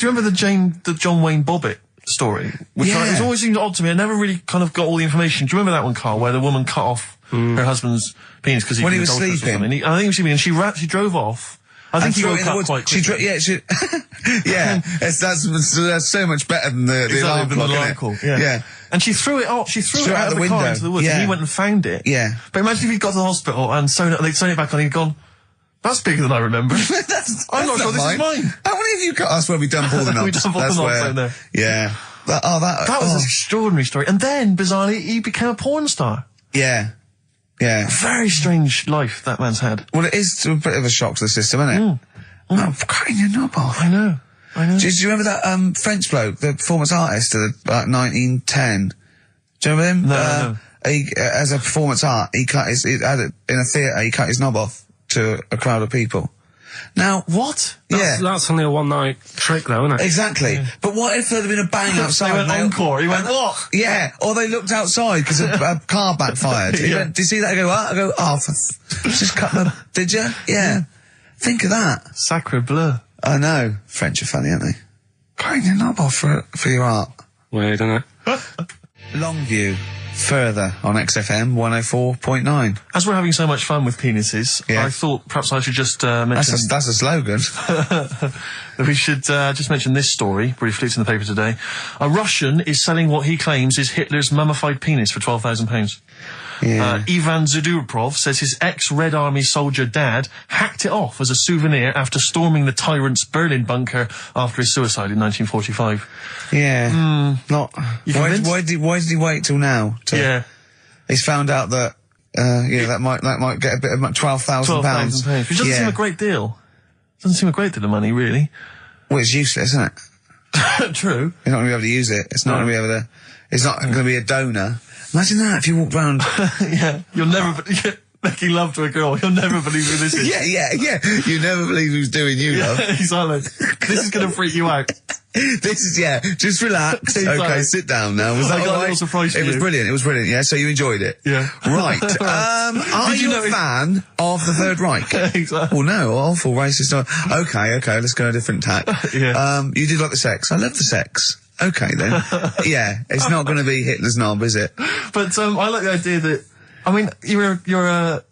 Do you remember the John Wayne Bobbitt story? Which it always seemed odd to me. I never really kind of got all the information. Do you remember that one, Carl, where the woman cut off her husband's penis because when he was sleeping? I think he was sleeping, and she drove off. I think he woke up quite quickly. That's so much better than the alarm clock. Yeah. And she threw it out of the car into the woods, and he went and found it. Yeah. But imagine if he'd got to the hospital and they'd sewn it back on, and he'd gone, that's bigger than I remember. I'm not sure this is mine. How many of you got us where we dump all the knobs? We dump all the knobs in there. Yeah. That was an extraordinary story. And then, bizarrely, he became a porn star. Yeah. Yeah. Very strange life that man's had. Well, it is a bit of a shock to the system, isn't it? Oh, cutting your knob off. I know. Do you remember that French bloke, the performance artist of about 1910? Do you remember him? No. He, as a performance art, in a theatre, he cut his knob off to a crowd of people. Now, what? That's only a one-night trick, though, isn't it? Exactly. Yeah. But what if there had been a bang outside? They went encore. He went, what? Yeah. Or they looked outside because a car backfired. He went, did you see that? I go, what? I go, just cut the... Did you? Yeah. Think of that. Sacre bleu. I know. French are funny, aren't they? Cutting your knob off for your art. Weird, isn't it? Longview. Further on XFM 104.9. As we're having so much fun with penises, I thought perhaps I should just mention... That's a slogan. We should just mention this story, briefly. It's in the paper today. A Russian is selling what he claims is Hitler's mummified penis for £12,000. Yeah. Ivan Zadurprov says his ex-Red Army soldier dad hacked it off as a souvenir after storming the tyrant's Berlin bunker after his suicide in 1945. Yeah. Why did he wait till now? He's found out that that might get a bit of £12,000. Which doesn't seem a great deal. Doesn't seem a great deal of money, really. Well, it's useless, isn't it? True. You're not going to be able to use it. It's not going to be able to. It's not going to be a donor. Imagine that if you walked round. You'll never making love to a girl. You'll never believe who this is. Yeah. You never believe who's doing you, love. Exactly. This is going to freak you out. This is, just relax. Exactly. Okay, sit down now. Was that I got a little surprise for you. It was brilliant, yeah? So you enjoyed it? Yeah. Right. Are you a fan of the Third Reich? Exactly. Well, no, awful racist. Okay, let's go a different tack. You did like the sex. I love the sex. Okay, then. It's not going to be Hitler's knob, is it? But, I like the idea that, I mean, you're you're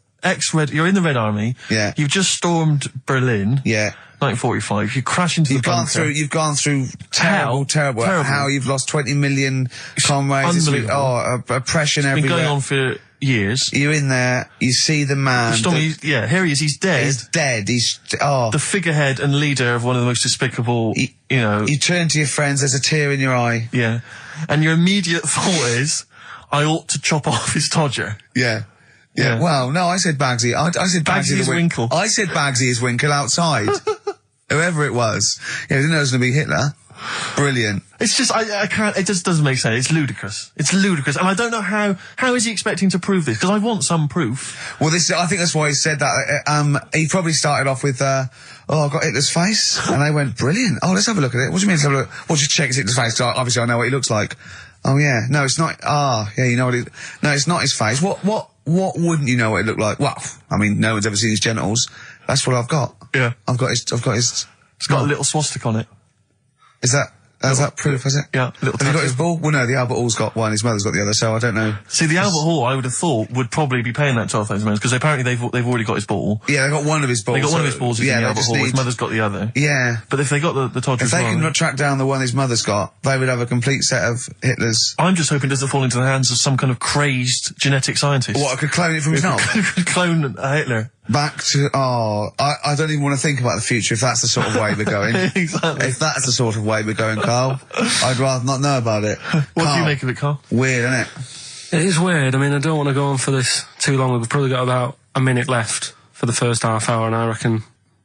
in the Red Army. Yeah. You've just stormed Berlin. Yeah. 1945. You crash into the bunker. You've gone through terrible. How you've lost 20 million comrades. Unbelievable. Oppression everywhere. It's been going on for years. You're in there, you see the man. Here he is, he's dead. He's dead, the figurehead and leader of one of the most despicable, You turn to your friends, there's a tear in your eye. Yeah. And your immediate thought is, I ought to chop off his todger. Yeah. Well, no, I said Bagsy. I said Bagsy is Winkle. I said Bagsy is Winkle outside. Whoever it was. I didn't know it was going to be Hitler. Brilliant. It's just, I can't, it just doesn't make sense. It's ludicrous. And I don't know how is he expecting to prove this? Because I want some proof. Well, I think that's why he said that. He probably started off with, I've got Hitler's face. And they went, brilliant. Oh, let's have a look at it. What do you mean let's have a look? Well, just check Hitler's face, because obviously I know what he looks like. Oh, yeah. No, it's not. You know what no, it's not his face. What wouldn't you know what it looked like? Well, I mean, no one's ever seen his genitals. That's what I've got. Yeah. I've got his. It's got a little swastika on it. Is that proof, is it? Yeah. Have you got his ball? Well, no, the Albert Hall's got one, his mother's got the other, so I don't know. See, the Albert Hall, I would have thought, would probably be paying that £12,000, because apparently they've already got his ball. Yeah, they got one of his balls. They got one of his balls in the Albert Hall, his mother's got the other. Yeah. But if they got the Todger as well... If they can track down the one his mother's got, they would have a complete set of Hitler's... I'm just hoping it doesn't fall into the hands of some kind of crazed genetic scientist. What, I could clone it from his knob? Could clone Hitler. Back to, I don't even want to think about the future if that's the sort of way we're going. Exactly. If that's the sort of way we're going, Carl, I'd rather not know about it. What do you make of it, Carl? Weird, isn't it? It is weird. I mean, I don't want to go on for this too long. We've probably got about a minute left for the first half hour, and I reckon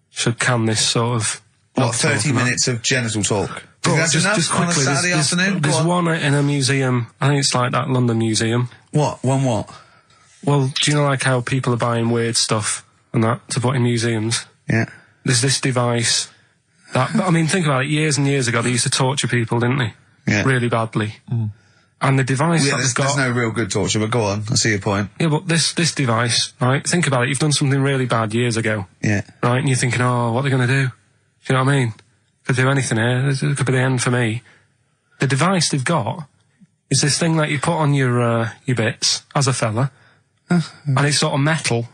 should can this sort of... What, 30 minutes of genital talk? That's enough just quickly, on a Saturday afternoon? There's one in a museum, I think it's like that London Museum. What? One what? Well, do you know like how people are buying weird stuff and that to put in museums? Yeah. There's this device that, I mean, think about it, years and years ago they used to torture people, didn't they? Yeah. Really badly. Mm. And the device that they've got... There's no real good torture, but go on, I see your point. Yeah, but this device, right, think about it, you've done something really bad years ago. Yeah. Right, and you're thinking, what are they going to do? Do you know what I mean? could do anything here. It could be the end for me. The device they've got is this thing that you put on your bits as a fella, and it's sort of metal,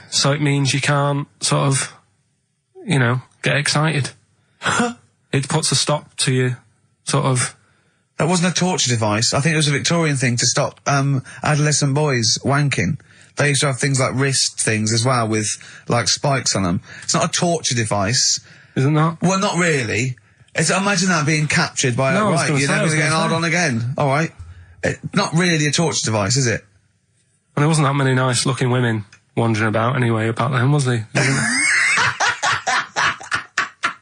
so it means you can't sort of, you know, get excited. It puts a stop to you, sort of. That wasn't a torture device. I think it was a Victorian thing to stop adolescent boys wanking. They used to have things like wrist things as well with, like, spikes on them. It's not a torture device. Is it not? Well, not really. Imagine that being captured by, No, right, you're never going to get hard on again. All right. Not really a torture device, is it? And there wasn't that many nice-looking women wandering about anyway about them, was there?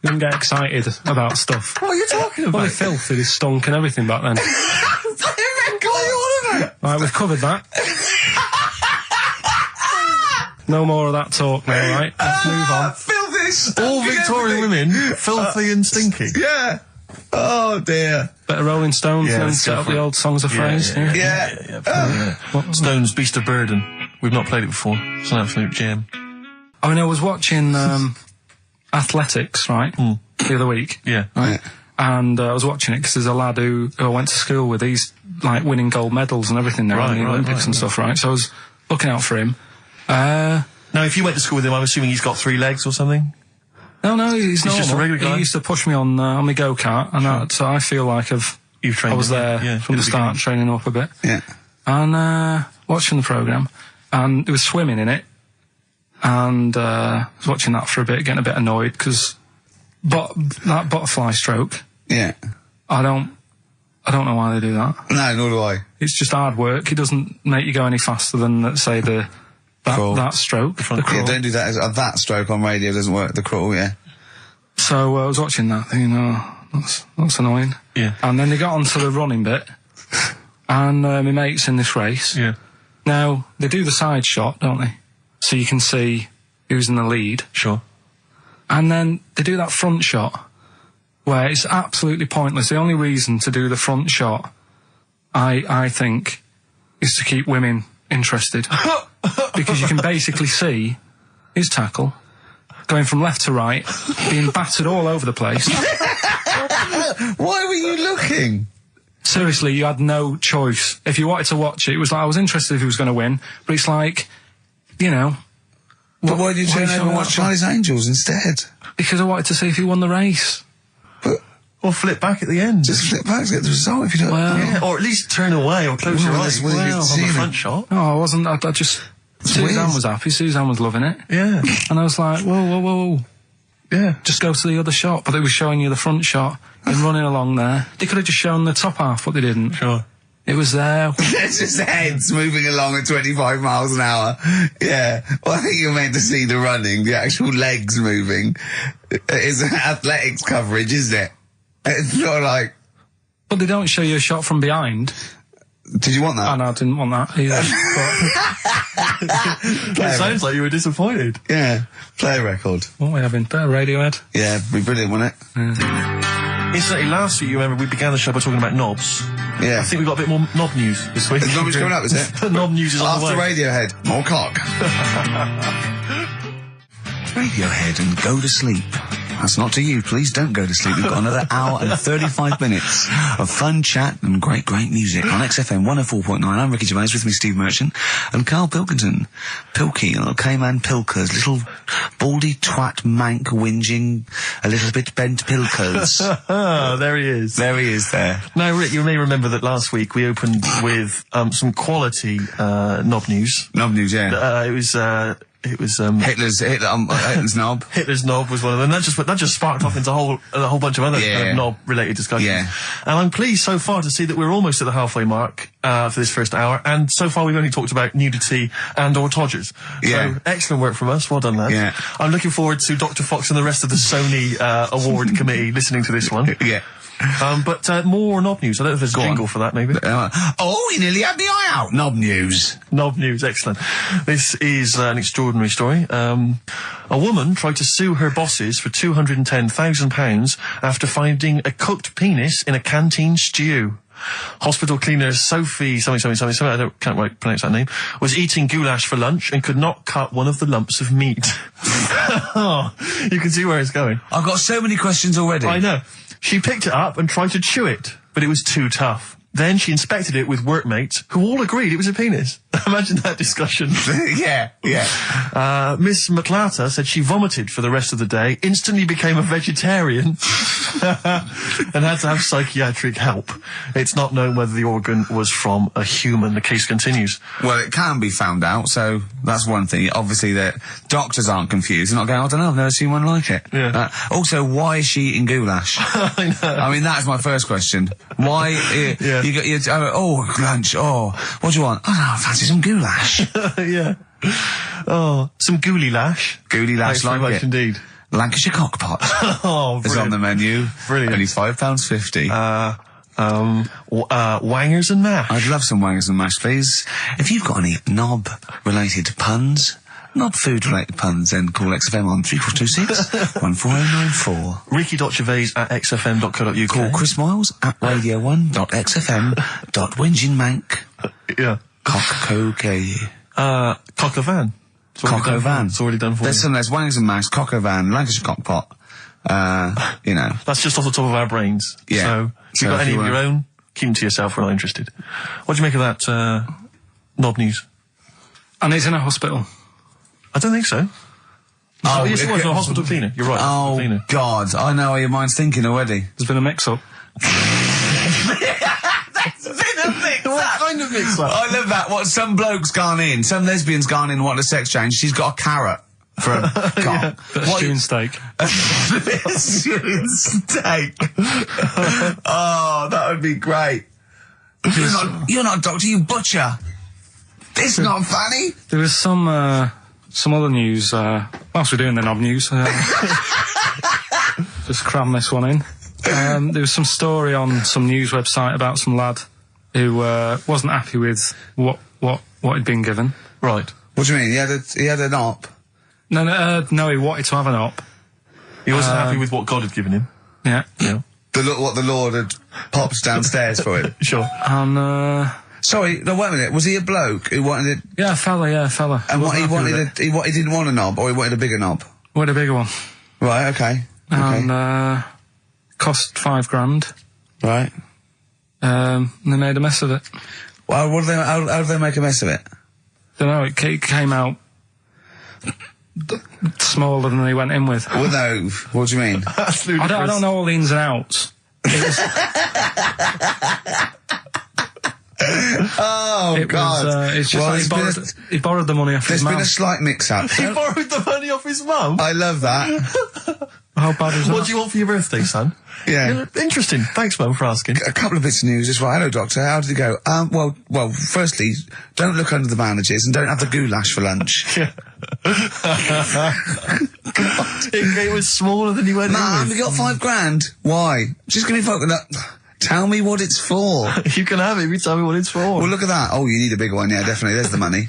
You didn't get excited about stuff. What are you talking about? Well, they filthy, they stunk and everything back then. What are you on about? Right, we've covered that. No more of that talk now, right? Let's move on. Filthy, All Victorian women, filthy and stinky. Yeah. Oh, dear. Better Rolling Stones Yeah, than let's get go up for the it. old songs of phrase. Yeah. Stones, Beast of Burden. We've not played it before. It's an absolute gem. I mean, I was watching athletics, right, the other week. Yeah. Right? And I was watching it because there's a lad who I went to school with. He's, like, winning gold medals and everything now in the Olympics and stuff, right? So I was looking out for him. Now, if you went to school with him, I'm assuming he's got 3 legs or something? No, he's normal. just a regular guy? He used to push me on my go-kart, and so I feel like You've trained I was him, there yeah, from in the start, training up a bit. Yeah. And watching the programme, and there was swimming in it, and I was watching that for a bit, getting a bit annoyed, because that butterfly stroke, Yeah. I don't know why they do that. No, nor do I. It's just hard work. It doesn't make you go any faster than, let's say, that stroke. The Yeah, crawl. don't do that. That stroke on radio doesn't work. The crawl, yeah. So I was watching that, thinking, that's annoying. Yeah. And then they got onto the running bit, and my mate's in this race. Yeah. Now, they do the side shot, don't they? So you can see who's in the lead. Sure. And then they do that front shot, where it's absolutely pointless. The only reason to do the front shot, I think, is to keep women interested. Because you can basically see his tackle going from left to right, being battered all over the place. Why were you looking? Seriously, you had no choice. If you wanted to watch it, it was like, I was interested if he was going to win, but it's like, you know... But why did you turn over and watch Charlie's Angels instead? Because I wanted to see if he won the race. But Or flip back at the end. just flip back to get the result if you don't... Well- Yeah, or at least turn away or close your Well, eyes that's weird on seeing the it. front shot. No, I wasn't. I just... Suzanne weird. was happy. Suzanne was loving it. Yeah. And I was like, whoa. Yeah. Just go to the other shot. But they were showing you the front shot and running along there. They could have just shown the top half, but they didn't. Sure. It was there. It's just heads moving along at 25 miles an hour. Yeah. Well, I think you're meant to see the running, the actual legs moving. It's athletics coverage, isn't it? It's not like... But they don't show you a shot from behind. Did you want that? And I didn't want that either. It sounds like you were disappointed. Yeah. Play a record. What are we having? Better Radiohead? Yeah, it'd be brilliant, wouldn't it? Incidentally, last week, you remember, we began the show by talking about knobs. Yeah. I think we've got a bit more knob news this week. Is knobs coming up, is it? Knob news is on the After way. Radiohead, more cock. Radiohead and go to sleep. That's not to you. Please don't go to sleep. We've got another hour and 35 minutes of fun chat and great music on XFM 104.9. I'm Ricky Gervais, with me Steve Merchant and Karl Pilkington. Pilky, little K-Man Pilkers, little baldy twat mank whinging, a little bit bent Pilkers. There he is. There he is there. Now, Rick, you may remember that last week we opened with some quality knob news. Knob news, yeah. It was Hitler's knob. Hitler's knob was one of them. That just sparked off into a whole bunch of other kind of knob-related discussions. Yeah. And I'm pleased so far to see that we're almost at the halfway mark for this first hour, and so far we've only talked about nudity and/or todgers. Yeah. So excellent work from us. Well done, lads. Yeah. I'm looking forward to Dr. Fox and the rest of the Sony award committee listening to this one. Yeah. But more knob news. I don't know if there's a jingle for that, maybe. Oh, you nearly had the eye out. Knob news. Knob news, excellent. This is an extraordinary story. A woman tried to sue her bosses for £210,000 after finding a cooked penis in a canteen stew. Hospital cleaner Sophie something, I can't quite pronounce that name, was eating goulash for lunch and could not cut one of the lumps of meat. Oh, you can see where it's going. I've got so many questions already. I know. She picked it up and tried to chew it, but it was too tough. Then she inspected it with workmates, who all agreed it was a penis. Imagine that discussion. Yeah. Miss McClarta said she vomited for the rest of the day, instantly became a vegetarian, and had to have psychiatric help. It's not known whether the organ was from a human. The case continues. Well, it can be found out, so that's one thing. Obviously, that doctors aren't confused. They're not going, I don't know, I've never seen one like it. Yeah. Also, why is she eating goulash? I know. I mean, that's my first question. Why? Yeah. You got lunch. Oh, what do you want? Oh, no, I fancy some goulash. Yeah. Oh, some gooly lash. Gooly lash, Thanks very like much it. indeed. Lancashire cockpot Oh, is on the brilliant. menu. Brilliant. Only £5.50. Wangers and mash. I'd love some wangers and mash, please. If you've got any knob-related puns, knob-food-related puns, then call XFM on 3426 14094. Ricky Gervais at xfm.co.uk. Call Chris Miles at radio1.xfm.winginmank. Yeah. Cock-co-gay. Cock o' van. Cock-o-van. It's already done for There's you. wangers and mash, cock-o-van, Lancashire cockpot. You know. That's just off the top of our brains. Yeah. So, if you've got any of your own, keep them to yourself. We're not interested. What do you make of that, knob news? And he's in a hospital. I don't think so. Oh, yes, it was a hospital cleaner. You're right. hospital Oh, cleaner. God. I know how your mind's thinking already. There's been a mix-up. What kind of mix-up? I love that. What, some bloke's gone in, some lesbian's gone in and wanted a sex change. She's got a carrot for a cock. Bit of stewing steak. Stewing steak. Oh, that would be great. You're not a doctor, you butcher. It's not funny. There was some other news, whilst we're doing the knob news, just cram this one in. There was some story on some news website about some lad who wasn't happy with what he'd been given. Right. What do you mean? He had an op? No, he wanted to have an op. He wasn't happy with what God had given him. Yeah. Yeah. What the Lord had popped downstairs for him. Sure. And, Sorry, no, wait a minute. Was he a bloke who wanted it? yeah, fella. And what he Wasn't happy wanted, with it. he didn't want a knob, or he wanted a bigger knob? Wanted a bigger one. Right, okay. And, cost £5,000. Right. And they made a mess of it. Well, how did they make a mess of it? Don't know, it came out smaller than they went in with. Well, no, what do you mean? That's I don't know all the ins and outs. Oh, God. It's just Well, like he borrowed the money off his There's been mum. a slight mix-up. He borrowed the money off his mum. I love that. How bad is that? What do you want for your birthday, son? Yeah. Interesting. Thanks, Mum, for asking. A couple of bits of news as well. Hello, Doctor. How did it go? Well, firstly, don't look under the bandages and don't have the goulash for lunch. It was smaller than you went Mum, in we got $5,000. Why? Just give me tell me what it's for. with. You can have it if you tell me what it's for. Well, look at that. Oh, you need a bigger one. Yeah, definitely. There's the money.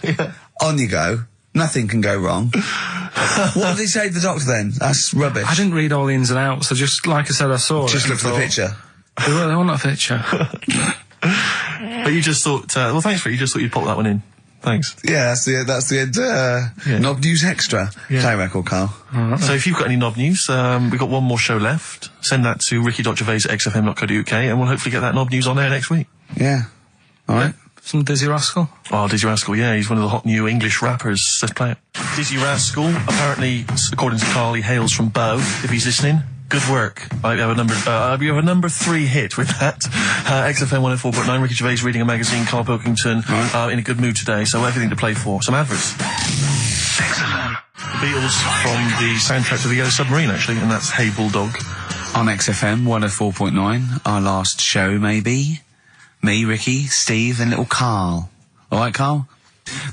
On you go. Nothing can go wrong. What did he say to the doctor then? That's rubbish. I didn't read all the ins and outs. I just, like I said, I saw Just it. look for the picture. They want a picture. But you just thought, well, thanks for it. You just thought you'd pop that one in. Thanks. Yeah, that's the end. Knob News Extra. Yeah. Play record, Carl. So if you've got any knob news, we've got one more show left. Send that to ricky.gervais@xfm.co.uk and we'll hopefully get that knob news on there next week. Yeah. All right. Some Dizzy Rascal. Oh, Dizzy Rascal, yeah, he's one of the hot new English rappers. Let's play it. Dizzy Rascal, apparently, according to Carl, he hails from Bow, if he's listening. Good work. You have a number 3 hit with that. XFM 104.9, Ricky Gervais reading a magazine, Karl Pilkington, in a good mood today, so everything to play for. Some adverts. Excellent. The Beatles from the soundtrack to The Yellow Submarine, actually, and that's Hey Bulldog. On XFM 104.9, our last show, maybe. Me, Ricky, Steve, and little Carl. All right, Carl?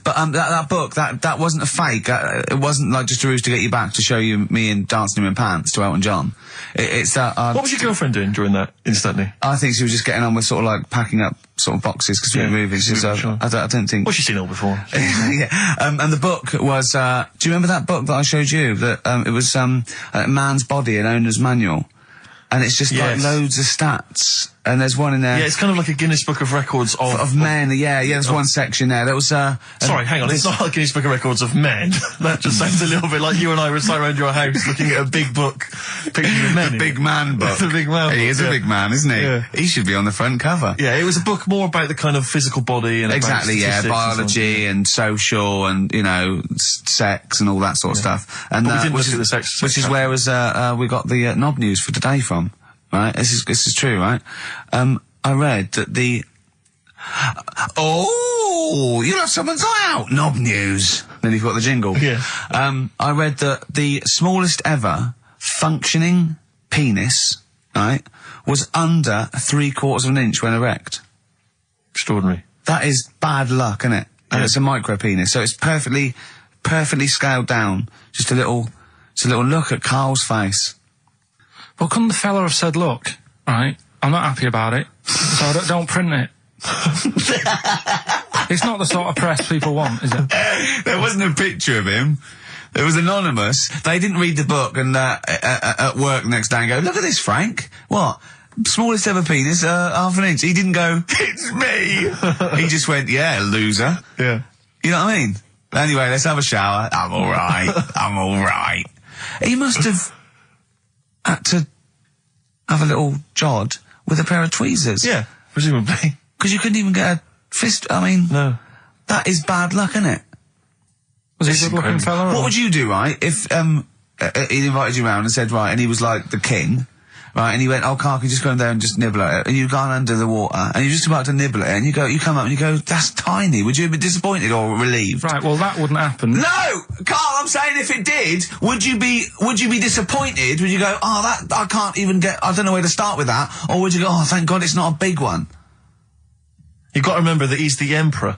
But that book, that wasn't a fake. It wasn't like just a ruse to get you back to show you me and dancing in my pants to Elton John. It's that. What was your girlfriend doing during that instantly? I think she was just getting on with sort of like packing up sort of boxes because we were moving. So sure. I don't think. Well, she's seen it all before. Yeah. And the book was. Do you remember that book that I showed you? That it was Man's Body, an owner's manual. And it's just like loads of stats and there's one in there. Yeah, it's kind of like a Guinness Book of Records of men. Yeah, there's one section there. There was sorry, hang on. It's not a Guinness Book of Records of men. That just sounds a little bit like you and I were sat around your house looking at a big book, picking of men. The big man book. The big man. He is a big man, isn't he? Yeah. He should be on the front cover. Yeah, it was a book more about the kind of physical body and exactly, about biology and social and sex and all that sort of stuff. And but we didn't look at the sex. Which is where we got the knob news for today from. Right, this is true, right? I read that you'll have someone's eye out. Knob news. Then you've got the jingle. Yeah. I read that the smallest ever functioning penis, right, was under 3/4 of an inch when erect. Extraordinary. That is bad luck, isn't it? And Yeah. it's a micro penis, so it's perfectly scaled down. Just a little look at Karl's face. Well, couldn't the fella have said, look, right, I'm not happy about it, so don't print it. It's not the sort of press people want, is it? There wasn't a picture of him. It was anonymous. They didn't read the book and at work the next day and go, look at this, Frank. What? Smallest ever penis, half an inch. He didn't go, it's me. He just went, yeah, loser. Yeah. You know what I mean? Anyway, let's have a shower. I'm alright. He must have had to have a little jod with a pair of tweezers. Yeah, presumably. Because you couldn't even get a fist. I mean, No. that is bad luck, isn't it? Was he a good-looking fella? What would you do, right, if he invited you round and said, right, and he was like the king, right, and he went, oh, Karl, can you just go in there and just nibble at it? And you've gone under the water, and you're just about to nibble at it, and you come up and you go, that's tiny. Would you be disappointed or relieved? Right, well, that wouldn't happen. No! Karl, I'm saying if it did, would you be disappointed? Would you go, oh, that, I can't even get, I don't know where to start with that? Or would you go, oh, thank God it's not a big one? You've got to remember that he's the emperor.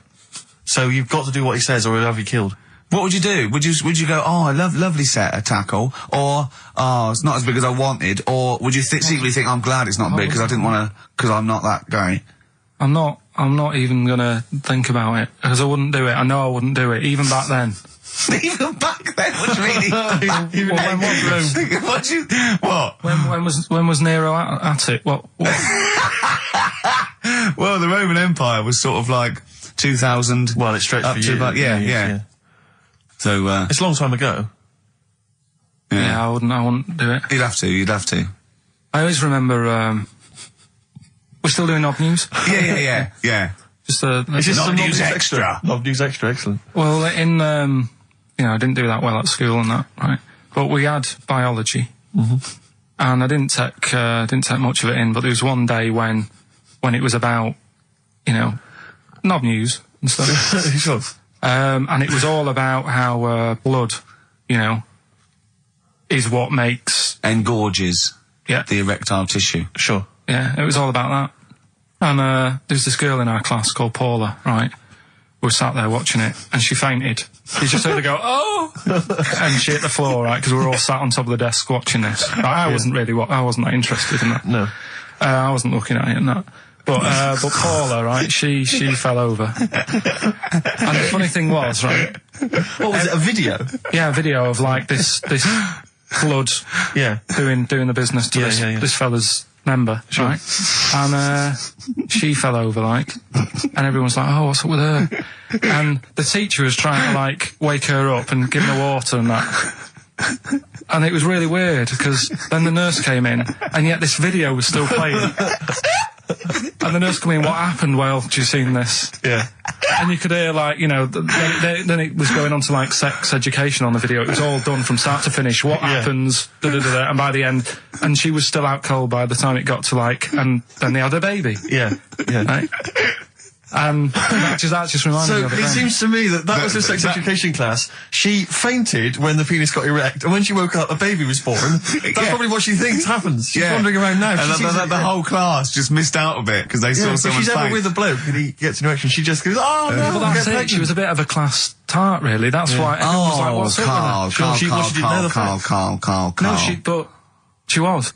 So you've got to do what he says or he'll have you killed. What would you do? Would you go, oh, I lovely set of tackle, or, oh, it's not as big as I wanted, or would you secretly think, I'm glad it's not big because I didn't want to, because I'm not that guy? I'm not even gonna think about it, because I wouldn't do it. I know I wouldn't do it, even back then. Even back then? What do you mean? Even Well, when was Nero at it? What? Well, the Roman Empire was sort of like 2000. Well, it stretched up for to years. about, yeah. So, It's a long time ago. Yeah, I wouldn't do it. You'd have to. I always remember, we're still doing knob news? Yeah. Just It's just Knob some news extra. Knob news extra, excellent. well, I didn't do that well at school and that, right? But we had biology. Mm-hmm. And I didn't take much of it in, but there was one day when it was about, knob news and stuff. Sure. And it was all about how, blood, is what makes... Engorges. Yeah. The erectile tissue. Sure. Yeah, it was all about that. And there's this girl in our class called Paula, right? We were sat there watching it, and she fainted. You just heard her go, oh! And she hit the floor, right? Because we were all sat on top of the desk watching this. Right, I wasn't that interested in that. No. I wasn't looking at it and that. But Paula, right? She fell over. And the funny thing was, right? What was it? A video? Yeah, a video of like this blood. Yeah. Doing the business to this fella's member, right? And she fell over, like, and everyone's like, oh, what's up with her? And the teacher was trying to, like, wake her up and give her water and that. And it was really weird, because then the nurse came in, and yet this video was still playing. And the nurse came in, what happened? Well, do you seen this? Yeah. And you could hear, like, then it was going on to, like, sex education on the video. It was all done from start to finish. What happens? Da-da-da-da. And by the end, and she was still out cold by the time it got to, like, and then they had a baby. Yeah. Right? And that just reminded me of it. So it seems to me that was her sex education class. She fainted when the penis got erect, and when she woke up, a baby was born. That's probably what she thinks happens. She's wandering around now. And the whole class just missed out a bit because they saw someone's face. If she's ever with a bloke and he gets an erection, she just goes, oh, no, Well, that's it. She was a bit of a class tart, really. That's why everyone was like, what's up with her? Carl. No, but she was.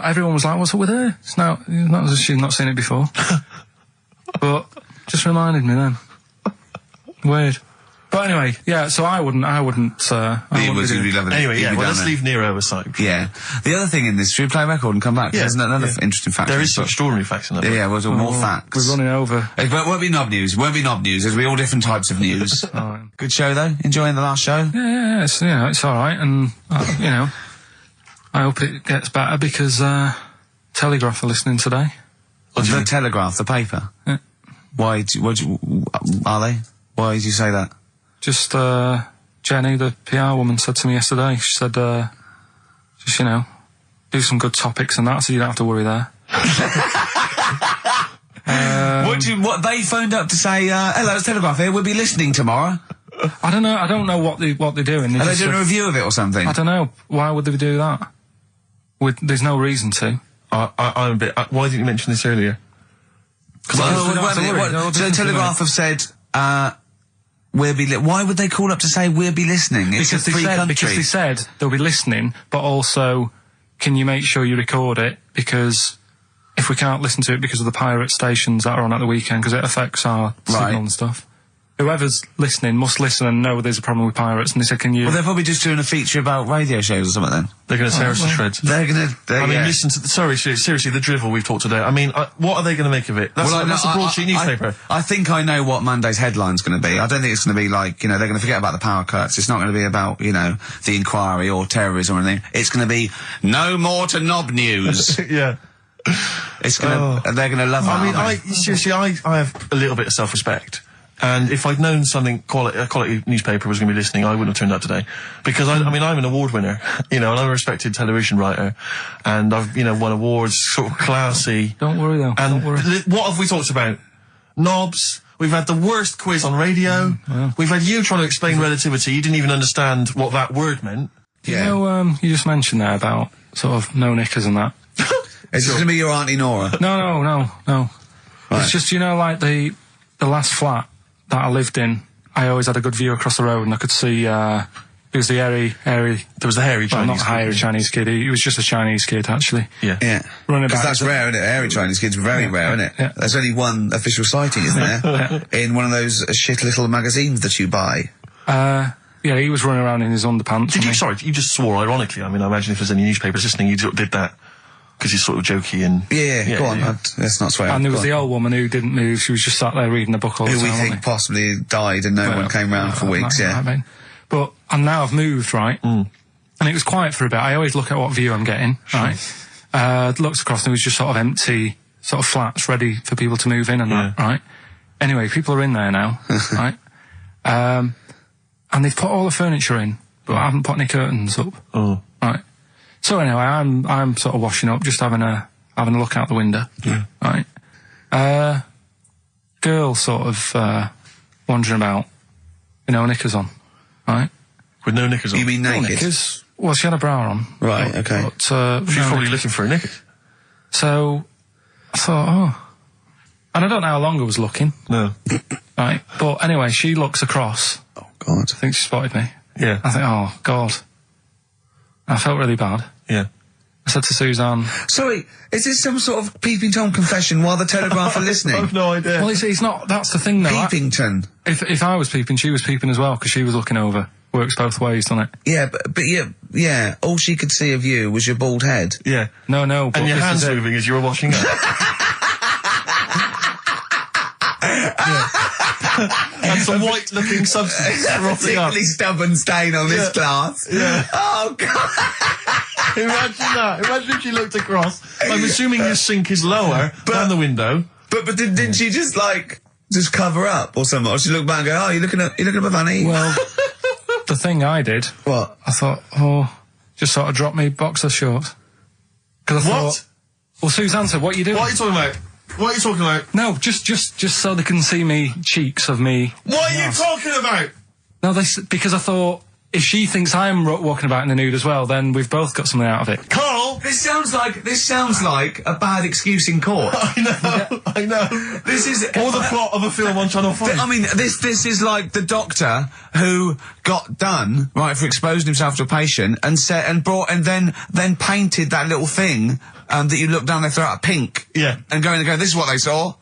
Everyone was like, what's up with her? It's not as if she's not seen it before. But just reminded me then. Weird. But anyway, yeah, so I wouldn't He was going to be loving it. Anyway, He'd yeah, be well, down let's there. leave Nero aside. Yeah. The other thing in this, should we play a record and come back? Yeah, There's another yeah. interesting fact. There is some extraordinary facts in that. Yeah, well, more facts. We're running over. It won't be knob news. Won't be knob news. There'll be all different types of news. Alright. Good show, though? Enjoying the last show? Yeah, it's alright, and, I hope it gets better because, Telegraph are listening today. The Telegraph, the paper? Yeah. Why are they? Why did you say that? Just, Jenny, the PR woman, said to me yesterday, she said, just, do some good topics and that, so you don't have to worry there. What they phoned up to say, hello, it's Telegraph here, we'll be listening tomorrow. I don't know what they're doing. Are they doing a review of it or something? I don't know. Why would they do that? There's no reason to. I'm a bit... why didn't you mention this earlier? So the Telegraph have said, why would they call up to say we'll be listening? It's a free country. Because they said they'll be listening, but also, can you make sure you record it? Because if we can't listen to it because of the pirate stations that are on at the weekend, because it affects our signal and stuff. Whoever's listening must listen and know there's a problem with pirates, and they said, can you... Well, they're probably just doing a feature about radio shows or something then. They're going to tear us to shreds. They're going to... I mean, listen to... seriously, the drivel we've talked today. I mean, what are they going to make of it? That's a broadsheet newspaper. I think I know what Monday's headline's going to be. I don't think it's going to be like, they're going to forget about the power cuts. It's not going to be about, the inquiry or terrorism or anything. It's going to be, no more to knob news. Yeah. It's going to... They're going to love that. I mean, seriously, I have a little bit of self-respect. And if I'd known a quality newspaper was going to be listening, I wouldn't have turned up today. Because I'm an award winner, and I'm a respected television writer. And I've, won awards, sort of classy. Don't worry though, and don't worry. What have we talked about? Knobs. We've had the worst quiz on radio. Wow. We've had you trying to explain relativity. You didn't even understand what that word meant. Yeah. You just mentioned there about sort of no knickers and that. Is this going to be your Auntie Nora? No. Right. It's just, like the last flat that I lived in, I always had a good view across the road, and I could see, it was the hairy... There was the hairy Chinese not kid. hairy Chinese kid, he was just a Chinese kid, actually. Yeah. Yeah. Because that's rare, isn't it? Hairy Chinese kids are very rare, isn't it? Yeah. There's only one official sighting, isn't there? In one of those shit little magazines that you buy. Yeah, he was running around in his underpants. You just swore ironically. I mean, I imagine if there's any newspapers listening, you did that. Because he's sort of jokey and... Yeah, go on, let's not swear. And there was the old woman who didn't move, she was just sat there reading a book all the time. Who we think possibly died and no one came round for weeks, I mean. But, and now I've moved, right? And it was quiet for a bit. I always look at what view I'm getting, right? Looked across and it was just sort of empty, sort of flats ready for people to move in and that, right? Anyway, people are in there now, right? And they've put all the furniture in, but I haven't put any curtains up. Oh. Right. So anyway, I'm sort of washing up, just having a look out the window. Yeah. Right. Girl sort of wandering about, knickers on. Right. With no knickers on. You mean naked? Knickers. Well, she had a bra on. Right. Okay. But, She's probably looking for a knickers. So I thought, and I don't know how long I was looking. No. Right. But anyway, she looks across. Oh God. I think she spotted me. Yeah. I think, oh God. I felt really bad. Yeah. I said to Suzanne... Sorry, is this some sort of Peeping Tom confession while the Telegraph are listening? I've no idea. Well, it's not... That's the thing, though. Peepington. If I was peeping, she was peeping as well, because she was looking over. Works both ways, doesn't it? Yeah, but yeah, all she could see of you was your bald head. Yeah. No, but and your this hands is it. moving as you were washing up. And some white-looking substance A rotting up. particularly stubborn stain on this glass. Yeah. Oh God. Imagine that. Imagine if she looked across. I'm assuming your sink is lower than the window. But didn't she just cover up or something? Or she looked back and go, oh, you looking at my fanny? Well, the thing I did... What? I thought, just sort of drop me boxer shorts. Because I thought... Well, Suzanne said, what are you doing? What are you talking about? What are you talking about? No, just so they can see me cheeks of me. What are you talking about? No, because I thought, if she thinks I'm walking about in the nude as well, then we've both got something out of it. Carl! This sounds like a bad excuse in court. I know. This is or the plot of a film on Channel 5. I mean, this is like the doctor who got done for exposing himself to a patient and then painted that little thing that you look down their throat at pink. Yeah. And go in and go, this is what they saw.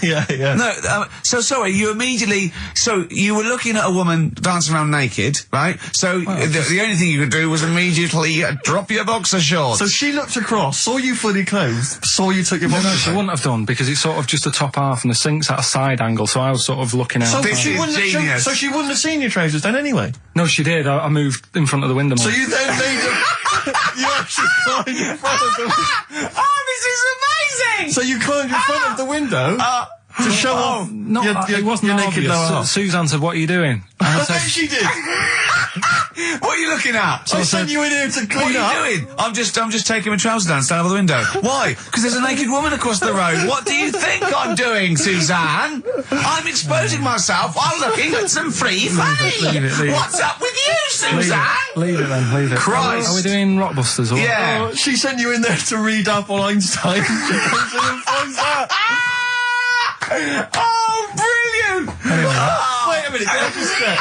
yeah. No, so sorry, you immediately, so you were looking at a woman dancing around naked, right? So the only thing you could do was immediately drop your boxer shorts. So she looked across, saw you fully clothed, saw you took your boxer No, she wouldn't have done, because it's sort of just the top half and the sink's at a side angle, so I was sort of looking out. This is genius. So she wouldn't have seen your trousers then anyway? No, she did. I moved in front of the window. So you then made you actually climbed in front of the window. Oh, this is amazing! So you climbed in front of the window to show off No, your it wasn't naked obvious. lower half. Suzanne said, "What are you doing?" And I I said, bet she did. What are you looking at? I sent you in here to clean What up. are you doing? I'm just taking my trousers down, stand over the window. Why? Because there's a naked woman across the road. What do you think I'm doing, Suzanne? I'm exposing myself while looking at some free fame. leave it. What's up with you, Suzanne? Leave it then, leave it. Christ. Are we doing Rockbusters or Yeah. Oh, she sent you in there to read up on Einstein. She comes in and finds that. Oh, brilliant! Wait a minute, can I just say?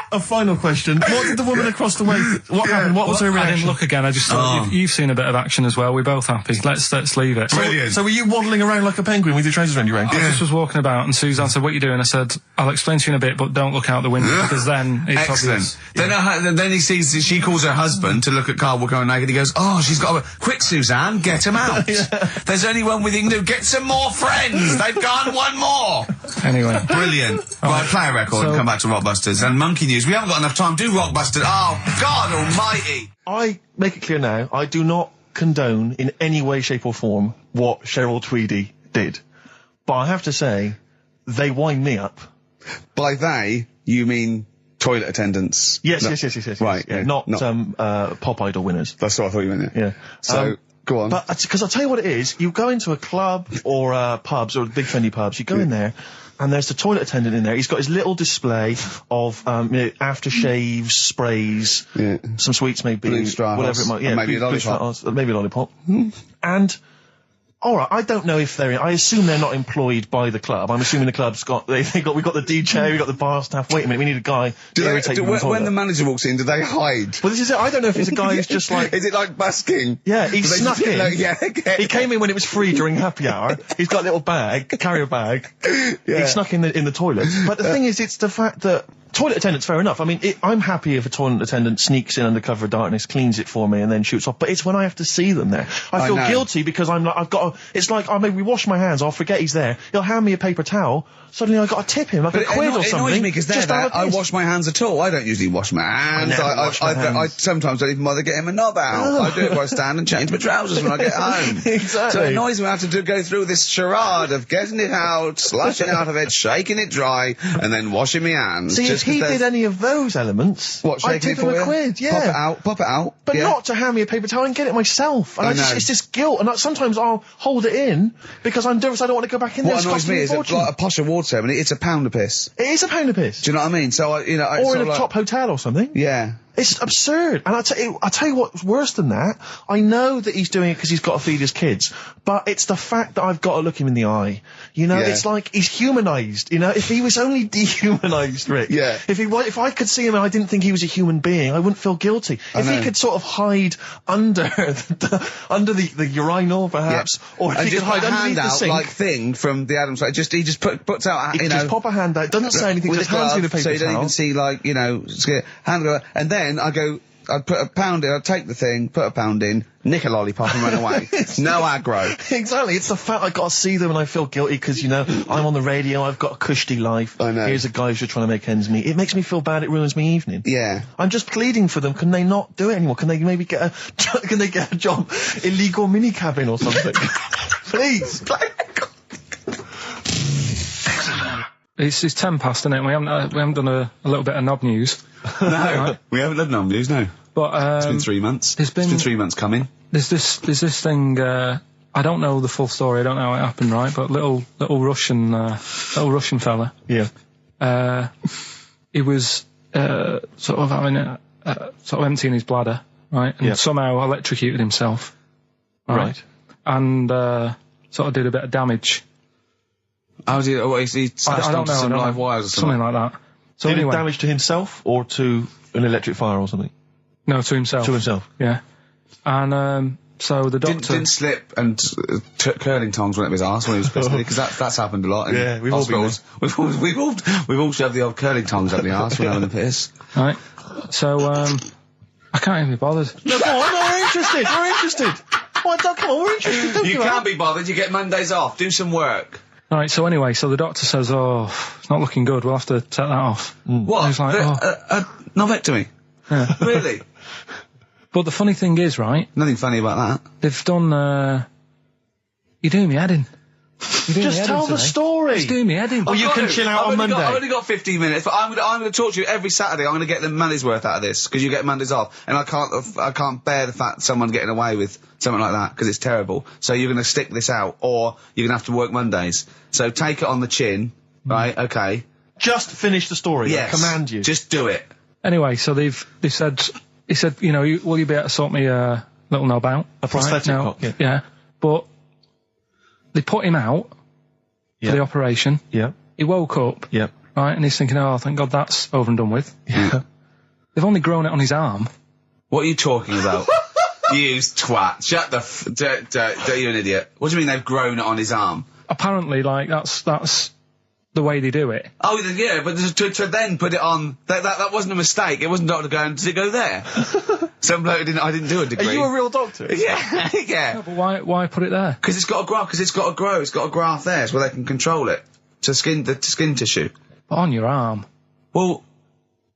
A final question. What did the woman across the way... What happened? What was her I reaction? didn't look again. I just thought you've seen a bit of action as well. We're both happy. Let's leave it. Brilliant. So were you waddling around like a penguin with your trousers around your ankles? I just was walking about, and Suzanne said, "What are you doing?" I said, "I'll explain to you in a bit, but don't look out the window because then it's Excellent. obvious." Then he sees, she calls her husband to look at Karl walking around naked. He goes, "Oh, she's got a... Quick, Suzanne, get him out. There's only one we can do. Get some more friends. They've gone one more." Anyway, Brilliant. Right, play a record and come back to Rockbusters. And Monkey News. We haven't got enough time. Do Rockbusters. Oh, God almighty. I make it clear now, I do not condone in any way, shape or form what Cheryl Tweedy did. But I have to say, they wind me up. By they, you mean toilet attendants? Yes, No. yes. Right, Yeah, yeah, not not- Pop Idol winners. That's what I thought you meant. Yeah. So, go on. But, because I'll tell you what it is, you go into a club or pubs or big trendy pubs, you go in there, and there's the toilet attendant in there. He's got his little display of aftershaves, sprays, some sweets maybe, Blue Straw whatever House, it might. Yeah, and maybe a Blue lollipop. Straw House, maybe a lollipop. And all right, I don't know if they're. I assume they're not employed by the club. I'm assuming the club's got. We've got the DJ, we've got the bar staff. Wait a minute, we need a guy to irritate them in the toilet. When the manager walks in, do they hide? Well, this is it. I don't know if it's a guy who's just like. Is it like busking? Yeah, he Do they snuck just- in. like, yeah, okay. He came in when it was free during happy hour. He's got a little bag, carrier bag. Yeah. He snuck in the toilet. But the thing is, it's the fact that toilet attendants, fair enough. I mean, I'm happy if a toilet attendant sneaks in under cover of darkness, cleans it for me, and then shoots off. But it's when I have to see them there. I feel know. guilty because I'm like, I've got. It's like I maybe wash my hands. I'll forget he's there. He'll hand me a paper towel. Suddenly I've got to tip him like a quid or It something. annoys me because just out of I piss. wash my hands at all. I don't usually wash my hands. never wash my hands. I sometimes don't even bother getting my knob out. I do it by stand and change my trousers when I get home. Exactly. So it annoys me I have to go through this charade of getting it out, slushing out of it, shaking it dry, and then washing my hands. See, if just he 'cause did there's- any of those elements, What, I'd shaking tip it for him a you? quid, yeah. Pop it out. But yeah. not to hand me a paper towel and get it myself. And I know. it's just guilt. And sometimes I'll hold it in because I'm nervous. I don't want to go back in there. What It's annoys costing me a is fortune. like a posh award ceremony, it's a pound of piss. It is a pound of piss. Do you know what I mean? So, or in a top hotel or something. Yeah. It's absurd. And I tell you what's worse than that. I know that he's doing it because he's got to feed his kids, but it's the fact that I've got to look him in the eye. You know, Yeah. it's like he's humanised. You know, if he was only dehumanised, Rick. Yeah. If I could see him and I didn't think he was a human being, I wouldn't feel guilty. If he know. could sort of hide under under the urinal, perhaps, or if and he could just put hide a hand underneath the out sink. like thing from the Adams. Like he just puts out, He you can know, just pop a hand out. Doesn't say anything. with Just a hands glove, me the paper so you don't towel. even see like hand go, and then I'd put a pound in, I'd take the thing, put a pound in, nick a lollipop and run away. No aggro. Exactly. It's the fact I got to see them and I feel guilty because, you know, I'm on the radio, I've got a cushy life. I know. Here's a guy who's just trying to make ends meet. It makes me feel bad. It ruins my evening. Yeah. I'm just pleading for them. Can they not do it anymore? Can they maybe get a job, illegal mini cabin or something? Please. it's 10 past, isn't it? We haven't done a little bit of knob news. No, we haven't done no news, no. But It's been 3 months. It's been 3 months coming. There's this thing. I don't know the full story. I don't know how it happened, right? But little Russian fella. Yeah. He was sort of having sort of emptying his bladder, right? And Yeah. somehow electrocuted himself. Right. And sort of did a bit of damage. How did he slashed I don't onto know. some I don't live know. wires or something? Something like that. So Did anyway, it damage to himself or to an electric fire or something? no, to himself. To himself. Yeah. And So the doctor didn't slip and curling tongs went up his arse when he was pissing, because that's happened a lot. Yeah, we've all been hospitals. We've all shoved the old curling tongs up the arse when having a piss. right. So I can't even be bothered. No, go on, no, we're interested. We're interested. Why, come on, we're interested. Don't You give up. can't be bothered. You get Mondays off. Do some work. Right. So anyway, so the doctor says, "Oh, it's not looking good. We'll have to take that off." What? I was like, "Oh." Novectomy. Yeah. Really? But the funny thing is, right? Nothing funny about that. They've done. You're doing me head in. Just tell the story. It's doing me head in. Oh, you can chill out on Monday. I've only got 15 minutes, but I'm going to talk to you every Saturday. I'm going to get the money's worth out of this, because you get Mondays off, and I can't bear the fact someone getting away with something like that, because it's terrible. So you're going to stick this out, or you're going to have to work Mondays. So take it on the chin, right? Okay. Just finish the story. Yes. I command you. Just do it. Anyway, so they said, he said, you know, will you be able to sort me a little knob out? A prosthetic Right? cock, Yeah. But they put him out for the operation. Yeah. He woke up. Yeah. Right, and he's thinking, oh, thank God that's over and done with. Yeah. They've only grown it on his arm. What are you talking about? You twat. Shut the you're an idiot. What do you mean they've grown it on his arm? Apparently, like, that's the way they do it. Oh, yeah, but to then put it on, that wasn't a mistake. It wasn't doctor going, did it go there? Some bloke I didn't do a degree. Are you a real doctor? Yeah, yeah. No, but why put it there? Because it's got to grow, it's got a graft there, so they can control it. To skin tissue. But on your arm. Well,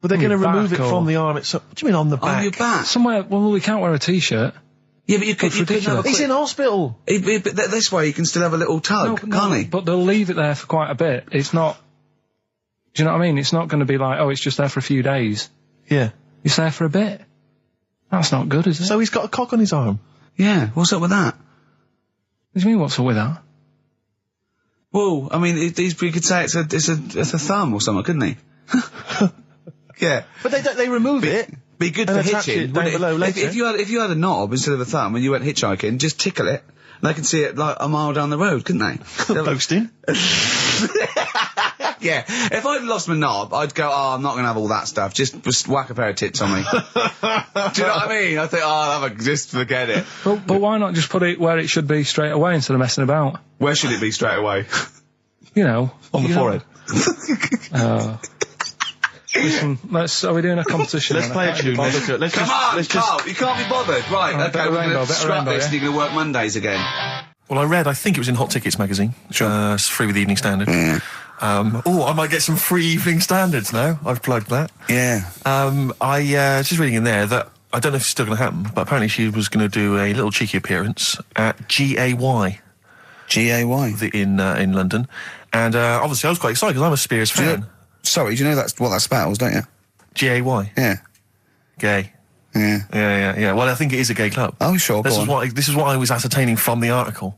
But they're going to your remove back it from the arm itself. What do you mean on the back? on your back. Somewhere, well, we can't wear a t-shirt. Yeah, but you could have a ridiculous. He's quick, in hospital. but this way you can still have a little tug, can't he? But they'll leave it there for quite a bit. It's not, do you know what I mean? It's not going to be like, oh, it's just there for a few days. Yeah. It's there for a bit. That's not good, is it? So he's got a cock on his arm. Yeah, what's up with that? What do you mean, what's up with that? Well, I mean, we could say it's a thumb or something, couldn't he? Yeah. But they remove it. Be good And for attach hitching. it down wouldn't below If later. you had a knob instead of a thumb and you went hitchhiking, just tickle it, and they can see it like a mile down the road, couldn't they? Boasting. Yeah. If I'd lost my knob, I'd go, oh, I'm not going to have all that stuff. Just whack a pair of tits on me. Do you know what I mean? I think, oh, just forget it. But why not just put it where it should be straight away instead of messing about? Where should it be straight away? You know. On the you know. forehead. Listen, are we doing a competition? Let's then? play I a can't be tune. bothered. Let's Come on, just Carl, you can't be bothered. Right, Alright, okay, bit of we're rainbow, going to bit of scrap rainbow, this yeah? and you're going to work Mondays again. Well, I think it was in Hot Tickets magazine. Sure. It's free with the Evening Standard. I might get some free Evening Standards now. I've plugged that. Yeah. I just reading in there that I don't know if it's still going to happen, but apparently she was going to do a little cheeky appearance at GAY. GAY? In London. And obviously I was quite excited because I'm a Spears fan. Sorry, do you know that's what that spells, don't you? GAY. Yeah. Gay. Yeah. Yeah. Well, I think it is a gay club. Oh, sure, This go is on. this is what I was ascertaining from the article.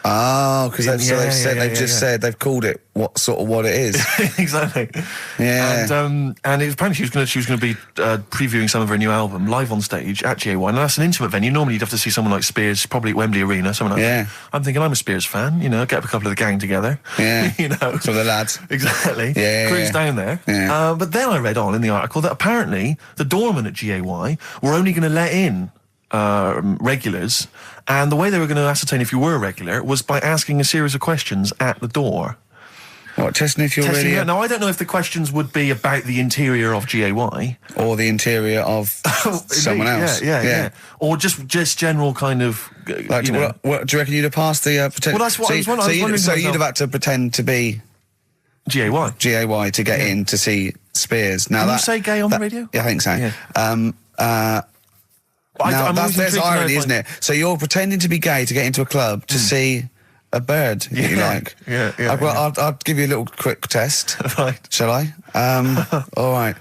Oh, because they've Yeah. they've called it what it is. Exactly. Yeah. And apparently she was going to be previewing some of her new album live on stage at GA1. And that's an intimate venue. Normally you'd have to see someone like Spears, probably at Wembley Arena, something like that. I'm thinking I'm a Spears fan, you know, get up a couple of the gang together. Yeah. You know. So the lads. Exactly. Yeah. Cruise down there. Yeah. But then I read on in the article that apparently the doorman at GAY were only going to let in regulars, and the way they were going to ascertain if you were a regular was by asking a series of questions at the door. What, testing if you're Testing really... it out. Now, I don't know if the questions would be about the interior of GAY. Or the interior of someone else. Yeah. Or just general kind of... Like, you know. what, do you reckon you'd have passed the pretend... Well, that's what I was wondering So myself. you'd have had to pretend to be GAY. GAY to get in to see Spears. Now Can you say gay on the radio? Yeah, I think so. Yeah. Now, I'm always there's intrigued to know irony, if isn't it? So you're pretending to be gay to get into a club to see a bird that you like. Yeah. I'll give you a little quick test. Right. Shall I? All right.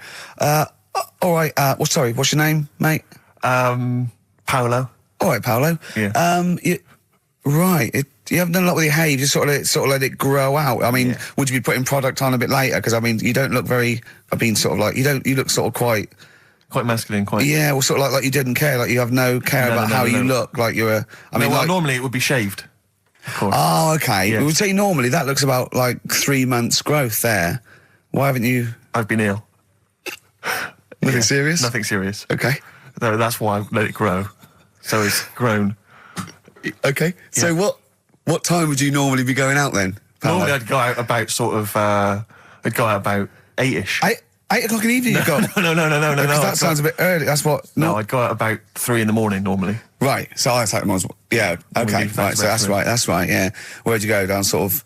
What's your name, mate? Paolo. All right, Paolo. Yeah. You haven't done a lot with your hair. You just sort of let it grow out. I mean, would you be putting product on a bit later? Because I mean, you don't look very. You look sort of quite masculine, quite. Yeah, well, sort of like you didn't care. Like you have no care about how you look. Like you're a. Normally it would be shaved. Of course. Oh, okay. Yeah. We would say normally that looks about like 3 months growth there. Why haven't you? I've been ill. Nothing serious? Nothing serious. Okay. No, that's why I let it grow. So it's grown. Okay. So what time would you normally be going out then? Paolo? Normally I'd go out about sort of, I'd go out about 8-ish. 8 o'clock in the evening. You got No. Because that sounds a bit early. That's what. No, I'd go out about 3 in the morning normally. Right. So I take them on. Yeah. Okay. Right. So that's right. That's right. Yeah. Where'd you go? Down sort of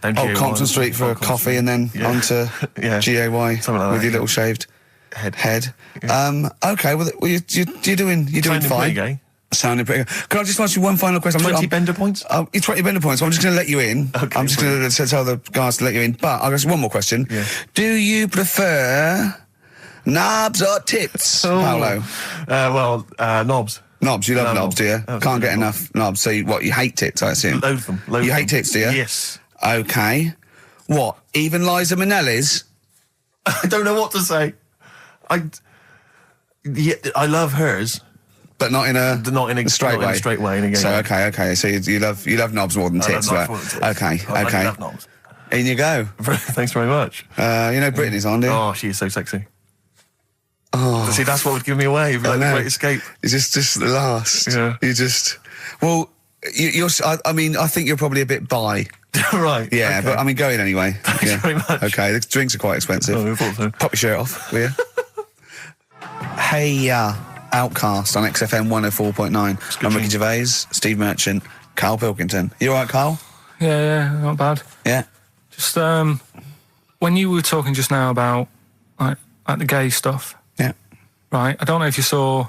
Down Old GAY, Compton Street for a Compton coffee, Street. and then Yeah. onto Yeah. GAY Something like with that, your yeah. little shaved head. Yeah. Okay. Well, you're doing Sounding fine. pretty gay. Sounding pretty good. Can I just ask you one final question? 20 bender points? You're 20 bender points. So I'm just going to let you in. Okay, I'm just going to tell the guys to let you in. But I'll ask one more question. Yeah. Do you prefer knobs or tits, Paolo? Knobs. Knobs. You love Love knobs, do you? knobs. Can't get Absolutely. enough knobs. So you hate tits, I assume? Loathe them. You hate tits, do you? Yes. Okay. What? Even Liza Minnelli's? I don't know what to say. I love hers. But not in a Not in a straight not in way. a straight way, in a gay So way. okay. So you love knobs more than I love tits, knobs right? more than tits. Okay. I Okay. love knobs. In you go. Thanks very much. You know Britney's on, do you? Oh, she is so sexy. Oh. See, that's what would give me away. It'd be like I the know. great escape. It's just the last. Yeah. You just. Well, you're. I mean, I think you're probably a bit bi. Right. Yeah, okay. but I mean, go in anyway. Thanks very much. Okay, the drinks are quite expensive. Oh, I thought so. Pop your shirt off, will you? Hey, Outcast on XFM 104.9. I'm Ricky Gervais, Steve Merchant, Karl Pilkington. You all right, Karl? Yeah, not bad. Yeah. Just when you were talking just now about like the gay stuff, Yeah. right? I don't know if you saw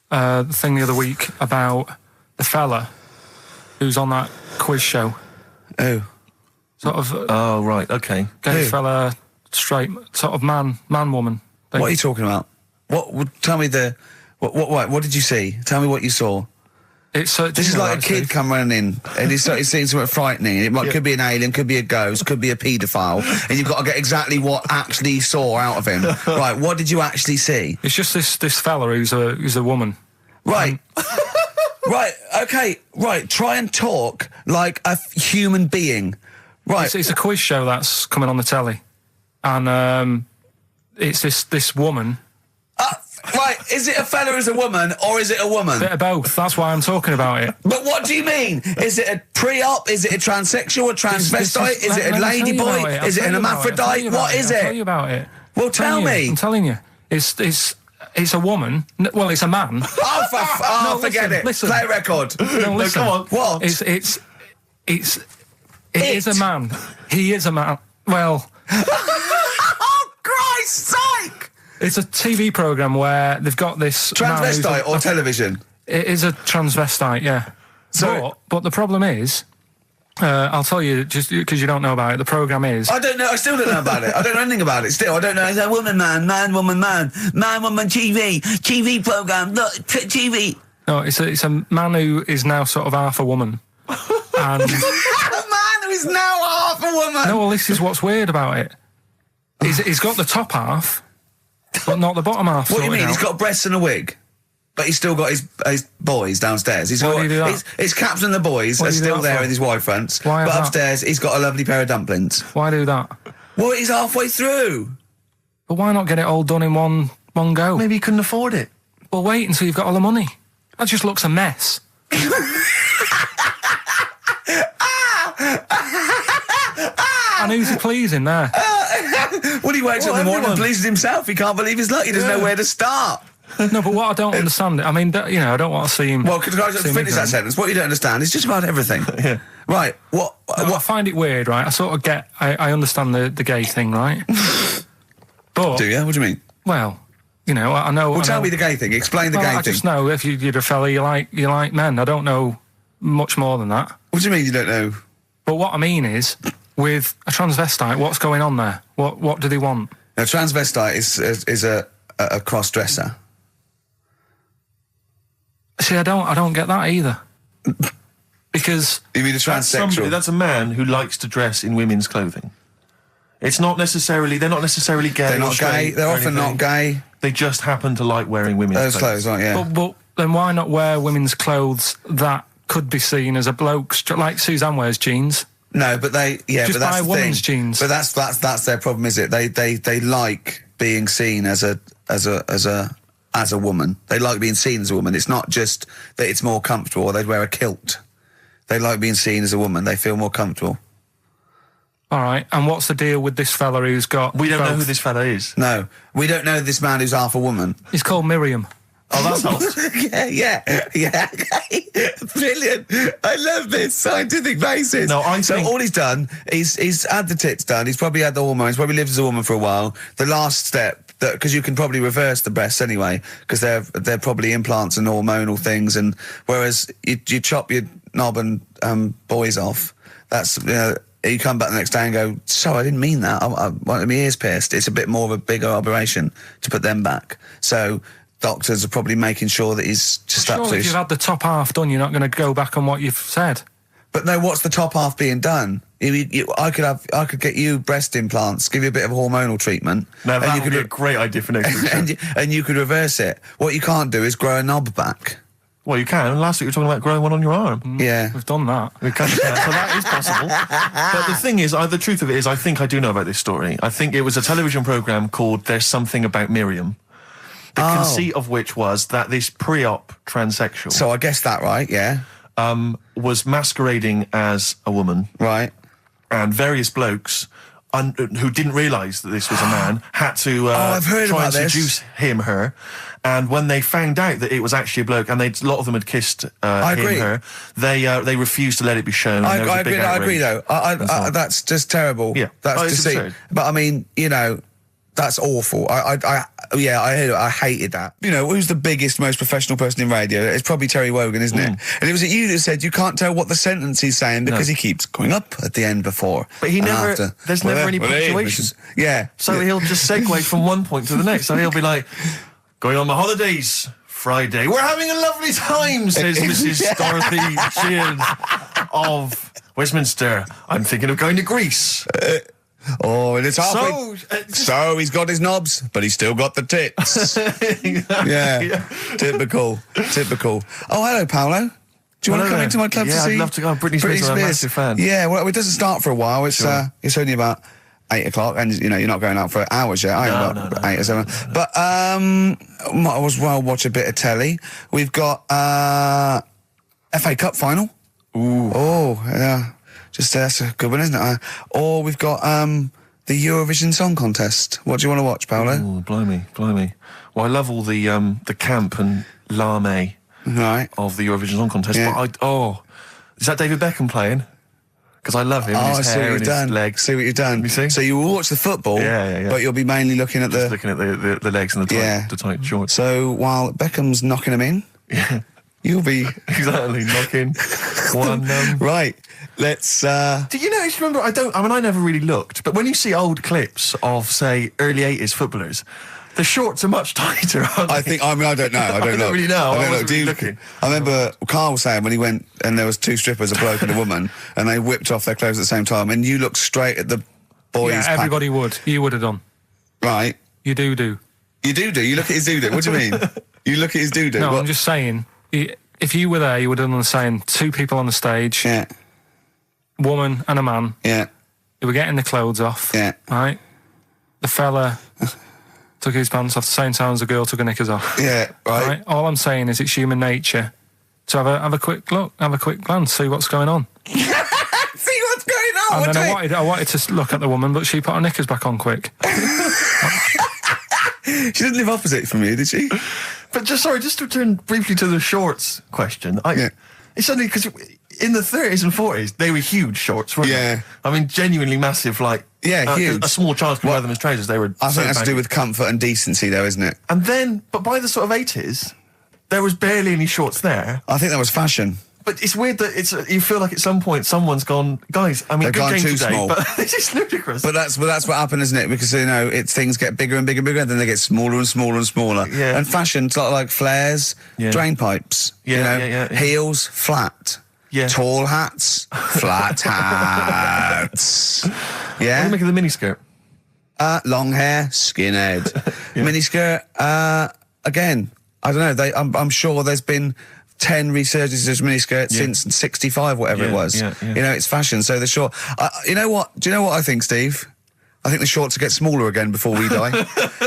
the thing the other week about the fella who's on that quiz show. Oh. Sort of Oh, right. Okay. gay Who? fella, straight, sort of man, woman thing. What are you talking about? Tell me what did you see? Tell me what you saw. It's This is like a kid come running in and he's seeing something frightening. It could be an alien, could be a ghost, could be a paedophile, and you've got to get exactly what actually you saw out of him. Right, what did you actually see? It's just this fella who's a woman. Right. Right, okay, right, try and talk like a human being. Right. It's a quiz show that's coming on the telly, and it's this woman. Right, is it a fella who's a woman, or is it a woman? Bit of both. That's why I'm talking about it. But what do you mean? Is it a pre-op? Is it a transsexual? A transvestite? Is it a lady boy? Is it an hermaphrodite? What is I'll tell it? you about it. Well, tell me. I'm telling you. It's a woman. Well, it's a man. Oh, forget it. Listen. Play a record. No, listen. come on. What? It is a man. He is a man. Well, Oh, Christ's sake! it's a TV program where they've got this man who's Transvestite or television? It is a transvestite, yeah. So- but the problem is, I'll tell you just because you don't know about it. The program is I don't know. I still don't know about it. I don't know anything about it. Still, I don't know. It's a woman, man, woman, man, woman, TV program. Look, TV. no, it's a man who is now sort of half a woman, and A man who is now half a woman. no, well, this is what's weird about it. He's got the top half, but not the bottom half. What do you sorted mean? He's out. got breasts and a wig, but he's still got his boys downstairs. He's Why got do you do that? his caps and the boys What are do you do still that there for? with his Y fronts. Why But have that? upstairs, he's got a lovely pair of dumplings. Why do that? Well, he's halfway through. But why not get it all done in one go? Maybe he couldn't afford it. Well, wait until you've got all the money. That just looks a mess. And who's he pleasing there? When he wakes up in the morning and everyone. pleases himself, he can't believe his luck. He doesn't know where to start. No, but what I don't understand, I mean, I don't want to see him. Well, could I just see him finish that ignorant. sentence? What you don't understand is just about everything. Yeah. Right. What? No, I find it weird, right? I sort of get, I understand the gay thing, right? But, Do you? What do you mean? well, I know. Well, I tell know, me the gay thing. Explain the well, gay I thing. just know if you're a fella, you like men. I don't know much more than that. What do you mean you don't know? But what I mean is, with a transvestite, what's going on there? What do they want? A transvestite is a cross dresser. See, I don't get that either. Because You mean a transsexual? That's a man who likes to dress in women's clothing. It's not necessarily, they're not necessarily gay. They're or not gay. straight They're or often anything. not gay. They just happen to like wearing women's Those clothes, aren't you? but then why not wear women's clothes that could be seen as a bloke's, like Suzanne wears jeans? No, but Just but that's buy the women's thing. jeans. But that's their problem, is it? They like being seen as a as a woman. They like being seen as a woman. It's not just that it's more comfortable or they'd wear a kilt. They like being seen as a woman. They feel more comfortable. All right, and what's the deal with this fella who's got... We don't both? know who this fella is. No, we don't know this man who's half a woman. He's called Miriam. Oh, that's helps. yeah. Brilliant. I love this scientific basis. No, I so think- all he's done, he's had the tits done, he's probably had the hormones, probably lived as a woman for a while. The last step, because you can probably reverse the breasts anyway, because they're probably implants and hormonal things, and whereas you chop your knob and boys off, that's, you come back the next day and go, sorry, I didn't mean that. I wanted my ears pierced. It's a bit more of a bigger operation to put them back. So doctors are probably making sure that he's just Surely absolutely... if you've had the top half done, you're not going to go back on what you've said. But no, what's the top half being done? I could get you breast implants, give you a bit of hormonal treatment. Now, that you would be a great idea for next week. and you could reverse it. What you can't do is grow a knob back. Well, you can. Last week you were talking about growing one on your arm. Yeah. We've done that. We can, so that is possible. But the thing is, the truth of it is, I think I do know about this story. I think it was a television programme called There's Something About Miriam. The conceit of which was that this pre-op transsexual... So I guessed that right, yeah. was masquerading as a woman. Right. And various blokes who didn't realise that this was a man had to I've heard try about and this. seduce her. And when they found out that it was actually a bloke, and a lot of them had kissed agree. her, they refused to let it be shown. And there was a big I agree, though. outrage. That's just terrible. Yeah. That's It's deceit. absurd. But I mean, that's awful. I hated that. Who's the biggest, most professional person in radio? It's probably Terry Wogan, isn't it? And it was you that said you can't tell what the sentence he's saying because he keeps going up at the end before. But he and never, after. there's never any punctuation. Yeah. So he'll just segue from one point to the next. So he'll be like, going on my holidays, Friday. We're having a lovely time, says Mrs. Dorothy Sheehan of Westminster. I'm thinking of going to Greece. And it's halfway. So he's got his knobs, but he's still got the tits. Yeah. Typical. Oh, hello, Paolo. Do you want to come into my club to see? Yeah, I'd love to go. Britney Spears, I'm a massive fan. Yeah, well, it doesn't start for a while. It's it's only about 8 o'clock, and you're not going out for hours yet. No. 8 or 7. But might as well watch a bit of telly. We've got FA Cup final. Ooh. Oh, yeah. That's a good one, isn't it? Or we've got the Eurovision Song Contest. What do you want to watch, Paolo? Oh, blimey. Well, I love all the camp and lame of the Eurovision Song Contest. Yeah. But is that David Beckham playing? Because I love him. And his hair and his legs. See what you've done. You see? So you will watch the football, Yeah. but you'll be mainly looking at Just looking at the legs and the tight shorts. So while Beckham's knocking them in, you'll be exactly knocking one. Right. Let's. Do you notice? Remember, I never really looked, but when you see old clips of, say, early '80s footballers, the shorts are much tighter, aren't they? I don't know. I don't really know. I wasn't really looking. I remember Karl was saying when he went and there was 2 strippers, a bloke and a woman, and they whipped off their clothes at the same time, and you looked straight at the boys. Yeah, everybody would. You would have done. Right. You do. You do. You look at his doo-doo. What do you mean? You look at his doo-doo. No, what? I'm just saying, if you were there, you would have done the same. 2 people on the stage. Yeah. Woman and a man. Yeah. They were getting the clothes off. Yeah. Right? The fella took his pants off the same time as the girl took her knickers off. Yeah, right. All I'm saying is it's human nature to have a quick look, have a quick glance, see what's going on. See what's going on. And then I wanted to look at the woman, but she put her knickers back on quick. She didn't live opposite from you, did she? But just to return briefly to the shorts question. It's only because in the 30s and 40s, they were huge shorts, weren't they? I mean, genuinely massive, huge. A small child could wear them as trousers. They were I think that's to do with comfort and decency, though, isn't it? And then, but by the sort of 80s, there was barely any shorts there. I think that was fashion. But it's weird that you feel like at some point someone's gone, guys, I mean, They've good gone game too today, small. but this is ludicrous. But that's what happened, isn't it? Because things get bigger and bigger and bigger, and then they get smaller and smaller and smaller. Yeah. And fashion's like flares, drain pipes. Yeah. Heels, flat. Yeah. Tall hats, flat hats. What do Yeah. you make of the miniskirt? Long hair, skinhead. Miniskirt. Again, I don't know. I'm sure there's been 10 resurgences of miniskirts since 65, whatever it was. Yeah. It's fashion, so they're short. You know what? Do you know what I think, Steve? I think the shorts will get smaller again before we die.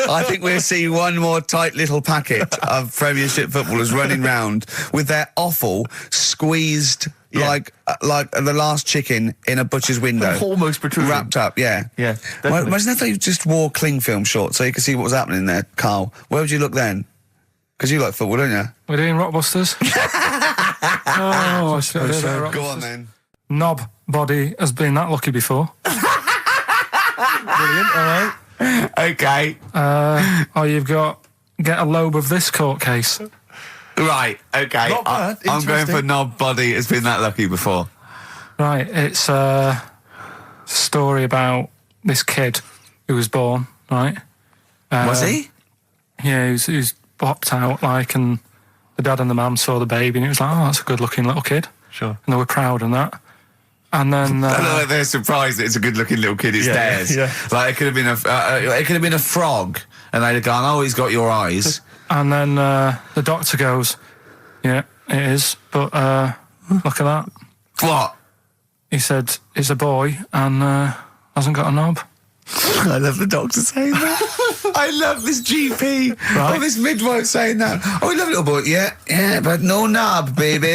I think we'll see one more tight little packet of Premiership footballers running round with their offal squeezed like the last chicken in a butcher's window. Almost protruding. Wrapped up, yeah. Yeah, Well, definitely. imagine if they just wore cling film shorts so you could see what was happening there, Carl. Where would you look then? Because you like football, don't you? We're doing Rockbusters. Oh, I should have done Go Rockbusters. on then. Knob body has been that lucky before. Brilliant, all right. Okay. Or you've got get a lobe of this court case. Right, okay. Not bad, I'm going interesting. for knob body. It's been that lucky before. Right, it's a story about this kid who was born, right? Was he? Yeah, he was popped out, like, and the dad and the mum saw the baby, and it was like, oh, that's a good-looking little kid. Sure. And they were proud and that. And then... I know they're surprised that it's a good-looking little kid. It's theirs. yeah. Like, it could have been a frog, and they'd have gone, oh, he's got your eyes. And then the doctor goes, yeah, it is, but look at that. What? He said, it's a boy and hasn't got a knob. I love the doctor saying that. I love this GP Right. or this midwife saying that. Oh, we love little boy. Yeah, but no knob, baby.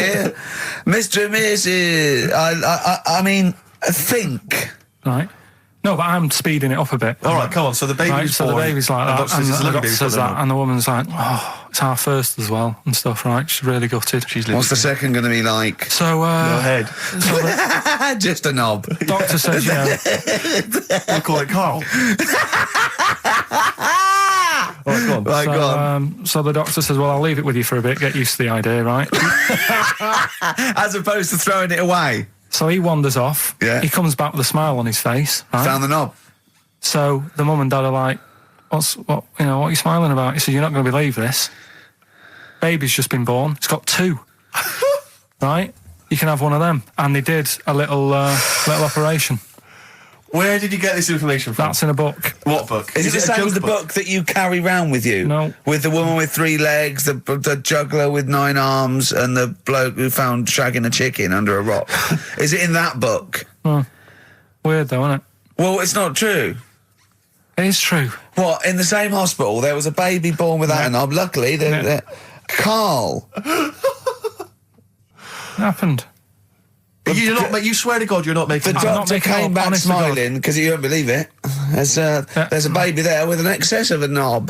Mr. and Mrs. I mean, think. Right. No, but I'm speeding it up a bit. All right, come on. So the baby's Right, so the born, baby's like and that, the and doctor the doctor says that, and and the woman's like, oh, it's our first as well, and stuff, right? She's really gutted. she's What's the second going to be like? So, no head. so the Just a knob. doctor says, yeah, We'll call it Carl. All right, go on. Right, go on. so the doctor says, well, I'll leave it with you for a bit, get used to the idea, right? As opposed to throwing it away. So he wanders off. Yeah. He comes back with a smile on his face, right? Found the knob. So the mum and dad are like, what are you smiling about? He said, you're not going to believe this. Baby's just been born. It's got two. Right? You can have one of them. And they did a little operation. Where did you get this information from? That's in a book. What book? Is it the a same joke as the book that you carry round with you? No. With the woman with 3 legs, the juggler with 9 arms, and the bloke who found shagging a chicken under a rock. Is it in that book? Weird though, isn't it? Well, it's not true. It is true. What, in the same hospital, there was a baby born without a knob. Luckily, Carl. It happened. You swear to God you're not making The this I'm up. not doctor making it came up, back honest to God. smiling because you don't believe it. There's a baby there with an excess of a knob.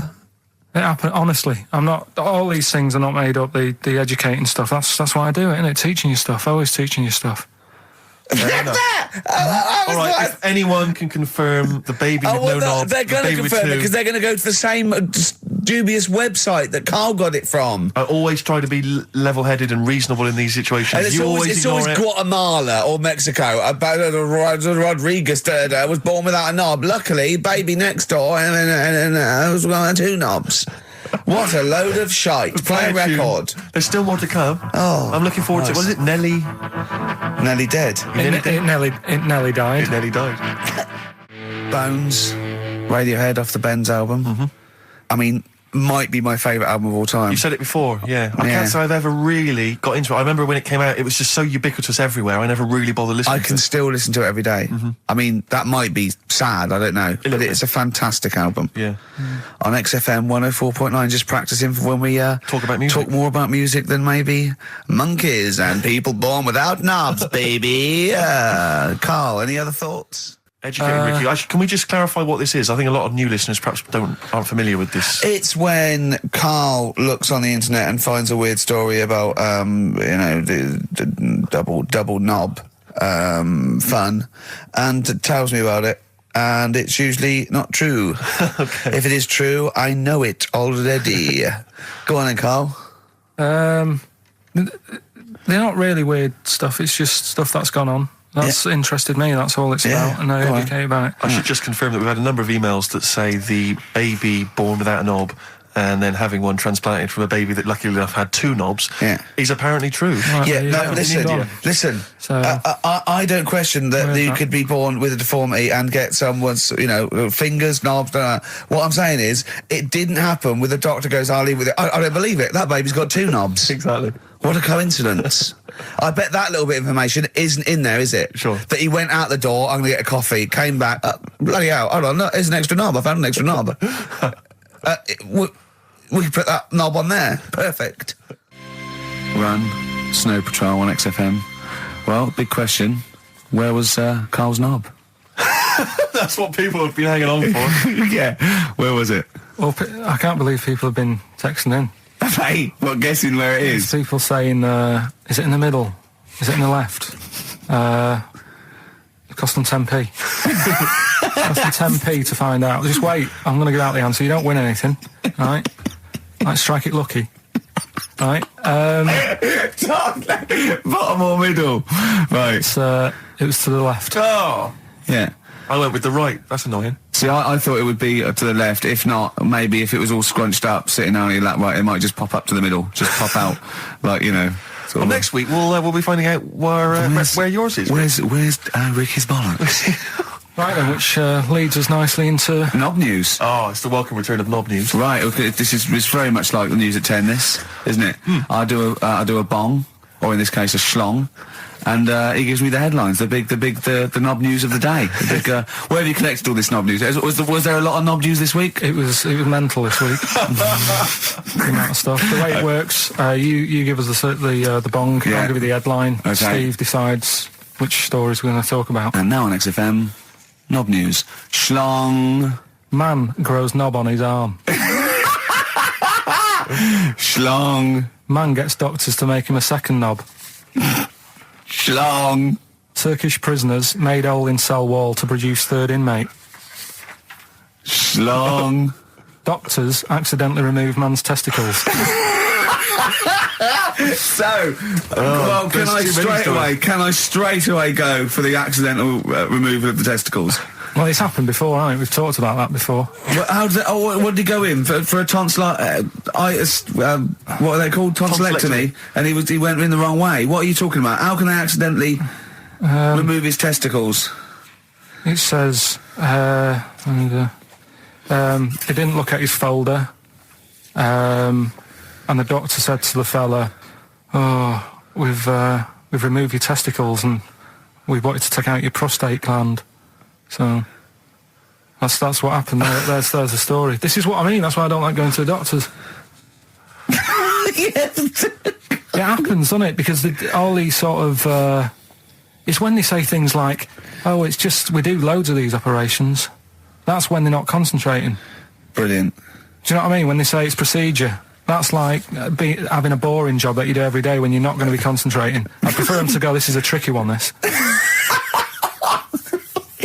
It happened, honestly. I'm not, all these things are not made up, the educating stuff. That's why I do it, innit? Teaching you stuff, always teaching you stuff. Fair enough. All right, if anyone can confirm the baby with no knob, they're the going to baby with confirm it two, because they're going to go to the same dubious website that Carl got it from. I always try to be level-headed and reasonable in these situations. And it's You always ignore it. Guatemala or Mexico. Rodriguez was born without a knob. Luckily, baby next door and was got 2 knobs. What a load of shite. Play a Play a tune. record. There's still more to come. Oh, I'm looking forward to it. Was it Nelly? Nearly dead. It nearly died. Nelly died. Bones, Radiohead off the Benz album. I mean, might be my favourite album of all time. You said it before, yeah. I Yeah. can't say I've ever really got into it. I remember when it came out, it was just so ubiquitous everywhere. I never really bothered listening I to can it. still listen to it every day. I mean, that might be sad, I don't know. But bit. it's a fantastic album. Yeah. On XFM 104.9, just practicing for when we Talk about music. talk more about music than maybe monkeys and people born without knobs, baby. Carl, any other thoughts? Educating Ricky. Can we just clarify what this is? I think a lot of new listeners perhaps aren't familiar with this. It's when Carl looks on the internet and finds a weird story about, the double knob fun, and tells me about it. And it's usually not true. Okay. If it is true, I know it already. Go on then, Carl. They're not really weird stuff, it's just stuff that's gone on. That's interested me, that's all it's Yeah, about, and I go on. educate about it. I should just confirm that we've had a number of emails that say the baby born without a knob and then having one transplanted from a baby that luckily enough had 2 knobs is apparently true. Right, Yeah, there you no, go. listen. So- I don't question that Where's you that? could be born with a deformity and get someone's, fingers, knobs. What I'm saying is, it didn't happen with the doctor goes, I'll leave with it. I don't believe it. That baby's got 2 knobs. Exactly. What a coincidence. I bet that little bit of information isn't in there, is it? Sure. That he went out the door, I'm going to get a coffee, came back, bloody hell, hold on, no, there's an extra knob, I found an extra knob. We can put that knob on there. Perfect. Run, Snow Patrol on XFM. Well, big question, where was Karl's knob? That's what people have been hanging on for. Yeah, where was it? Well, I can't believe people have been texting in. Hey, what, guessing where it is? People saying, is it in the middle? Is it in the left? It cost them 10p. It cost them 10p to find out. Just wait, I'm going to give out the answer. You don't win anything, right? Like, strike it lucky. Right? Bottom or middle? Right. It was to the left. Oh! Yeah. I went with the right. That's annoying. See, I thought it would be to the left. If not, maybe if it was all scrunched up, sitting down on your lap, right, it might just pop up to the middle. Just pop out, like, you know. Well, next week we'll be finding out where yours is. Where's Ricky's bollocks? Right then, which leads us nicely into Knob news. Oh, it's the welcome return of Knob news. Right, okay, it's very much like the news at 10, this, isn't it? I do a bong, or in this case a schlong, and he gives me the headlines, the knob news of the day. The big, where have you collected all this knob news? Was there a lot of knob news this week? It was mental this week. The amount of stuff. The way it works, you give us the bong, Yeah. I'll give you the headline. Okay. Steve decides which stories we're going to talk about. And now on XFM, knob news. Schlong. Man grows knob on his arm. Schlong. Man gets doctors to make him a second knob. Schlong. Turkish prisoners made hole in cell wall to produce third inmate. Schlong. Doctors accidentally remove man's testicles. So, well, can I straight away go for the accidental removal of the testicles? Well, it's happened before, right? We've talked about that before. How did what did he go in for a tonsillitis? What are they called? Tonsillectomy. And he went in the wrong way. What are you talking about? How can they accidentally remove his testicles? It says, he didn't look at his folder, and the doctor said to the fella, "Oh, we've removed your testicles and we wanted to take out your prostate gland." So that's what happened. There's the story. This is what I mean. That's why I don't like going to the doctors. Yes. It happens, doesn't it? Because all these sort of it's when they say things like, "Oh, it's just we do loads of these operations." That's when they're not concentrating. Brilliant. Do you know what I mean? When they say it's procedure, that's like having a boring job that you do every day when you're not going to be concentrating. I prefer them to go, "This is a tricky one, this."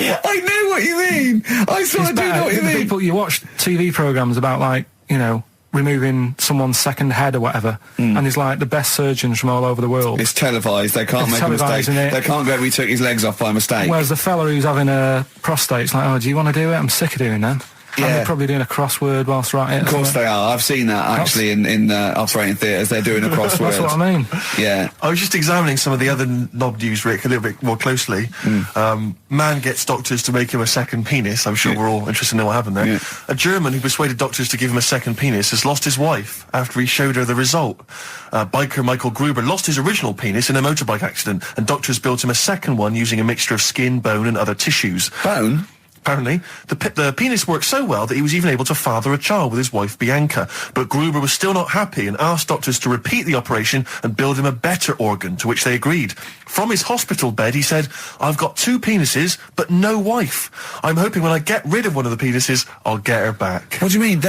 I know what you mean. I sort of do know what you mean. People, you watch TV programmes about, like, you know, removing someone's second head or whatever, and there's like the best surgeons from all over the world. It's televised. They can't make a mistake. They can't go, "We took his legs off by mistake." Whereas the fella who's having a prostate's like, "Oh, do you want to do it? I'm sick of doing that." Yeah. And they're probably doing a crossword whilst writing it. Of course they are. I've seen that actually in operating theatres. They're doing a crossword. That's what I mean. Yeah. I was just examining some of the other knob news, Rick, a little bit more closely. Man gets doctors to make him a second penis. I'm sure we're all interested to know what happened there. Yeah. A German who persuaded doctors to give him a second penis has lost his wife after he showed her the result. Biker Michael Gruber lost his original penis in a motorbike accident, and doctors built him a second one using a mixture of skin, bone and other tissues. Bone? Apparently, the penis worked so well that he was even able to father a child with his wife Bianca. But Gruber was still not happy and asked doctors to repeat the operation and build him a better organ, to which they agreed. From his hospital bed, he said, "I've got 2 penises, but no wife. I'm hoping when I get rid of one of the penises, I'll get her back." What do you mean?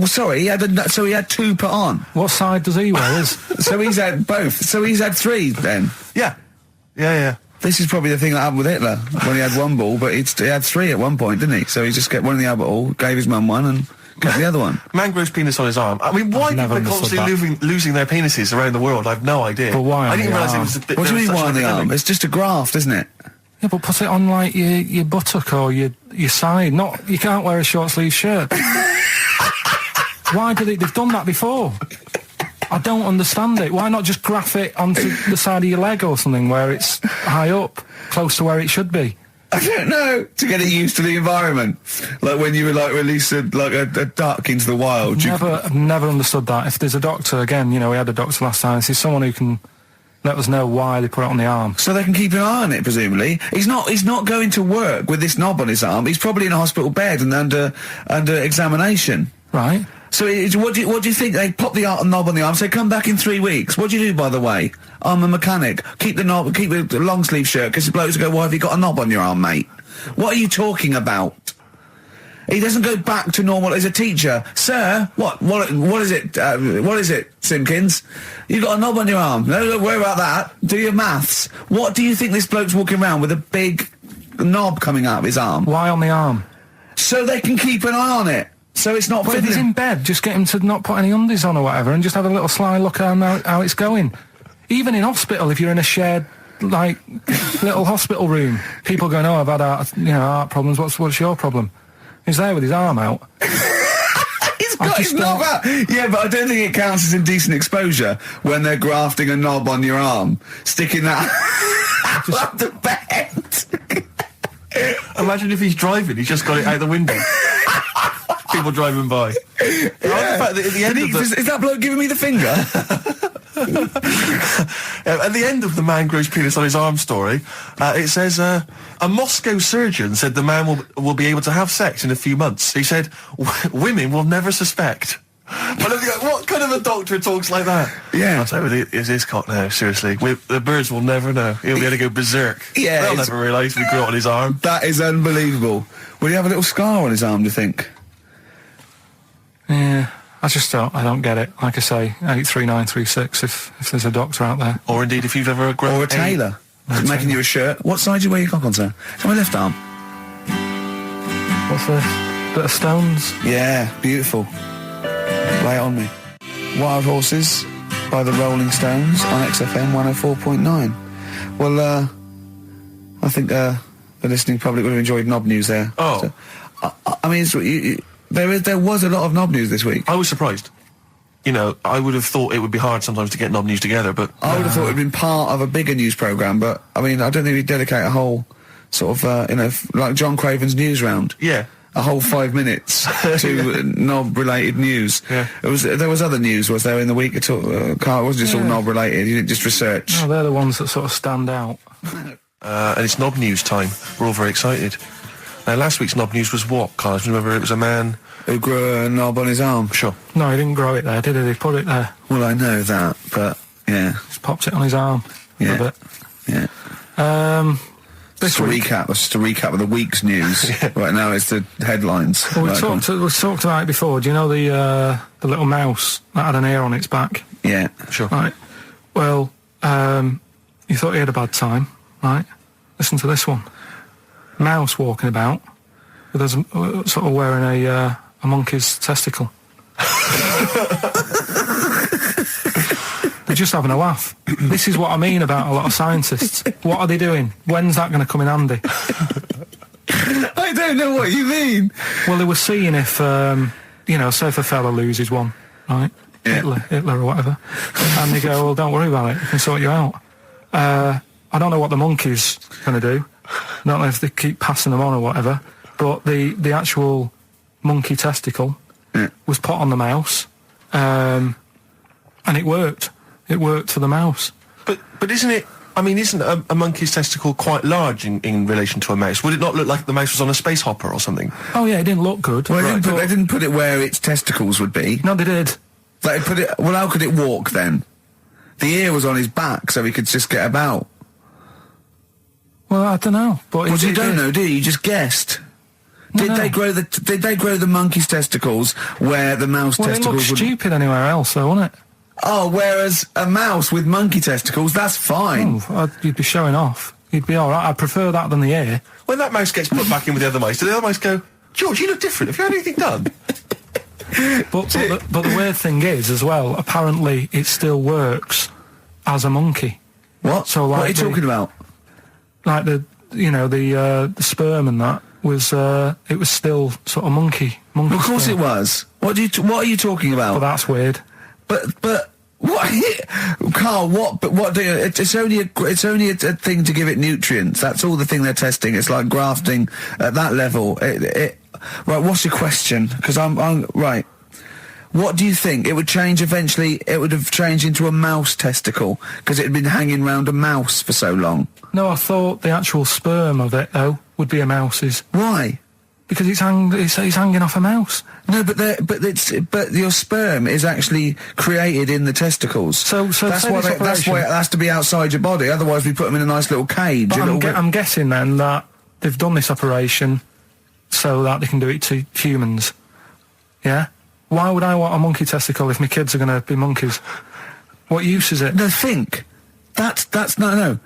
Sorry, he had 2 put on. What side does he wear? So he's had both. So he's had 3 then. Yeah. Yeah. This is probably the thing that happened with Hitler, when he had 1 ball, but he had 3 at one point, didn't he? So he just got one in the other ball, gave his mum one, and got the other one. Man grows penis on his arm. I mean, why people are constantly losing their penises around the world? I've no idea. But why on I didn't the realise it arm? was a bit. What do you mean why on the arm? It's just a graft, isn't it? Yeah, but put it on like your buttock or your side. You can't wear a short sleeve shirt. Why do they've done that before? I don't understand it. Why not just graph it onto the side of your leg or something where it's high up, close to where it should be? I don't know. To get it used to the environment. Like when you would like release a duck into the wild. I've never understood that. If there's a doctor, again, we had a doctor last time, there's someone who can let us know why they put it on the arm. So they can keep an eye on it, presumably. He's not going to work with this knob on his arm. He's probably in a hospital bed and under examination. Right. So what do you think? They pop the knob on the arm, say, come back in 3 weeks. What do you do, by the way? I'm a mechanic. Keep the long sleeve shirt, because the blokes go, why have you got a knob on your arm, mate? What are you talking about? He doesn't go back to normal as a teacher. Sir, what is it, Simpkins? You got a knob on your arm. No, don't worry about that. Do your maths. What do you think this bloke's walking around with a big knob coming out of his arm? Why on the arm? So they can keep an eye on it. So it's not... But if he's in bed, just get him to not put any undies on or whatever, and just have a little sly look at how it's going. Even in hospital, if you're in a shared, little hospital room, people going, oh, I've had heart problems, what's your problem? He's there with his arm out. He's got his knob out! Yeah, but I don't think it counts as indecent exposure when they're grafting a knob on your arm, sticking that up the bed. Imagine if he's driving, he's just got it out the window. People driving by. Yeah. In fact, at the end is that bloke giving me the finger? At the end of the man grows penis on his arm story, it says, a Moscow surgeon said the man will be able to have sex in a few months. He said, women will never suspect. But what kind of a doctor talks like that? Yeah. I'll tell you, it's his cock now, seriously. The birds will never know. He'll be able to go berserk. Yeah. They'll never realise we grew it on his arm. That is unbelievable. Will he have a little scar on his arm, do you think? Yeah, I don't get it. Like I say, 83936 if there's a doctor out there. Or indeed, if you've ever grown... Or a tailor. Making you a shirt. What side do you wear your cock on, sir? It's on my left arm. What's this? Bit of stones? Yeah, beautiful. Lay it on me. Wild Horses by the Rolling Stones on XFM 104.9. Well, I think the listening public would have enjoyed knob news there. Oh. So, I mean, there was a lot of knob news this week. I was surprised. I would have thought it would be hard sometimes to get knob news together, but... I would have thought it would have been part of a bigger news programme, but, I mean, I don't think we'd dedicate a whole sort of, like John Craven's news round. Yeah. A whole 5 minutes to knob-related news. Yeah. There was other news, was there, in the week at all? Carl, it wasn't just all knob-related, you didn't just research. No, they're the ones that sort of stand out. And it's knob news time. We're all very excited. Now, last week's knob news was what, Carl? Do you remember it was a man... who grew a knob on his arm? Sure. No, he didn't grow it there, did he? He put it there. Well, I know that, but, yeah. Just popped it on his arm. Yeah. A bit. Yeah. This week... That's just a recap of the week's news. Yeah. Right now it's the headlines. Well, we talked about it before. Do you know the little mouse that had an ear on its back? Yeah. Sure. Right. Well, you thought he had a bad time, right? Listen to this one. Mouse walking about with us sort of wearing a monkey's testicle. They're just having a laugh. This is what I mean about a lot of scientists. What are they doing? When's that going to come in handy? I don't know what you mean. Well, they were seeing if, say if a fella loses one, right? Yeah. Hitler or whatever. And they go, well, don't worry about it. We can sort you out. I don't know what the monkey's going to do. I don't know if they keep passing them on or whatever. But the actual monkey testicle was put on the mouse. And it worked. It worked for the mouse. But isn't it... I mean, isn't a monkey's testicle quite large in relation to a mouse? Would it not look like the mouse was on a space hopper or something? Oh, yeah, it didn't look good. Well, they didn't put it where its testicles would be. No, they did. They put it... Well, how could it walk, then? The ear was on his back, so he could just get about. Well, I don't know. But well, you don't know, do you? You just guessed. Did they grow the monkey's testicles where the mouse testicles would... Well, it looked stupid anywhere else, though, wouldn't it? Oh, whereas a mouse with monkey testicles, that's fine. Oh, you'd be showing off. You'd be all right. I'd prefer that than the ear. When that mouse gets put back in with the other mice, do the other mice go, George, you look different. Have you had anything done? but the weird thing is, as well, apparently it still works as a monkey. What? So, like, what are you talking about? Like the sperm and that was it was still sort of monkey. Of course sperm. it was. What are you talking about? But that's weird. But What, Karl? What? But what do you? It's only a thing to give it nutrients. That's all the thing they're testing. It's like grafting at that level. Right. What's your question? Because I'm right. What do you think? It would change eventually. It would have changed into a mouse testicle because it had been hanging round a mouse for so long. No, I thought the actual sperm of it though would be a mouse's. Why? Because it's hanging off a mouse. No, but your sperm is actually created in the testicles. So that's why it has to be outside your body. Otherwise, we put them in a nice little cage. But I'm guessing then that they've done this operation so that they can do it to humans. Yeah. Why would I want a monkey testicle if my kids are going to be monkeys? What use is it? No, think. That's no.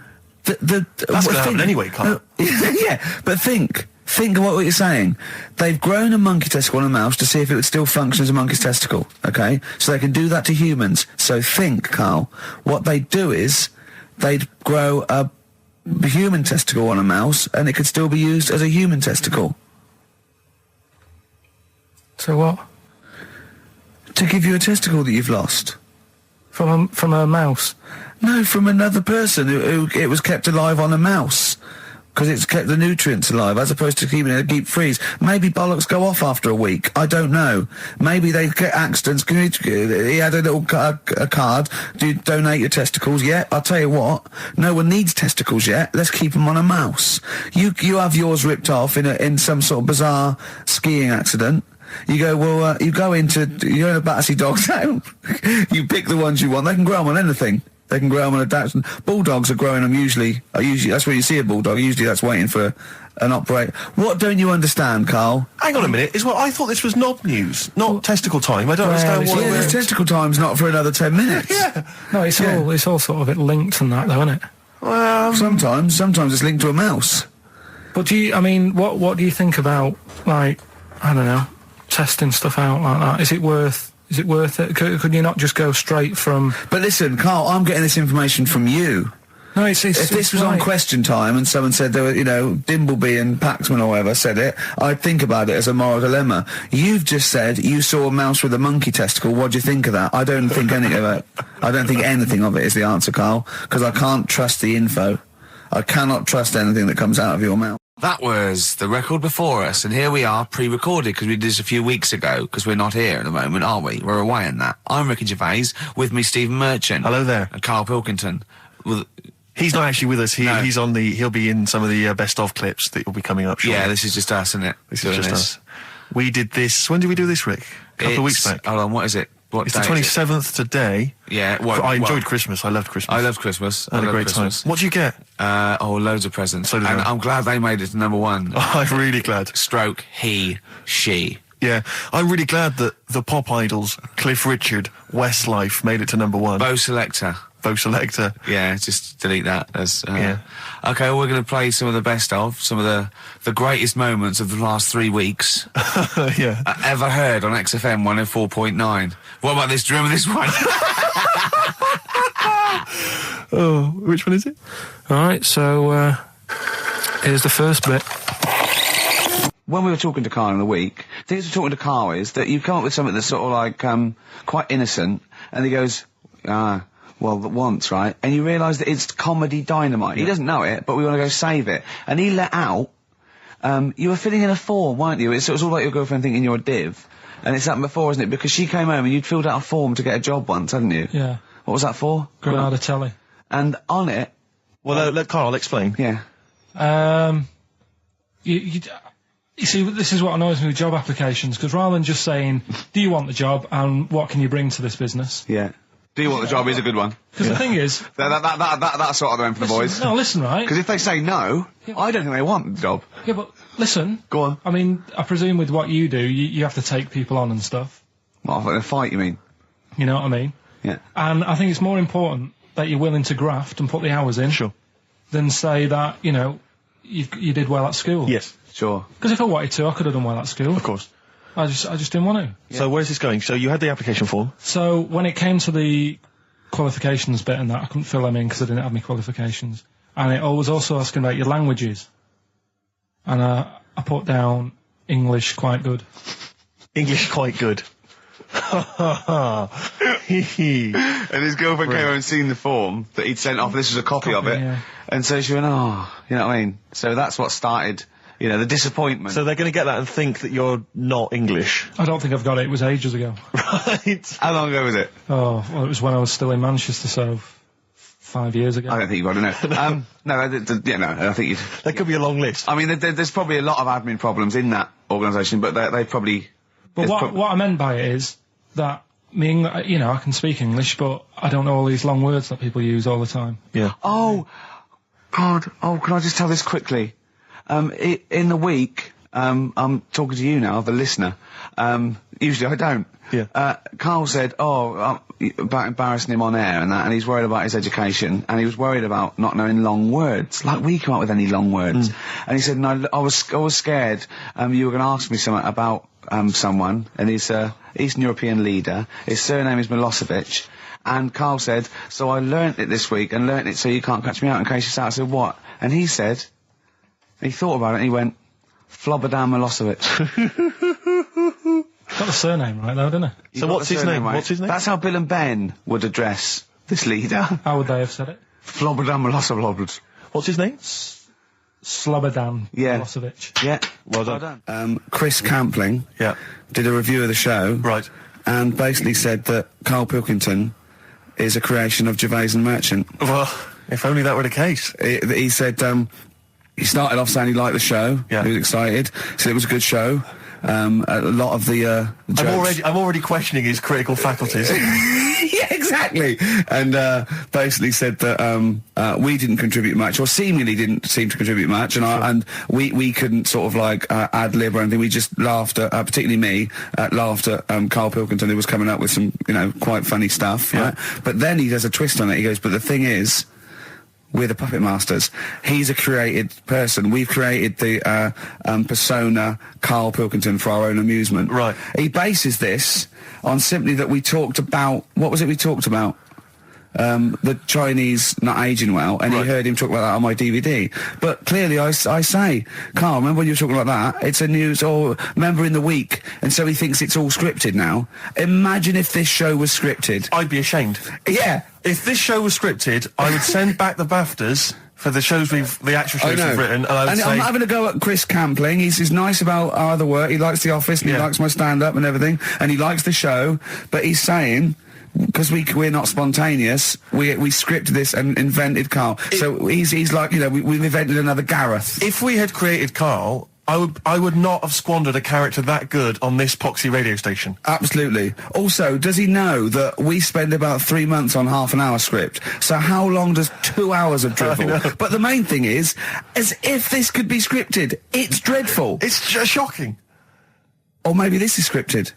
That's going to happen anyway, Karl. Yeah, but think. Think of what you're saying. They've grown a monkey testicle on a mouse to see if it would still function as a monkey's testicle, okay? So they can do that to humans. So think, Karl, what they'd do is they'd grow a human testicle on a mouse and it could still be used as a human testicle. So what? To give you a testicle that you've lost. From a mouse? No, from another person who it was kept alive on a mouse. Because it's kept the nutrients alive, as opposed to keeping it in a deep freeze. Maybe bollocks go off after a week. I don't know. Maybe they get accidents. He had a little a card. Do you donate your testicles? Yeah, I'll tell you what. No one needs testicles yet. Let's keep them on a mouse. You have yours ripped off in some sort of bizarre skiing accident. You go, well, you go in a Battersea Dog Town. You pick the ones you want. They can grow them on anything. They can grow them on a Dachshund. Bulldogs are growing them usually, that's where you see a bulldog. Usually that's waiting for an operate. What don't you understand, Karl? Hang on a minute. I thought this was knob news, not testicle time. I don't understand what... Yeah, testicle time's not for another 10 minutes. Yeah. No, it's all sort of linked and that though, isn't it? Well... Sometimes it's linked to a mouse. But what do you think about, like, I don't know, testing stuff out like that? Is it worth it? Could you not just go straight from... But listen, Karl, I'm getting this information from you. No, if this was on Question Time and someone said there were, Dimbleby and Paxman or whoever said it, I'd think about it as a moral dilemma. You've just said you saw a mouse with a monkey testicle. What do you think of that? I don't think anything of it. I don't think anything of it is the answer, Karl, because I can't trust the info. I cannot trust anything that comes out of your mouth. That was the record before us, and here we are, pre-recorded, because we did this a few weeks ago, because we're not here at the moment, aren't we? We're away in that. I'm Ricky Gervais, with me Stephen Merchant. Hello there. And Karl Pilkington. He's not actually with us. He'll be in some of the best of clips that will be coming up shortly. Yeah, this is just us, isn't it? This is just us. We did this, when did we do this, Rick? A couple of weeks back. Hold on, what is it? It's the 27th today. Yeah. I enjoyed Christmas. I loved Christmas. I loved Christmas. I had a great time. What did you get? Loads of presents. So did and I. I'm glad they made it to number one. Oh, I'm really glad. Stroke, he, she. Yeah, I'm really glad that the pop idols, Cliff Richard, Westlife, made it to number one. Bo Selector. Yeah, just delete that. Yeah. Okay, well, we're going to play some of the best of, some of the greatest moments of the last 3 weeks. Yeah. Ever heard on XFM 104.9. What about this? Do you remember this one? Oh, which one is it? Alright, so, here's the first bit. When we were talking to Karl in the week, the thing we're talking to Karl is that you come up with something that's sort of like, quite innocent, and he goes, well, once, right? And you realise that it's comedy dynamite. Yeah. He doesn't know it, but we want to go save it. And he let out, you were filling in a form, weren't you? It was all like your girlfriend thinking you're a div. And it's happened before, isn't it? Because she came home and you'd filled out a form to get a job once, hadn't you? Yeah. What was that for? Granada Telly. And on it... Well, let Karl explain. Yeah. You see, this is what annoys me with job applications, because rather than just saying, do you want the job and what can you bring to this business? Yeah. Do you want the job is a good one. Because the thing is... That's sort of the one for the boys. No, listen, right? Because if they say no, I don't think they want the job. Yeah, but listen. Go on. I mean, I presume with what you do, you have to take people on and stuff. What, in a fight, you mean? You know what I mean? Yeah. And I think it's more important that you're willing to graft and put the hours in. Sure. Than say that, you did well at school. Yes. Sure. Because if I wanted to, I could have done well at school. Of course. I just didn't want to. Yeah. So where's this going? So you had the application form. So when it came to the qualifications bit and that, I couldn't fill them in because I didn't have any qualifications. And it was also asking about your languages. And I put down English quite good. English quite good. And his girlfriend came over and seen the form that he'd sent off. This was a copy of it. Yeah. And so she went, oh, you know what I mean? So that's what started, you know, the disappointment. So they're going to get that and think that you're not English. I don't think I've got it. It was ages ago. Right. How long ago was it? Oh, well, it was when I was still in Manchester, so 5 years ago. I don't think you've got to know. No, I think you. There could be a long list. I mean, there's probably a lot of admin problems in that organisation, but they probably. But what I meant by it is that you know, I can speak English, but I don't know all these long words that people use all the time. Yeah. Oh, God. Oh, can I just tell this quickly? In the week, I'm talking to you now, the listener. Usually I don't. Yeah. Karl said, about embarrassing him on air and that, and he's worried about his education, and he was worried about not knowing long words. Like, we come up with any long words. And he said, no, I was scared, you were going to ask me something about, someone, and he's Eastern European leader. His surname is Milosevic. And Karl said, so I learnt it this week, and learnt it so you can't catch me out in case you start. I said, what? And he said, he thought about it, and he went, Flobodan Milosevic. Got the surname right though, didn't he? So what's his name? Right? What's his name? That's how Bill and Ben would address this leader. How would they have said it? Flobodan Milosevic. What's his name? Slobodan Milosevic. Yeah. Well done. Chris Campling did a review of the show. Right. And basically said that Karl Pilkington is a creation of Gervais and Merchant. Well, if only that were the case. He said, he started off saying he liked the show. Yeah. He was excited. Said it was a good show. A lot of the jokes. I'm already questioning his critical faculties. Yeah, exactly. And basically said that we didn't contribute much, or seemingly didn't seem to contribute much, and we couldn't sort of like ad lib or anything. We just laughed at, particularly me, laughed at Karl Pilkington, who was coming up with some, you know, quite funny stuff. Yeah. Right? But then he does a twist on it. He goes, but the thing is, we're the puppet masters. He's a created person. We've created the persona Karl Pilkington for our own amusement. Right. He bases this on simply that we talked about, what was it we talked about? The Chinese not aging well, and Right. he heard him talk about that on my DVD. But clearly I say, Karl, remember when you were talking about that? It's a news, or remember in the week, and so he thinks it's all scripted now. Imagine if this show was scripted. I'd be ashamed. Yeah. If this show was scripted, I would send back the BAFTAs for the actual shows we've written, and I would say... I'm having a go at Chris Campling. He's nice about our other work. He likes The Office, and he likes my stand-up and everything, and he likes the show, but he's saying... Because we're not spontaneous, we scripted this and invented Karl. So he's like, you know, we've invented another Gareth. If we had created Karl, I would not have squandered a character that good on this poxy radio station. Absolutely. Also, does he know that we spend about 3 months on half an hour script? So how long does 2 hours of drivel? But the main thing is, as if this could be scripted, it's dreadful. It's shocking. Or maybe this is scripted.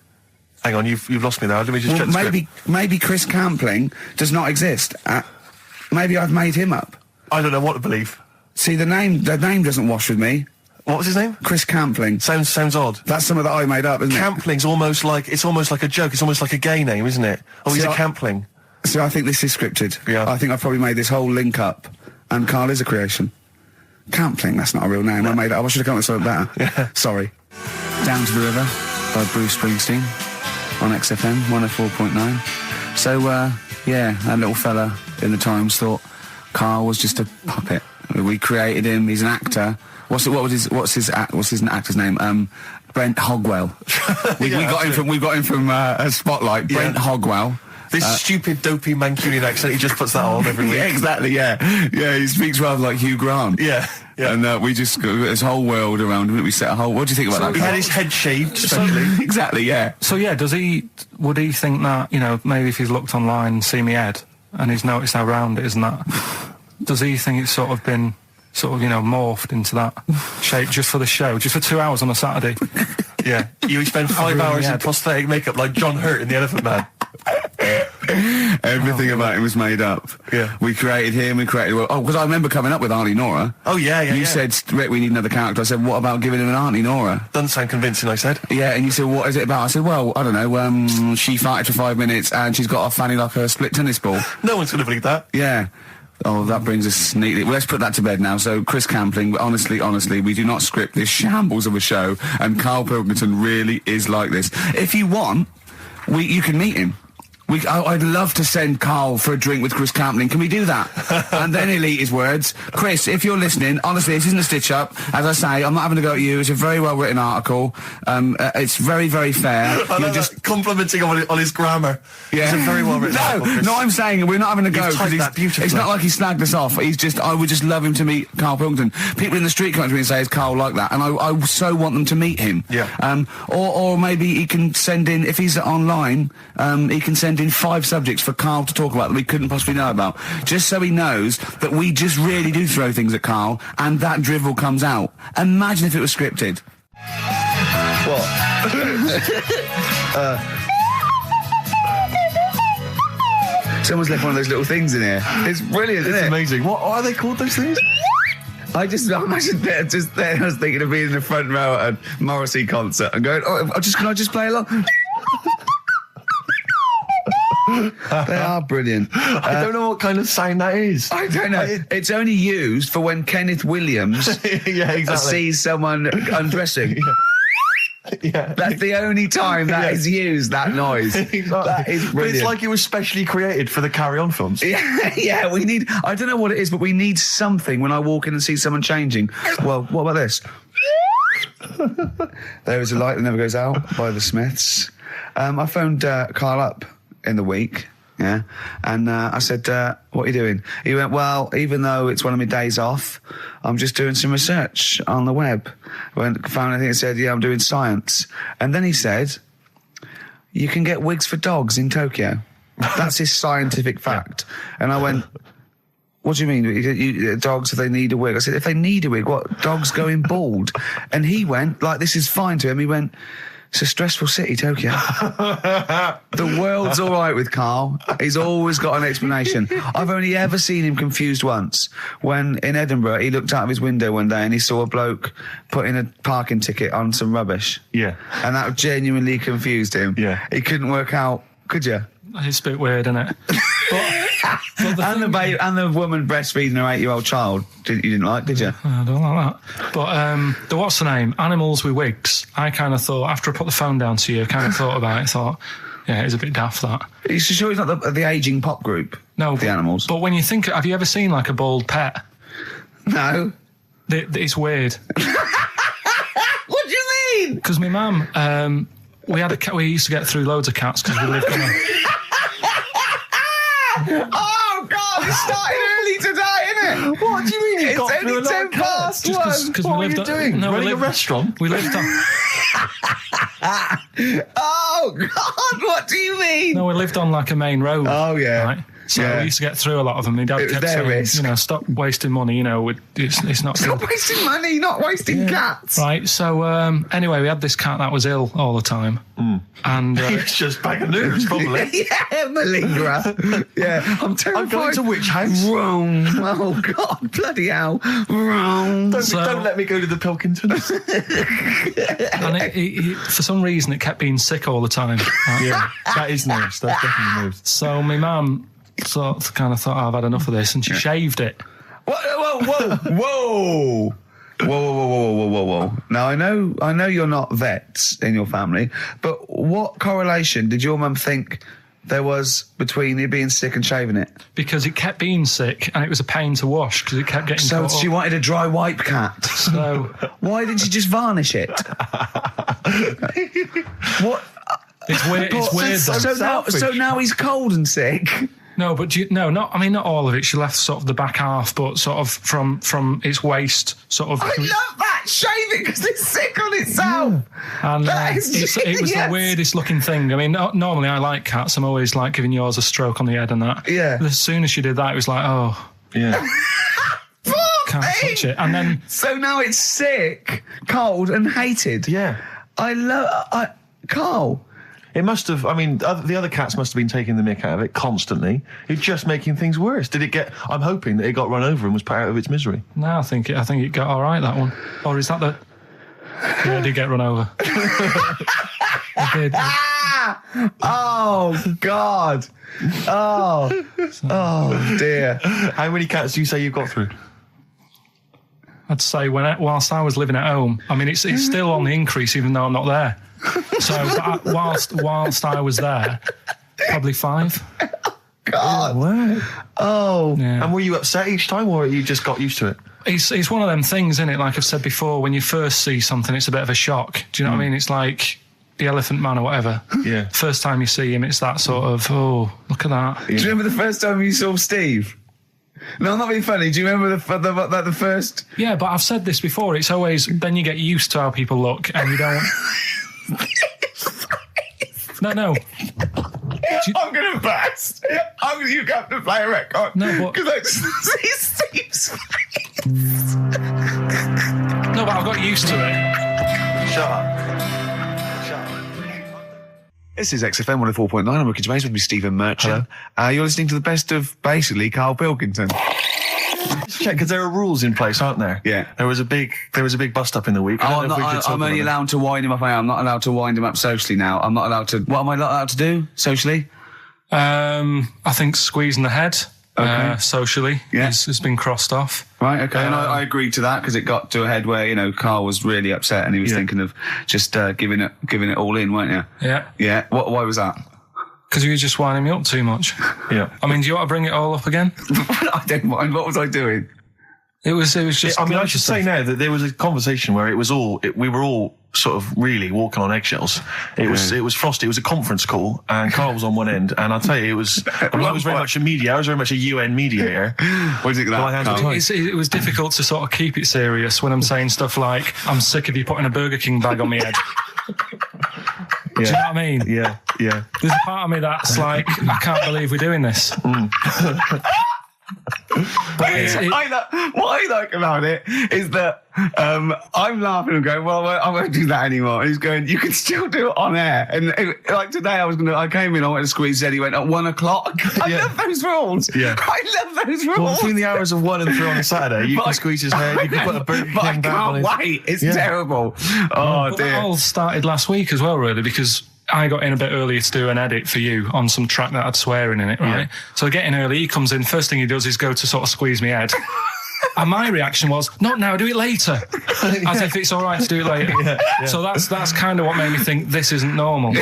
Hang on, you've lost me there. Let me just check the script. Maybe Chris Campling does not exist. Maybe I've made him up. I don't know what to believe. See, the name doesn't wash with me. What was his name? Chris Campling. Sounds odd. That's something that I made up, isn't it? Campling's almost like a joke. It's almost like a gay name, isn't it? Oh, he's See, a Campling. So I think this is scripted. Yeah. I think I've probably made this whole link up, and Karl is a creation. Campling, that's not a real name. No. I made it up. I should have come up with something better. Yeah. Sorry. Down to the River by Bruce Springsteen on XFM 104.9. So, that little fella in the Times thought Karl was just a puppet. We created him. He's an actor. What's his actor's name? Brent Hogwell. we got him from Spotlight. Brent Hogwell. This stupid, dopey Mancunian accent, he just puts that on every week. Yeah, exactly, yeah. Yeah, he speaks rather like Hugh Grant. Yeah. And we just got this whole world around him. We set a whole... What do you think about that? He had his head shaved, especially. Exactly, yeah. So yeah, would he think that, you know, maybe if he's looked online and seen me head, and he's noticed how round it is and that, does he think it's sort of been, you know, morphed into that shape just for the show, just for 2 hours on a Saturday? Yeah. You spend 5 hours in prosthetic makeup like John Hurt in The Elephant Man. Everything about him was made up. Yeah. We created him, because I remember coming up with Auntie Nora. Oh, yeah. You said, Rick, we need another character. I said, what about giving him an Auntie Nora? Doesn't sound convincing, I said. Yeah, and you said, what is it about? I said, well, I don't know, she farted for 5 minutes and she's got a fanny like a split tennis ball. No one's going to believe that. Yeah. Oh, that brings us neatly... Well, let's put that to bed now. So, Chris Campling, honestly, we do not script this shambles of a show, and Karl Pilkington really is like this. If you want... you can meet him. I'd love to send Karl for a drink with Chris Campling. Can we do that? And then he'll eat his words. Chris, if you're listening, honestly, this isn't a stitch-up. As I say, I'm not having to go at you. It's a very well-written article. It's very, very fair. You're just complimenting on his grammar. Yeah. It's a very well-written article. No, I'm saying we're not having to go. It's not like he snagged us off. I would just love him to meet Karl Pilkington. People in the street come up to me and say, is Karl like that? And I so want them to meet him. Yeah. Or maybe he can send in, if he's online, he can send in 5 subjects for Karl to talk about that we couldn't possibly know about, just so he knows that we just really do throw things at Karl and that drivel comes out. Imagine if it was scripted. What? Someone's left one of those little things in here. It's brilliant, isn't it? It's amazing. What are they called, those things? I imagine just there, I was thinking of being in the front row at a Morrissey concert and going, can I just play along? They are brilliant. I don't know what kind of sound that is. I don't know. It's only used for when Kenneth Williams sees someone undressing. Yeah. That's the only time that is used, that noise. Exactly. That is brilliant. But it's like it was specially created for the Carry On films. Yeah, we need, I don't know what it is, but we need something when I walk in and see someone changing. Well, what about this? There is a light that never goes out by the Smiths. I phoned Karl up in the week, and I said, what are you doing? He went, well, even though it's one of my days off, I'm just doing some research on the web. Found anything that said, I'm doing science. And then he said, you can get wigs for dogs in Tokyo. That's his scientific fact. And I went, what do you mean? Dogs, if they need a wig? I said, if they need a wig, what? Dogs going bald? And he went, like, this is fine to him. He went, it's a stressful city, Tokyo. The world's all right with Karl. He's always got an explanation. I've only ever seen him confused once. When in Edinburgh, he looked out of his window one day and he saw a bloke putting a parking ticket on some rubbish. Yeah. And that genuinely confused him. Yeah. He couldn't work out, could you? It's a bit weird, isn't it? And the woman breastfeeding her 8-year-old child, you didn't like, did you? I don't like that. But what's the name? Animals with wigs. I kind of thought, after I put the phone down to you, I kind of thought about it, thought, yeah, it's a bit daft, that. Are you sure he's not the ageing pop group? No. The Animals? But when you think, have you ever seen, like, a bald pet? No. It's weird. What do you mean? Because my mum, we had a cat, we used to get through loads of cats because we lived on a... Oh, God, it started early today, isn't it? What do you mean? It's only 10 past 1. What are you doing? No, Running a restaurant? We lived on... Oh, God, what do you mean? No, we lived on like a main road. Oh, yeah. Right? So Yeah. we used to get through a lot of them. My dad kept their saying, risk. stop wasting money, it's not Stop good. wasting money, not wasting cats. Right, so anyway, we had this cat that was ill all the time. And It's just bag of nerves, probably. Yeah, malingerer. Yeah, I'm terrified. I'm going to which house? Rome. Oh, God, bloody hell. Rome. Don't let me go to the Pilkingtons. and it, for some reason, it kept being sick all the time. Right? Yeah, that is nerves. That's definitely nerves. So my mum kind of thought, I've had enough of this, and she shaved it. Whoa. Whoa. Now, I know you're not vets in your family, but what correlation did your mum think there was between you being sick and shaving it? Because it kept being sick, and it was a pain to wash, because it kept getting So caught she up. wanted a dry wipe cat. So Why didn't she just varnish it? What? it's weird. It's weird. Though. So now he's cold and sick. No, but not all of it. She left sort of the back half, but sort of from its waist, sort of. I love that. Shave it because it's sick on itself. And That is it was the genius. weirdest looking thing. I mean, normally I like cats. I'm always like giving yours a stroke on the head and that. Yeah. As soon as she did that, it was like, oh, Yeah. can't touch it. And then So now it's sick, cold, and hated. Yeah. Karl. It must have, the other cats must have been taking the mick out of it constantly. It's just making things worse. I'm hoping that it got run over and was put out of its misery. no, I think it got all right, that one. Or is that the? Yeah, it did get run over. It did. Oh, God. Oh dear. How many cats do you say you've got through? I'd say whilst I was living at home. I mean, it's still on the increase even though I'm not there. So whilst I was there, probably 5. God. Wow. Oh. Yeah. And were you upset each time, or you just got used to it? It's one of them things, isn't it? Like I've said before, when you first see something, it's a bit of a shock. Do you know what I mean? It's like the Elephant Man or whatever. Yeah. First time you see him, it's that sort of, oh, look at that. Do you remember the first time you saw Steve? No, I'm not being funny. Do you remember the first? Yeah, but I've said this before. It's always, then you get used to how people look and you don't... No. I'm going to burst. You have to play a record. No, but... Because I just see Steve's face. No, but I've got used to it. Shut up. This is XFM 104.9. I'm Ricky Gervais with me, Stephen Merchant. You're listening to the best of, basically, Karl Pilkington. Just check, because there are rules in place, aren't there? Yeah. There was a big bust up in the week. I'm only allowed to wind him up. I'm not allowed to wind him up socially now. I'm not allowed to... What am I not allowed to do socially? I think squeezing the head, socially, Yeah. has been crossed off. Right, okay. And I agreed to that because it got to a head where, Karl was really upset and he was thinking of just giving it all in, weren't you? Yeah. Yeah. Why was that? Because you were just winding me up too much. Yeah. I mean, do you want to bring it all up again? I don't mind. What was I doing? It was just... I mean, I should say now that there was a conversation where we were all sort of really walking on eggshells. It was frosty. It was a conference call, and Karl was on one end. And I'll tell you, I was very much a media. I was very much a UN mediator. What do you think of that, Karl? It was difficult to sort of keep it serious when I'm saying stuff like, I'm sick of you putting a Burger King bag on my head. Do you know what I mean? Yeah. There's a part of me that's like, I can't believe we're doing this. What I like about it is that I'm laughing and going, well, I won't do that anymore. And he's going, you can still do it on air. And like today, I came in, I went to squeeze Eddie, went at 1 o'clock. I love those rules. Yeah. I love those rules. Well, between the hours of 1 and 3 on a Saturday, you can squeeze his head, you can put a Burger King back on his... I can't wait. It's terrible. Oh, dear. That all started last week as well, really, because I got in a bit earlier to do an edit for you on some track that had swearing in it, right? Yeah. So I get in early, he comes in, first thing he does is go to sort of squeeze me head. And my reaction was, not now, do it later. As if it's all right to do it later. Yeah. So that's kind of what made me think this isn't normal.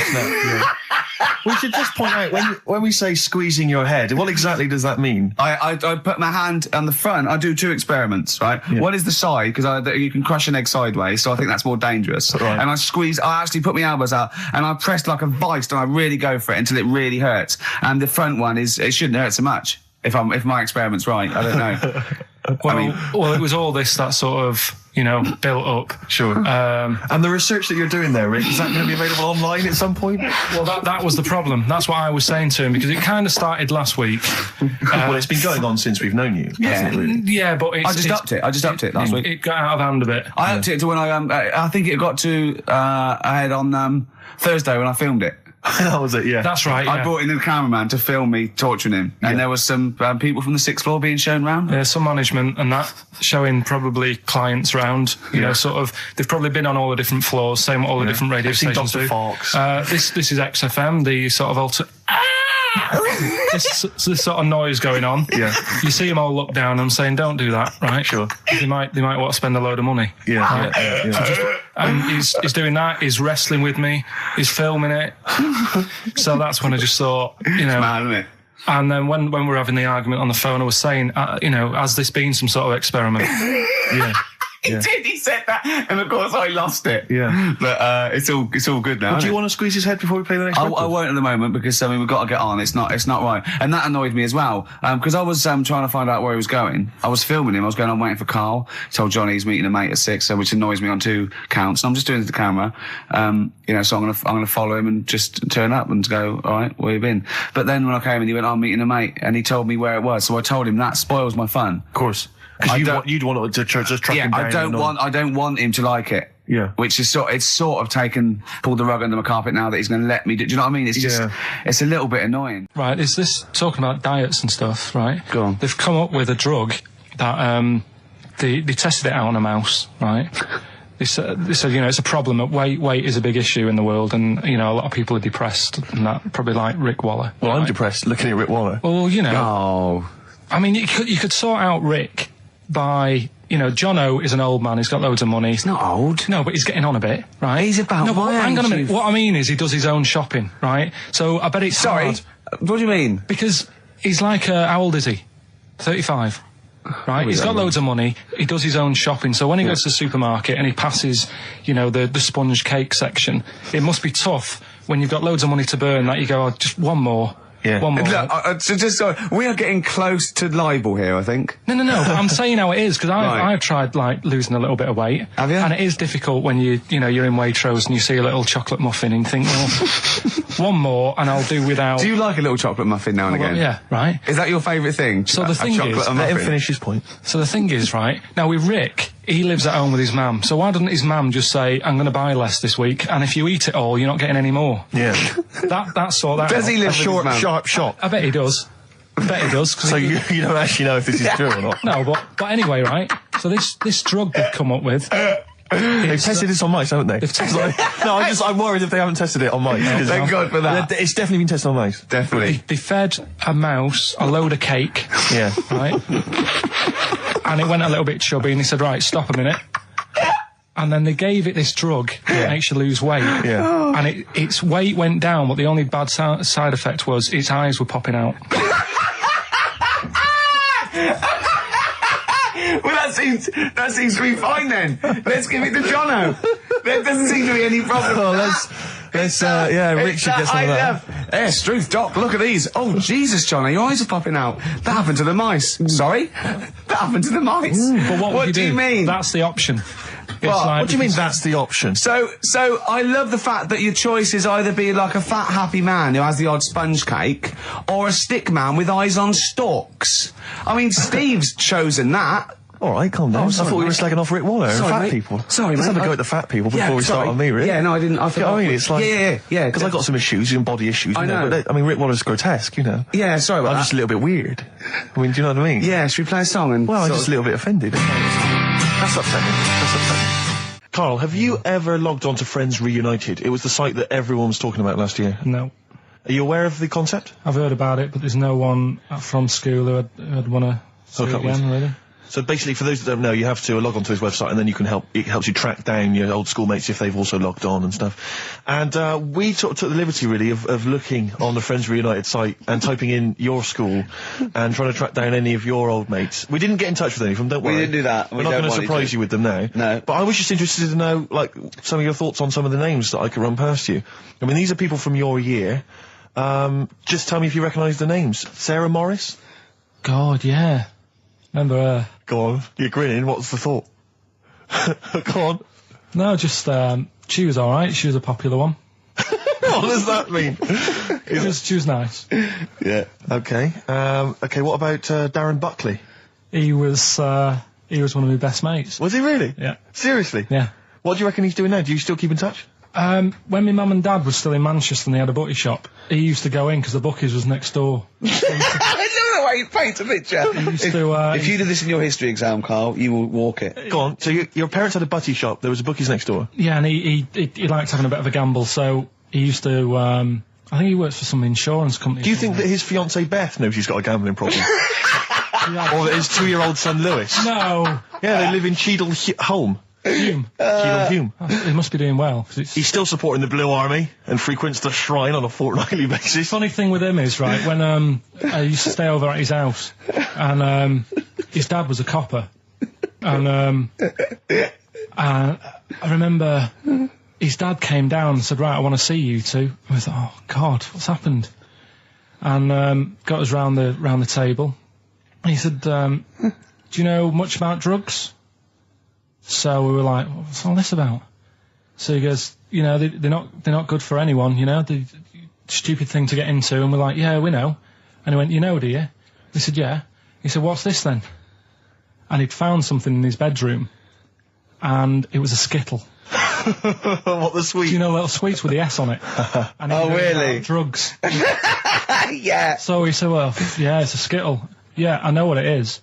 We should just point out, when we say squeezing your head, what exactly does that mean? I put my hand on the front. I do 2 experiments, right? Yeah. One is the side, because you can crush an egg sideways, so I think that's more dangerous. Right. And I actually put my elbows out, and I pressed like a vice, and I really go for it until it really hurts. And the front one it shouldn't hurt so much, if my experiment's right. I don't know. Well, it was all this that sort of, built up. Sure. And the research that you're doing there, Rick, is that going to be available online at some point? Well, that was the problem. That's what I was saying to him, because it kind of started last week. Well, it's been going on since we've known you. Yeah, really? Yeah, but I just upped it last week. It got out of hand a bit. I upped it to when I think it got to ahead on Thursday when I filmed it. That was it, yeah. That's right, I brought in a cameraman to film me torturing him. And there was some people from the 6th floor being shown round. Yeah, some management and that, showing probably clients round. Sort of, they've probably been on all the different floors, same what all the different radio stations do. Fox. This is XFM, the sort of this sort of noise going on. Yeah. You see them all look down and I'm saying, don't do that, right? Sure. They might want to spend a load of money. Yeah. Right? Yeah. And he's doing that, he's wrestling with me, he's filming it. So that's when I just thought, It's mad, isn't it? And then when we were having the argument on the phone, I was saying, has this been some sort of experiment? Yeah. He did. He said that, and of course I lost it. Yeah, but it's all good now. Do you want to squeeze his head before we play the next? I won't at the moment because we've got to get on. It's not right, and that annoyed me as well because I was trying to find out where he was going. I was filming him. I was going on waiting for Karl. He told Johnny he's meeting a mate at 6, which annoys me on 2 counts. And I'm just doing it to the camera, So I'm gonna follow him and just turn up and go. All right, where you been? But then when I came in, he went, I'm meeting a mate, and he told me where it was. So I told him that spoils my fun. Of course. Because you'd want to just track him down. I don't want him to like it. Yeah. Which is pulled the rug under my carpet now that he's going to let me do. Do you know what I mean? It's just, it's a little bit annoying. Right. Is this talking about diets and stuff? Right. Go on. They've come up with a drug that they tested it out on a mouse. Right. They said it's a problem that weight is a big issue in the world, and a lot of people are depressed, and that probably like Rick Waller. Well, right? I'm depressed looking at Rick Waller. Well, Oh. I mean, you could sort out Rick by you know, Jono is an old man, he's got loads of money. He's not old. No, but he's getting on a bit, right? He's about no, but my hang on a age, minute. What I mean is he does his own shopping, right? So I bet it's hard. What do you mean? Because he's like, how old is he? 35. Right? He's got loads of money, he does his own shopping, so when he goes to the supermarket and he passes, you know, the sponge cake section, it must be tough when you've got loads of money to burn that you go, oh, just one more. Yeah. One more. Look, sorry, we are getting close to libel here, I think. No, but I'm saying how it is, because Right. I've tried, like, losing a little bit of weight. Have you? And it is difficult when you're in Waitrose and you see a little chocolate muffin and you think, well, one more and I'll do without... Do you like a little chocolate muffin now and Well, again? yeah, right. Is that your favourite thing? So the A thing is- chocolate and Let him muffin? finish his point. So the thing is, right, now with Rick, he lives at home with his mum, so why doesn't his mum just say, I'm going to buy less this week, and if you eat it all, you're not getting any more? Yeah. That's sort that Does out. he live with his mum? Sharp shot. I bet he does. I bet he does. 'Cause So he- you don't actually know if this is true or not. No, but anyway, right, so this drug they've come up with... They've tested this on mice, haven't they? They've tested No, I'm worried if they haven't tested it on mice. Thank God for that. It's definitely been tested on mice. Definitely. They fed a mouse a load of cake, Yeah. right? And it went a little bit chubby, and he said, right, stop a minute. And then they gave it this drug that makes you lose weight. Yeah. And its weight went down, but the only bad side effect was its eyes were popping out. Well, that seems to be fine then. Let's give it to Jono. There doesn't seem to be any problem. Oh, let's Rick should get some of that. Yes, truth, Doc, look at these. Oh, Jesus, Jono, your eyes are popping out. That happened to the mice. Sorry? That happened to the mice. But what do you mean? That's the option. What do you mean that's the option? So I love the fact that your choice is either be like a fat, happy man who has the odd sponge cake, or a stick man with eyes on stalks. I mean, Steve's chosen that. All right, calm down. I sorry, thought we were mate. slagging off Rick Waller and Sorry, fat mate. people. Sorry, Let's mate. have a go at the fat people before we start sorry. on me, Rick. Yeah, no, I didn't. I You know what I mean? forgot. It's like... Yeah. Because I've got some issues and body issues. I you know. But Rick Waller's grotesque, you know. Yeah, sorry about I'm that. just a little bit weird. I mean, do you know what I mean? Yeah, should we play a song and... Well, I'm sort just of- a little bit offended. That's upsetting. Karl, have you ever logged on to Friends Reunited? It was the site that everyone was talking about last year. No. Are you aware of the concept? I've heard about it, but there's no one from school who'd want to see Hook it up with. again, really. So basically, for those that don't know, you have to log on to his website, and then you can it helps you track down your old schoolmates if they've also logged on and stuff. And we took the liberty, really, of looking on the Friends Reunited site and typing in your school and trying to track down any of your old mates. We didn't get in touch with any of them, don't worry. didn't do that. We're We not don't going to want you surprise to. you with them now. No. But I was just interested to know, like, some of your thoughts on some of the names that I could run past you. I mean, these are people from your year. Just tell me if you recognise the names. Sarah Morris? God, yeah. Remember her? Go on. You're grinning. What's the thought? Go on. No, just, she was alright. She was a popular one. What does that mean? She was nice. Yeah. Okay. Okay. What about Darren Buckley? He was one of my best mates. Was he really? Yeah. Seriously? Yeah. What do you reckon he's doing now? Do you still keep in touch? When my mum and dad were still in Manchester and they had a butty shop, he used to go in because the Bucky's was next door. I love the way you paint a picture. used to, If you do this in your history exam, Karl, you will walk it. Go on. So your parents had a butty shop. There was a bookies next door. Yeah, and he liked having a bit of a gamble, so he used to, I think he works for some insurance company. Do you think that his fiancée Beth knows he's got a gambling problem? Or that his 2-year-old son Lewis? No! Yeah, they live in Cheadle Home. Hume. Cheadle Hume. He must be doing well. 'Cause it's He's still supporting the Blue Army and frequents the shrine on a fortnightly basis. funny thing with him is, right, when I used to stay over at his house, and his dad was a copper, and I remember his dad came down and said, right, I want to see you two. I was like, oh God, what's happened? And got us round the table. And he said, do you know much about drugs? So we were like, what's all this about? So he goes, you know, they're not good for anyone, you know, the stupid thing to get into. And we're like, yeah, we know. And he went, you know, do you? We said, yeah. He said, what's this then? And he'd found something in his bedroom, and it was a Skittle. What the sweet? Do you know little sweets with the S on it? And it Oh, was really? about drugs. Yeah. So he said, well, yeah, it's a Skittle. Yeah, I know what it is.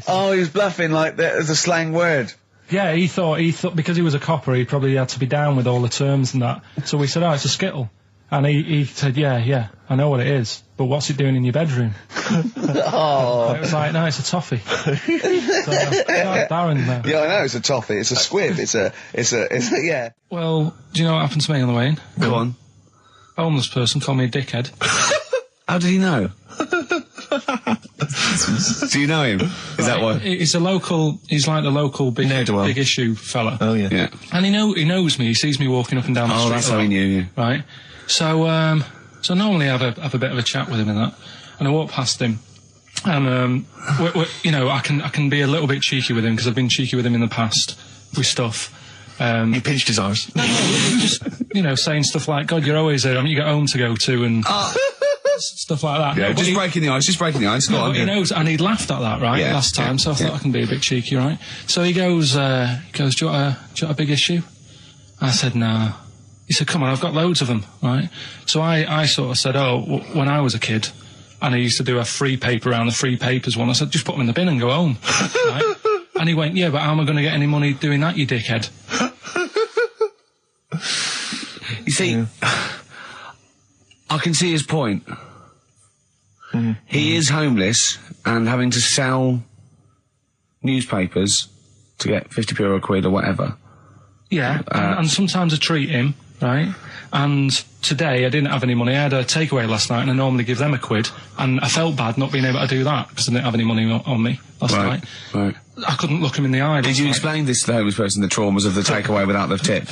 Oh, he was bluffing like that as a slang word. Yeah, he thought because he was a copper, he probably had to be down with all the terms and that. So we said, oh, it's a Skittle. And he said, yeah, I know what it is, but what's it doing in your bedroom? Oh. It was like, no, it's a toffee. So, Darren there. Yeah, I know, it's a toffee, it's a squib, it's a, yeah. Well, do you know what happened to me on the way in? Go on. A homeless person called me a dickhead. How did he know? Do you know him? Is that what? He's like the local big issue fella. Oh, yeah. Yeah. And he knows me, he sees me walking up and down the street. Oh, that's how he knew you. Right. So normally I have a bit of a chat with him and that. And I walk past him. And, you know, I can be a little bit cheeky with him because I've been cheeky with him in the past with stuff. You pinched his arse. No, just, you know, saying stuff like, God, you're always there. I mean, you got home to go to and stuff like that. Yeah, no, just breaking the ice. No, he knows, and he'd laughed at that, right, last time, so I thought I can be a bit cheeky, right? So he goes, do you want a big issue? I said, no. He said, come on, I've got loads of them, right? So I sort of said, when I was a kid, and I used to do a free paper around the free papers one, I said, just put them in the bin and go home, right? And he went, yeah, but how am I going to get any money doing that, you dickhead? You see, I can see his point. He is homeless and having to sell newspapers to get 50p or a quid or whatever. Yeah, and sometimes I treat him, right? And today I didn't have any money. I had a takeaway last night and I normally give them a quid. And I felt bad not being able to do that because I didn't have any money on me last night. Right. I couldn't look him in the eye. Did you explain this to the homeless person, the traumas of the takeaway without the tip?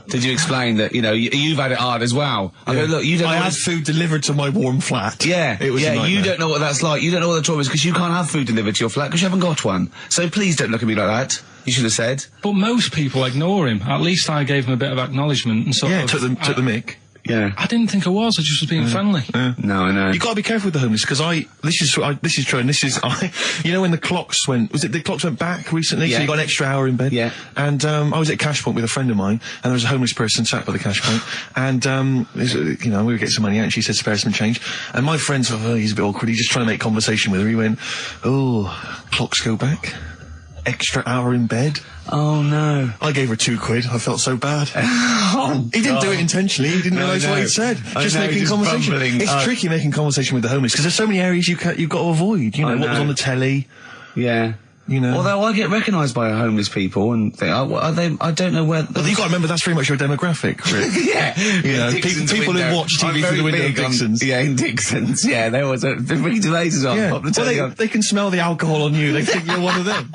Did you explain that, you know, you've had it hard as well? I go, look, you don't I had food delivered to my warm flat. Yeah, it was a nightmare. You don't know what that's like. You don't know what the trauma is because you can't have food delivered to your flat because you haven't got one. So please don't look at me like that. You should have said. But most people ignore him. At least I gave him a bit of acknowledgement and sort of... took the mick. Yeah. I didn't think I was just being friendly. No, I know. You got to be careful with the homeless because this is true, and you know when the clocks went back recently, so you got an extra hour in bed. Yeah. And I was at Cash Point with a friend of mine, and there was a homeless person sat by the Cash Point, and you know, we would get some money out, and she said spare some change, and my friend thought, he's a bit awkward. He's just trying to make conversation with her. He went, clocks go back. Extra hour in bed. Oh no. I gave her 2 quid. I felt so bad. He didn't do it intentionally. He didn't realise what he'd said. Just making conversation. Bumbling. It's tricky making conversation with the homeless because there's so many areas you've got to avoid. You know, what was on the telly. Yeah. You know. Although I get recognised by homeless people and think, are they? I don't know where. But you've got to remember that's very much your demographic, Rick. Yeah. You know, people who watch TV through the window of Dixon's. In Dixon's. Yeah, there was Ricky Gervais is on. Yeah. Well, they can smell the alcohol on you. They think you're one of them.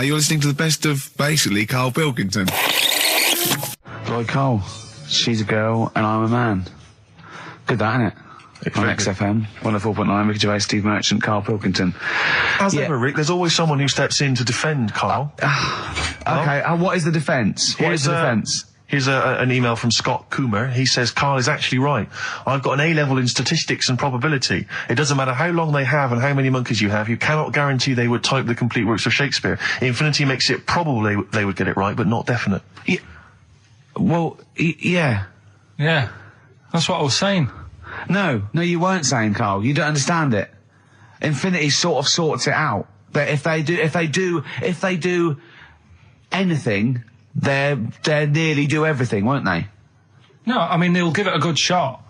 You're listening to the best of, basically, Karl Pilkington. Right, Karl. She's a girl and I'm a man. Good that, innit? On XFM, 104.9, Ricky Gervais, Steve Merchant, Karl Pilkington. As ever, Rick, there's always someone who steps in to defend Karl. Okay, what is the defence? What is the defence? Here's an email from Scott Coomer. He says, Karl is actually right. I've got an A-level in statistics and probability. It doesn't matter how long they have and how many monkeys you have. You cannot guarantee they would type the complete works of Shakespeare. Infinity makes it probable they would get it right, but not definite. Yeah. Well, yeah. Yeah. That's what I was saying. No, you weren't saying, Karl. You don't understand it. Infinity sort of sorts it out. But if they do anything, they'll nearly do everything, won't they? No, I mean, they'll give it a good shot.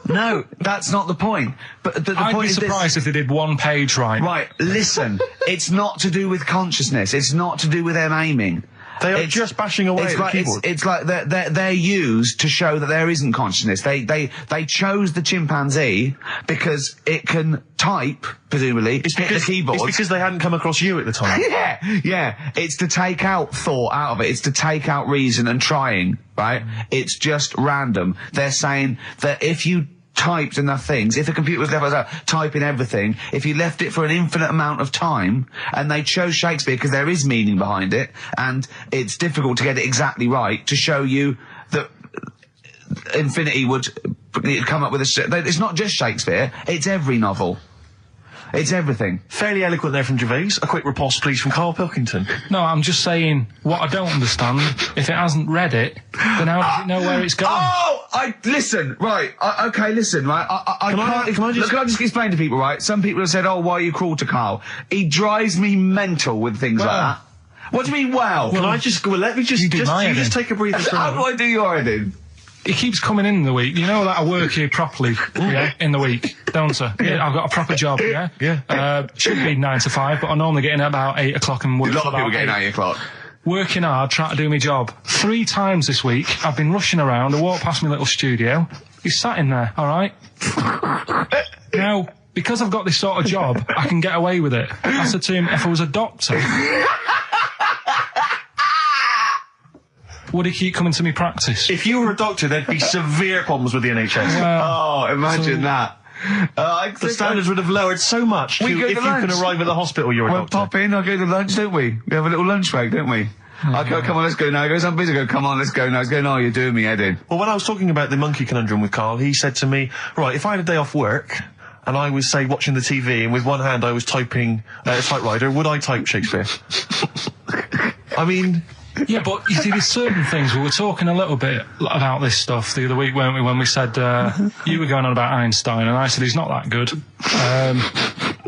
No, that's not the point. But the I'd point be is surprised if they did one page right. Right, listen. It's not to do with consciousness. It's not to do with them aiming. They are just bashing away at the keyboard. It's like they're used to show that there isn't consciousness. They chose the chimpanzee because it can type, presumably, hit the keyboard. It's because they hadn't come across you at the time. Yeah. It's to take out thought out of it. It's to take out reason and trying, right? It's just random. They're saying that if you typed enough things, if the computer was left typing everything, if you left it for an infinite amount of time, and they chose Shakespeare because there is meaning behind it, and it's difficult to get it exactly right, to show you that Infinity would come up with it's not just Shakespeare, it's every novel. It's everything. Fairly eloquent there from Gervais. A quick riposte, please, from Karl Pilkington. No, I'm just saying, what I don't understand, if it hasn't read it, then how does it know where it's going? Listen, right, listen, right, Can I just explain to people, right? Some people have said, why are you cruel to Karl? He drives me mental with things like that. What do you mean, well? Can I just, let me just take a breather. How do I do your editing? he keeps coming in the week. You know that I work here properly, yeah, in the week, don't I? Yeah, I've got a proper job, yeah? Yeah. Should be 9 to 5, but I normally get in at about 8 o'clock and work A lot till of people about getting 8. 8 o'clock. Working hard, trying to do my job. 3 times this week, I've been rushing around. I walked past my little studio. He's sat in there, all right? Now, because I've got this sort of job, I can get away with it. I said to him, if I was a doctor, would he keep coming to me practice? If you were a doctor, there'd be severe problems with the NHS. Oh, imagine that. The standards would have lowered so much We go if to you lunch. can arrive at the hospital, you're a We'll doctor. pop in, I'll go to lunch, don't we? We have a little lunch break, don't we? I go, come on, let's go now. He goes, I'm busy. I go, come on, let's go now. He's going, oh, you're doing me head in. Well, when I was talking about the monkey conundrum with Karl, he said to me, right, if I had a day off work, and I was, say, watching the TV, and with one hand I was typing a typewriter, would I type Shakespeare? I mean... Yeah, but you see, there's certain things. We were talking a little bit about this stuff the other week, weren't we, when we said, you were going on about Einstein, and I said he's not that good.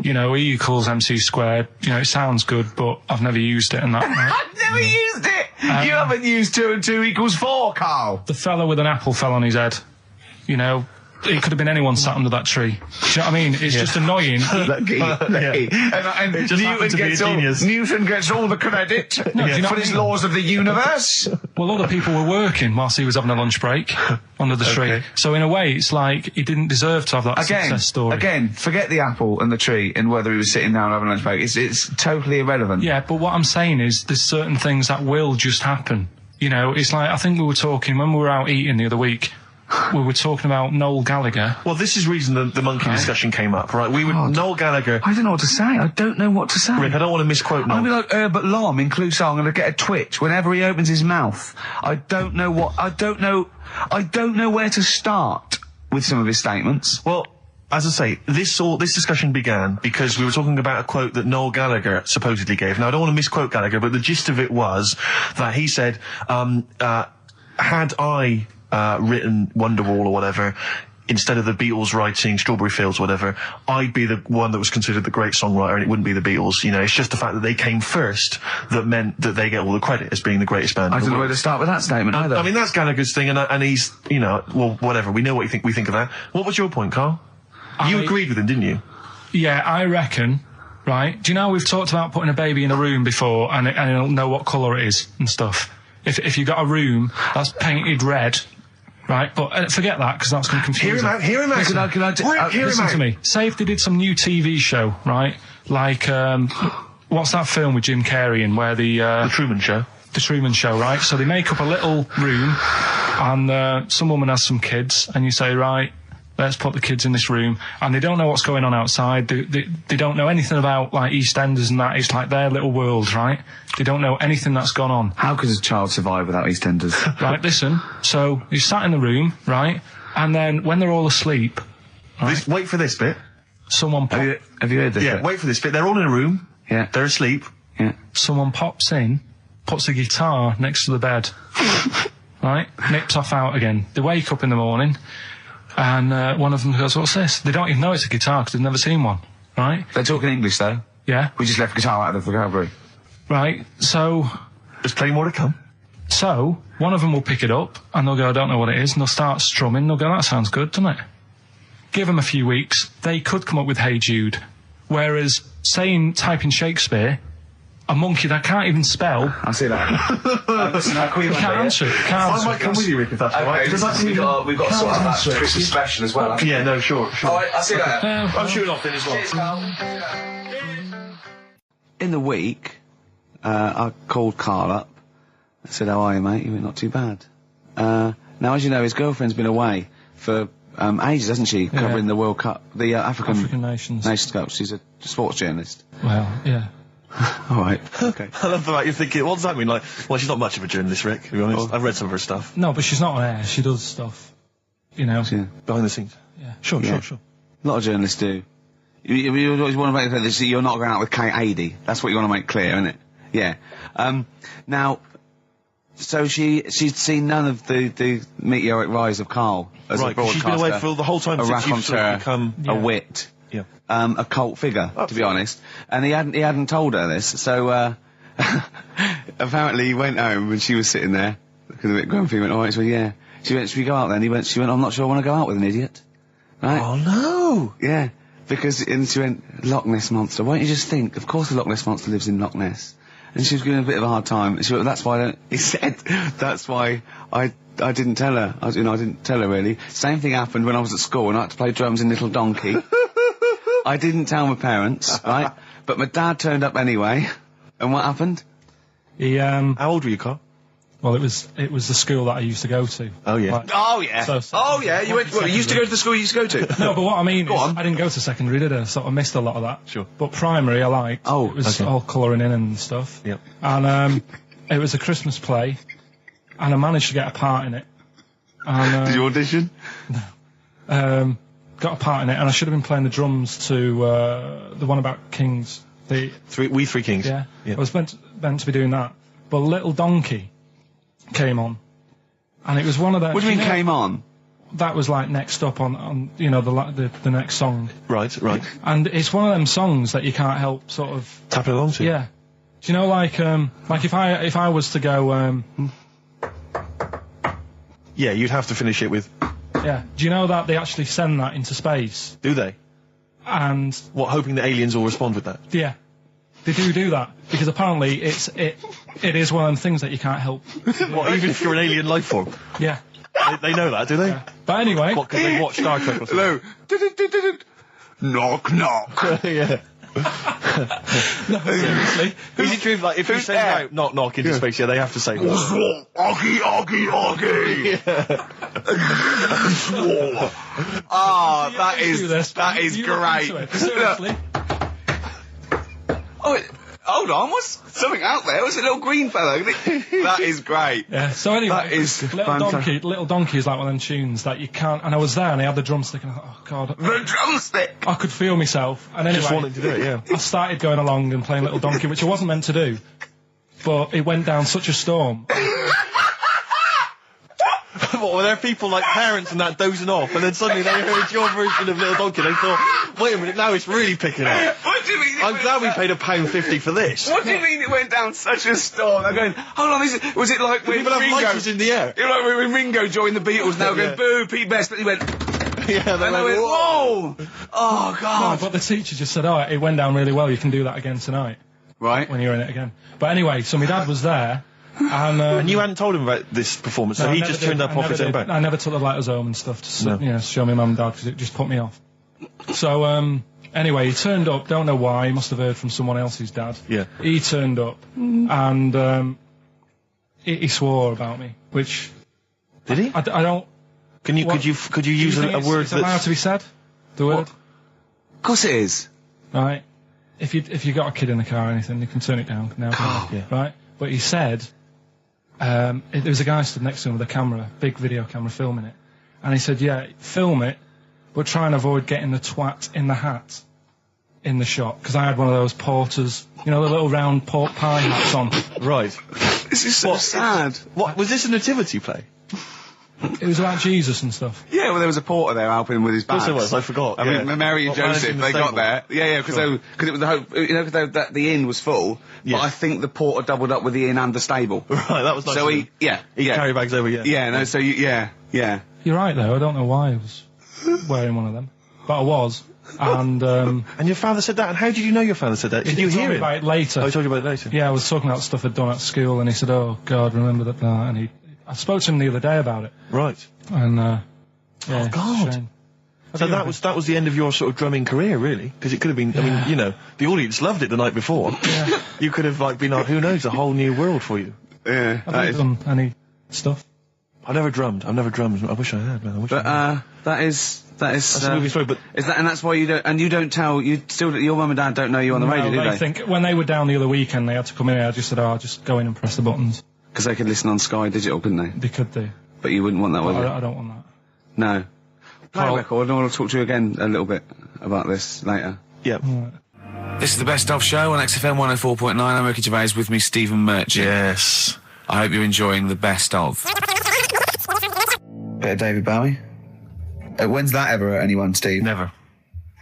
You know, E equals MC squared. You know, it sounds good, but I've never used it and that. Right? I've never used it! You haven't used 2 and 2 equals 4, Karl! The fella with an apple fell on his head. You know, it could have been anyone sat under that tree. Do you know what I mean? It's just annoying. Lucky. And It just happened to be a genius. Newton gets all the credit do you know for what his I mean? laws of the universe. Well, other people were working whilst he was having a lunch break under the tree. So in a way, it's like he didn't deserve to have that success story. Again, forget the apple and the tree and whether he was sitting down having a lunch break. It's totally irrelevant. Yeah, but what I'm saying is there's certain things that will just happen. You know, it's like, I think we were talking, when we were out eating the other week, we were talking about Noel Gallagher. Well, this is the reason the monkey discussion came up, right? Noel Gallagher... I don't know what to say. I don't know what to say. Rick, I don't want to misquote Noel. I'll be like Herbert Lom in Clouseau. I'm going to get a twitch whenever he opens his mouth. I don't know where to start with some of his statements. Well, as I say, this discussion began because we were talking about a quote that Noel Gallagher supposedly gave. Now, I don't want to misquote Gallagher, but the gist of it was that he said, had I written Wonderwall or whatever, instead of the Beatles writing Strawberry Fields or whatever, I'd be the one that was considered the great songwriter and it wouldn't be the Beatles. You know, it's just the fact that they came first that meant that they get all the credit as being the greatest band I in the don't know world. where to start with that statement either. I mean, that's Gallagher's thing, and he's, you know, well, whatever. We know what we think of that. What was your point, Karl? You agreed with him, didn't you? Yeah, I reckon, right? Do you know we've talked about putting a baby in a room before and it'll know what colour it is and stuff? If you got a room that's painted red, right? But forget that, because that's going to confuse Hear him out. Hear him out. Listen to me. Say if they did some new TV show, right? Like, what's that film with Jim Carrey in where The Truman Show. The Truman Show, right? So they make up a little room and some woman has some kids and you say, right, let's put the kids in this room, and they don't know what's going on outside. They don't know anything about, like, EastEnders and that. It's like their little world, right? They don't know anything that's gone on. How could a child survive without EastEnders? Right, listen. So you sat in the room, right? And then when they're all asleep, right, Wait for this bit. someone Have you heard this? Yeah, bit? wait for this bit. They're all in a room. Yeah. They're asleep. Yeah. someone pops in, puts a guitar next to the bed, right? Nips off out again. They wake up in the morning, and one of them goes, "What's this?" They don't even know it's a guitar because they've never seen one, right? They're talking English though. Yeah, We just left guitar out of the vocabulary. right. So There's plenty more to come. one of them will pick it up and they'll go, "I don't know what it is," and they'll start strumming. They'll go, "That sounds good, doesn't it?" Give them a few weeks, they could come up with "Hey Jude," whereas typing Shakespeare, a monkey that can't even spell, I see that. Listen, can't answer it. Can't I answer might it. come with you, Rick, if that's all right. Does that seem... we've got to sort out that answer it. Christmas special as well. Yeah, no, sure. Alright, I'll see you later. I'm shooting off then as well. Cheers, Carl. In the week, I called Karl up. I said, "How are you, mate?" He went, "Not too bad." Now, as you know, his girlfriend's been away for ages, hasn't she? Covering the World Cup, the African Nations. Cup. She's a sports journalist. Well, yeah. All right. Okay. I love the fact you're thinking, what does that mean? Like, well, she's not much of a journalist, Rick, to be honest. I've read some of her stuff. No, but she's not on air. She does stuff, you know. Yeah. Behind the scenes. Yeah. Sure. A lot of journalists do. You always want to make clear that you're not going out with Kate Adie. That's what you want to make clear, isn't it? Yeah. Now, so she'd seen none of the meteoric rise of Karl as a Right, broadcaster. she's been away for the whole time a since you've sort of raconteur, become... a wit, Yeah. a cult figure, to be honest. And he hadn't told her this, so apparently he went home and she was sitting there looking a bit grumpy. He went, "All right," so yeah. She went, should we go out then? She went, I'm not sure I want to go out with an idiot. Right? Oh, no! Yeah. And she went, Loch Ness Monster. Why don't you just think, of course the Loch Ness Monster lives in Loch Ness. And she was giving a bit of a hard time. She went, he said, that's why I didn't tell her. I didn't tell her really. Same thing happened when I was at school and I had to play drums in Little Donkey. I didn't tell my parents, right? But my dad turned up anyway. And what happened? He, How old were you, Carl? well, it was the school that I used to go to. Oh, yeah. Like, Oh, yeah. You used to go to the school you used to go to? no, but what I mean is, on. I didn't go to secondary, did I? So I missed a lot of that. Sure. But primary, I liked. Oh, it was okay. all colouring in and stuff. Yep. And it was a Christmas play, and I managed to get a part in it. And, Did you audition? got a part in it, and I should have been playing the drums to the one about Kings. We Three Kings. Yeah. I was meant to be doing that, but Little Donkey came on, and it was one of the. What do you mean came on? That was like next up on the next song, Right. and it's one of them songs that you can't help sort of. Tapping along to. Yeah. Do you know like if I was to go Yeah, you'd have to finish it with. yeah. Do you know that they actually send that into space? Do they? And What, hoping that aliens will respond with that? yeah, they do that because apparently it is one of them things that you can't help. What, even if you're an alien life form? Yeah. They know that, do they? But anyway, What, because they watch Star Trek or something? Hello. Knock, knock. Yeah. seriously, Is it true, like, if you send there? out knock knock into space, yeah, they have to say that? Oggy, oggy, oggy. Oh, that is You look great. into it. Seriously. Oh, hold on, what's something out there? Was it a little green fellow? That is great. Yeah. So anyway, That is Little Donkey is like one of them tunes that you can't. And I was there, and I had the drumstick, and I thought, oh god, The drumstick. I could feel myself. And anyway, Just wanting to do it, yeah. I started going along and playing Little Donkey, which I wasn't meant to do, but it went down such a storm. What, were there people like parents and that dozing off, and then suddenly they heard your version of Little Donkey, and they thought, wait a minute, now it's really picking up. What do you mean? I'm glad we paid £1.50 for this. What do you mean it went down such a storm? I'm going, hold on, was it like when People have Ringo... lighters in the air. You know, like when Ringo joined the Beatles, now Yeah. going, boo, Pete Best, but he went... Yeah, they And I went, went, whoa! Oh, No, God. but the teacher just said, oh, it went down really well, you can do that again tonight, Right. when you're in it again. But anyway, so my dad was there, and... And you hadn't told him about this performance, so No, I he never just did. turned up I off his never own did. back. I never took the letters home and stuff to No. show my mum and dad, because it just put me off. So, anyway, he turned up, don't know why, he must have heard from someone else's dad. Yeah. He turned up, and he swore about me, which Did he? I don't... Could you use Do you think a word it's allowed that's... to be said? The word? Of course it is. Right. If you got a kid in the car or anything, you can turn it down now. Oh, yeah. Right? But he said, there was a guy stood next to him with a camera, big video camera filming it. And he said, yeah, film it, but try and avoid getting the twat in the hat in the shot. Because I had one of those porters, you know, the little round pork pie hats on. Right. This is so sad. What, was this a nativity play? It was about Jesus and stuff. Yeah, well, there was a porter there helping him with his Of course bags. there was, I forgot. I mean, Mary and What, Joseph, managing they the got stable? there. Yeah, because it was the hope, you know, because the inn was full. Yes. But I think the porter doubled up with the inn and the stable. Right, that was nice. So of him. He carry bags over, yeah. Yeah, no, so yeah. You're right, though. I don't know why I was wearing one of them. But I was. And, And your father said that, and how did you know your father said that? Did you he told hear me it? about it later. Oh, he told you about it later? Yeah, I was talking about stuff I'd done at school, and he said, "Oh God, remember that?" And I spoke to him the other day about it, Right. and Oh, yeah, God. shame. So that was the end of your sort of drumming career, really? Because it could have been, I mean, you know, the audience loved it the night before. Yeah. You could have, like, been on, who knows, a whole new world for you. Yeah. I've never done any stuff. I've never drummed. I wish I had, man. I wish I But, had. that is... That's a movie story, but... Is that, and that's why you don't tell, your mum and dad don't know you on the radio, do they they? think when they were down the other weekend, they had to come in. I just said, "Oh, I'll just go in and press the buttons." Because they could listen on Sky Digital, couldn't they? They could do. But you wouldn't want that, would you? I don't want that. No. Play a Carl- record, and I want to talk to you again a little bit about this later. Yeah. This is the Best Of Show on XFM 104.9. I'm Ricky Gervais, with me Stephen Merchant. Yes. I hope you're enjoying the Best Of. Bit of David Bowie. When's that ever at anyone, Steve? Never.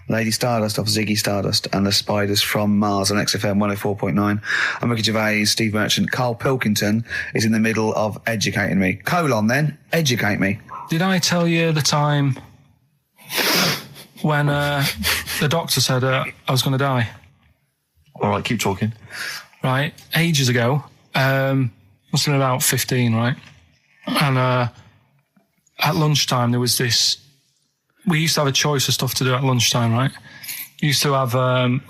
Lady Stardust off Ziggy Stardust and the Spiders from Mars on XFM 104.9. I'm Ricky Gervais, Steve Merchant. Karl Pilkington is in the middle of educating me. Then, educate me. Did I tell you the time when the doctor said I was going to die? All right, keep talking. Right, ages ago, must have been about 15, right? And at lunchtime there was this. We used to have a choice of stuff to do at lunchtime, right? We used to have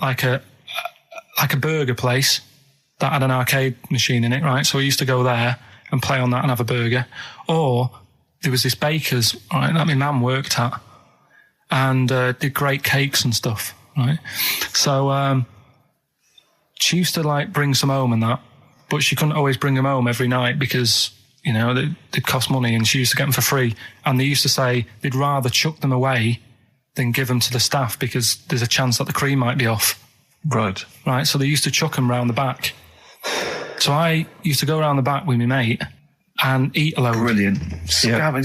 like a burger place that had an arcade machine in it, right? So we used to go there and play on that and have a burger. Or there was this baker's, right, that my mum worked at, and did great cakes and stuff, right? So she used to like bring some home and that, but she couldn't always bring them home every night because, you know, they'd cost money, and she used to get them for free. And they used to say they'd rather chuck them away than give them to the staff because there's a chance that the cream might be off. Right. Right, so they used to chuck them round the back. So I used to go around the back with my mate and eat a load. Brilliant. Eating out of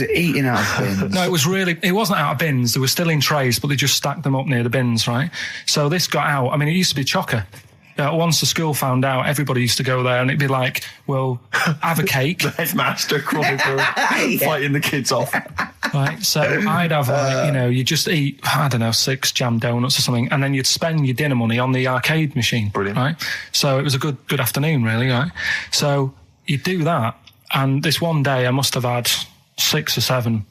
bins. No, it wasn't out of bins. They were still in trays, but they just stacked them up near the bins, right? So this got out. I mean, it used to be chocker. Once the school found out, everybody used to go there, and it'd be like, well, have a cake. The headmaster fighting the kids off. Right, so I'd have, like, you know, you just eat, I don't know, 6 jam donuts or something, and then you'd spend your dinner money on the arcade machine. Brilliant. Right? So it was a good afternoon, really, right? So you'd do that, and this one day I must have had 6 or 7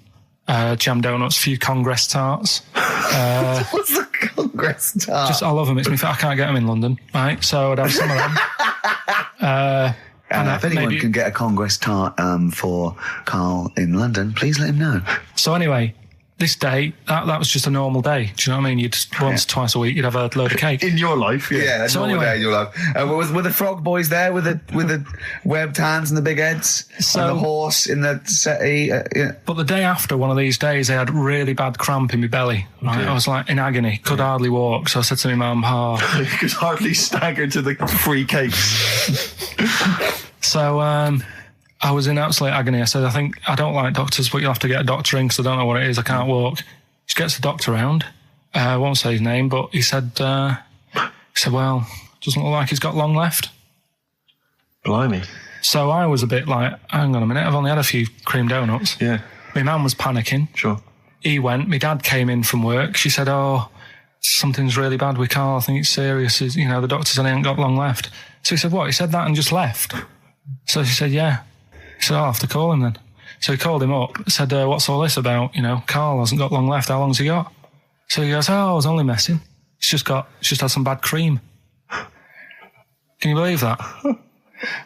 jam donuts, a few Congress tarts. What's the Congress tart? I love them. It's me. I can't get them in London, right? So I'd have some of them. And if anyone can get a Congress tart for Karl in London, please let him know. So anyway, this day, that was just a normal day. Do you know what I mean? Once, twice a week, you'd have a load of cake. In your life, yeah. Yeah, So normal anyway- day in your life. Were the frog boys there with the webbed hands and the big heads? So- and the horse in the settee? Yeah. But the day after one of these days, I had really bad cramp in my belly. Right? I was like in agony, could hardly walk. So I said to my mum, You could hardly stagger to the free cakes. So I was in absolute agony. I said, I don't like doctors, but you'll have to get a doctor in because I don't know what it is. I can't walk. She gets the doctor round. I won't say his name, but he said, well, doesn't look like he's got long left. Blimey. So I was a bit like, hang on a minute, I've only had a few cream donuts. Yeah. My mum was panicking. Sure. He went. My dad came in from work. She said, something's really bad with Karl. I think it's serious. You know, the doctor said he ain't got long left. So he said, what? He said that and just left. So she said, yeah. He said, I'll have to call him then. So he called him up, said, what's all this about? You know, Karl hasn't got long left. How long's he got? So he goes, I was only messing. It's just had some bad cream. Can you believe that?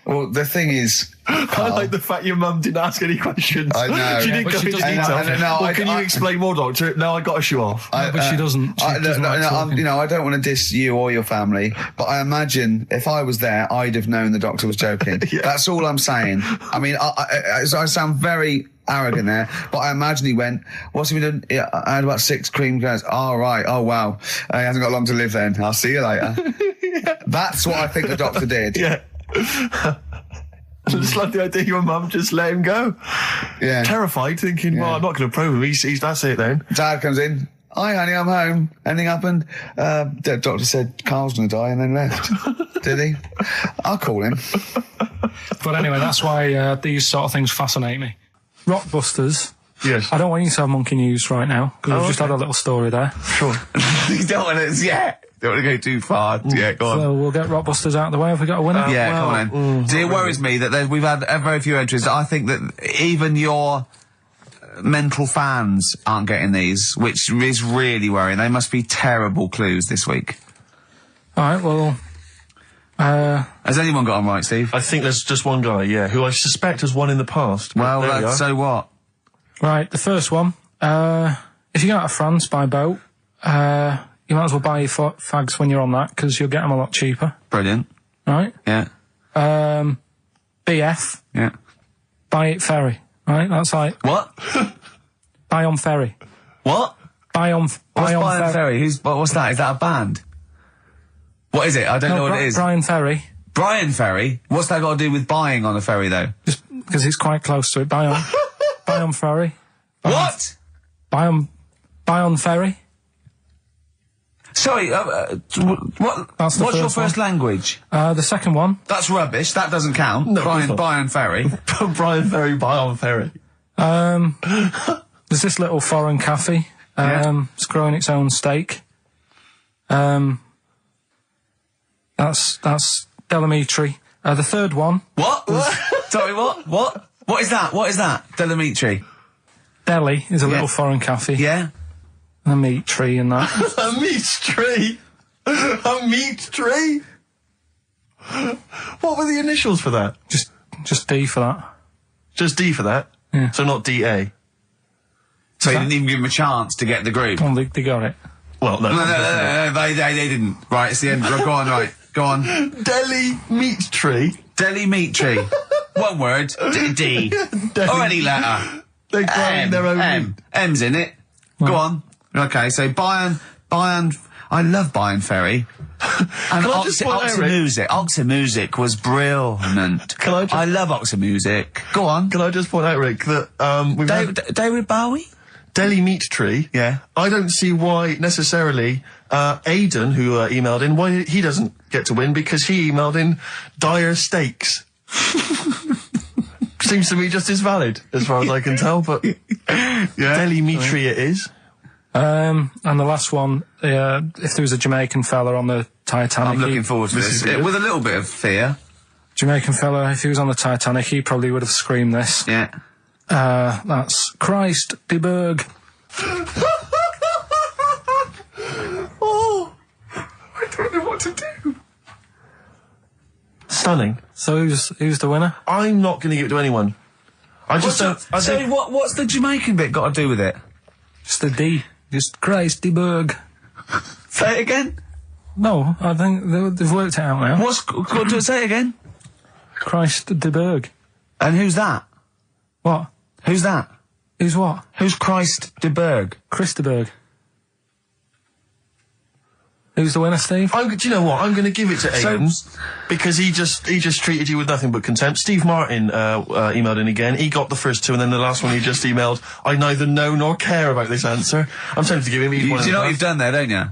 Well, the thing is, I like the fact your mum didn't ask any questions. I know. She didn't but go she into doesn't. detail. Can you explain more, doctor? No, I got a shoe off. But she doesn't. She doesn't like talking. you know, I don't want to diss you or your family, but I imagine if I was there, I'd have known the doctor was joking. Yeah. That's all I'm saying. I mean, I sound very arrogant there, but I imagine he went, what's he been doing? Yeah, I had about 6 cream cones. Oh, right. Oh, wow. He hasn't got long to live then. I'll see you later. Yeah. That's what I think the doctor did. Yeah. I just like the idea your mum just let him go. Yeah. Terrified, thinking, well, I'm not going to probe him. He's that's it then. Dad comes in. Hi, honey, I'm home. Anything happened? The doctor said Karl's going to die and then left. Did he? I'll call him. But anyway, that's why these sort of things fascinate me. Rockbusters. Yes. I don't want you to have monkey news right now because we've just had a little story there. Sure. You don't want to, don't want to go too far. Yeah, go on. So we'll get Rockbusters out of the way. Have we got a winner? Come on then. It worries me that we've had very few entries. I think that even your mental fans aren't getting these, which is really worrying. They must be terrible clues this week. All right, well... Has anyone got them right, Steve? I think there's just one guy, who I suspect has won in the past. Well, There we are. so what? Right, the first one. If you go out of France by boat, you might as well buy your fags when you're on that, because you'll get them a lot cheaper. Brilliant. Right? Yeah. BF, Yeah. buy it ferry. Right? That's like, What? buy on ferry. What? Buy on What's Brian Ferry? What's that? Is that a band? What is it? I don't know what it is. Brian Ferry. Brian Ferry? What's that got to do with buying on a ferry, though? Just because it's quite close to it. Buy on, buy on ferry. What? Buy on ferry. Sorry, what's the your first first language? The second one, That's rubbish. That doesn't count. No, Brian, it's not. Brian Ferry. Brian Ferry, Brian Ferry. there's this little foreign cafe. It's growing its own steak. That's Delamitri. The third one, What? Sorry, what? What is that? What is that? Delamitri. Delhi, is a little foreign cafe. Yeah? And a meat tree and that. A meat tree. A meat tree. What were the initials for that? just D for that. Just D for that? Yeah. So not DA? So you didn't even give him a chance to get the group? Well, they got it. Well, no. No, they didn't. Right, it's the end. Go on, right. Go on. Delhi meat tree. Delhi meat tree. One word. D. Or any letter. They're growing their own meat. M's in it. Go on. Okay, so Bayern, I love Bayern Ferry. And Can I just point out, Rick? Oxymusic was brilliant. I love Oxymusic. Go on. Can I just point out, Rick, that we've had David Bowie? Delhi meat tree. Yeah. I don't see why necessarily Aidan, who emailed in, why he doesn't get to win, because he emailed in dire steaks. Seems to me just as valid, as far as I can tell, but Delhi meat tree it is. And the last one, if there was a Jamaican fella on the Titanic... I'm looking forward to this. With a little bit of fear. Jamaican fella, if he was on the Titanic, he probably would have screamed this. Yeah. That's Christ de Berg. Oh, I don't know what to do. Stunning. So who's the winner? I'm not going to give it to anyone. I just don't... So what's the Jamaican bit got to do with it? Just the D. Just Christ de Berg. Say it again. No, I think they've worked it out now. Say it again. Christ de Berg. And who's that? What? Who's that? Who's what? Who's Christ de Berg? Chris de Berg. Who's the winner, Steve? do you know what? I'm going to give it to Aidan because he just treated you with nothing but contempt. Steve Martin emailed in again. He got the first two, and then the last one he just emailed. I neither know nor care about this answer. I'm tempted to give him. Do you know what you've done there, don't you?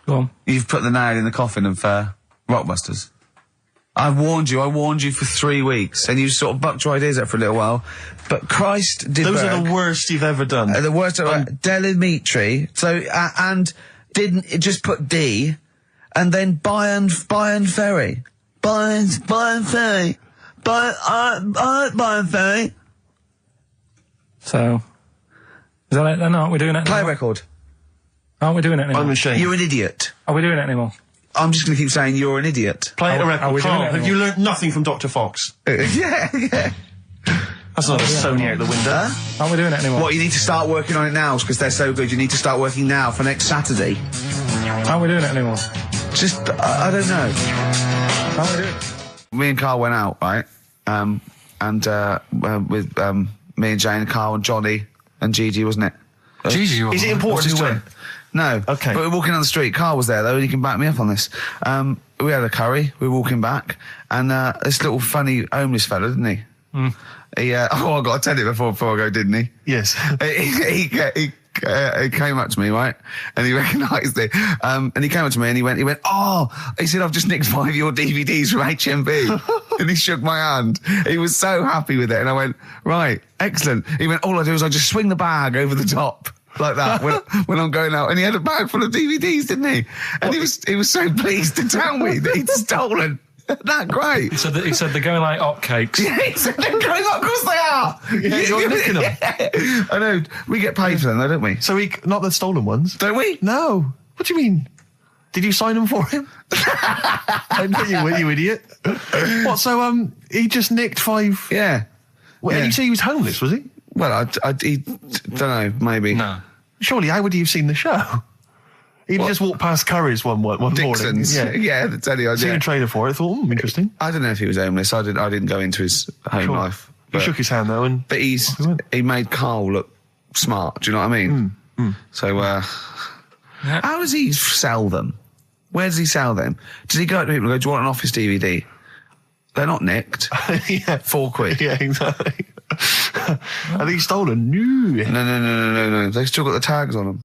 Go on. You've put the nail in the coffin of Rockbusters. I warned you for 3 weeks, and you sort of bucked your ideas up for a little while. But Christ de Berg... Those are the worst you've ever done. The worst Delamitri. So, and didn't it just put D, and then Bayern Ferry. Bayern Ferry. Bayern Ferry. So, is that it then? Aren't we doing it Play anymore? record. Aren't we doing it anymore? I'm ashamed. You're an idiot. Are we doing it anymore? I'm just going to keep saying you're an idiot. Play it a Are record. we doing Carl, it have you anymore? learnt nothing from Dr. Fox? Yeah. That's not a Sony out the window. Aren't we doing it anymore? What, you need to start working on it now, because they're so good. You need to start working now for next Saturday. Aren't we doing it anymore? Just, I don't know. Aren't we doing it? Me and Carl went out, right? With me and Jane, Carl and Johnny and Gigi, wasn't it? Gigi, Is it important who went? No. Okay. But we're walking down the street. Carl was there, though, and he can back me up on this. We had a curry. We were walking back, and this little funny homeless fella, didn't he? He, I got to tell you before I go, didn't he? Yes. He came up to me, right? And he recognised it. And he came up to me and he went, he said, I've just nicked 5 of your DVDs from HMV. And he shook my hand. He was so happy with it. And I went, right, excellent. He went, all I do is I just swing the bag over the top. Like that when I'm going out, and he had a bag full of DVDs, didn't he? And he was so pleased to tell me that he'd stolen. Isn't that great? He said they're going like hotcakes. Yeah, he said they're going up, of course they are. Yeah, you're nicking them. Yeah. I know. We get paid for them, though, don't we? So not the stolen ones? Don't we? No. What do you mean? Did you sign them for him? I know you idiot. What? So he just nicked 5. Yeah. Well, Yeah. you say he was homeless, was he? Well, he don't know. Maybe. No. Surely, how would he have seen the show? He'd just walked past Curry's one Dixon's. morning. Yeah. That's any idea. Seen a trailer for it. I thought, interesting. I don't know if he was homeless. I didn't go into his home Sure. life. He shook his hand though, and But he went. he made Carl look smart. Do you know what I mean? So, how does he sell them? Where does he sell them? Does he go to people and go, do you want an Office DVD? They're not nicked. Yeah. 4 quid. Yeah, exactly. Are these stolen? No. No. They've still got the tags on them.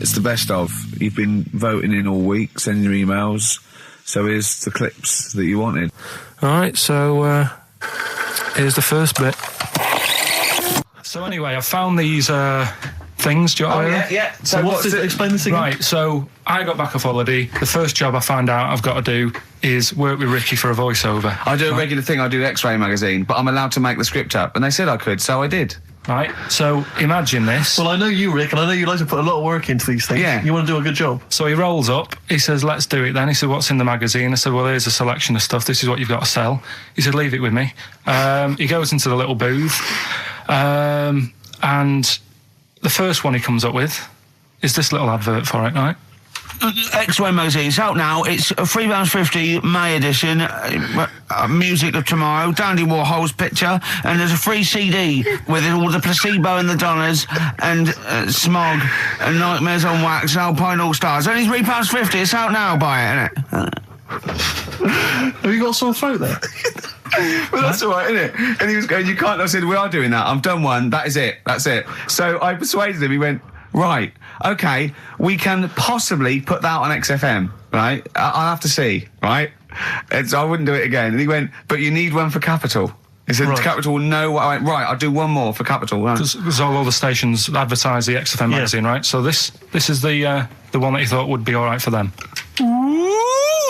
It's the best of. You've been voting in all week, sending your emails. So here's the clips that you wanted. Alright, so, here's the first bit. So anyway, I found these, things, do you know what I mean? yeah. So what's it? Explain this again. Right, so I got back off holiday. The first job I found out I've got to do is work with Ricky for a voiceover. I do a regular thing. I do X-Ray magazine, but I'm allowed to make the script up, and they said I could, so I did. Right, so imagine this. Well, I know you, Rick, and I know you like to put a lot of work into these things. Yeah. You want to do a good job. So he rolls up, he says, let's do it then. He said, what's in the magazine? I said, well, here's a selection of stuff. This is what you've got to sell. He said, leave it with me. He goes into the little booth, and the first one he comes up with is this little advert for it, right? X-Ray magazine, it's out now. It's £3.50 May edition. Music of Tomorrow, Dandy Warhol's picture, and there's a free CD with all the Placebo and the Donners, and Smog, and Nightmares on Wax, Alpine All Stars. Only £3.50. It's out now. Buy it, innit? Have you got a sore throat there? Well, that's all right, isn't it? And he was going, you can't. I said, we are doing that. I've done one. That is it. That's it. So I persuaded him. He went, right, okay, we can possibly put that on XFM, right? I'll have to see, right? And so I wouldn't do it again. And he went, but you need one for Capital. He said, Right. Capital will know what I went, right, I'll do one more for Capital. Right. Because all the stations advertise the XFM magazine, right? So this is the one that you thought would be all right for them. Ooh,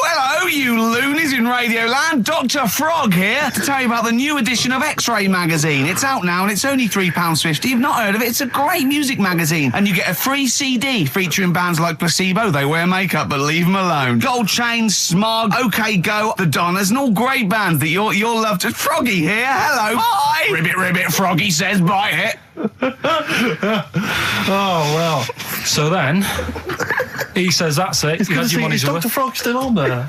hello, you loonies in Radioland. Dr. Frog here to tell you about the new edition of X-Ray magazine. It's out now and it's only £3.50. You've not heard of it? It's a great music magazine. And you get a free CD featuring bands like Placebo. They wear makeup, but leave them alone. Gold Chain, Smog, OK Go, The Donners, and all great bands that you'll love. Just Froggy here. Hello. Bye. Ribbit, ribbit, Froggy says bye it. Oh, well. So then, he says, that's it. It's You good had to your see, money's is worth. Dr. Frog still on there?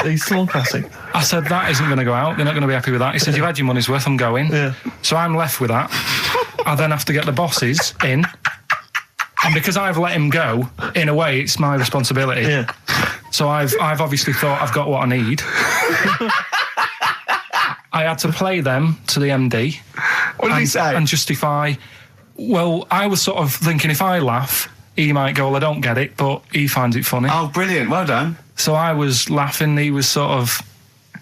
He's still on classic. I said, that isn't going to go out. They're not going to be happy with that. He said, you've had your money's worth. I'm going. Yeah. So I'm left with that. I then have to get the bosses in. And because I've let him go, in a way, it's my responsibility. Yeah. So I've obviously thought I've got what I need. I had to play them to the MD. What did he say? And justify. Well, I was sort of thinking if I laugh, he might go, well, I don't get it, but he finds it funny. Oh, brilliant. Well done. So I was laughing, he was sort of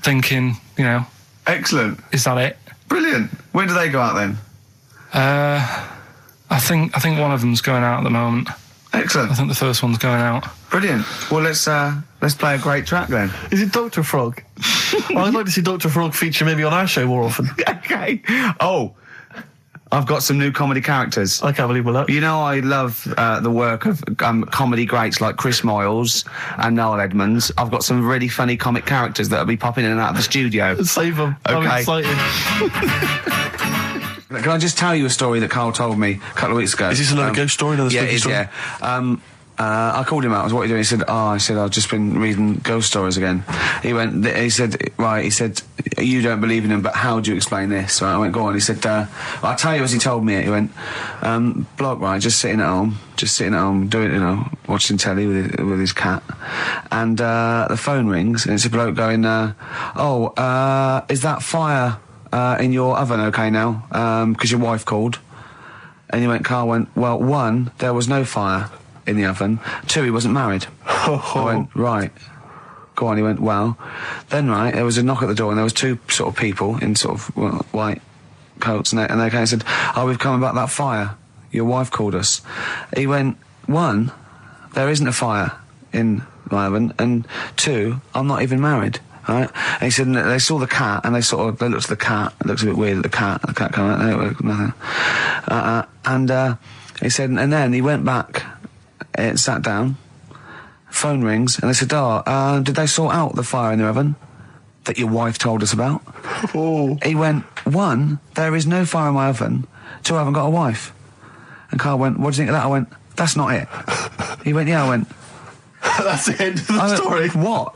thinking, you know, Excellent. is that it? Brilliant. When do they go out then? I think one of them's going out at the moment. Excellent. I think the first one's going out. Brilliant. Well, let's play a great track then. Is it Dr. Frog? I'd like to see Dr. Frog feature maybe on our show more often. Okay. Oh, I've got some new comedy characters. I can't believe we're luck. You know, I love the work of comedy greats like Chris Moyles and Noel Edmonds. I've got some really funny comic characters that'll be popping in and out of the studio. Save them. I'm Okay. excited. Can I just tell you a story that Karl told me a couple of weeks ago? Is this another ghost story? Another yeah, spooky it is, story? yeah. I called him out. I was, what are you doing? He said, I've just been reading ghost stories again. He said, you don't believe in them, but how do you explain this? Right, I went, go on. He said, I'll tell you as he told me it. He went, bloke, right, just sitting at home, doing, watching telly with his cat. And, the phone rings, and it's a bloke going, is that fire, in your oven okay now? 'Cause your wife called. And Karl went, well, 1, there was no fire in the oven. 2, he wasn't married. I went, right. Go on. He went, well, then, right, there was a knock at the door and there was 2 sort of people in sort of white coats and they came and said, we've come about that fire. Your wife called us. He went, 1, there isn't a fire in my oven, and 2, I'm not even married. Right? And he said, they saw the cat and they looked at the cat. It looks a bit weird at the cat came out, nothing. He said, and then he went back, sat down, phone rings, and they said, did they sort out the fire in the oven that your wife told us about? Oh. He went, 1, there is no fire in my oven. 2, I haven't got a wife. And Karl went, what do you think of that? I went, that's not it. He went, yeah. I went, That's the end of the story. What?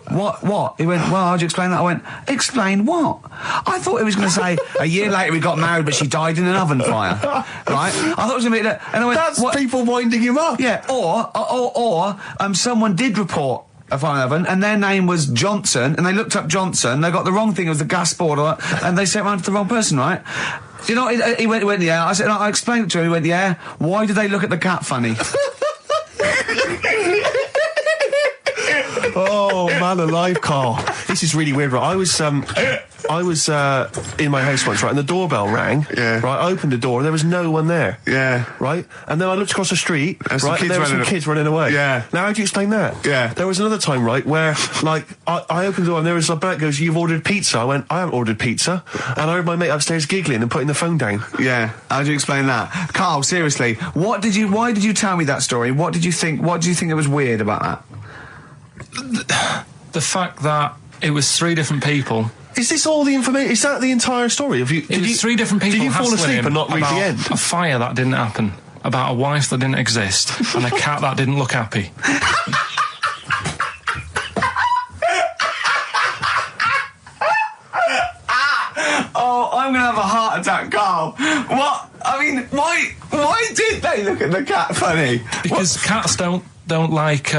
He went, well, how'd you explain that? I went, explain what? I thought he was going to say, a year later we got married, but she died in an oven fire. Right? I thought it was going to be that. And I went, That's people winding him up. yeah, or someone did report a fire oven, and their name was Johnson, and they looked up Johnson, they got the wrong thing, it was the gas board, and they sent it around to the wrong person, right? You know, he went, yeah. I said, I explained it to him, he went, yeah. Why did they look at the cat funny? Oh, man alive, Carl. This is really weird, right? I was in my house once, right, and the doorbell rang. Yeah. Right, I opened the door, there was no one there. Yeah. Right? And then I looked across the street, There's some right, and kids there were some running- kids running away. Yeah. Now, how do you explain that? Yeah. There was another time, right, where, like, I opened the door and there was a bloke goes, "You've ordered pizza." I went, "I haven't ordered pizza." And I heard my mate upstairs giggling and putting the phone down. Yeah. How do you explain that? Carl, seriously, why did you tell me that story? What do you think it was weird about that? The fact that it was 3 different people. Is this all the information? Is that the entire story? It was 3 different people. Did you fall hassling asleep him and not read the about end? A fire that didn't happen, about a wife that didn't exist, and a cat that didn't look happy. Oh, I'm gonna have a heart attack, Carl. What? I mean, why did they look at the cat funny? Because cats don't like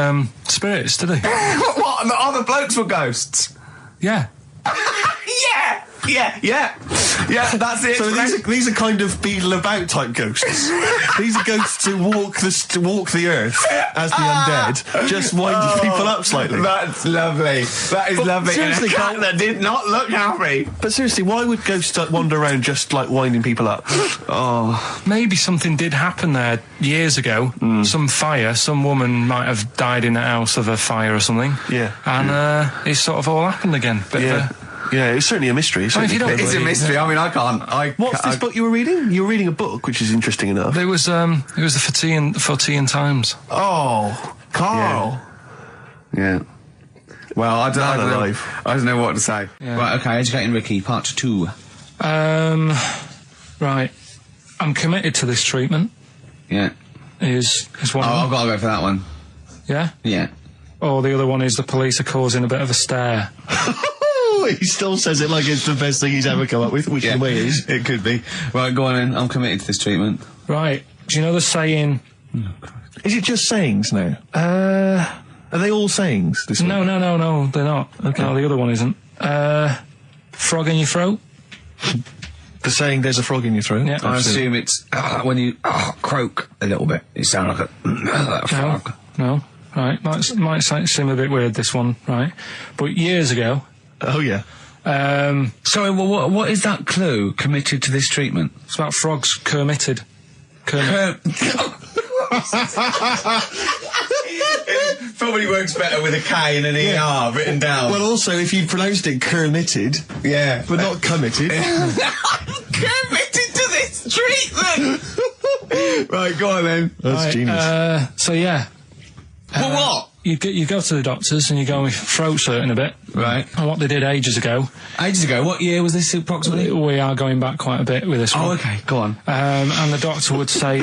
spirits, do they? What? And the other blokes were ghosts? Yeah. Yeah, that's it. So these are kind of beetle about type ghosts. These are ghosts who walk the earth as the undead, just winding people up slightly. That's lovely. That is lovely. seriously, And a cat Carl- that did not look happy. But seriously, why would ghosts wander around just like winding people up? Oh, Maybe something did happen there years ago. Some fire. Some woman might have died in a house of a fire or something. Yeah. And it sort of all happened again. Bit of a- Yeah, it's certainly a mystery. Well, if you don't it's a mystery. I mean, I can't. What's this book you were reading? You were reading a book, which is interesting enough. It was the Fortean Times. Oh, Carl. Yeah. Well, I Man don't know. alive. I don't know what to say. Yeah. Right. Okay. Educating Ricky, part 2. Right. I'm committed to this treatment. Yeah. Is one. Oh, of I've them. got to go for that one. Yeah. Yeah. Or the other one is the police are causing a bit of a stir. He still says it like it's the best thing he's ever come up with, which in a way is. It could be. Right, go on in. I'm committed to this treatment. Right. Do you know the saying? Is it just sayings now? Are they all sayings? This No, week? no, they're not. Okay. No, the other one isn't. Frog in your throat. The saying "there's a frog in your throat." Yeah. I Absolutely. assume it's when you croak a little bit. You sound like a frog. No. Right. Might seem a bit weird, this one. Right. But years ago. Oh yeah. Sorry, well, what is that clue? Committed to this treatment? It's about frogs Kermitted. Kermit. Probably works better with a K and an ER written down. Well, also, if you pronounced it "kermitted," yeah. but not committed. Committed to this treatment! Right, go on then. That's Right, genius. So yeah. Well, what? You go to the doctors and you go with throat hurting a bit. Right. And what they did ages ago. Ages ago, what year was this approximately? We are going back quite a bit with this one. Oh, okay, go on. And the doctor would say...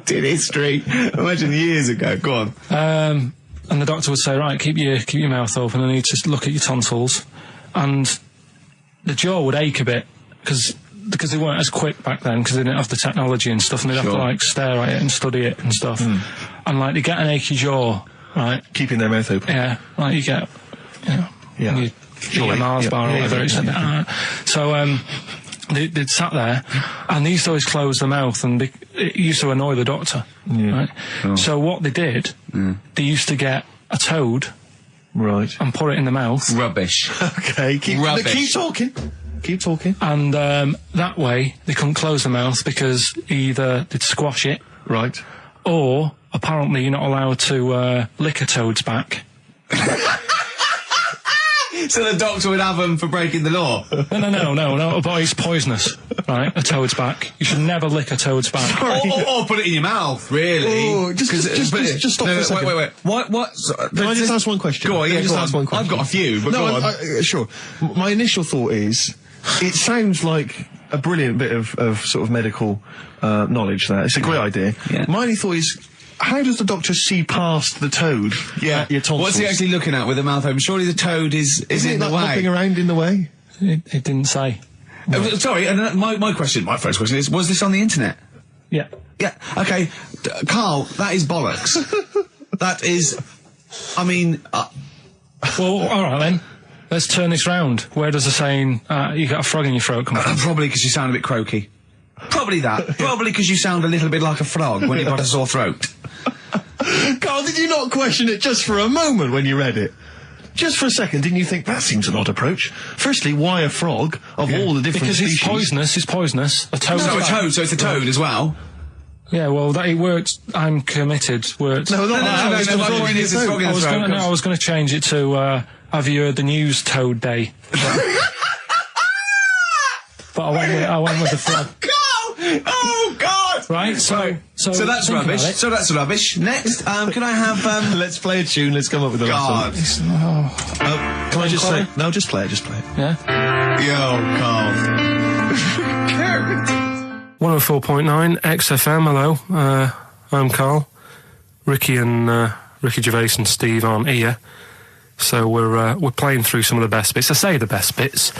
Did history. Imagine years ago, go on. and the doctor would say, right, keep your mouth open and you just look at your tonsils. And the jaw would ache a bit because they weren't as quick back then because they didn't have the technology and stuff and they'd have to like stare at it and study it and stuff. And like they get an achy jaw, right? Keeping their mouth open. Yeah, like you get, Yeah. you eat a Mars bar or whatever. So they'd sat there and they used to always close their mouth and it used to annoy the doctor. Right? Oh. So what they did, they used to get a toad Right. and put it in the mouth. Rubbish. Okay. Rubbish. Keep talking. Keep talking. And that way they couldn't close their mouth because either they'd squash it Right. or apparently you're not allowed to lick a toad's back. So the doctor would have them for breaking the law? No, but it's poisonous, right? A toad's back. You should never lick a toad's back. Or put it in your mouth, really. Oh, just stop for a second. Wait. What? Can I just ask one question? Go on, yeah, Can I just go ask on. one question? I've got a few, but no, go on. sure. My initial thought is, it sounds like a brilliant bit of sort of medical knowledge there. It's a great idea. Yeah. My only thought is, how does the doctor see past the toad at your tonsils? What's he actually looking at with the mouth open? Surely the toad is Isn't in it the like way. hopping around in the way? It didn't say. Sorry, and my first question is, was this on the internet? Yeah. Yeah, okay. Carl, that is bollocks. That is, I mean... Well, all right then. Let's turn this round. Where does the saying, you got a frog in your throat come from? Probably because you sound a bit croaky. Probably that. Probably because you sound a little bit like a frog when you've got a sore throat. Carl, did you not question it just for a moment when you read it? Just for a second, didn't you think that seems an odd approach? Firstly, why a frog of all the different Because species? it's poisonous. A toad. So a toad, so it's a toad as well. Yeah, well, it worked. I'm committed. Worked. No, I was going to change it to, have you heard the news, Toad Day? But I went with the frog. Oh God! Right, so that's think rubbish. about it. So that's rubbish. Next, can I have Let's play a tune. Let's come up with a God? Can I just say? No, just play it. Just play it. Yeah. Yo, Carl. 104.9 XFM. Hello, I'm Karl. Ricky and Ricky Gervais and Steve aren't here, so we're playing through some of the best bits. I say the best bits.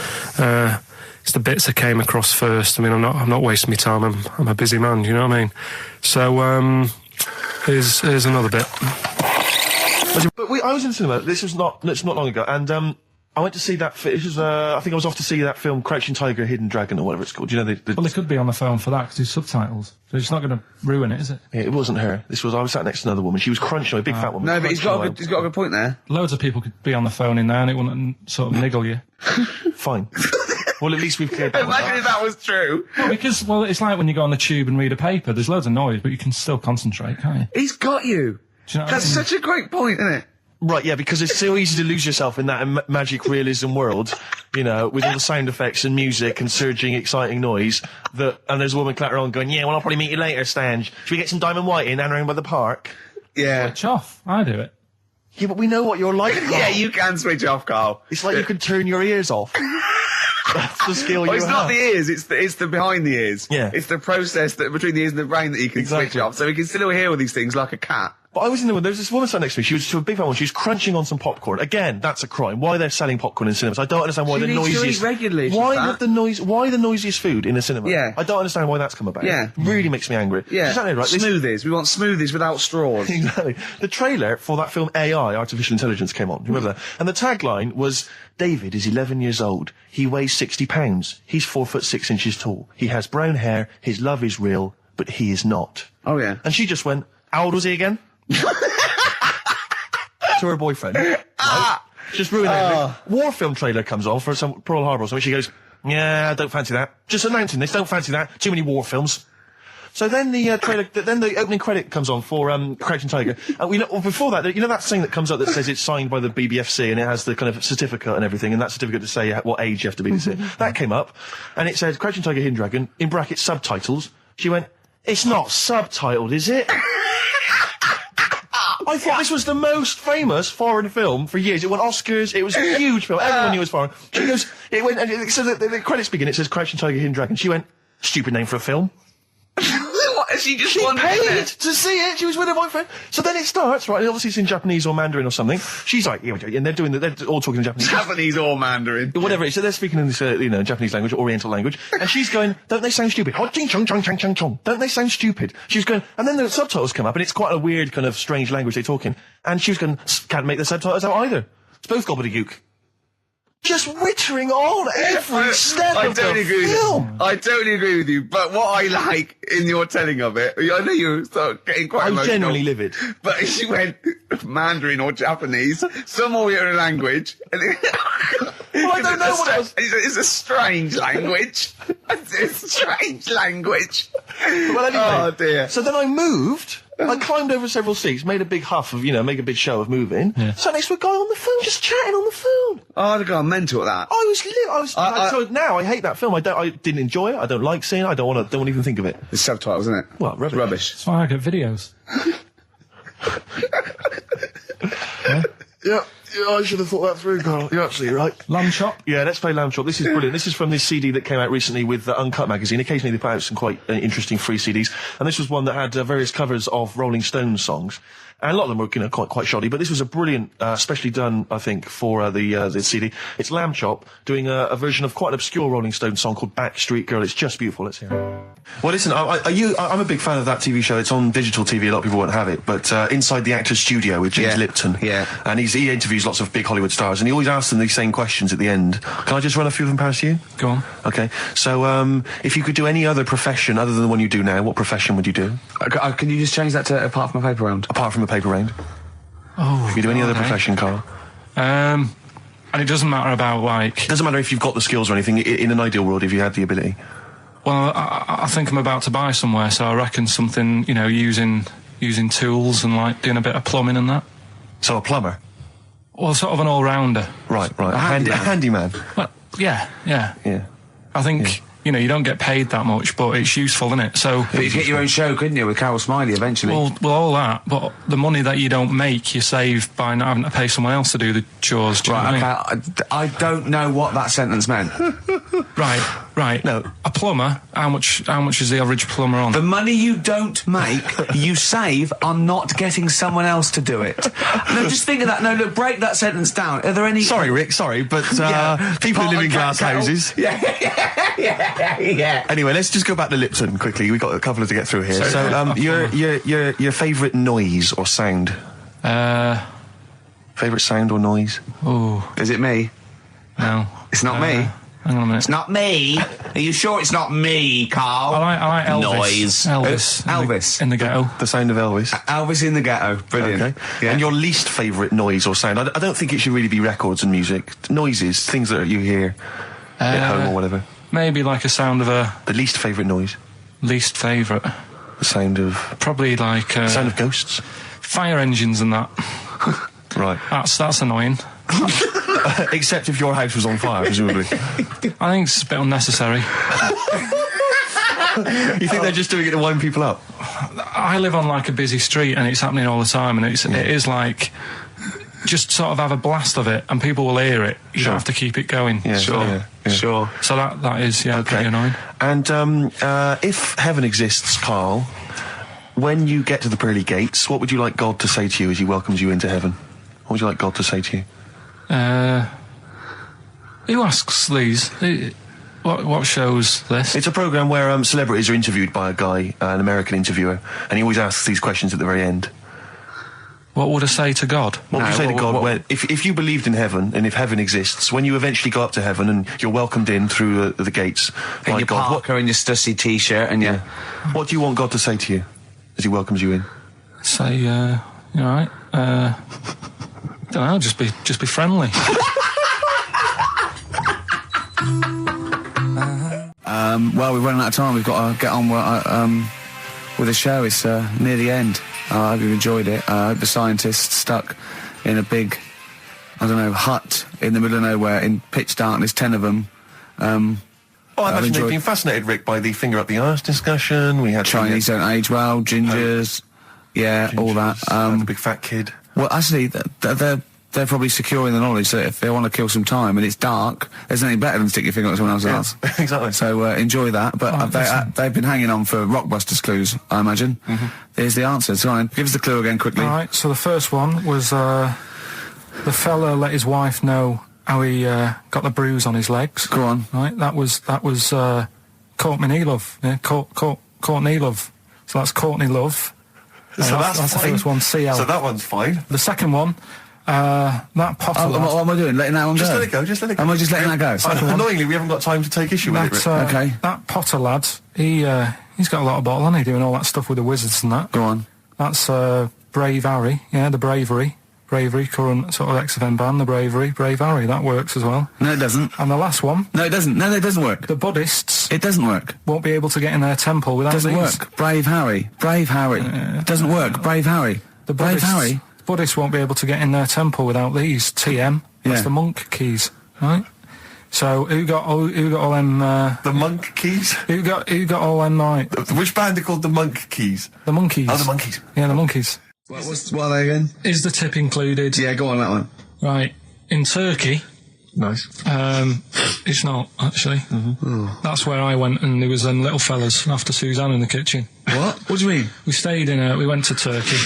It's the bits that came across first. I mean, I'm not wasting my time. I'm a busy man. You know what I mean? So here's another bit. But I was in the cinema. It's not long ago, and I went to see that. It was, I think I was off to see that film, Crouching Tiger, Hidden Dragon, or whatever it's called. You know, Well, they could be on the phone for that because there's subtitles. So it's not going to ruin it, is it? Yeah, it wasn't her. I was sat next to another woman. She was crunching, a big fat woman. No, but he's got a good point there. Loads of people could be on the phone in there and it wouldn't sort of niggle you. Fine. Well, at least we've cleared that. Imagine if that was true. Well, because, it's like when you go on the tube and read a paper. There's loads of noise, but you can still concentrate, can't you? He's got you. Do you know what That's I mean? such a great point, isn't it? Right, yeah, because it's so easy to lose yourself in that magic realism world, you know, with all the sound effects and music and surging, exciting noise, and there's a woman clattering on going, yeah, well, I'll probably meet you later, Stange. Should we get some Diamond White in and around by the park? Yeah. Switch off. I do it. Yeah, but we know what you're like. Yeah, you can switch off, Carl. It's like you can turn your ears off. That's the skill you Well, it's have. not the ears, it's the behind the ears. Yeah. It's the process that between the ears and the brain that you can switch off, so we can still hear all these things like a cat. But I was in the there was this woman sat next to me. She was to a big fat one. She was crunching on some popcorn. Again, that's a crime. Why they're selling popcorn in cinemas? I don't understand why She the needs to noisiest. eat regularly, Why she's have the noise? Why the noisiest food in a cinema? Yeah. I don't understand why that's come about. Yeah. It really makes me angry. Yeah. Exactly right. Smoothies. We want smoothies without straws. Exactly. The trailer for that film AI, Artificial Intelligence, came on. Remember that? And the tagline was, David is 11 years old. He weighs 60 pounds. He's 4'6" tall. He has brown hair. His love is real, but he is not. Oh, yeah. And she just went, how old was he again? To her boyfriend. Right? Just ruined everything. War film trailer comes on for some Pearl Harbor or something. She goes, yeah, I don't fancy that. Just announcing this, don't fancy that. Too many war films. So then the trailer, then the opening credit comes on for Crouching Tiger. Before that, you know that thing that comes up that says it's signed by the BBFC and it has the kind of certificate and everying, and that certificate to say what age you have to be to see it. That came up, and it said Crouching Tiger, Hidden Dragon, in brackets subtitles. She went, it's not subtitled, is it? I thought this was the most famous foreign film for years. It won Oscars. It was a huge film. Everyone knew it was foreign. She goes, it went, and so the credits begin. It says Crouching Tiger, Hidden Dragon. She went, stupid name for a film. What? She just She wanted paid it. to see it. She was with her boyfriend. So then it starts, right? And obviously it's in Japanese or Mandarin or something. She's like, yeah, and they're all talking in Japanese. Japanese or Mandarin. Whatever it is. So they're speaking in this, Japanese language, Oriental language. And she's going, don't they sound stupid? Don't they sound stupid? She's going, and then the subtitles come up, and it's quite a weird kind of strange language they're talking. And she was going, can't make the subtitles out either. It's both gobbledygook. Just wittering on every step of the film. I totally agree with you, but what I like in your telling of it, I know you start getting quite I'm emotional. genuinely livid. But she went Mandarin or Japanese, some Oriental language. And Well, I don't know what it was. It's a strange language. It's a strange language. Well, anyway. Oh, dear. So then I moved. I climbed over several seats, made a big huff of, make a big show of moving. Yeah. Sat next to a guy on the phone, just chatting on the phone. Oh, the guy mental at that. So now I hate that film. I didn't enjoy it. I don't like seeing it. I don't want to even think of it. It's subtitles, isn't it? Well, rubbish. That's why I get videos. Yeah, I should have thought that through, Carl. You're absolutely right. Lamb chop. Yeah, let's play Lamb Chop. This is brilliant. This is from this CD that came out recently with Uncut magazine. Occasionally they put out some quite interesting free CDs. And this was one that had various covers of Rolling Stones songs. And a lot of them were, quite shoddy, but this was a brilliant, specially done, I think, for the CD. It's Lamb Chop doing a version of quite an obscure Rolling Stones song called Backstreet Girl. It's just beautiful. Let's hear it. Well, listen, I'm a big fan of that TV show. It's on digital TV. A lot of people won't have it, but Inside the Actors Studio with James Lipton. Yeah. And he interviews lots of big Hollywood stars, and he always asks them these same questions at the end. Can I just run a few of them past you? Go on. Okay. So, if you could do any other profession other than the one you do now, what profession would you do? Can you just change that to apart from a paper round? Apart from a paper round. Oh. If you do any other profession, Karl. And it doesn't matter about, like... Doesn't matter if you've got the skills or anything. In an ideal world, if you had the ability. Well, I think I'm about to buy somewhere, so I reckon something, you know, using tools and, like, doing a bit of plumbing and that. So a plumber? Well, sort of an all-rounder. Right. A handyman. Well, yeah. Yeah. I think, you know, you don't get paid that much, but it's useful, isn't it? So... But you could get your own show, couldn't you, with Carol Smiley eventually? Well, all that, but the money that you don't make, you save by not having to pay someone else to do the chores. Do you know what I mean? I don't know what that sentence meant. Right. No. A plumber, how much is the average plumber on? The money you don't make, you save on not getting someone else to do it. No, just think of that. No, look, break that sentence down. Are there any... Sorry, Rick, but people who live in glass houses... Yeah. Anyway, let's just go back to Lipton quickly. We've got a couple to get through here. So, your favourite noise or sound? Favourite sound or noise? Oh. Is it me? No. It's not me. Hang on a minute. It's not me. Are you sure it's not me, Carl? I like Elvis. Noise. Elvis. In the ghetto. The sound of Elvis. Elvis in the ghetto. Brilliant. Okay. Yeah. And your least favourite noise or sound? I don't think it should really be records and music. Noises, things that you hear at home or whatever. Maybe like a sound of a... The least favourite noise? Least favourite? The sound of... Probably like... the sound of ghosts? Fire engines and that. Right. That's annoying. Except if your house was on fire, presumably. I think it's a bit unnecessary. You think they're just doing it to wind people up? I live on like a busy street and it's happening all the time, and it is like... Just sort of have a blast of it, and people will hear it. You don't have to keep it going. Yeah, sure. So that is pretty annoying. And if heaven exists, Karl, when you get to the pearly gates, what would you like God to say to you as He welcomes you into heaven? What would you like God to say to you? Who asks these? What show's this? It's a programme where celebrities are interviewed by a guy, an American interviewer, and he always asks these questions at the very end. What would I say to God? What would you say to God if you believed in heaven, and if heaven exists, when you eventually go up to heaven and you're welcomed in through the gates in by your God? Parker and your Stussy t-shirt and your... What do you want God to say to you as He welcomes you in? Say, you all right? Don't know, just be friendly. Well, we're running out of time. We've got to get on with the show. It's near the end. I hope you've enjoyed it. I hope the scientists stuck in a big, hut in the middle of nowhere in pitch darkness, 10 of them. I imagine they've been fascinated, Rick, by the finger up the arse discussion. We had Chinese don't age well, gingers, all that. The big fat kid. Well, actually, they're probably securing the knowledge that if they want to kill some time and it's dark, there's nothing better than stick your finger up someone else's ass. Exactly. So enjoy that. But they've been hanging on for Rockbusters clues, I imagine. There's the answers. Go on, give us the clue again quickly. All right, so the first one was the fella let his wife know how he got the bruise on his legs. Go on. Right, that was Courtney Love. Yeah, Courtney Love. So that's Courtney Love. So that's the first one. CL. So that one's fine. The second one. That Potter lad. What am I doing? Letting that one go? Just let it go. Am I just letting that go? Annoyingly, we haven't got time to take issue with it, Rick. Okay. That Potter lad, he's got a lot of bottle, hasn't he, doing all that stuff with the wizards and that. Go on. That's Brave Harry, the Bravery, current sort of XFM band, the Brave Harry, that works as well. No, it doesn't. And the last one. No, it doesn't. No, it doesn't work. The Buddhists. It doesn't work. Won't be able to get in their temple without Doesn't these. work. Brave Harry. Doesn't work. Brave Harry. The Brave Harry. Buddhists won't be able to get in their temple without these. TM. That's the monk keys, right? So who got all them? The monk keys. Who got all them? Right. Which band are called the monk keys? The monkeys. Oh, the monkeys. Yeah, the monkeys. What are they again? Is the tip included? Yeah, go on that one. Right. In Turkey. Nice. It's not actually. That's where I went, and there was them little fellas after Suzanne in the kitchen. What? What do you mean? We stayed we went to Turkey.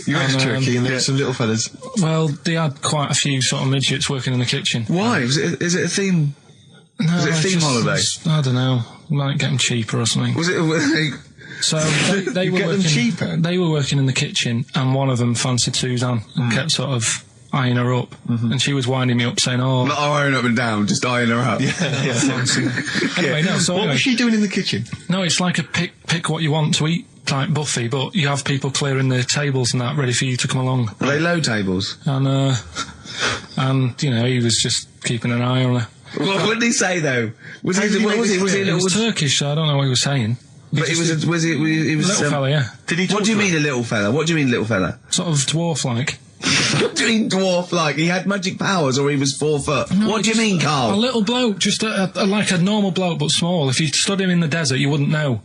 You went to Turkey and there were some little fellas. Well, they had quite a few sort of midgets working in the kitchen. Why? Is it a theme? No, was it a theme holiday? I don't know. Might get them cheaper or something. Was it? So they were get them working, cheaper? They were working in the kitchen, and one of them fancied Suzanne and kept sort of eyeing her up, and she was winding me up saying, "Oh, Not eyeing up and down, just eyeing her up." Anyway, no. So What was she doing in the kitchen? No, it's like a pick what you want to eat like Buffy, but you have people clearing the tables and that ready for you to come along. Are they low tables? And you know, he was just keeping an eye on her. What did he say though? Was he a little? He was Turkish, so I don't know what he was saying. But he was a little fella, yeah. Did he? What do you mean a little fella? What do you mean little fella? Sort of dwarf-like. What do you mean dwarf-like? He had magic powers, or he was 4 foot? No, what do you mean, Carl? A little bloke, just like a normal bloke, but small. If you stood him in the desert, you wouldn't know.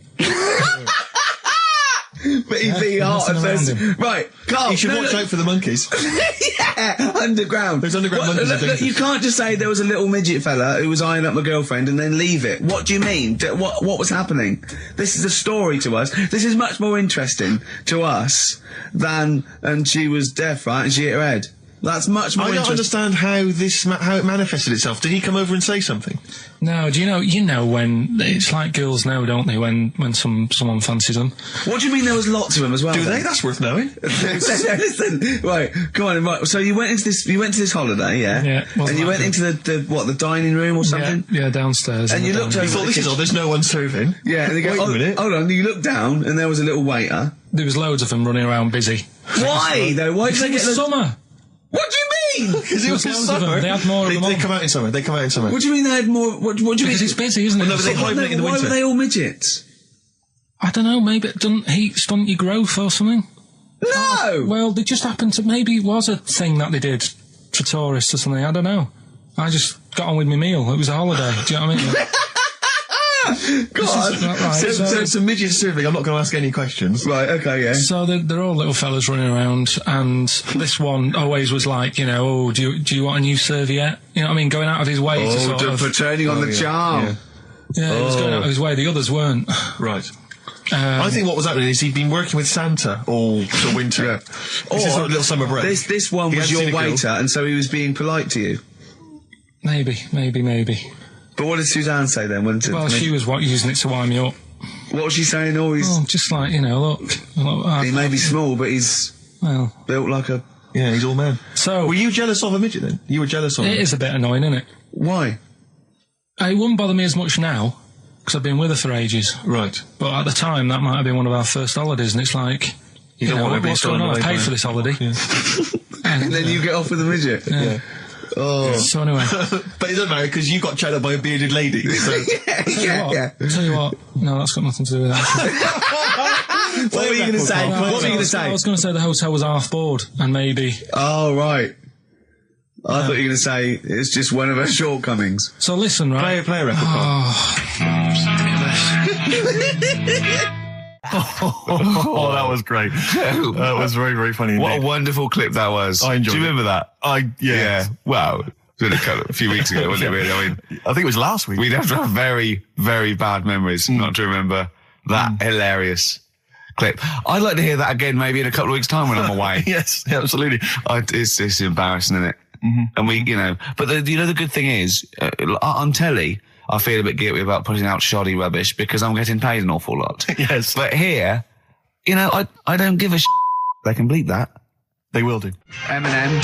But he'd be hot and says, right, Carl. You should watch out for the monkeys. Yeah, underground. There's underground monkeys. Look, you can't just say there was a little midget fella who was eyeing up my girlfriend and then leave it. What do you mean? What was happening? This is a story to us. This is much more interesting to us than, and she was deaf, right, and she hit her head. That's much more I don't interesting. understand how it manifested itself. Did he come over and say something? No, do you know when it's like girls know, don't they? When someone fancies them. What do you mean there was lots of them as well? Do then? they? That's worth knowing. Listen, right, come on, right. So you went to this holiday, yeah? Yeah. And you went into the dining room or something? Yeah, downstairs. And you looked over. You thought, this is all, there's no one serving. Yeah, and they go, Wait a minute. hold on, you looked down and there was a little waiter. There was loads of them running around busy. Why though? Why did they It get was summer. What do you mean? Because it was in loads of them. summer. They had more of them They on. come out in summer. They come out in summer. What do you mean they had more? What do you mean? Because it's busy, isn't it? Well, no, but they hibernate in the Why winter. were they all midgets? I don't know, maybe it doesn't heat stunt your growth or something. No! Well, they just happened to, maybe it was a thing that they did for tourists or something, I don't know. I just got on with my meal. It was a holiday, do you know what I mean? God. Right, So it's a midget serving. I'm not going to ask any questions. Right, okay, yeah. So they're all little fellas running around, and this one always was like, you know, oh, do you want a new serviette? You know what I mean? Going out of his way to sort of... for turning on the charm. Yeah, he was going out of his way. The others weren't. Right. I think what was happening is he'd been working with Santa all the winter. Yeah. This is sort of little summer break. This one He was hadn't seen your a girl. waiter, and so he was being polite to you. Maybe. But what did Suzanne say then? Well, she was using it to wind me up. What was she saying? Oh, he's... Oh, just like, you know, look. he may be small, but he's Well, built like a... Yeah, he's all man. so... Were you jealous of a midget then? You were jealous of him? It is a bit annoying, isn't it? Why? It wouldn't bother me as much now, because I've been with her for ages. Right. But at the time, that might have been one of our first holidays, and it's like, you don't know, want to be what's going on? thrown I away paid by for it. this holiday. Yeah. And then you get off with a midget? Yeah. Oh. So anyway, But it doesn't matter because you got chatted up by a bearded lady. So. yeah. tell you what, no, that's got nothing to do with that. What were you going to say? What were you going to I say? was going to say the hotel was half board, and maybe. Oh, right. I thought you were going to say it's just one of her shortcomings. So listen, right? Play a record. Oh, that was great. That was very, very funny. What a indeed. wonderful clip that was. I enjoyed Do you it. remember that? Yeah. Wow. It was a few weeks ago, wasn't it, really? I mean, I think it was last week. we'd have to have very, very bad memories not to remember that hilarious clip. I'd like to hear that again maybe in a couple of weeks' time when I'm away. Yes, absolutely. It's embarrassing, isn't it? And we, you know, but the good thing is, on telly, I feel a bit guilty about putting out shoddy rubbish because I'm getting paid an awful lot. Yes. But here, you know, I don't give a They can bleep that. They will do. Eminem,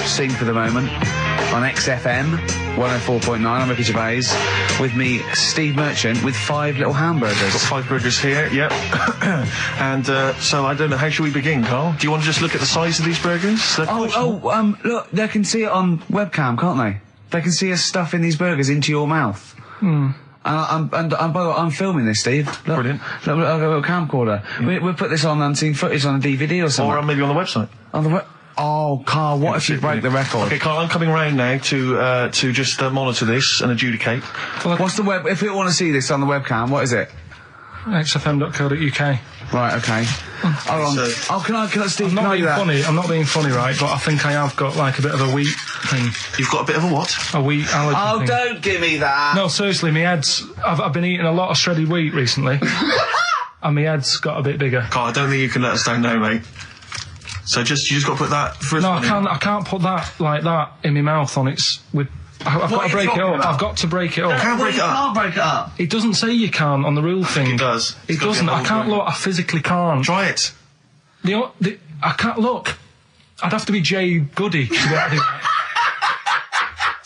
Sing for the Moment, on XFM 104.9. I'm Ricky Gervais. With me, Steve Merchant, with 5 little hamburgers. Got 5 burgers here, yep. And so I don't know, how should we begin, Carl? Do you want to just look at the size of these burgers? They're quite- Look, they can see it on webcam, can't they? They can see us stuffing these burgers into your mouth. And by the way, I'm filming this, Steve. Look, Brilliant. Look, I've got a little camcorder. We'll put this on unseen footage on a DVD or something. Or maybe on the website. On the Oh, Carl, what if you break the record? Okay, Carl, I'm coming round now to just monitor this and adjudicate. What's the web? If people want to see this on the webcam, what is it? xfm.co.uk. Right, okay. Hold on. So- Can I, Steve, I'm can not I do being that? funny. I'm not being funny, right? But I think I have got like a bit of a wheat thing, You've got a bit of a what? a wheat allergy Oh, thing. don't give me that. No, seriously, my head's. I've been eating a lot of shredded wheat recently, and my head's got a bit bigger. Carl, I don't think you can let us down now, mate. So you just got to put that first No, one I can't put that like that in my mouth on its with. I've got are to you break it talking up. about? I've got to break it up. Can't break it up. Can't break it up. It doesn't say you can't on the rule thing. It does. It It's got to doesn't. be a I whole can't burger. look. I physically can't. Try it. I can't look. I'd have to be Jay Goody to be able to do that.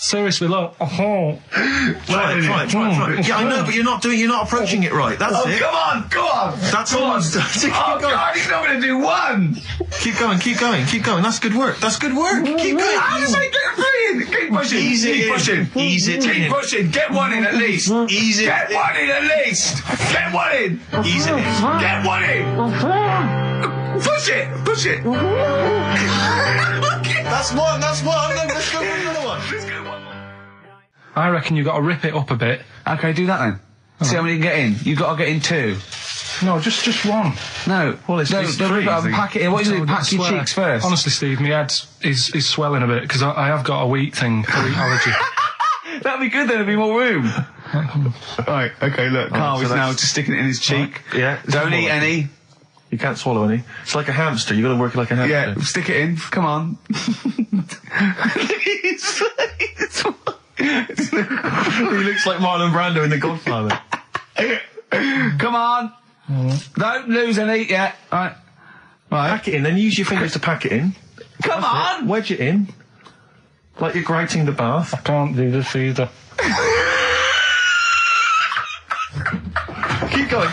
Seriously, look. Oh. Try it. Yeah, I know, but you're not approaching it right. That's it. Come on! That's all. Keep Oh, going. God, he's not going to do one! Keep going. That's good work. Keep going. How does he get three in? Keep pushing. Ease it Keep in. pushing. Ease it Keep in. pushing. Get one in at least. Ease it Get in. one in at least. Get one in. Ease it in. Get one in. Push it. That's one. Let's go for another one. I reckon you've got to rip it up a bit. Okay, do that then. See how many you can get in. You've got to get in two. No, just one. No. Well, it's don't rip it up and pack it in. What do you do? Pack your cheeks first. Honestly, Steve, my head is swelling a bit because I have got a wheat allergy. That'd be good then, there'd be more room. Right, okay, look, Carl is now just sticking it in his cheek. Yeah. Don't eat any. You can't swallow any. It's like a hamster. You've got to work it like a hamster. Yeah, stick it in. Come on. He looks like Marlon Brando in The Godfather. Come on. Don't lose any yet. Right. Pack it in, then use your fingers to pack it in. Come on. Wedge it in. Like you're grating the bath. I can't do this either. Keep going.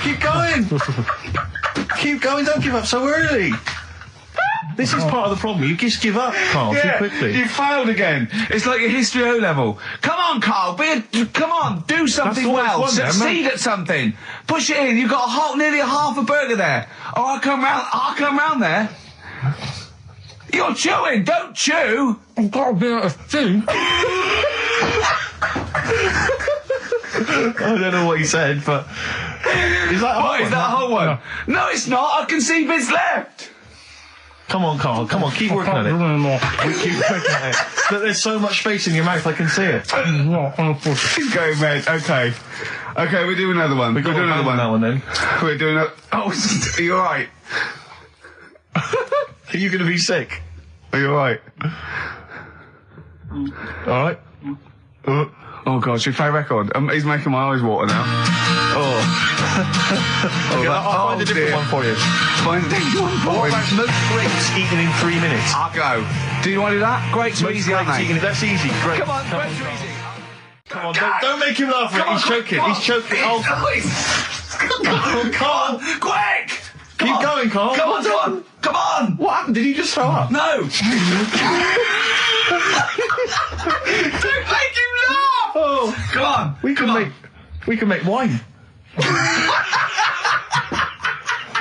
Keep going, don't give up so early. This is part of the problem. You just give up, Carl, too quickly. You failed again. It's like your history O level. Come on, Carl. Come on. Do something all well. it's one then, Succeed at something. Push it in. You've got nearly a half a burger there. Oh, I'll come round there. You're chewing. Don't chew. I've got a bit of food. I don't know what he said, but... Is that What, is that a whole one? No, it's not. I can see bits left. Come on, Carl. Come on, keep working at it. Keep working at it. Look, there's so much space in your mouth, I can see it. He's going red. Okay. Okay, we'll do another one. We'll do another one. That one then. We're doing a... Oh, are you alright? Are you going to be sick? Are you alright? Alright. Oh God, should we play a record? He's making my eyes water now. I'll find a different one for you. Find a different one for What him. about most grapes eaten in 3 minutes? I'll go. Do you want to do that? Grapes are easy, aren't Grapes they? eaten, that's easy. Great. Come on, grapes are easy. Come on, don't make him laugh. He's choking. He's choking. Oh, Carl. Quick! Keep going, Carl. Come on! Come on! What happened? Did he just throw up? No! Don't make him laugh! Oh, Come on! we can make wine.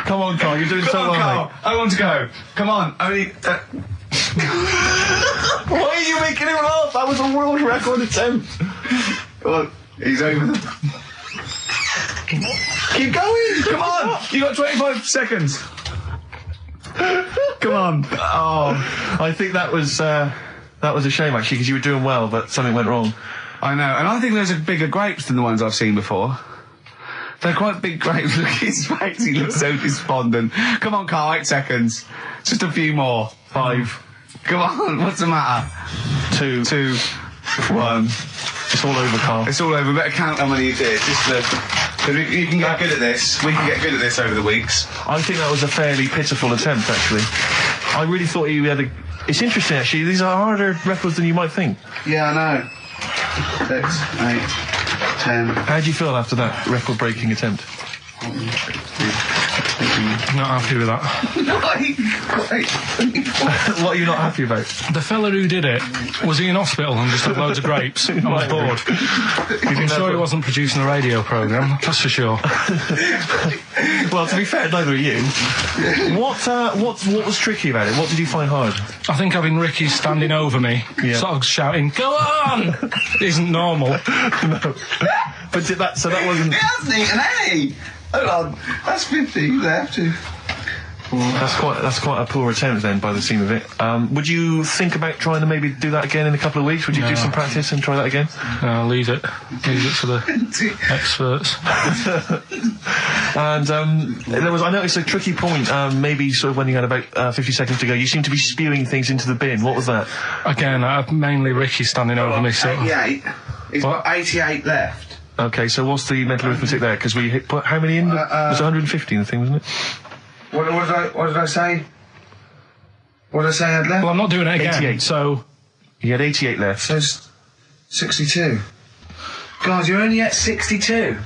Come on, Carl. You're doing so well, Carl. mate. I want to go. Come on. Only. Why are you making him laugh? That was a world record attempt. Come on. He's over. Keep going. Come on! You got 25 seconds. Come on. Oh, I think that was a shame actually because you were doing well, but something went wrong. I know, and I think those are bigger grapes than the ones I've seen before. They're quite big grapes. Look at his face, he looks so despondent. Come on, Carl, 8 seconds. Just a few more. 5. Come on, what's the matter? 2. 2, 1. It's all over, Carl. It's all over. Better count how many you did. Because you can get good at this. We can get good at this over the weeks. I think that was a fairly pitiful attempt, actually. I really thought you had a... It's interesting, actually. These are harder records than you might think. Yeah, I know. 6, 8, 10. How do you feel after that record-breaking attempt? Not happy with that. What are you not happy about? The fella who did it, was he in hospital and just had loads of grapes? I was bored. I'm sure he wasn't producing a radio programme, that's for sure. Well, to be fair, neither are you. What was tricky about it? What did you find hard? I think having Ricky standing over me, sort of shouting, "Go on!" isn't normal. No. But that wasn't... He hasn't eaten any! Hold on, that's 50 left. That's quite a poor attempt then, by the seam of it. Would you think about trying to maybe do that again in a couple of weeks? Would you do some practice and try that again? Leave it for the experts. And I noticed a tricky point. Maybe sort of when you had about 50 seconds to go, you seemed to be spewing things into the bin. What was that? Again, mainly Ricky standing over me. So 88. He's got 88 left. Okay, so what's the mental arithmetic there? Because we put how many in? It was 150 in the thing, wasn't it? What did I say? What did I say I had left? well, I'm not doing it again. 88. So You had 88 left. So 62. God, you're only at 62.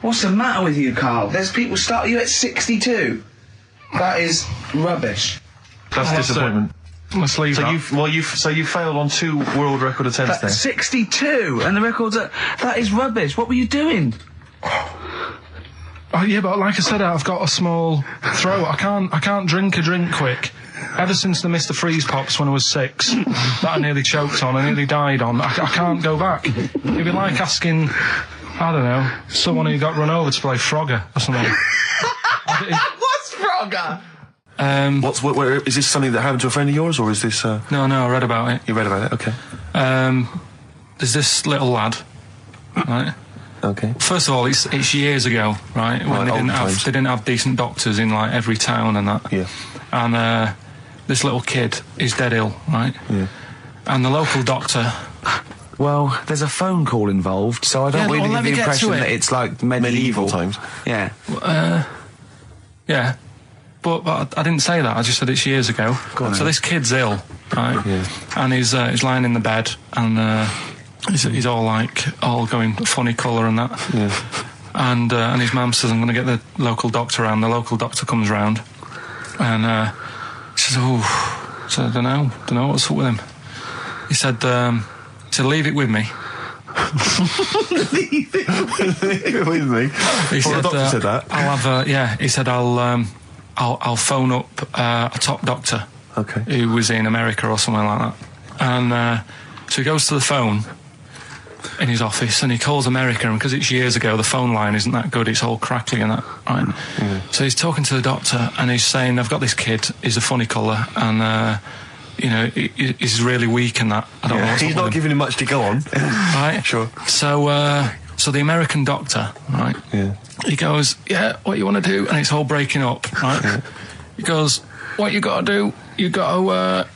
What's the matter with you, Karl? There's people start you at 62. That is rubbish. That's disappointment. Let's leave So that. you failed on 2 world record attempts there. 62, and the record's at... That is rubbish. What were you doing? Oh, yeah, but like I said, I've got a small throat. I can't drink a drink quick. Ever since the Mr. Freeze Pops when I was 6, that I nearly choked on, I nearly died on, I can't go back. It'd be like asking, I don't know, someone who got run over to play Frogger or something. What's Frogger? Where, is this something that happened to a friend of yours, or is this... No, I read about it. You read about it? Okay. There's this little lad, right? Okay. First of all, it's years ago, right? When Right, they didn't have decent doctors in, like, every town and that. Yeah. And, this little kid is dead ill, right? Yeah. And the local doctor... Well, there's a phone call involved, so I don't Yeah, really well, get let the me get impression to it. that it's like medieval times. Yeah. Yeah. But I didn't say that, I just said it's years ago. So this kid's ill, right? Yeah. And he's lying in the bed, and he's all going funny colour and that. Yeah. And his mum says, I'm going to get the local doctor around. The local doctor comes round, and she says, oh, so I don't know what's up with him. He said, leave it with me. Leave it with me. He said, the doctor said that. I'll have he said I'll phone up a top doctor. Okay. Who was in America or something like that. And so he goes to the phone in his office and he calls America, and because it's years ago, the phone line isn't that good, it's all crackly and that, right? Mm. So he's talking to the doctor and he's saying, I've got this kid, he's a funny colour, and he's really weak and that. I don't know what's He's up not with him. giving him much to go on. Right? Sure. So the American doctor, right? Yeah. He goes, yeah, what you want to do? And it's all breaking up, right? Yeah. He goes, what you got to do? You got to,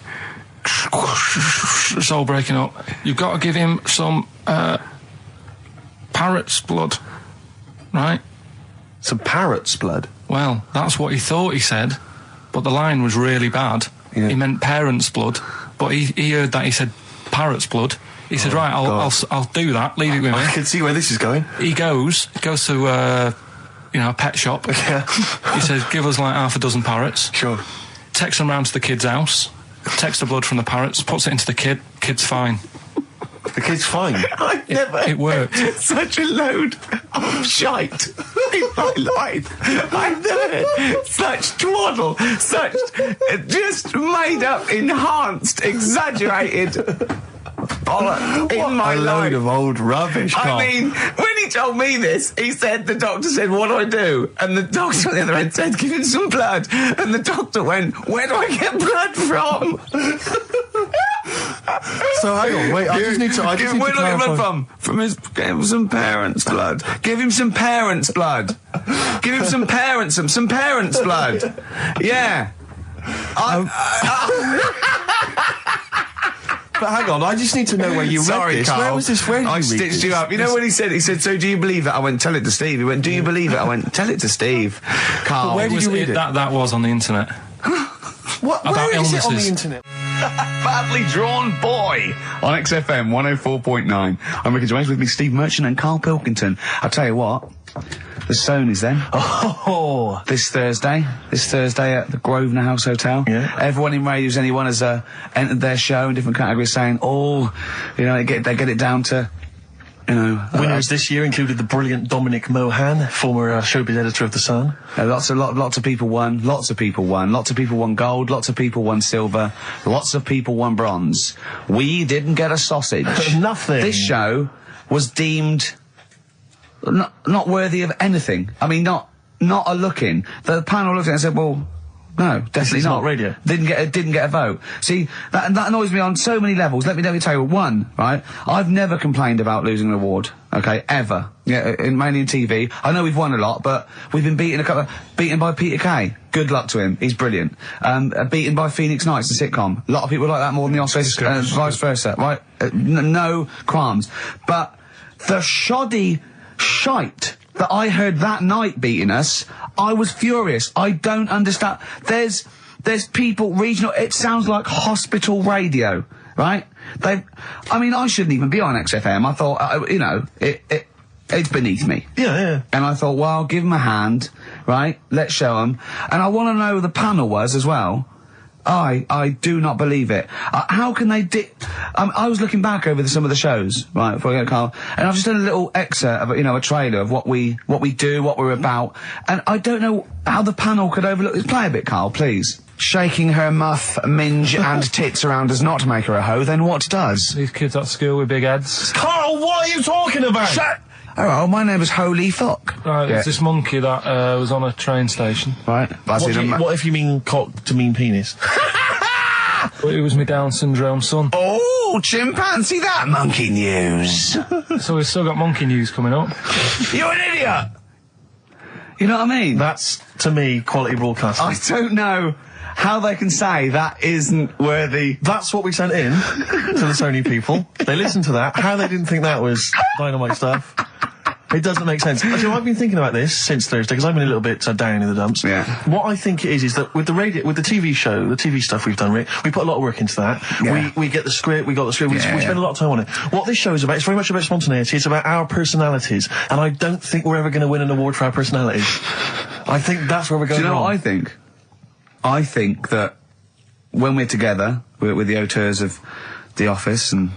it's all breaking up. You've got to give him some, parrot's blood, right? Some parrot's blood. Well, that's what he thought he said, but the line was really bad. Yeah. He meant parent's blood, but he heard that he said parrot's blood. He said, right, I'll do that, leave it with me. I can see where this is going. He goes to, a pet shop. Yeah. He says, give us like half a dozen parrots. Sure. Takes them round to the kid's house, takes the blood from the parrots, puts it into the kid's fine. The kid's fine. I've never It worked. such a load of shite in my life. I've never heard such twaddle, such just made up, enhanced, exaggerated bollock in my A life. load of old rubbish, Karl. I mean, when he told me this, he said, the doctor said, what do I do? And the doctor on the other end said, give him some blood. And the doctor went, where do I get blood from? So hang on, wait, I just need to Where do I get blood from? Give him some parents' blood. Give him some parents' blood. Give him some parents' blood. Yeah. But hang on, I just need to know where you read this. Karl. Where was this? Where did I you read stitched this? you up. You know what he said? He said, so do you believe it? I went, tell it to Steve. He went, do you believe it? I went, tell it to Steve. Karl. where did you read it? That was on the internet. What? About Where is it on the illnesses. internet? Badly Drawn Boy on XFM 104.9. I'm Ricky Gervais, with me Steve Merchant and Karl Pilkington. I'll tell you what, the Stoney's then. Oh. This Thursday at the Grosvenor House Hotel. Yeah. Everyone in Radio's Anyone has entered their show in different categories, saying, they get it down to, Winners this year included the brilliant Dominic Mohan, former showbiz editor of The Sun. lots of people won. Lots of people won gold. Lots of people won silver. Lots of people won bronze. We didn't get a sausage. Nothing. This show was deemed not worthy of anything. I mean, not a look in. The panel looked at it and said, well, no, definitely is not radio. Didn't get a vote. See, that annoys me on so many levels. Let me tell you one, right? I've never complained about losing an award, okay, ever. Yeah, mainly in TV. I know we've won a lot, but we've been beaten by Peter Kay. Good luck to him. He's brilliant. Beaten by Phoenix Nights, the sitcom. A lot of people like that more than the Oscars, vice versa, right? No qualms. But the shoddy shite that I heard that night beating us, I was furious. I don't understand. There's people, regional, it sounds like hospital radio. right? I mean, I shouldn't even be on XFM. I thought, you know, it's beneath me. Yeah. And I thought, well, give them a hand, right? Let's show them. And I want to know who the panel was as well. I do not believe it. How can they I was looking back over some of the shows, right, before I go, Carl, and I've just done a little excerpt of, you know, a trailer of what we do, what we're about, and I don't know how the panel could overlook. Play a bit, Carl, please. Shaking her muff, minge and tits around does not make her a hoe, then what does? These kids at school with big heads. Carl, what are you talking about? Shut! Oh, my name is Holy Fuck. Right, it's this monkey that was on a train station. Right. What if you mean cock to mean penis? It was my Down syndrome son. Oh, chimpanzee, that monkey news. So we've still got monkey news coming up. You're an idiot! You know what I mean? That's, to me, quality broadcasting. I don't know how they can say that isn't worthy. That's what we sent in to the Sony people. They listened to that. How they didn't think that was dynamite stuff. It doesn't make sense. Actually, I've been thinking about this since Thursday because I've been a little bit down in the dumps. Yeah. What I think it is that with the TV show, the TV stuff we've done, Rick, we put a lot of work into that. Yeah. We get the script, we got the script, we spend a lot of time on it. What this show is about, it's very much about spontaneity, it's about our personalities, and I don't think we're ever going to win an award for our personalities. I think that's where we're going. Do you know wrong. what I think? I think that when we're together, we're the auteurs of The Office, and,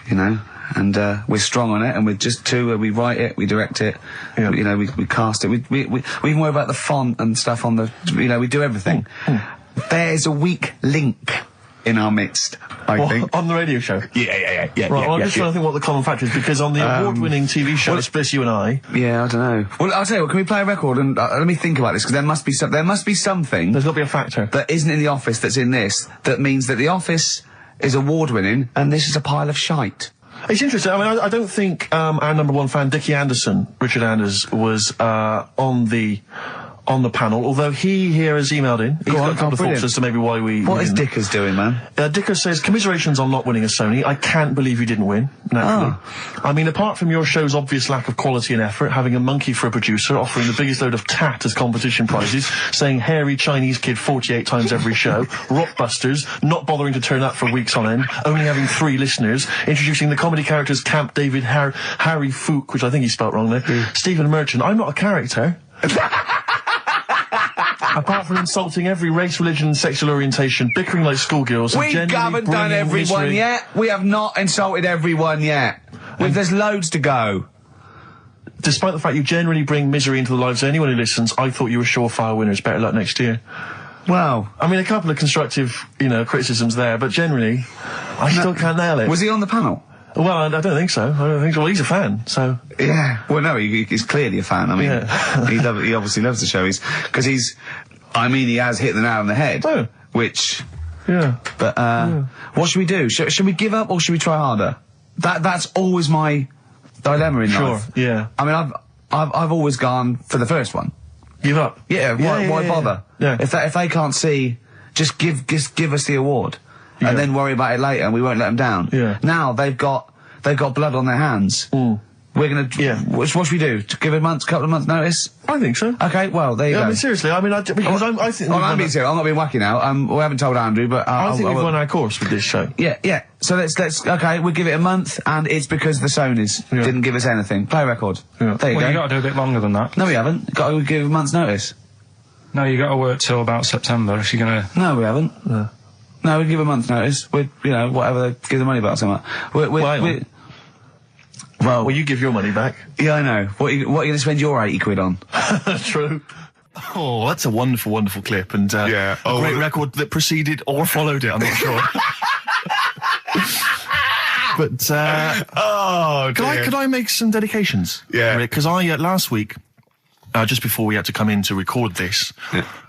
you know, and we're strong on it, and we're just two. We write it, we direct it, you know, we cast it. We even worry about the font and stuff on the. You know, we do everything. There's a weak link in our midst, I think. On the radio show. Yeah. Right. Well, I'm just trying to think what the common factor is because on the award-winning TV show, it's Bliss You and I. Yeah, I don't know. Well, I'll tell you what. Can we play a record and let me think about this because there must be something. There's got to be a factor that isn't in The Office that's in this. That means that The Office is award-winning and this is a pile of shite. It's interesting. I mean, I don't think our number one fan, Dickie Anderson, Richard Anders, was on the panel, although he here has emailed in. He's got a couple of thoughts as to maybe why we... What is Dickers doing, man? Dickers says, commiserations on not winning a Sony. I can't believe you didn't win, naturally. I mean, apart from your show's obvious lack of quality and effort, having a monkey for a producer, offering the biggest load of tat as competition prizes, saying hairy Chinese kid 48 times every show, Rockbusters, not bothering to turn up for weeks on end, only having 3 listeners, introducing the comedy characters Camp David, Harry Fook, which I think he spelt wrong there, Stephen Merchant. I'm not a character. Apart from insulting every race, religion and sexual orientation, bickering like schoolgirls... We haven't done everyone yet. We have not insulted everyone yet. There's loads to go. Despite the fact you generally bring misery into the lives of anyone who listens, I thought you were surefire winners. Better luck next year. Well... I mean, a couple of constructive, you know, criticisms there, but generally, I still can't nail it. Was he on the panel? Well, I don't think so. Well, he's a fan, so... Yeah. Well, no, he's clearly a fan. I mean, he obviously loves the show. He has hit the nail on the head. Oh. Which... Yeah. But, what should we do? Should we give up or should we try harder? That's always my dilemma in life. Sure, yeah. I mean, I've always gone for the first one. Give up? Yeah, why bother? Yeah. If they can't see, just give us the award. Yeah. And then worry about it later and we won't let them down. Yeah. Now they've got blood on their hands. We're gonna... Yeah. What should we do? To give a couple of months notice? I think so. Okay, well, there you go. I mean, seriously, I mean, I think... I'm being serious, I'm not being wacky now. We haven't told Andrew, but... I think we've won our course with this show. Yeah. So let's... Okay, we'll give it a month, and it's because the Sonys didn't give us anything. Play a record. Yeah. There you go. You got to do a bit longer than that. No, we haven't. Got to give a month's notice. No, you got to work till about September if you're gonna... No, we haven't. No, we give a month's notice. We, you know, whatever they give the money back, something. Well, you give your money back. Yeah, I know. What are you going to spend your 80 quid on? True. Oh, that's a wonderful, wonderful clip, and a great record that preceded or followed it. I'm not sure. But could I make some dedications? Yeah. Because I last week, just before we had to come in to record this,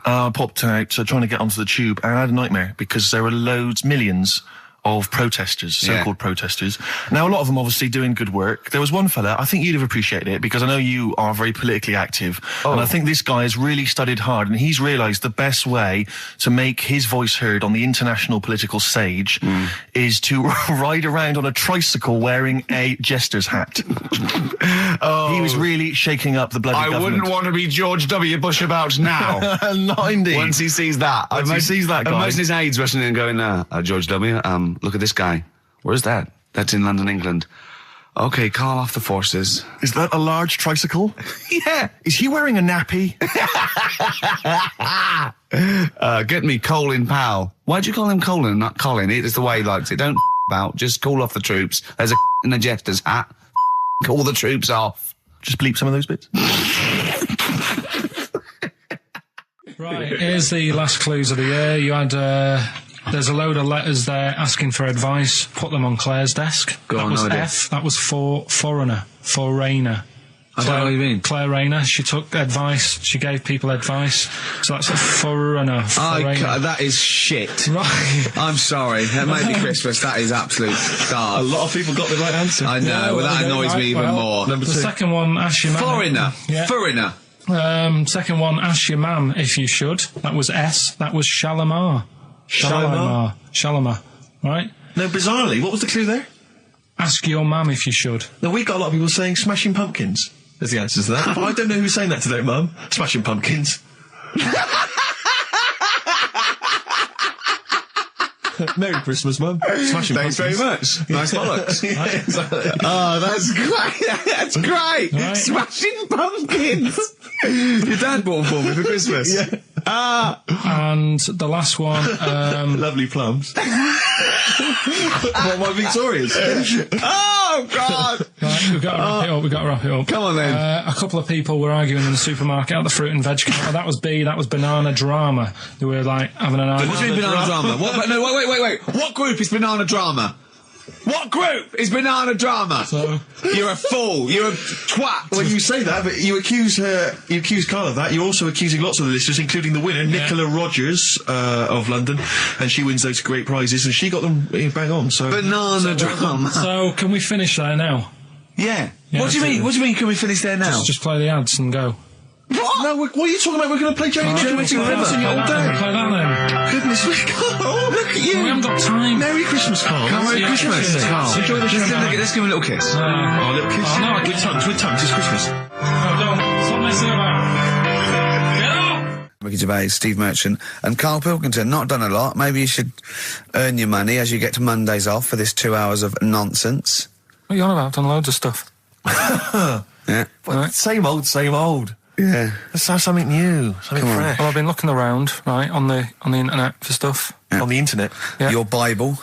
popped out trying to get onto the tube, and I had a nightmare because there were millions of protesters, so-called protesters. Now, a lot of them obviously doing good work. There was one fella, I think you'd have appreciated it, because I know you are very politically active, and I think this guy has really studied hard, and he's realised the best way to make his voice heard on the international political stage is to ride around on a tricycle wearing a jester's hat. He was really shaking up the bloody government. I wouldn't want to be George W. Bush about now. Not indeed. Once he sees that. Once he sees that guy. Imagine his aides rushing in and going, George W., look at this guy. Where's that? That's in London, England. Okay, call off the forces. Is that a large tricycle? Yeah. Is he wearing a nappy? Get me Colin Powell. Why'd you call him Colin, not Colin? It's the way he likes it. Don't about. Just call off the troops. There's a in the jester's hat. Call the troops off. Just bleep some of those bits. Right, here's the last clues of the year. You had, there's a load of letters there asking for advice. Put them on Claire's desk. Go that on, was no idea. F. That was for foreigner. For Rayner. I don't know what you mean. Claire Rayner. She took advice. She gave people advice. So that's a foreigner. That is shit. Right. I'm sorry. It may be Christmas. That is absolute A dark. lot of people got the right answer. I know. Well, that annoys me even more. The second one, ask your man. Foreigner. Yeah. Foreigner. Second one, ask your mam if you should. That was S. That was Shalimar. Shalimar. Right? No, bizarrely, what was the clue there? Ask your mam if you should. No, we got a lot of people saying Smashing Pumpkins as the answers to that. But I don't know who's saying that today, Mum. Smashing Pumpkins. Merry Christmas, Mum. Smashing Thanks very Pumpkins. much. Nice bollocks. Yeah, exactly. Oh, that's great. That's great. Right. Smashing Pumpkins. Your dad bought them for me for Christmas. Yeah. And the last one, Lovely plums. What, my Victorias? Oh, God. right, we've got to wrap it up. Come on, then. A couple of people were arguing in the supermarket at the fruit and veg counter. That was B, that was Banana Drama. They were like having an argument. What do you mean Banana Drama? What, no, wait. What group is Banana Drama? What group is Banana Drama? So, You're a fool. You're a twat. Well, you say that, but you accuse Carl of that. You're also accusing lots of the listeners, including the winner, Nicola Rogers of London, and she wins those great prizes, and she got them bang on. So Banana Drama. so can we finish there now? Yeah. Yeah, What do you mean? What do you mean? Can we finish there now? Just play the ads and go. What? no, what are you talking about? We're going to play Jerry Nick and Richie Everton all day. Play that then. Goodness me, Carl! Look at you. We haven't got time. Merry Christmas, Carl. Merry Christmas, Carl. Enjoy the show. Let's give him a little kiss. Oh, a little kiss. Oh, no, with tongues. It's Christmas. No, don't. Stop messing about. Get up! Ricky Gervais, Steve Merchant, and Karl Pilkington. Not done a lot. Maybe you should earn your money as you get to Mondays off for this 2 hours of nonsense. What are you on about? I've done loads of stuff. Yeah. Right. Same old. Yeah. Let's have something new, something Come on. fresh. Well, I've been looking around, right, on the internet for stuff. On the internet. Yeah. Your Bible,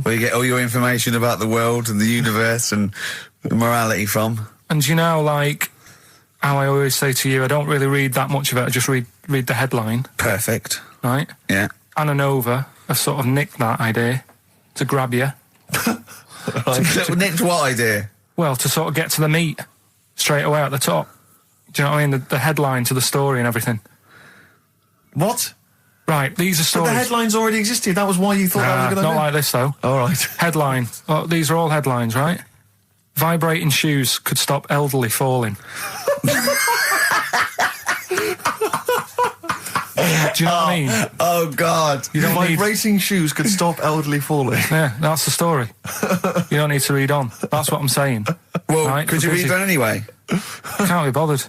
where you get all your information about the world and the universe and morality from. And you know, like, how I always say to you, I don't really read that much of it, I just read the headline, Perfect. right? Yeah. Anna Nova have sort of nicked that idea to grab you. Nicked what idea? Well, to sort of get to the meat straight away at the top. Do you know what I mean? The headline to the story and everything. What? Right, these are But stories. the headlines already existed. That was why you thought that was a good not idea. like this, though. All right. Headline. Oh, these are all headlines, right? Vibrating shoes could stop elderly falling. Do you know what I mean? Oh, God. You don't need... Vibrating shoes could stop elderly falling. Yeah, that's the story. You don't need to read on. That's what I'm saying. Well, Right, could you read on anyway? Can't be bothered.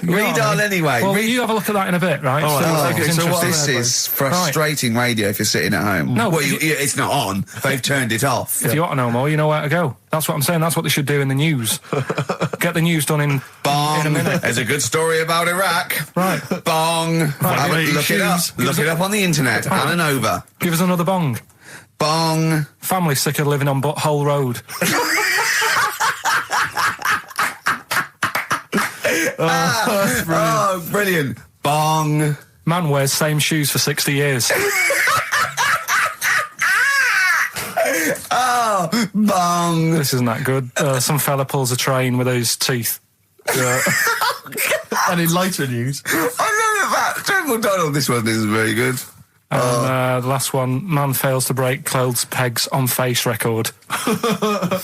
Read on anyway. Well, Read. you have a look at that in a bit, right? All right, See okay, what's so what interesting. This is frustrating radio if you're sitting at home. No, well, but it's not on. They've turned it off. If you want to know more, you know where to go. That's what I'm saying. That's what they should do in the news. Get the news done in Bong. a minute. There's a good story about Iraq. Right. Bong. Look it up. Look it up on the internet. Anna Nova. Give us another bong. Bong. Family sick of living on Butthole Road. Oh, brilliant. Bong. Man wears same shoes for 60 years. Oh, bong. This isn't that good. Some fella pulls a train with his teeth. And in lighter news. I know that. General Donald, this one isn't very good. And the last one, man fails to break clothes pegs on face record.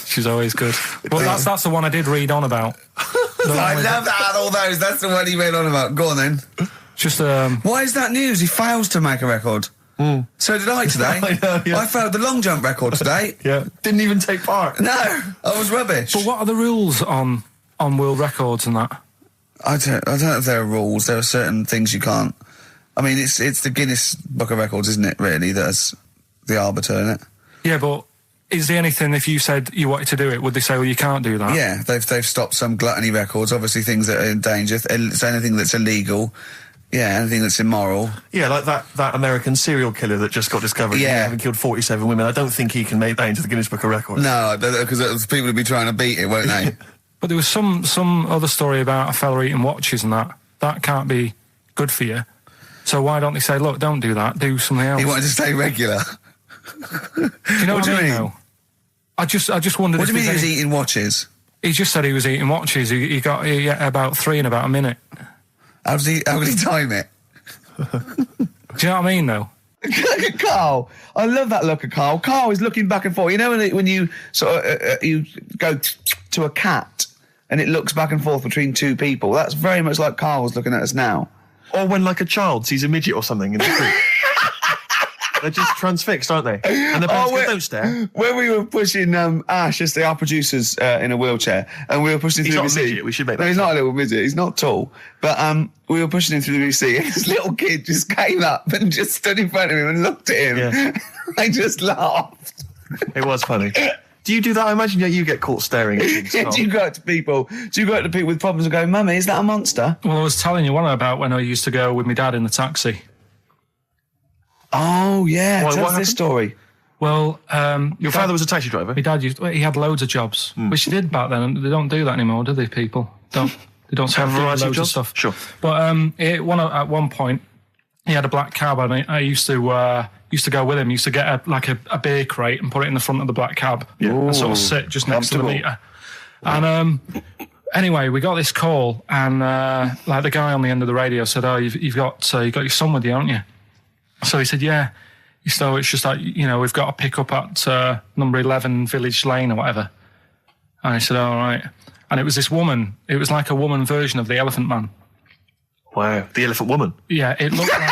She's always good. Well, that's the one I did read on about. I love that, all those. That's the one he went on about. Go on then. Just, Why is that news? He fails to make a record. So did I today. I know, yeah. I failed the long jump record today. Yeah. Didn't even take part. No, I was rubbish. but what are the rules on world records and that? I don't know if there are rules. There are certain things you can't. I mean, it's the Guinness Book of Records, isn't it? Really, that's the arbiter, innit? Yeah, but is there anything, if you said you wanted to do it, would they say, well, you can't do that? Yeah, they've stopped some gluttony records, obviously things that are in danger, so anything that's illegal, anything that's immoral. Yeah, like that American serial killer that just got discovered. Yeah. Having killed 47 women. I don't think he can make that into the Guinness Book of Records. No, because people would be trying to beat it, won't they? But there was some other story about a fella eating watches and that. That can't be good for you. So why don't they say, look, don't do that, do something else? He wanted to stay regular. Do you know what I mean? Though? I just wondered. What do you mean he was eating watches? He just said he was eating watches. He ate about 3 in about a minute. How would he time it? Do you know what I mean, though? Look at Karl. I love that look at Karl. Karl is looking back and forth. You know when you sort of you go to a cat and it looks back and forth between two people. That's very much like Karl's looking at us now. Or when, like, a child sees a midget or something in the street. They're just transfixed, aren't they? And the parents go, don't stare. When we were pushing Ash, yesterday, our producer's in a wheelchair, and we were pushing He's through not the a BBC. midget, we should make that No, he's clear. not a little midget. He's not tall. But we were pushing him through the BBC, and this little kid just came up and just stood in front of him and looked at him. Yeah. I just laughed. It was funny. Do you do that? I imagine you get caught staring at things. Yeah, do you go up to people with problems and go, Mummy, is that a monster? Well, I was telling you one about when I used to go with my dad in the taxi. Oh, yeah. What Tell us happened? this story. Well, Your father was a taxi driver? my dad he had loads of jobs, which he did back then. And they don't do that anymore, do they? People they don't Have a do variety of loads jobs? stuff. Sure. But at one point, he had a black cab, and I used to go with him. He used to get a beer crate and put it in the front of the black cab and sort of sit just next to the meter. And anyway, we got this call, and like the guy on the end of the radio said, "Oh, you've got your son with you, haven't you?" So he said, "Yeah." So it's just like, we've got to pick up at number 11 Village Lane or whatever. And I said, all right. And it was this woman. It was like a woman version of the Elephant Man. Wow. The Elephant Woman. Yeah, it looked like...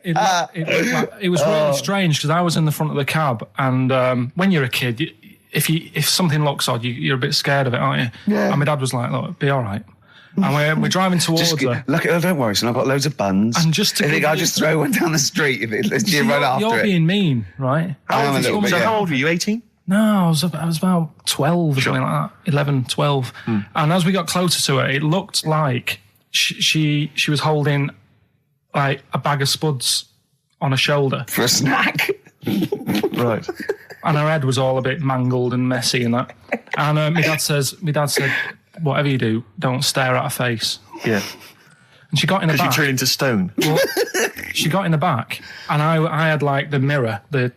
it was really strange because I was in the front of the cab, and when you're a kid, if something looks odd, you're a bit scared of it, aren't you? Yeah. And my dad was like, look, be all right. And we're driving towards her. Look, don't worry, son, I've got loads of buns. And just to I think I'll just throw one down the street if you run after You're it. being mean, right? I am a little bit, So yeah. how old were you, 18? No, I was about 12 or something like that, 11, 12. And as we got closer to her, it looked like she was holding like a bag of spuds on her shoulder. For a snack. Right. And her head was all a bit mangled and messy and that. And my dad said, whatever you do, don't stare at her face. Yeah. And she got in the Because you back. turn into stone. Well, she got in the back, and I had like the mirror, the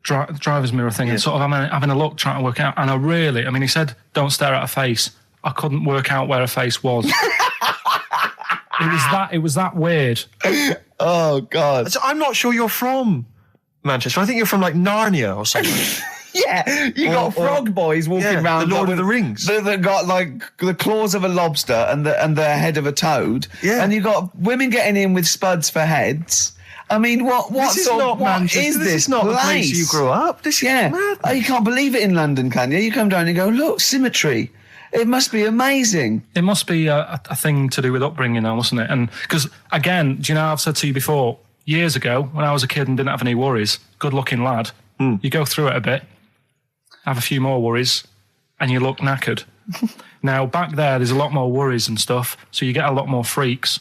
driver's mirror thing, and sort of having a look, trying to work out. And he said, don't stare at her face. I couldn't work out where her face was. It was that weird. Oh, God. So I'm not sure you're from Manchester. I think you're from, like, Narnia or something. Yeah, you got frog boys walking around. the Lord of the Rings. That got like the claws of a lobster and the head of a toad. Yeah. And you got women getting in with spuds for heads. I mean, what This is not what Manchester. is This this is not the place you grew up. This is mad. Oh, you can't believe it in London, can you? You come down and you go, look, symmetry. It must be amazing. It must be a thing to do with upbringing now, mustn't it? And because, again, do you know, I've said to you before, years ago, when I was a kid and didn't have any worries, good-looking lad, you go through it a bit, have a few more worries, and you look knackered. Now, back there's a lot more worries and stuff, so you get a lot more freaks.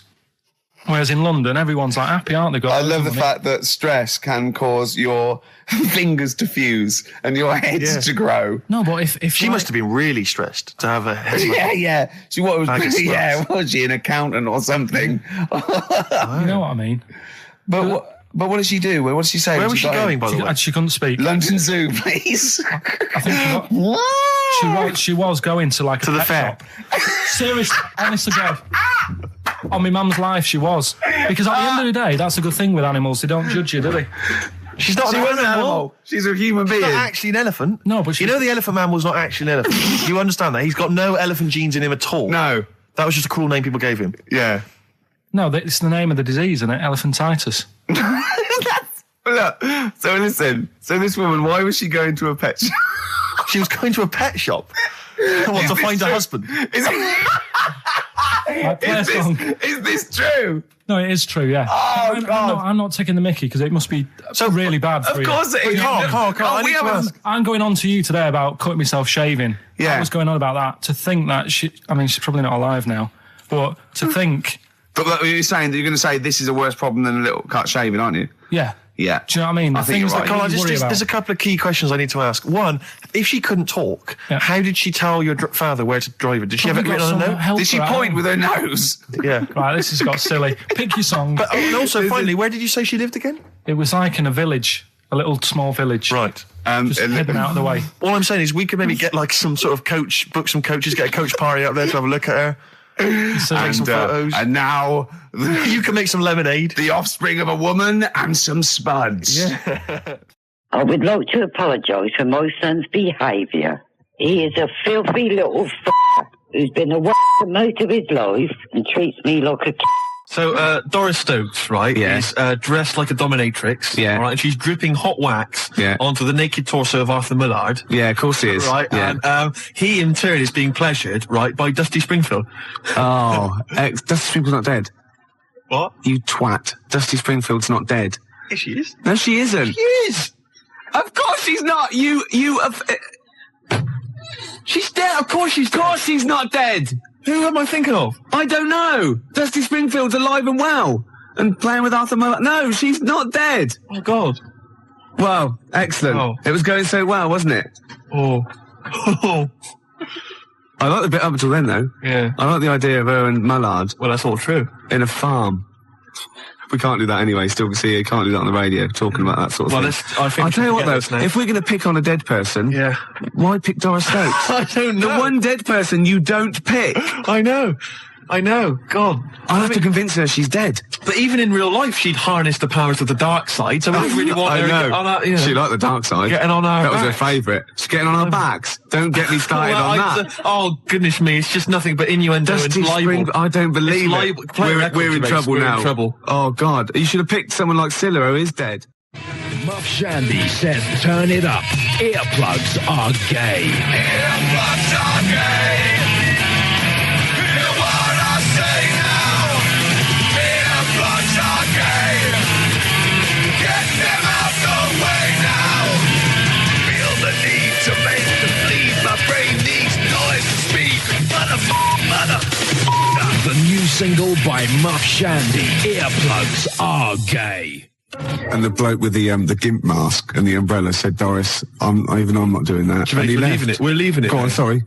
Whereas in London, everyone's like happy, aren't they? I love the fact that stress can cause your fingers to fuse and your heads to grow. No, but if She must have been really stressed to have a head. Yeah. She what was? Bag of Yeah, sluts. was she an accountant or something? You know what I mean? But what did she do? What did she say? Where when was she got in? going, by the way? And she couldn't speak. London Zoo, please. I think she was going to like To a the pet fair. shop. Seriously, honest to God. On my mum's life, she was. Because at the end of the day, that's a good thing with animals. They don't judge you, do they? She's not an animal. She's a human being. She's not actually an elephant. No, but you know the elephant man was not actually an elephant. You understand that? He's got no elephant genes in him at all. No. That was just a cruel name people gave him. Yeah. No, it's the name of the disease, isn't it? Elephantitis. Look, so listen. So this woman, why was she going to a pet shop? She was going to a pet shop. What, to find a husband? Like, play a song. Is this true? No, it is true, yeah. Oh, God. I'm not taking the mickey because it must be really bad for you. Of course it is. Carl, I need to ask. I'm going on to you today about cutting myself shaving. Yeah. I was going on about that. To think that she's probably not alive now, but to think... But you're saying that you're going to say this is a worse problem than a little cut shaving, aren't you? Yeah. Yeah. Do you know what I mean? I think you're right. Carl, you worry about. there's a couple of key questions I need to ask. One, if she couldn't talk, how did she tell your father where to drive it? Did she have it Probably written got on a some note? help Did she for that. point with her nose? Yeah. Right, this has got silly. Pick your song. But and also, finally, where did you say she lived again? It was like in a village, a little small village. Right. Just heading out of the way. All I'm saying is we could maybe get like some sort of coach, book some coaches, get a coach party up there to have a look at her. Take some photos. And now You can make some lemonade. the offspring of a woman and some spuds. Yeah. I would like to apologise for my son's behaviour. He is a filthy little who's been a most of his life and treats me like a So, Doris Stokes, right, is dressed like a dominatrix, right, and she's dripping hot wax onto the naked torso of Arthur Millard. Yeah, of course he is. Right, Yeah. and he in turn is being pleasured, right, by Dusty Springfield. Oh, Dusty Springfield's not dead. What? You twat. Dusty Springfield's not dead. Yes, she is. No, she isn't. She is! Of course she's not. She's dead. Of course she's dead. Of course she's not dead. Who am I thinking of? I don't know. Dusty Springfield's alive and well and playing with Arthur Millard. No, she's not dead. Oh, God. Well, excellent. Oh. It was going so well, wasn't it? Oh. I like the bit up until then, though. Yeah. I like the idea of her and Millard Well, that's all true. in a farm. We can't do that anyway. Still, see, you can't do that on the radio, talking about that sort of Well, thing. I think I'll tell you what, though, this now. if we're going to pick on a dead person, why pick Doris Stokes? I don't The know. one dead person you don't pick. I know. God. I'll have to convince her she's dead. But even in real life, she'd harness the powers of the dark side, so we don't really want I her know. on our, you know, She liked the dark side. getting on our That was her backs. favourite. She's getting on our backs. Don't get me started Well, on that. Oh, goodness me, it's just nothing but innuendo and Dusty libel. Spring, I don't believe It's it. libel. Play records, We're in mates. trouble We're now. in trouble. Oh, God. You should have picked someone like Scylla, who is dead. Muff Shandy says turn it up. Earplugs are gay. Earplugs are gay. Hear what I say now. Earplugs are gay. Get them out the way now. Feel the need to make them bleed. My brain needs noise to speak. Mother. The new single by Muff Shandy. Earplugs are gay. And the bloke with the gimp mask and the umbrella said, Doris, I'm not doing that. And he We're left. leaving it. We're leaving it. Go on, now. sorry.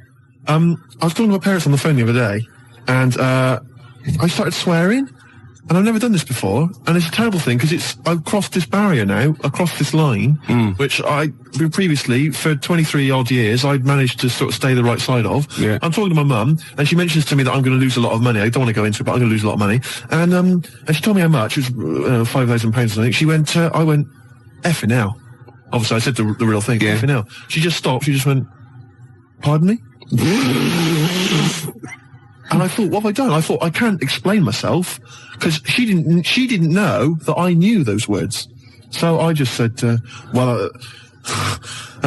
I was talking to my parents on the phone the other day, and I started swearing, and I've never done this before, and it's a terrible thing because I've crossed this barrier now, across this line, which I previously for 23 odd years I'd managed to sort of stay the right side of. Yeah. I'm talking to my mum, and she mentions to me that I'm going to lose a lot of money. I don't want to go into it, but I'm going to lose a lot of money. And she told me how much. It was £5,000 or something. She went, I went, effing now. Obviously, I said the real thing. Yeah. Effing now. She just stopped. She just went, pardon me? And I thought, what have I done? I thought, I can't explain myself, because she didn't know that I knew those words. So I just said, that's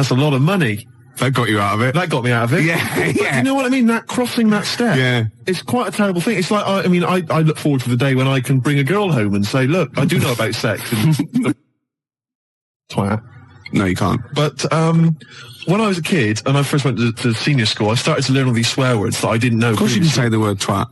a lot of money. That got you out of it. That got me out of it. Yeah, But yeah. do you know what I mean? That crossing that step. Yeah. It's quite a terrible thing. It's like, I look forward to the day when I can bring a girl home and say, look, I do know about sex. And twat. No, you can't. But when I was a kid and I first went to senior school, I started to learn all these swear words that I didn't know. Of course you can say the word twat.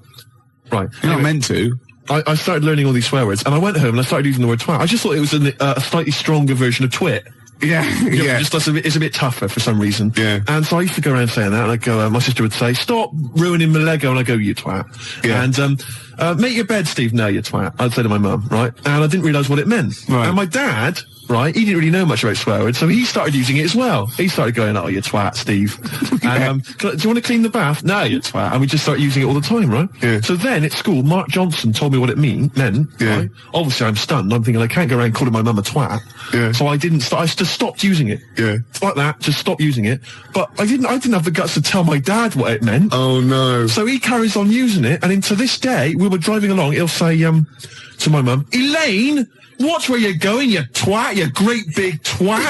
Right. You're not meant to. I started learning all these swear words, and I went home and I started using the word twat. I just thought it was a slightly stronger version of twit. Yeah, yeah. Just it's a bit tougher for some reason. Yeah. And so I used to go around saying that, and I'd go, my sister would say, stop ruining my Lego, and I'd go, you twat. Yeah. And, make your bed, Steve, no, you twat. I'd say to my mum, right? And I didn't realise what it meant. Right. And my dad, right, he didn't really know much about swear words, so he started using it as well. He started going, oh, you twat, Steve. And, do you want to clean the bath? No, you twat. And we just started using it all the time, right? Yeah. So then at school, Mark Johnson told me what it meant, Yeah. right? Obviously I'm stunned. I'm thinking I can't go around calling my mum a twat. Yeah. So I just stopped using it. Yeah. Like that, just stopped using it. But I didn't have the guts to tell my dad what it meant. Oh, no. So he carries on using it, and to this day, we were driving along, he'll say, to my mum, Elaine, watch where you're going, you twat, you great big twat.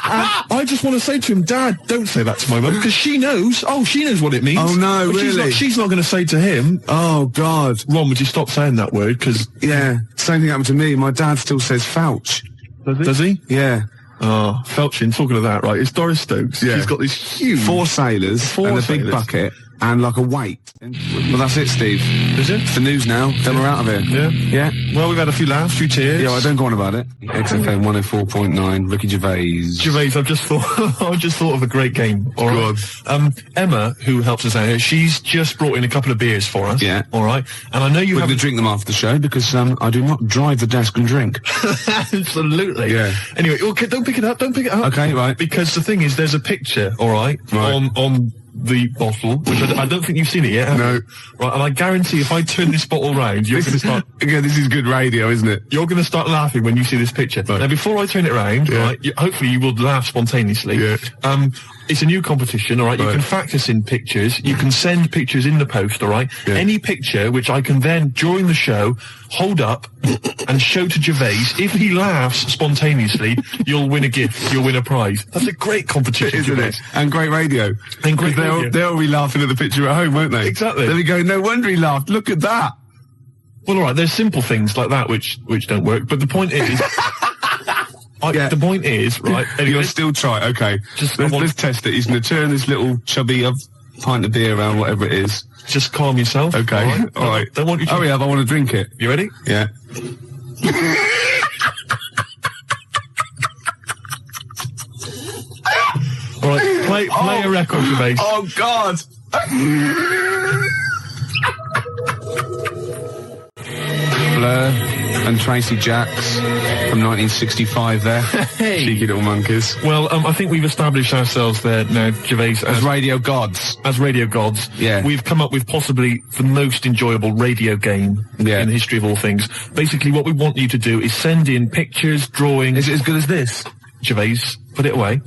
I just want to say to him, Dad, don't say that to my mum, because she knows. Oh, she knows what it means. Oh, no, But really? She's not going to say to him, Oh, God. Ron, would you stop saying that word? Because Yeah, same thing happened to me. My dad still says Fouch. does he? Yeah. Oh, Felchin, talking of that, right, it's Doris Stokes. Yeah. She's got this huge... 4 sailors and a big sailors. bucket and like a weight. Well, that's it, Steve. Is it? It's the news now. Then we're out of here. Yeah. Yeah. Well, we've had a few laughs, a few tears. Yeah, well, don't go on about it. XFM 104.9, Ricky Gervais. Gervais, I've just thought of a great game. All right. Emma, who helps us out here, she's just brought in a couple of beers for us. Yeah. All right. And I know you We're have going to drink them after the show because I do not drive the desk and drink. Absolutely. Yeah. Anyway, okay, don't pick it up. Okay, right. Because the thing is, there's a picture, all right, on the bottle, which I don't think you've seen it yet. Have No. you? Right, and I guarantee if I turn this bottle round, you're going to start. Yeah, this is good radio, isn't it? You're going to start laughing when you see this picture. Right. Now, before I turn it around, right, hopefully you will laugh spontaneously. Yeah. It's a new competition, all right? You Right. can fact us in pictures. You can send pictures in the post, all right? Yeah. Any picture which I can then, during the show, hold up and show to Gervais. If he laughs spontaneously, you'll win a gift. You'll win a prize. That's a great competition, Isn't Gervais. it? And great radio. And great radio. They'll be laughing at the picture at home, won't they? Exactly. They'll be going, no wonder he laughed. Look at that. Well, all right, there's simple things like that which don't work, but the point is... The point is, right... Anyway, You'll still try. Okay. Let's test it. He's going to turn this little chubby pint of beer around, whatever it is. just calm yourself. Okay. All right. Don't want you to... Hurry up. I want to drink it. You ready? Yeah. All right, play a record, Gervais. Oh, God. Blur and Tracy Jacks from 1965 there. Hey. Cheeky little monkeys. Well, I think we've established ourselves there now, Gervais, As radio gods. as radio gods. Yeah. We've come up with possibly the most enjoyable radio game Yeah. in the history of all things. Basically, what we want you to do is send in pictures, drawings... Is it as good as this? Gervais, put it away.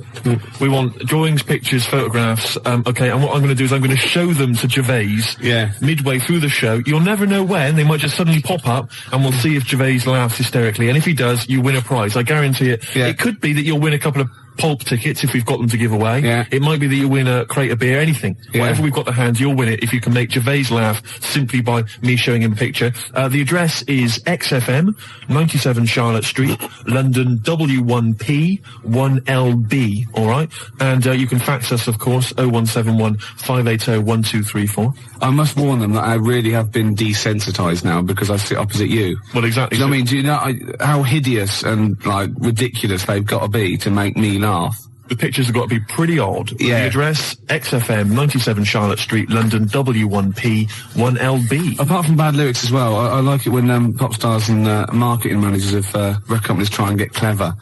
We want drawings, pictures, photographs. Okay, and what I'm going to do is I'm going to show them to Gervais. Yeah. Midway through the show. You'll never know when. They might just suddenly pop up, and we'll see if Gervais laughs hysterically. And if he does, you win a prize. I guarantee it. Yeah. It could be that you'll win a couple of pulp tickets if we've got them to give away. Yeah. It might be that you win a crate of beer, anything. Yeah. Whatever we've got to hand, you'll win it if you can make Gervais laugh simply by me showing him a picture. The address is XFM, 97 Charlotte Street, London W1P 1LB, alright? And you can fax us, of course, 0171 580 1234. I must warn them that I really have been desensitised now because I sit opposite you. Well, exactly. Do you know what I mean? Do you know how hideous and, like, ridiculous they've got to be to make me laugh? The pictures have got to be pretty odd. Yeah. The address, XFM, 97 Charlotte Street, London W1P 1LB. Apart from bad lyrics as well, I like it when pop stars and marketing managers of record companies try and get clever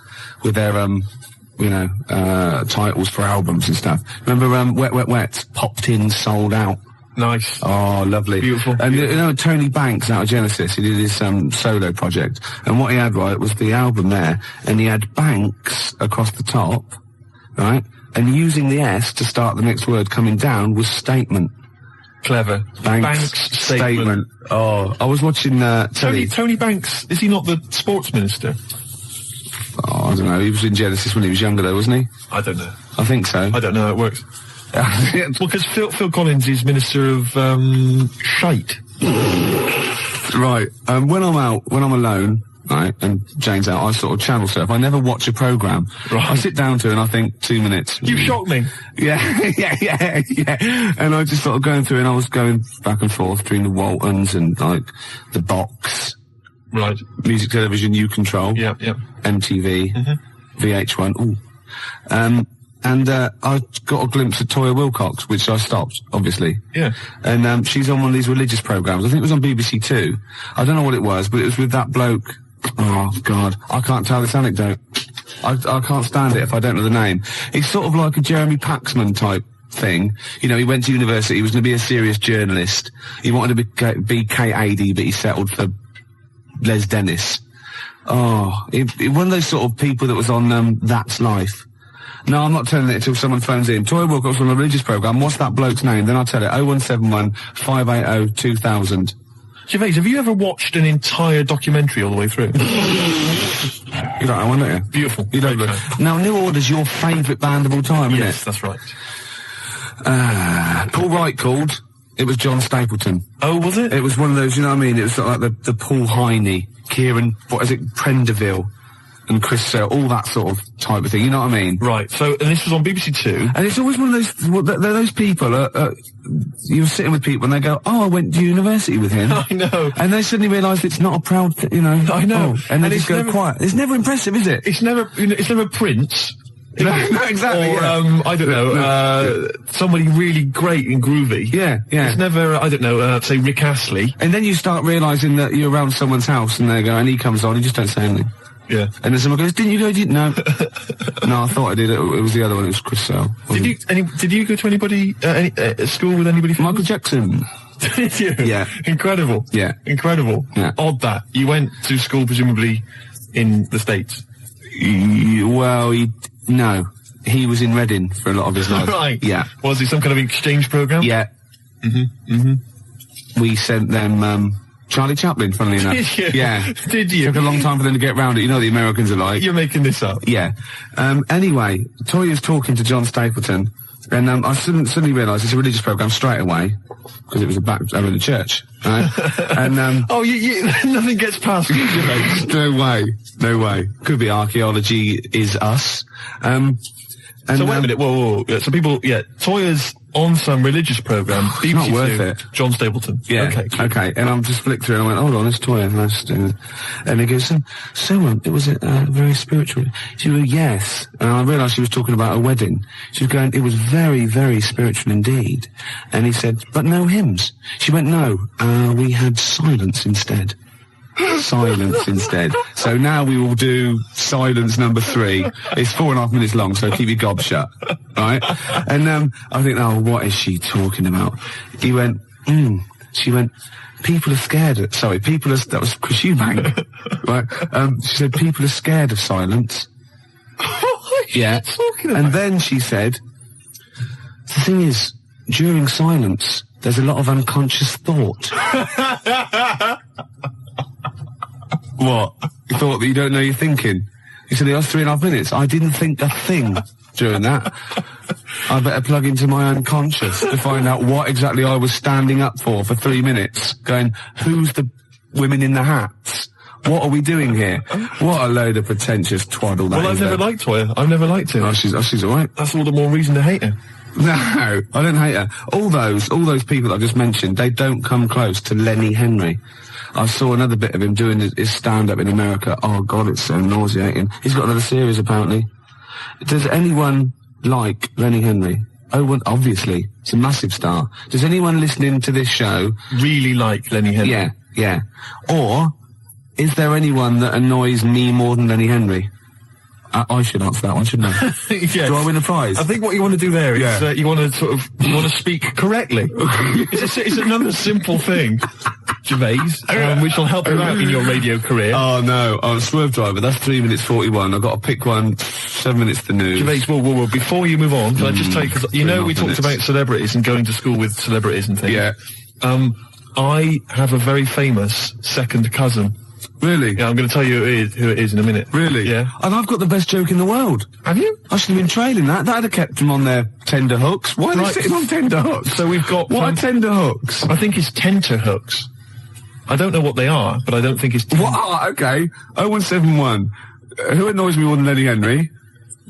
with their, titles for albums and stuff. Remember Wet, Wet, Wet? Popped in, sold out. Nice. Oh, lovely. Beautiful. And you know, Tony Banks out of Genesis, he did his solo project. And what he had, right, was the album there, and he had Banks across the top, right? And using the S to start the next word coming down was statement. Clever. Banks statement. Oh, I was watching Tony Banks, is he not the sports minister? Oh, I don't know. He was in Genesis when he was younger, though, wasn't he? I don't know. I think so. I don't know how it works. Well, because Phil Collins is Minister of Shite. Right. When I'm alone, right, and Jane's out, I sort of channel surf. I never watch a programme. Right. I sit down to it and I think 2 minutes. You shocked me. Yeah, yeah. And I just sort of going through and I was going back and forth between the Waltons and, like, the Box. Right. Music Television, U Control. Yeah. MTV. VH1. Ooh. And I got a glimpse of Toya Wilcox, which I stopped, obviously. Yeah. And she's on one of these religious programmes. I think it was on BBC Two. I don't know what it was, but it was with that bloke. Oh, God. I can't tell this anecdote. I can't stand it if I don't know the name. He's sort of like a Jeremy Paxman type thing. You know, he went to university, he was going to be a serious journalist. He wanted to be KAD, but he settled for Les Dennis. Oh, one of those sort of people that was on That's Life. No, I'm not telling it until someone phones in. Toya Wilcox on a religious programme. What's that bloke's name? Then I'll tell it. 0171 580 2000. Gervais, have you ever watched an entire documentary all the way through? You like that one, don't you? Beautiful. You don't look. Now, New Order's your favourite band of all time, isn't Yes, that's right. it? Paul Wright called. It was John Stapleton. Oh, was it? It was one of those, you know what I mean? It was sort of like the Paul Heine, Kieran, what is it, Prenderville, and Chris Sale, all that sort of type of thing, you know what I mean? Right, so, and this was on BBC Two. And it's always one of those, those people, you're sitting with people and they go, oh, I went to university with him. I know. And they suddenly realise it's not a proud, you know. I know. Oh, and they just go quiet. It's never impressive, is it? It's never, you know, it's never Prince. No, exactly. Or, yeah. I don't know, somebody really great and groovy. Yeah, yeah. It's never, I don't know, say Rick Astley. And then you start realising that you're around someone's house and they go, and he comes on, you just don't say anything. Yeah. And then someone goes, didn't you go? No. No, I thought I did. It was the other one. It was Chris Sale. Did you go to anybody, school with anybody? Michael Jackson. Did you? Yeah. Incredible. Yeah. Incredible. Yeah. Odd that. You went to school presumably in the States. Well, no. He was in Reading for a lot of his life. Right. Yeah. Was it some kind of exchange program? Yeah. We sent them, Charlie Chaplin, funnily enough. Did you? Yeah. Did you? Took a long time for them to get round it. You know what the Americans are like. You're making this up. Yeah. Anyway, Toya's talking to John Stapleton, and I suddenly realised it's a religious programme straight away, because it was over the church, right? And, oh, nothing gets past you, mate. No way. No way. Could be archaeology is us. So wait a minute, whoa. So people, Toya's on some religious programme. It's not worth it. John Stapleton. Yeah. Okay. And I'm just flicked through and I went, hold on, it's Toya. And he goes, it was very spiritual. She went, yes. And I realised she was talking about a wedding. She was going, it was very, very spiritual indeed. And he said, but no hymns. She went, no, we had silence instead. Silence instead. So now we will do silence number 3. It's 4.5 minutes long, so keep your gob shut. Right? And I think, oh, what is she talking about? He went, She went, people are scared of, that was Chris Eubank. Right? She said, people are scared of silence. Yeah. And then she said, the thing is, during silence, there's a lot of unconscious thought. What? You thought that you don't know you're thinking? You said it was 3.5 minutes. I didn't think a thing during that. I better plug into my unconscious to find out what exactly I was standing up for 3 minutes. Going, who's the women in the hats? What are we doing here? What a load of pretentious twaddle that Well, I've never liked Toya. I've never liked her. Oh, she's alright. That's all the more reason to hate her. No, I don't hate her. All those people I just mentioned, they don't come close to Lenny Henry. I saw another bit of him doing his stand-up in America. Oh, God, it's so nauseating. He's got another series, apparently. Does anyone like Lenny Henry? Oh, well, obviously. It's a massive star. Does anyone listening to this show really like Lenny Henry? Yeah, yeah. Or is there anyone that annoys me more than Lenny Henry? I should answer that one, shouldn't I? Yes. Do I win a prize? I think what you want to do there is you want to speak correctly. It's another simple thing, Gervais, which will help you out in your radio career. Oh no, I'm a Swerve Driver. That's 3 minutes 41. I've got to pick one. 7 minutes to news. Gervais, whoa. Before you move on, can I just tell you, because you know we talked about celebrities and going to school with celebrities and things. Yeah. I have a very famous second cousin. Really? Yeah, I'm going to tell you who it is in a minute. Really? Yeah. And I've got the best joke in the world. Have you? I should have been trailing that. That'd have kept them on their tender hooks. Why are they sitting on tender hooks? So we've got... What are tender hooks? I think it's tenter hooks. I don't know what they are, but I don't think it's... What? Oh, okay. 0171. Who annoys me more than Lenny Henry?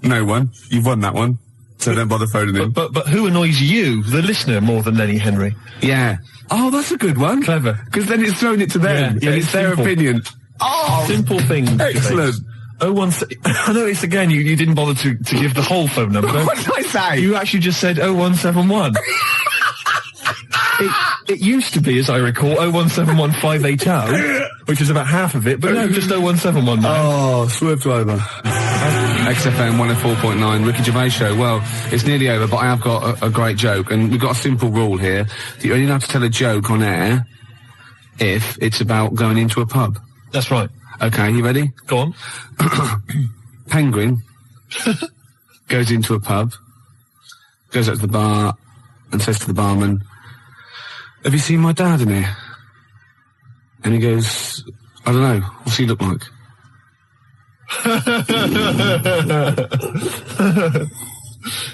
No one. You've won that one. So don't bother phoning in. But who annoys you, the listener, more than Lenny Henry? Yeah. Oh, that's a good one. Clever. Because then it's thrown it to them. Yeah, and it's their opinion. Oh! Simple things. Excellent. I noticed again you didn't bother to give the whole phone number. What did I say? You actually just said 0171. It used to be, as I recall, 0171 580, which is about half of it, but no, just 0171 now. Oh, Swerve Driver. XFM 104.9, Ricky Gervais Show. Well, it's nearly over, but I have got a great joke, and we've got a simple rule here. You only have to tell a joke on air if it's about going into a pub. That's right. Okay, you ready? Go on. Penguin goes into a pub, goes up to the bar, and says to the barman, have you seen my dad in here? And he goes, I don't know, what's he look like?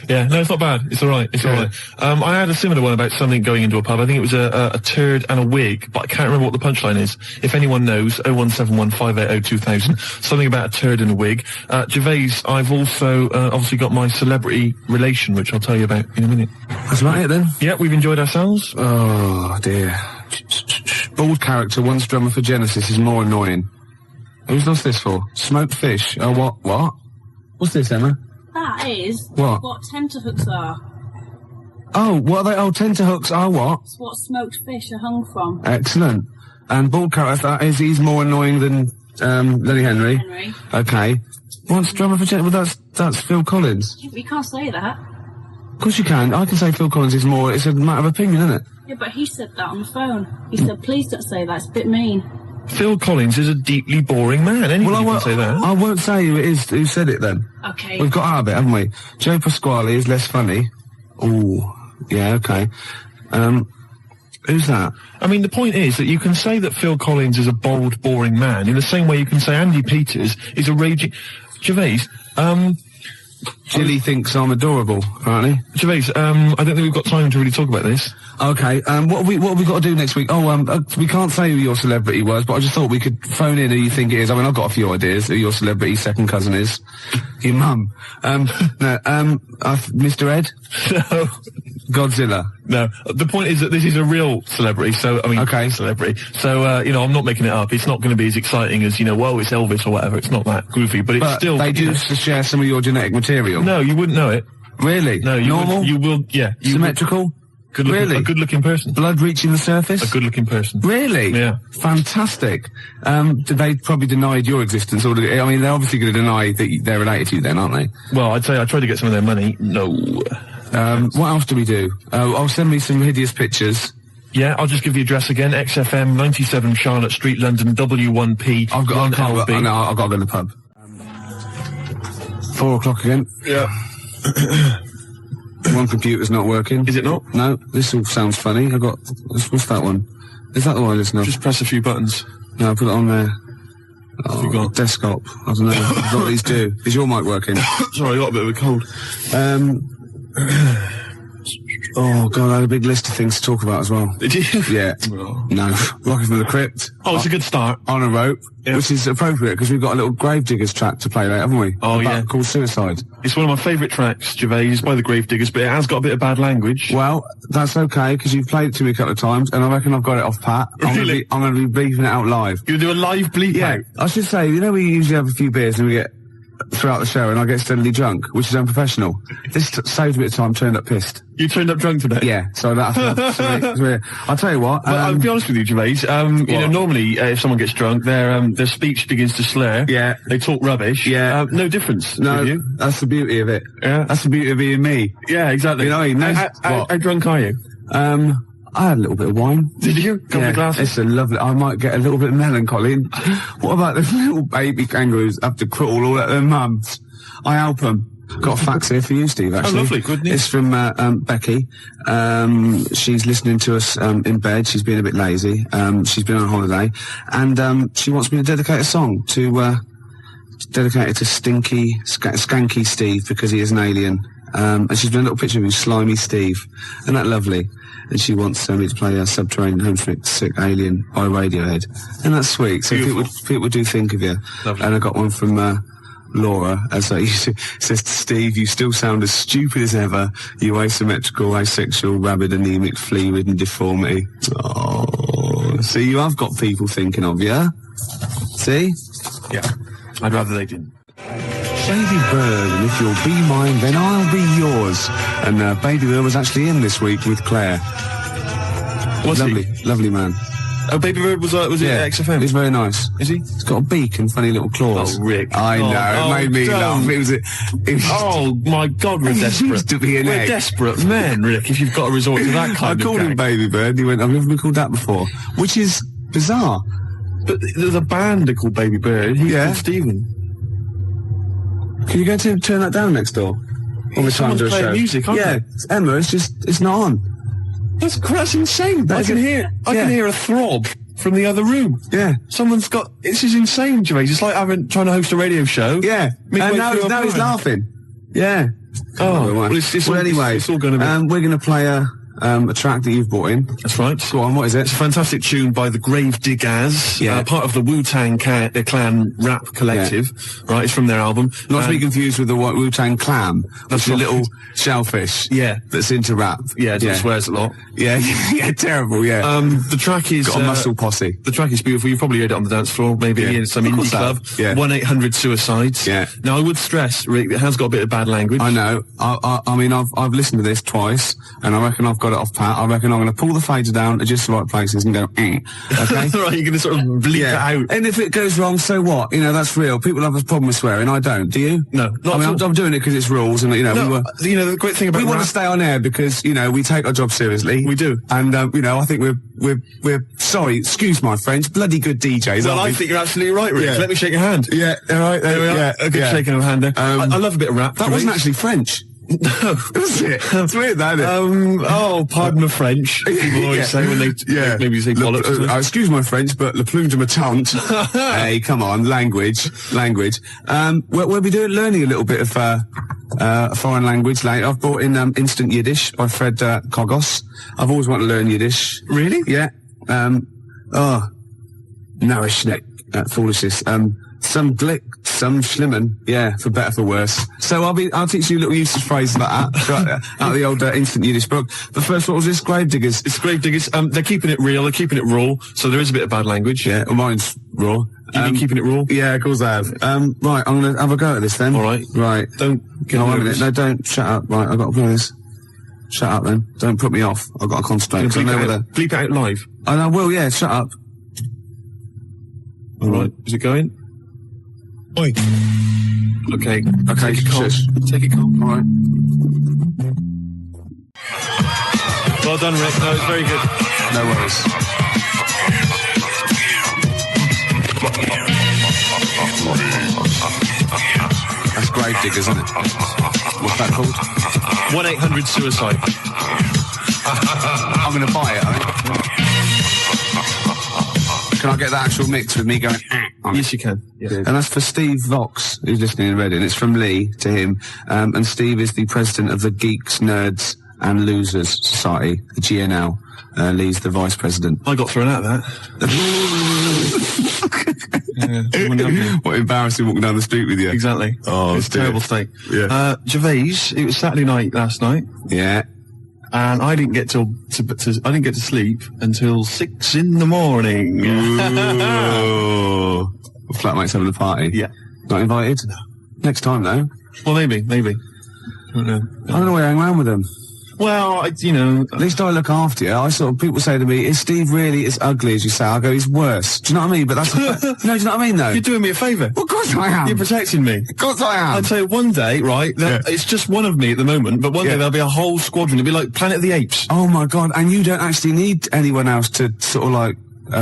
Yeah, no, it's not bad. It's all right. It's all right. I had a similar one about something going into a pub. I think it was a turd and a wig, but I can't remember what the punchline is. If anyone knows, 01715802000. Something about a turd and a wig. Gervais, I've also obviously got my celebrity relation, which I'll tell you about in a minute. That's about it then. Yeah, we've enjoyed ourselves. Oh dear. Bald character, once drummer for Genesis, is more annoying. Who's lost this for? Smoked fish. Oh, what? What? What's this, Emma? That is what tenterhooks are. Oh, what are they? Oh, tenterhooks are what? It's what smoked fish are hung from. Excellent. And bald character, that is, he's more annoying than Lenny Henry. Okay. Once drummer for Genesis, well, that's Phil Collins. You can't say that. Of course you can. I can say Phil Collins is more, it's a matter of opinion, isn't it? Yeah, but he said that on the phone. He said, please don't say that, it's a bit mean. Phil Collins is a deeply boring man. Anybody can say that. I won't say who it is who said it then. Okay. We've got out of it, haven't we? Joe Pasquale is less funny. Ooh, yeah, okay. Who's that? I mean, the point is that you can say that Phil Collins is a bold, boring man in the same way you can say Andy Peters is a raging... Gervais, Jilly thinks I'm adorable, apparently. Gervais, I don't think we've got time to really talk about this. Okay, what have we got to do next week? Oh, we can't say who your celebrity was, but I just thought we could phone in who you think it is. I mean, I've got a few ideas who your celebrity second cousin is. Your mum. Mr. Ed? No. Godzilla? No. The point is that this is a real celebrity, so, I mean, okay. Celebrity. So, I'm not making it up. It's not going to be as exciting as, whoa, it's Elvis or whatever. It's not that goofy, but it's still... they do share some of your genetic material? No, you wouldn't know it. Really? No, Normal? You will, yeah. Symmetrical? Really? A good-looking person. Blood reaching the surface? A good-looking person. Really? Yeah. Fantastic. They probably denied your existence, or they're obviously going to deny that they're related to you then, aren't they? Well, I'd say I tried to get some of their money. No. What else do we do? I'll send me some hideous pictures. Yeah, I'll just give the address again. XFM, 97 Charlotte Street, London, W1P. I've got to go in the pub. 4 o'clock again. Yeah. One computer's not working. Is it not? No, this all sounds funny. What's that one? Is that the one I listen to? Just press a few buttons. No, I put it on there. Oh, desktop. I don't know. What these do. Is your mic working? Sorry, I got a bit of a cold. Oh, God, I had a big list of things to talk about as well. Did you? Yeah. Oh. No. Rocket from the Crypt. Oh, it's a good start. On a rope, which is appropriate because we've got a little Gravediggers track to play later, haven't we? Oh, yeah. Called Suicide. It's one of my favourite tracks, Gervais, by the Gravediggers, but it has got a bit of bad language. Well, that's okay, because you've played it to me a couple of times, and I reckon I've got it off pat. Really? I'm going to be bleeping it out live. You're going to do a live bleep out? I should say, we usually have a few beers and we get throughout the show and I get steadily drunk, which is unprofessional. This saved me the time, turned up pissed. You turned up drunk today? Yeah, so that's I'll tell you what. Well, I'll be honest with you, Gervais. Normally, if someone gets drunk, their speech begins to slur. Yeah. They talk rubbish. Yeah. No difference. No, with you. That's the beauty of it. Yeah. That's the beauty of being me. Yeah, exactly. You know what I mean? How drunk are you? I had a little bit of wine. Did you? Couple of glasses? It's a lovely... I might get a little bit melancholy. What about the little baby kangaroos have to crawl all at their mums? I help them. Got a fax here for you, Steve, actually. Oh, lovely. Good news. It's from Becky. She's listening to us in bed. She's been a bit lazy. She's been on holiday. And she wants me to dedicate a song to... dedicate it to Skanky Steve, because he is an alien. And she's done a little picture of him, Slimy Steve. Isn't that lovely? And she wants me to play a Subterranean Homesick Alien by Radiohead. And that's sweet. So people do think of you. Lovely. And I got one from Laura, as I used to, says to Steve, you still sound as stupid as ever. You asymmetrical, asexual, rabid, anemic, flea-ridden deformity. Oh, see, you have got people thinking of you. See? Yeah. I'd rather they didn't. Baby Bird, and if you'll be mine, then I'll be yours. And Baby Bird was actually in this week with Claire. Was lovely man. Oh, Baby Bird was it XFM? He's very nice. Is he? He's got a beak and funny little claws. Oh, Rick. I know, it made me laugh. It was oh, my God, we're desperate. Used to be an we're desperate men, Rick, if you've got to resort to that kind of I called him Baby Bird, and he went, I've never been called that before. Which is bizarre. But there's a band called Baby Bird. He's called Stephen. Can you go to turn that down next door? All the time to a show. Music, aren't they? It's Emma, it's not on. That's insane. I can hear a throb from the other room. Yeah. Someone's got... This is insane, Gervais. It's like trying to host a radio show. Yeah. And now he's laughing. Yeah. Well, anyway, it's all going to be... we're going to play a track that you've brought in. That's right. Go on, what is it? It's a fantastic tune by the Gravediggers, Yeah. part of the Wu-Tang Clan rap collective. Right, it's from their album. Not to be confused with the Wu-Tang Clan. That's a little shellfish. Yeah. That's into rap. Yeah, it swears a lot. Yeah, yeah, terrible, yeah. The track is... Got a muscle posse. The track is beautiful. You've probably heard it on the dance floor, maybe in some indie club. Yeah. 1-800-SUICIDES. Yeah. Now, I would stress, Rick, it has got a bit of bad language. I know. I mean, I've listened to this twice, and I reckon I've got it off pat. I reckon I'm going to pull the fader down at just the right places and go, okay? Right, you're going to sort of bleep it out. And if it goes wrong, so what? You know, that's real. People have a problem with swearing. I don't. Do you? No. I'm doing it because it's rules, and, you know, the great thing about we want to stay on air because, you know, we take our job seriously. We do. And, you know, I think we're sorry, excuse my French, bloody good DJs. Well, I think you're absolutely right, Rick. Yeah. Let me shake your hand. Yeah, all right. There we are. Yeah, A good shaking of hand there. I love a bit of rap. That wasn't actually French. No. Was it? It's weird, that, isn't it? Pardon the French. People always say when they maybe say bollocks. Excuse my French, but le plume de ma tante. Hey, come on, language. We'll be learning a little bit of foreign language later. I've brought in Instant Yiddish by Fred Kogos. I've always wanted to learn Yiddish. Really? Yeah. Narishnek, foolishness. Some glick, some schlimmen, yeah, for better, for worse. So I'll teach you little usage phrases like that, out of the old Instant Yiddish book. But first, what was this? Gravediggers. It's Gravediggers. They're keeping it real, they're keeping it raw, so there is a bit of bad language. Yeah, well, mine's raw. You've been keeping it raw? Yeah, of course I have. Right, I'm gonna have a go at this then. Alright. Right. Don't get nervous. No, don't, shut up. Right, I've got to play this. Shut up then. Don't put me off. I've got to concentrate. Bleep it out live. I will, yeah, shut up. Alright, is it going? Oi. Okay. Take it calm. Take it calm. All right. Well done, Rick. No, it's very good. No worries. That's Gravediggers, isn't it? What's that called? 1-800-SUICIDE. I'm going to buy it, I think. Can I get that actual mix with me going? Yes, you can. Yeah. And that's for Steve Vox, who's listening in Reading. It's from Lee to him. And Steve is the president of the Geeks, Nerds and Losers Society, the GNL. Lee's the vice president. I got thrown out of that. What embarrassing walking down the street with you. Exactly. Oh, it's a terrible state. Yeah. Gervais, it was Saturday night last night. Yeah. And I didn't get to sleep until 6 in the morning. Ooh. Flatmates having a party. Yeah. Not invited? No. Next time though. Well, maybe. I don't know. I don't know where I hang around with them. Well, at least I look after you. People say to me, is Steve really as ugly as you say? I go, he's worse. Do you know what I mean? But that's, no, do you know what I mean though? You're doing me a favour. Well, of course I am. You're protecting me. Of course I am. I'd say one day, right, it's just one of me at the moment, but one day there'll be a whole squadron. It'll be like Planet of the Apes. Oh my God, and you don't actually need anyone else to sort of like,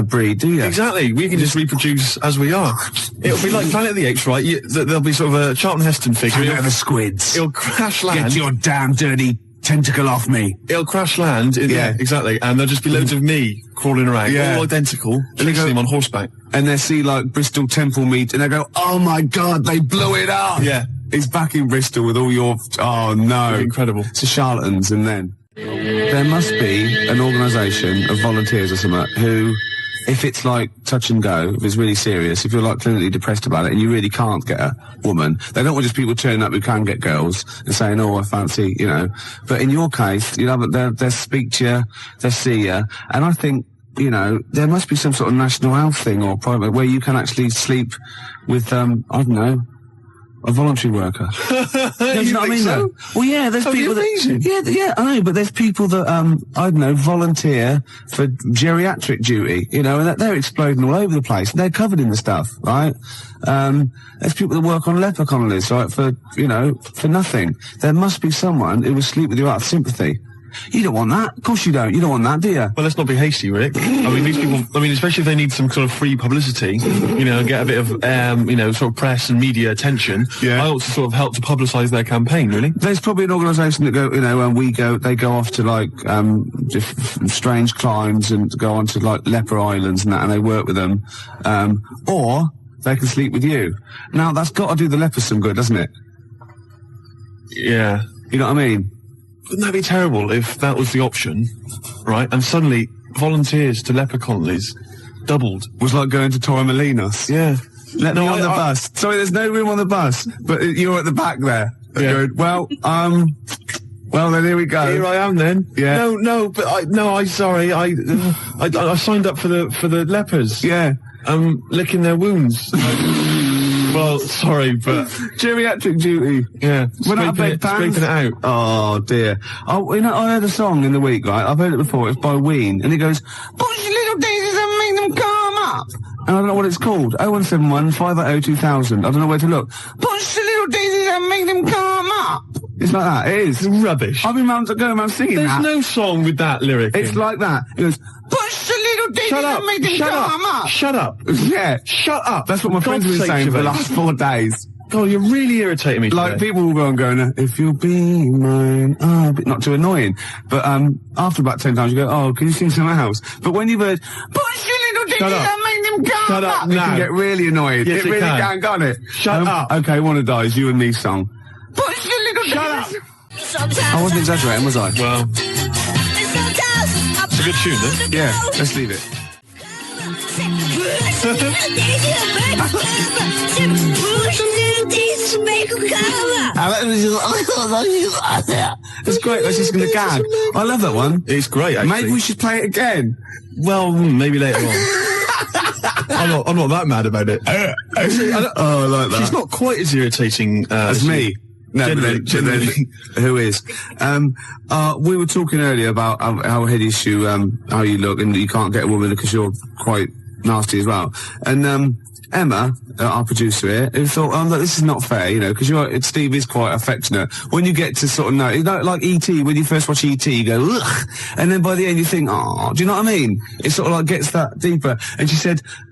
breed, do you? Exactly. We can just reproduce as we are. It'll be like Planet of the Apes, right? There'll be sort of a Charlton Heston figure. Planet of the Squids. It'll crash land. Get your damn dirty tentacle off me. It'll crash land. Yeah, exactly. And there'll just be loads of me crawling around. Yeah. All identical. And they go on horseback. And they see like Bristol Temple meet and they go, oh my God, they blew it up. Yeah. He's back in Bristol with all your, oh no. Incredible. It's the charlatans. And then there must be an organisation of volunteers or something who, if it's like touch and go, if it's really serious, if you're like clinically depressed about it and you really can't get a woman, they don't want just people turning up who can get girls and saying, oh, I fancy, you know. But in your case, you know, they'll speak to you, they'll see you, and I think, you know, there must be some sort of national health thing or private where you can actually sleep with, I don't know, a voluntary worker. You know what I mean? So? Well, yeah, there's people that, yeah, I know, but there's people that, I don't know, volunteer for geriatric duty, you know, and they're exploding all over the place. They're covered in the stuff, right? There's people that work on leper colonies, right, for, you know, for nothing. There must be someone who will sleep with you out of sympathy. You don't want that. Of course you don't. You don't want that, do you? Well, let's not be hasty, Rick. I mean, these people, especially if they need some sort of free publicity, and get a bit of, sort of press and media attention, I ought to sort of help to publicise their campaign, really. There's probably an organisation that they go off to, like, just strange climes and go on to, like, leper islands and that, and they work with them. Or they can sleep with you. Now, that's got to do the lepers some good, doesn't it? Yeah. You know what I mean? Wouldn't that be terrible if that was the option, right? And suddenly, volunteers to leper colonies doubled. Was like going to Torremolinos. Yeah. Let me on the bus. Sorry, there's no room on the bus, but you're at the back there. Yeah. Good. Well, then here we go. Here I am then. Yeah. I'm sorry. I signed up for the lepers. Yeah. Licking their wounds. Well, sorry, but geriatric duty. Yeah. Scraping it out. Oh dear. Oh, I heard a song in the week, right? I've heard it before. It's by Ween, and it goes, "Push little daisies and make them come up." And I don't know what it's called. 0171 580 2000. I don't know where to look. Push the little daisies and make them come up. It's like that. It is. It's rubbish. I've been going around singing There's that. no song with that lyric. It's like that. It goes, push the little daisies and make them come up. Shut up. Yeah. Shut up. That's what my friends have been saying for the last 4 days. God, you're really irritating me today. Like, people will go and go, if you'll be mine, not too annoying. But, after about 10 times you go, oh, can you sing something else? But when you've heard, push your little daisies and make them come Shut up up, now. you can get really annoyed. Yes, it really can, can't it? Shut up. Okay, Wanna Die is You and Me song. Push your little Shut up. I wasn't exaggerating, was I? Well, it's a good tune, isn't it? Yeah, let's leave it. It's great. I was just going to gag. I love that one. It's great, actually. Maybe we should play it again. Well, maybe later on. I'm not that mad about it. I like that. She's not quite as irritating as me. No, generally. Who is? We were talking earlier about how hideous you, how you look, and you can't get a woman because you're quite nasty as well. And Emma, our producer here, who thought, look, this is not fair, because Steve is quite affectionate. When you get to sort of know, like E.T., when you first watch E.T., you go, ugh, and then by the end you think, oh, do you know what I mean? It sort of like gets that deeper. And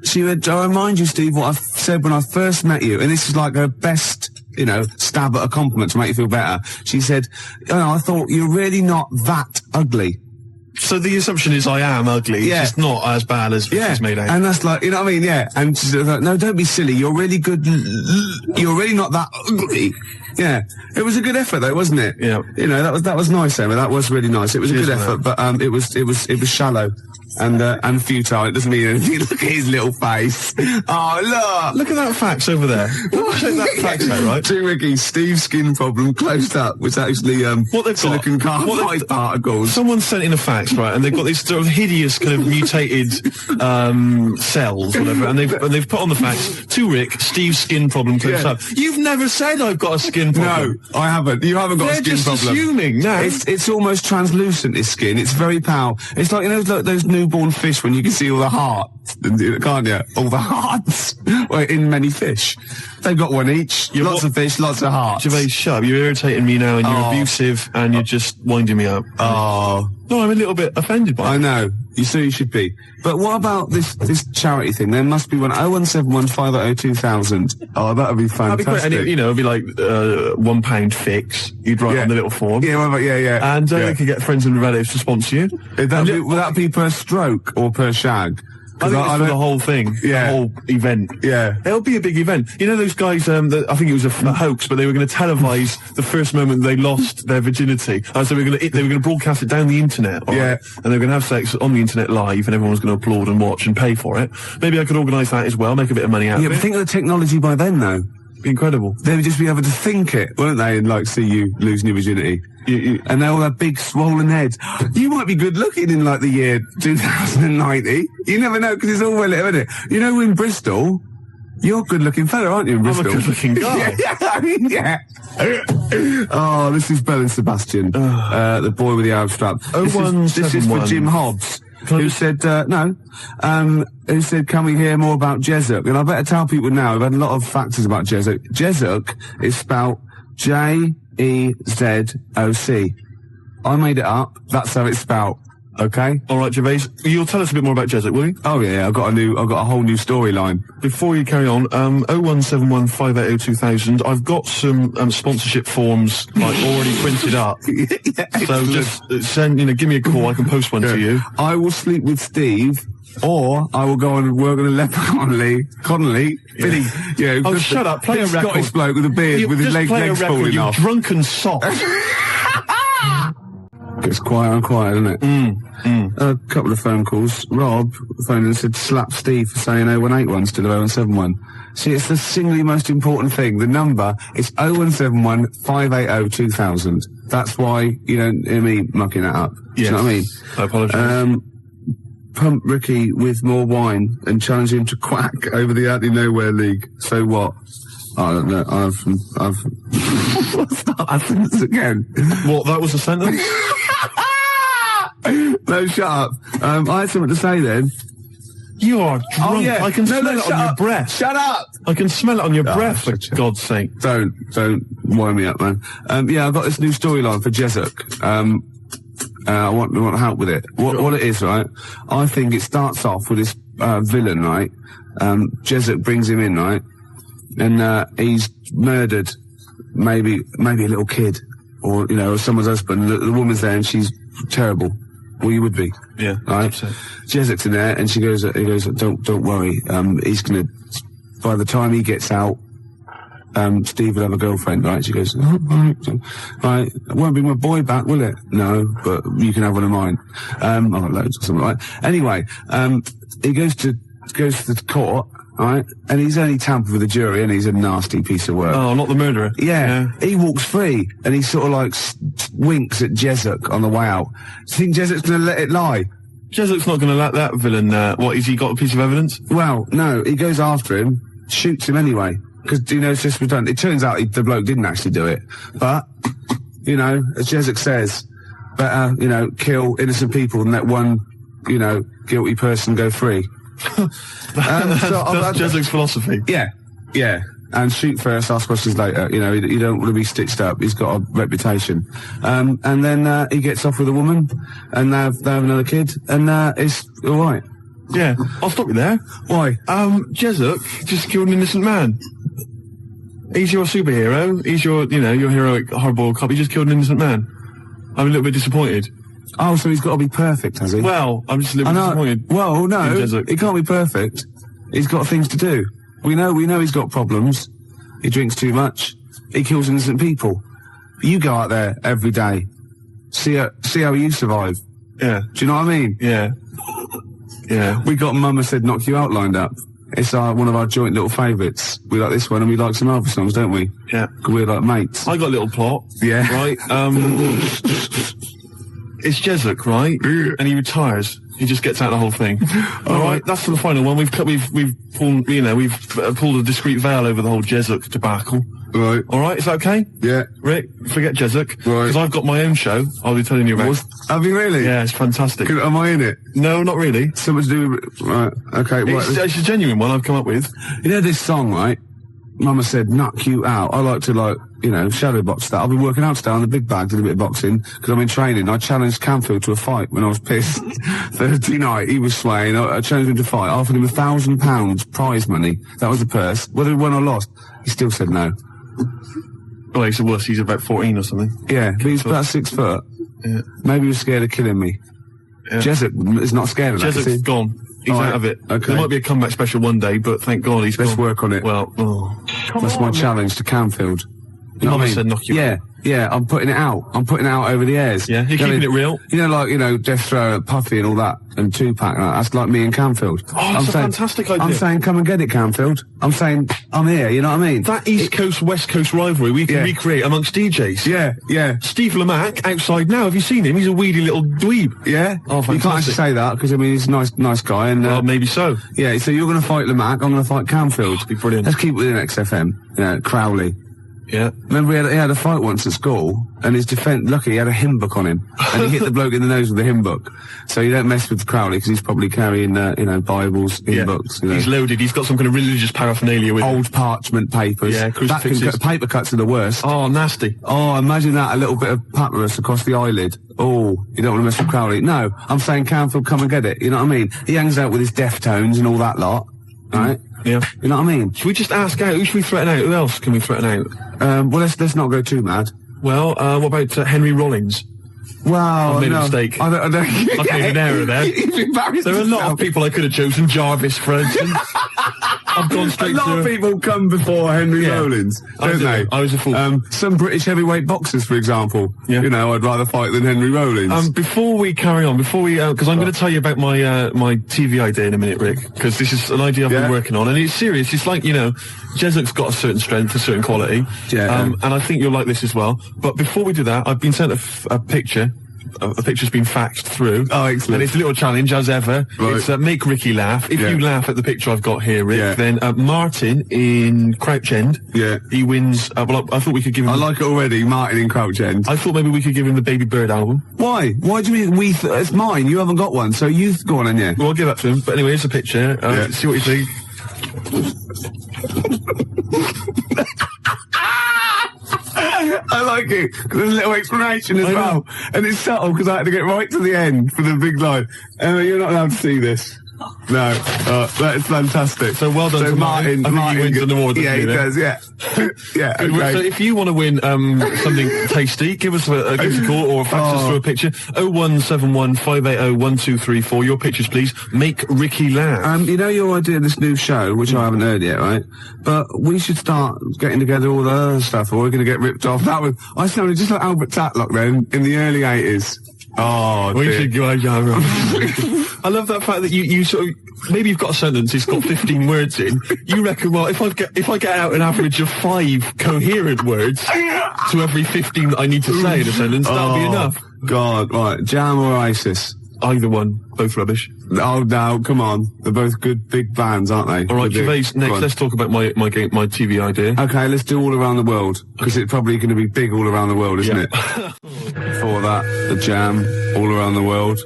she went, I remind you, Steve, what I said when I first met you, and this is like her best, stab at a compliment to make you feel better. She said, I thought you're really not that ugly. So the assumption is I am ugly. Yeah. It's just not as bad as it's made out. And that's like, you know what I mean? Yeah. And she's like, no, don't be silly. You're really good. You're really not that ugly. Yeah. It was a good effort though, wasn't it? Yeah. That was nice, Emma. That was really nice. It was a good effort, but it was shallow. And futile. It doesn't mean anything. Look at his little face. Oh, look at that fax over there. Check that fax out, right? To Ricky, Steve's skin problem closed up was actually what they've silicon carbide particles. Someone sent in a fax, right, and they've got these sort of hideous kind of mutated cells, whatever, and they've put on the fax to Rick, Steve's skin problem closed up. You've never said I've got a skin problem. No, I haven't. You haven't got a skin problem. They're just assuming. No, it's almost translucent. His skin. It's very pale. It's like like those newborn fish when you can see all the hearts, can't you? All the hearts in many fish. They've got one each. Lots of fish, lots of hearts. Gervais, shut up. You're irritating me now, and you're abusive, and you're just winding me up. Oh. No, I'm a little bit offended by it. I know. You should be. But what about this charity thing? There must be one. 0171 580 2000. Oh, that would be fantastic. That'd be great. And it'd be like £1 fix. You'd write on the little form. Yeah, yeah. And we could get friends and relatives to sponsor you. Would that be per stroke or per shag? I think it's for the whole thing, the whole event. Yeah. It'll be a big event. You know those guys, I think it was a hoax, but they were going to televise the first moment they lost their virginity. So they were going to broadcast it down the internet. Yeah. And they were going to have sex on the internet live, and everyone was going to applaud and watch and pay for it. Maybe I could organise that as well, make a bit of money out of it. Yeah, but think of the technology by then, though. Incredible. They would just be able to think it, wouldn't they, and see you losing your virginity. And they all have big swollen heads. You might be good looking in the year 2090. You never know, because it's all relative, isn't it? In Bristol, you're a good looking fella, aren't you, in Bristol? I'm a good looking guy. Oh, this is Bell and Sebastian, the boy with the Arab strap. This is for Jim Hobbs. Who said, who said, can we hear more about Jessup? And I better tell people now, we've had a lot of factors about Jessup. Jessup is spelled J-E-Z-O-C. I made it up. That's how it's spelt. Okay. All right, Gervais. You'll tell us a bit more about Jesup, will you? Oh yeah, I've got a whole new storyline. Before you carry on, 0171 580 2000. I've got some sponsorship forms like already printed up. So just send, give me a call. I can post one to you. I will sleep with Steve, or I will go and work on a leper Connolly. Billy, Oh, shut up! Play a record. Scottish bloke with a beard with his legs falling off. You drunken sot. It's quiet and quiet, isn't it? A couple of phone calls. Rob phoned and said slap Steve for saying 0181 instead of 0171. See, it's the singly most important thing. The number is 0171 580 2000. That's why you don't hear me mucking that up. Yes. Do you know what I mean? I apologise. Pump Ricky with more wine and challenge him to quack over the Out of Nowhere League. So what? I don't know. I've what's that sentence again? What? That was a sentence? No, shut up. I had something to say then. You are drunk. Oh, yeah. I can smell it on your breath. Shut up! I can smell it on your breath, for God's sake. Don't wind me up, man. Yeah, I've got this new storyline for Jesup. I want help with it. What it is, right? I think it starts off with this villain, right? Jesup brings him in, right? And he's murdered maybe a little kid, or or someone's husband. The woman's there and she's terrible. Well, you would be. Yeah. Right? Jessup's in there and he goes, don't worry. He's gonna, by the time he gets out, Steve will have a girlfriend, right? She goes, right, it won't bring my boy back, will it? No, but you can have one of mine. I've got loads or something like that. Anyway, he goes to the court, right? And he's only tampered with the jury and he's a nasty piece of work. Oh, not the murderer. Yeah. He walks free and he sort of like winks at Jesup on the way out. Do you think Jesup's gonna let it lie? Jesup's not gonna let that villain, what, has he got a piece of evidence? Well, no, he goes after him, shoots him anyway. Because, it's just redundant. It turns out the bloke didn't actually do it. But, as Jesup says, better, kill innocent people than let one, guilty person go free. That's Jesup's philosophy. Yeah. And shoot first, ask questions later. You don't want to be stitched up. He's got a reputation. And then he gets off with a woman, and they have another kid, and it's all right. Yeah, I'll stop you there. Why? Jesup just killed an innocent man. He's your superhero. He's your, your heroic hardboiled cop. He just killed an innocent man. I'm a little bit disappointed. Oh, so he's got to be perfect, has he? Well, I'm just a little bit disappointed. Well, no, he can't be perfect. He's got things to do. We know he's got problems. He drinks too much. He kills innocent people. You go out there every day. See how you survive. Yeah. Do you know what I mean? Yeah. Yeah. We got Mama Said Knock You Out lined up. It's one of our joint little favourites. We like this one and we like some other songs, don't we? Yeah. 'Cause we're like mates. I got a little plot. Yeah. Right? It's Jesup, right? And he retires. He just gets out of the whole thing. All right, that's for the final one. We've pulled, pulled a discreet veil over the whole Jesup debacle. Right. All right, is that okay? Yeah. Rick, forget Jesup. Right. Because I've got my own show. I'll be telling you about. Have you really? Yeah, it's fantastic. Am I in it? No, not really. Something to do with... Right, okay. It's a genuine one I've come up with. You know this song, right? Mama Said Knock You Out. I like to, shadow box that. I've been working out today on the big bag, did a bit of boxing, because I'm in training. I challenged Canfield to a fight when I was pissed. Thursday night, he was swaying. I challenged him to fight. I offered him £1,000 prize money. That was the purse. Whether he won or lost, he still said no. Well, he's a wuss. He's about 14 or something. Yeah, but he's about 6 foot. Yeah. Maybe he was scared of killing me. Yeah. Jesup is not scared of that. Jesus's gone. He's out of it. Okay. There might be a comeback special one day, but thank God he's Let's work on it. Well, that's my challenge to Canfield. You know what I mean? Said knock you out. Yeah, I'm putting it out. I'm putting it out over the airs. Yeah, you're keeping it real. Death Throw, Puffy and all that, and Tupac, that's like me and Canfield. Oh, that's a fantastic idea. I'm saying, come and get it, Canfield. I'm saying, I'm here, you know what I mean? That East Coast, West Coast rivalry we can recreate amongst DJs. Yeah. Steve Lamack, outside now, have you seen him? He's a weedy little dweeb. Yeah? Oh, fantastic. You can't actually say that, because, he's a nice guy, and... well, maybe so. Yeah, so you're gonna fight Lamack, I'm gonna fight Canfield. That'd be brilliant. Let's keep it within XFM. Crowley. Yeah. Remember he had a fight once at school, and his defence, lucky he had a hymn book on him, and he hit the bloke in the nose with the hymn book. So you don't mess with Crowley, because he's probably carrying, Bibles, hymn books. He's loaded, he's got some kind of religious paraphernalia with old parchment papers. Yeah, crucifixes. Paper cuts are the worst. Oh, nasty. Oh, imagine that, a little bit of papyrus across the eyelid. Oh, you don't want to mess with Crowley. No, I'm saying Canfield, come and get it. You know what I mean? He hangs out with his Deftones and all that lot, right? Yeah. You know what I mean? Should we just ask out? Who should we threaten out? Who else can we threaten out? Well, let's not go too mad. Well, what about Henry Rollins? Wow, I've made a mistake. I don't I've made an error there. There are a lot of people I could have chosen. Jarvis, for instance. I've gone straight to... A lot of people come before Henry Rollins, don't they? I was a fool. Some British heavyweight boxers, for example. Yeah. I'd rather fight than Henry Rollins. Before we carry on, because I'm going to tell you about my my TV idea in a minute, Rick, because this is an idea I've been working on, and it's serious. It's like, Jesuk's got a certain strength, a certain quality, and I think you'll like this as well. But before we do that, I've been sent a picture. A picture's been faxed through. Oh, excellent. And it's a little challenge, as ever. Right. It's make Ricky laugh. If you laugh at the picture I've got here, Rick, then Martin in Crouch End, he wins... I thought we could give him... I like it already, Martin in Crouch End. I thought maybe we could give him the Baby Bird album. Why? Why do you mean it's mine, you haven't got one, so you go on, yeah. Well, I'll give that to him. But anyway, here's a picture. See what you think. I like it, because there's a little explanation as well. And it's subtle, because I had to get right to the end for the big line. You're not allowed to see this. No, that is fantastic. So well done to Martin. I think he wins an award. Yeah, he does, yeah. Yeah, okay. So if you want to win something tasty, give us a call or fax us through a picture. 0171 580 1234. Your pictures, please. Make Ricky laugh. Your idea of this new show, which I haven't heard yet, right? But we should start getting together all the other stuff, or we're going to get ripped off. I sounded just like Albert Tatlock then, in the early 80s. Oh, we should go. I love that fact that you sort of, maybe you've got a sentence, it's got 15 words in. You reckon, well, if I get out an average of 5 coherent words to every 15 that I need to say in a sentence, that'll be enough. God, right. Jam or ISIS? Either one. Both rubbish. Oh, no, come on. They're both good big bands, aren't they? All right, Gervais, next, let's talk about my TV idea. Okay, let's do all around the world, because it's probably going to be big all around the world, isn't it? Before that, the Jam, all around the world.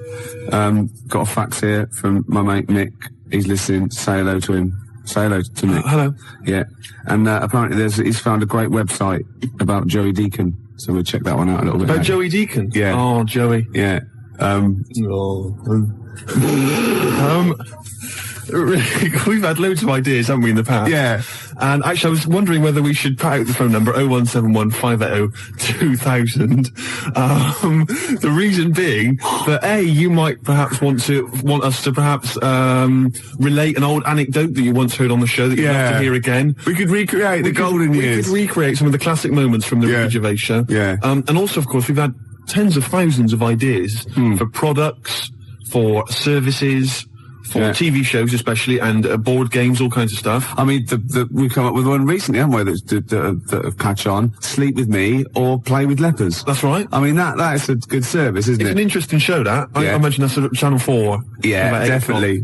Got a fax here from my mate Nick. He's listening. Say hello to him. Say hello to Nick. Hello. Yeah. And apparently he's found a great website about Joey Deacon, so we'll check that one out a little bit. About Joey Deacon? Yeah. Oh, Joey. Yeah. We've had loads of ideas, haven't we, in the past? Yeah. And actually, I was wondering whether we should put out the phone number 0171 580 2000. The reason being that you might perhaps want us to perhaps relate an old anecdote that you once heard on the show that you'd love to hear again. We could recreate the golden years. We could recreate some of the classic moments from the Ricky Gervais Show. Yeah. And also, of course, we've had tens of thousands of ideas for products, for services, for TV shows especially, and board games, all kinds of stuff. I mean, we've come up with one recently, haven't we, that have catch on. Sleep with me or play with lepers. That's right. I mean, that is a good service, isn't it? It's an interesting show, that. I imagine that's at Channel 4. Yeah, definitely.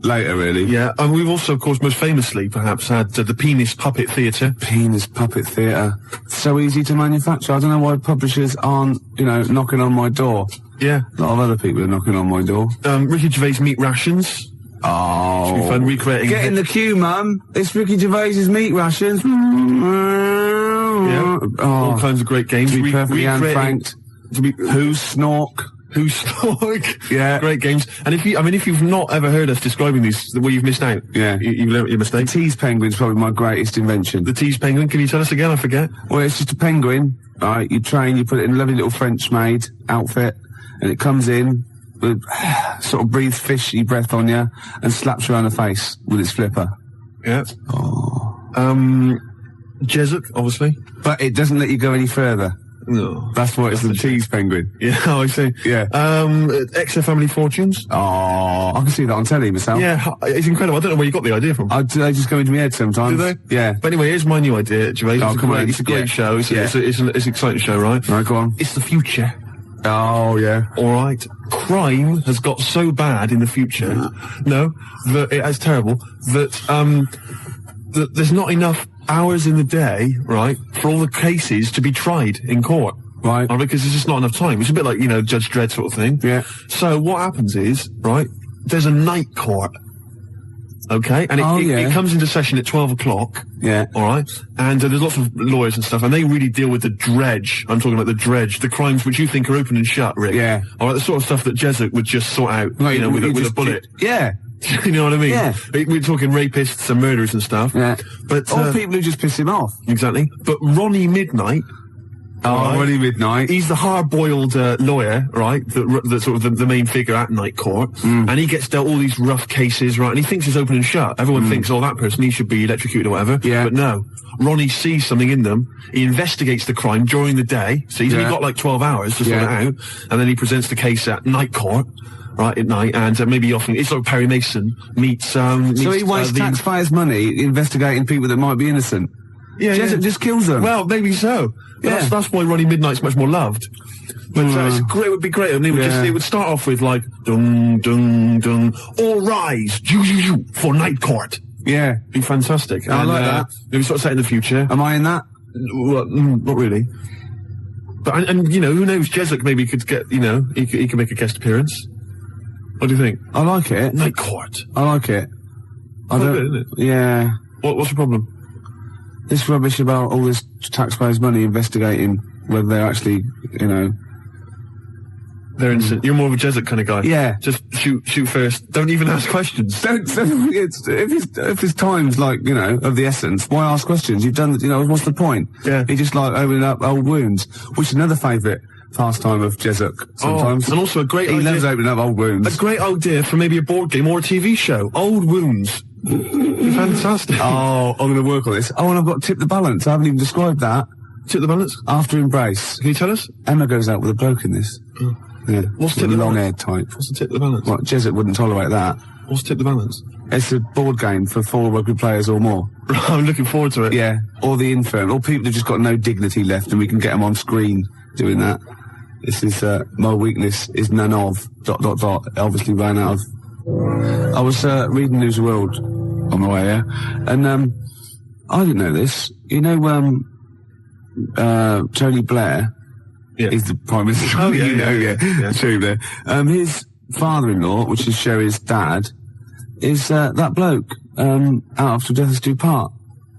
Later, really. Yeah, and we've also, of course, most famously, perhaps, had the Penis Puppet Theatre. Penis Puppet Theatre. So easy to manufacture. I don't know why publishers aren't, knocking on my door. Yeah. A lot of other people are knocking on my door. Ricky Gervais Meat Rations. Oh. Should be fun recreating. Get in the queue, Mum. It's Ricky Gervais's Meat Rations. Yeah. All kinds of great games. To be perfectly unfranked. Who's Snork? Who's Snork? Yeah. Great games. And if you've not ever heard us describing these, well, you've missed out. Yeah. You've learnt your mistake. The tease penguin's probably my greatest invention. The tease penguin, can you tell us again? I forget. Well, it's just a penguin, right? You train, you put it in a lovely little French maid outfit, and it comes in, with, sort of breathes fishy breath on you, and slaps you around the face with its flipper. Yeah. Oh. Jesuk, obviously. But it doesn't let you go any further. No. That's why it's the tease penguin. Yeah, I see. Yeah. XFM Family Fortunes. Oh, I can see that on telly myself. Yeah, it's incredible. I don't know where you got the idea from. They just go into my head sometimes. Do they? Yeah. But anyway, here's my new idea, Gervais. Oh, come on. It's a great show. It's an exciting show, right? Right, go on. It's the future. Oh, yeah. All right. Crime has got so bad in the future. No, that it's terrible that that there's not enough hours in the day, right, for all the cases to be tried in court. Right. Because there's just not enough time. It's a bit like, Judge Dredd sort of thing. Yeah. So what happens is, right, there's a night court. Okay? And it comes into session at 12 o'clock. Yeah. Alright? And there's lots of lawyers and stuff, and they really deal with the dredge. I'm talking about the dredge. The crimes which you think are open and shut, Rick. Yeah. Alright, the sort of stuff that Jesuit would just sort out, with a bullet. Yeah. You know what I mean? Yeah. We're talking rapists and murderers and stuff. Yeah. But all people who just piss him off. Exactly. But Ronnie Midnight. Oh, Ronnie Midnight. He's the hard-boiled lawyer, right? The sort of the main figure at night court, and he gets dealt all these rough cases, right? And he thinks it's open and shut. Everyone thinks, that person, he should be electrocuted or whatever. Yeah. But no, Ronnie sees something in them. He investigates the crime during the day, so he's only got like 12 hours to sort it out, and then he presents the case at night court. Right, at night, and maybe often, it's like Perry Mason meets, So he wastes taxpayers' money investigating people that might be innocent. Yeah, just kills them. Well, maybe so. Yeah. That's why Ronnie Midnight's much more loved. But it would be great. And it would start off with like, dung, dung, dung, all rise, for night court. Yeah. Be fantastic. I like that. Maybe sort of set in the future. Am I in that? Well, not really. But, and who knows, Jesuit maybe could get, he could make a guest appearance. What do you think? I like it. Night court. I like it. Good, isn't it? Yeah. What's the problem? This rubbish about all this taxpayers' money investigating whether they're actually, they're innocent. You're more of a Jesuit kind of guy. Yeah. Just shoot first. Don't even ask questions. If his time's like, of the essence, why ask questions? You've done, what's the point? Yeah. He just like opening up old wounds, which is another favourite pastime of Jesuit sometimes. And also a great idea. He loves opening up old wounds. A great idea for maybe a board game or a TV show. Old wounds. Fantastic. Oh, I'm going to work on this. Oh, and I've got Tip the Balance. I haven't even described that. Tip the Balance? After Embrace. Can you tell us? Emma goes out with a bloke in this. Oh. Yeah. What's Tip the long-haired type. What's the Tip the Balance? Well, Jesuit wouldn't tolerate that. What's Tip the Balance? It's a board game for 4 rugby players or more. I'm looking forward to it. Yeah. Or the infirm. Or people who've just got no dignity left and we can get them on screen doing that. This is, my weakness is none of, ... Obviously ran out of... I was, reading News of the World on my way here, and, I didn't know this. Tony Blair is the Prime Minister. Oh, yeah. Tony Blair. His father-in-law, which is Sherry's dad, is, that bloke, out after Death Us Do Part.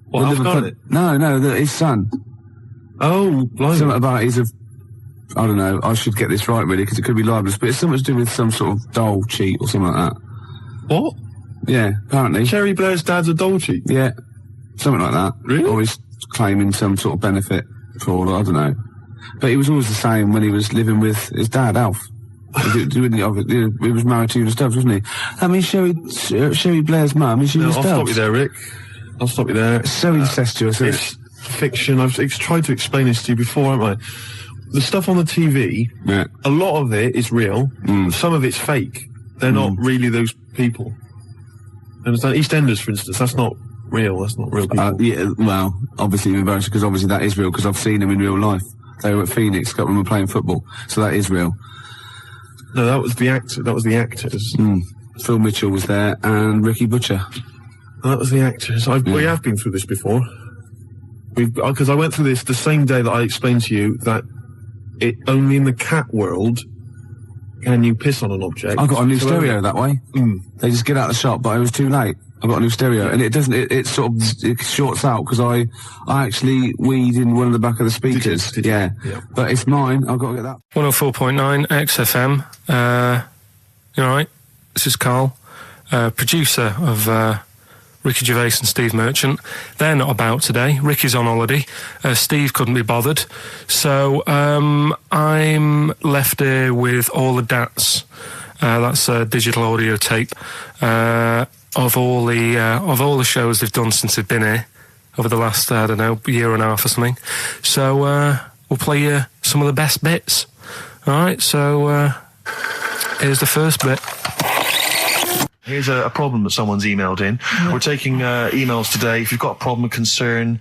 What, I've got it? No, his son. Oh, blimey. Something about I don't know, I should get this right really, because it could be libelous, but it's something to do with some sort of dole cheat or something like that. What? Yeah, apparently. Sherry Blair's dad's a dole cheat? Yeah, something like that. Really? Or he's claiming some sort of benefit fraud, I don't know. But he was always the same when he was living with his dad, Alf. He was married to Una Stubbs, wasn't he? I mean, Sherry Blair's mum is Una Stubbs. I'll stop you there, Rick. I'll stop you there. It's so incestuous, isn't it? It's fiction. I've tried to explain this to you before, haven't I? The stuff on the TV, a lot of it is real. Some of it's fake. They're not really those people. Understand? EastEnders, for instance, that's not real. That's not real people. Yeah, well, obviously embarrassing, because obviously that is real, because I've seen them in real life. They were at Phoenix, a couple of them were playing football, so that is real. No, that was the actor. That was the actors. Phil Mitchell was there, and Ricky Butcher. That was the actors. We have been through this before. Because I went through this the same day that I explained to you that only in the cat world can you piss on an object. I got a new stereo that way. They just get out of the shop, but it was too late. I got a new stereo, and it doesn't. It sort of shorts out because I actually weed in one of the back of the speakers. Did you? Yeah, but it's mine. I've got to get that. 104.9 XFM. You all right? This is Karl, producer of Ricky Gervais and Steve Merchant. They're not about today. Ricky's on holiday. Steve couldn't be bothered. So I'm left here with all the DATs. That's a digital audio tape of all the shows they've done since they've been here over the last, I don't know, year and a half or something. So we'll play you some of the best bits. All right, so here's the first bit. Here's a problem that someone's emailed in. We're taking emails today. If you've got a problem, a concern,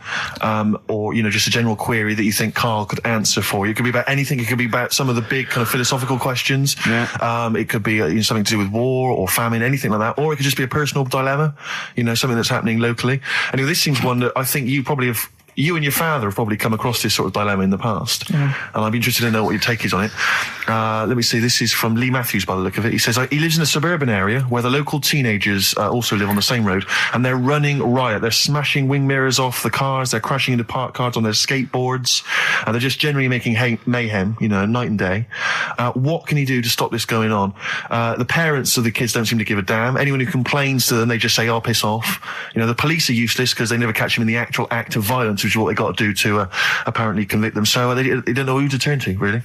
or, you know, just a general query that you think Karl could answer for you. It could be about anything. It could be about some of the big kind of philosophical questions. Yeah. It could be you know, something to do with war or famine, anything like that. Or it could just be a personal dilemma, you know, something that's happening locally. Anyway, this seems one that I think you and your father have probably come across this sort of dilemma in the past. Yeah. And I'd be interested to know what your take is on it. Let me see, this is from Lee Matthews by the look of it. He says, he lives in a suburban area where the local teenagers also live on the same road, and they're running riot. They're smashing wing mirrors off the cars, they're crashing into parked cars on their skateboards, and they're just generally making mayhem, you know, night and day. What can he do to stop this going on? The parents of the kids don't seem to give a damn. Anyone who complains to them, they just say, oh, piss off. You know, the police are useless because they never catch them in the actual act of violence, which is what they got to do to apparently convict them. So they don't know who to turn to, really.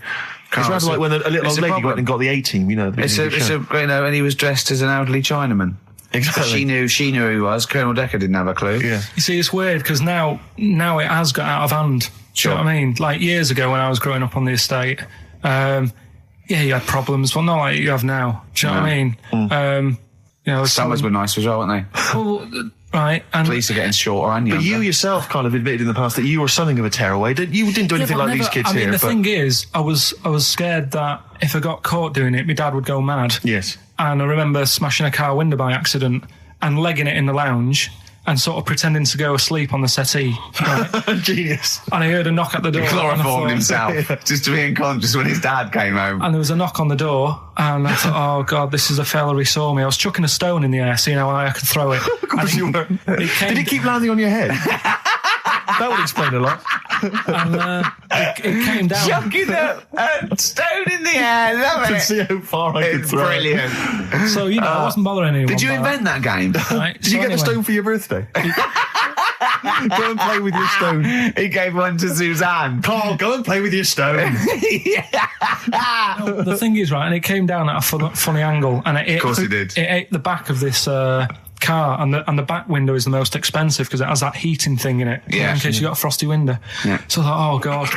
It's rather like when a little old lady went and got the A-team, you know. It's a, you know, and he was dressed as an elderly Chinaman. Exactly. She knew who he was. Colonel Decker didn't have a clue. Yeah. You see, it's weird because now it has got out of hand. Sure. Do you know what I mean? Like years ago when I was growing up on the estate, yeah, you had problems. Well, not like you have now. Do you know what I mean? You know, summers were nice as well, weren't they? Well, right. And police are getting shorter and younger. But you yourself kind of admitted in the past that you were something of a tearaway. You didn't do anything like these kids here. The thing is, I was scared that if I got caught doing it, my dad would go mad. Yes. And I remember smashing a car window by accident and legging it in the lounge and sort of pretending to go asleep on the settee. Right? Genius. And I heard a knock at the door. He chloroformed himself just to be unconscious when his dad came home. And there was a knock on the door, and I thought, oh God, this is a fella, he saw me. I was chucking a stone in the air, seeing how high I could throw it. Of course you were. Did it keep landing on your head? That would explain a lot. And it came down. Chucking a stone in the air, love it. See how far I could throw. Brilliant. So, you know, I wasn't bothering anyone. Did you invent that game? Right, Did you get the stone for your birthday? Go and play with your stone. He gave one to Suzanne. Karl, go and play with your stone. No, the thing is, right, and it came down at a funny angle, and of course it did. It ate the back of this car, and the back window is the most expensive because it has that heating thing in it. Yeah. In case you got a frosty window. Yeah. So I thought, oh God.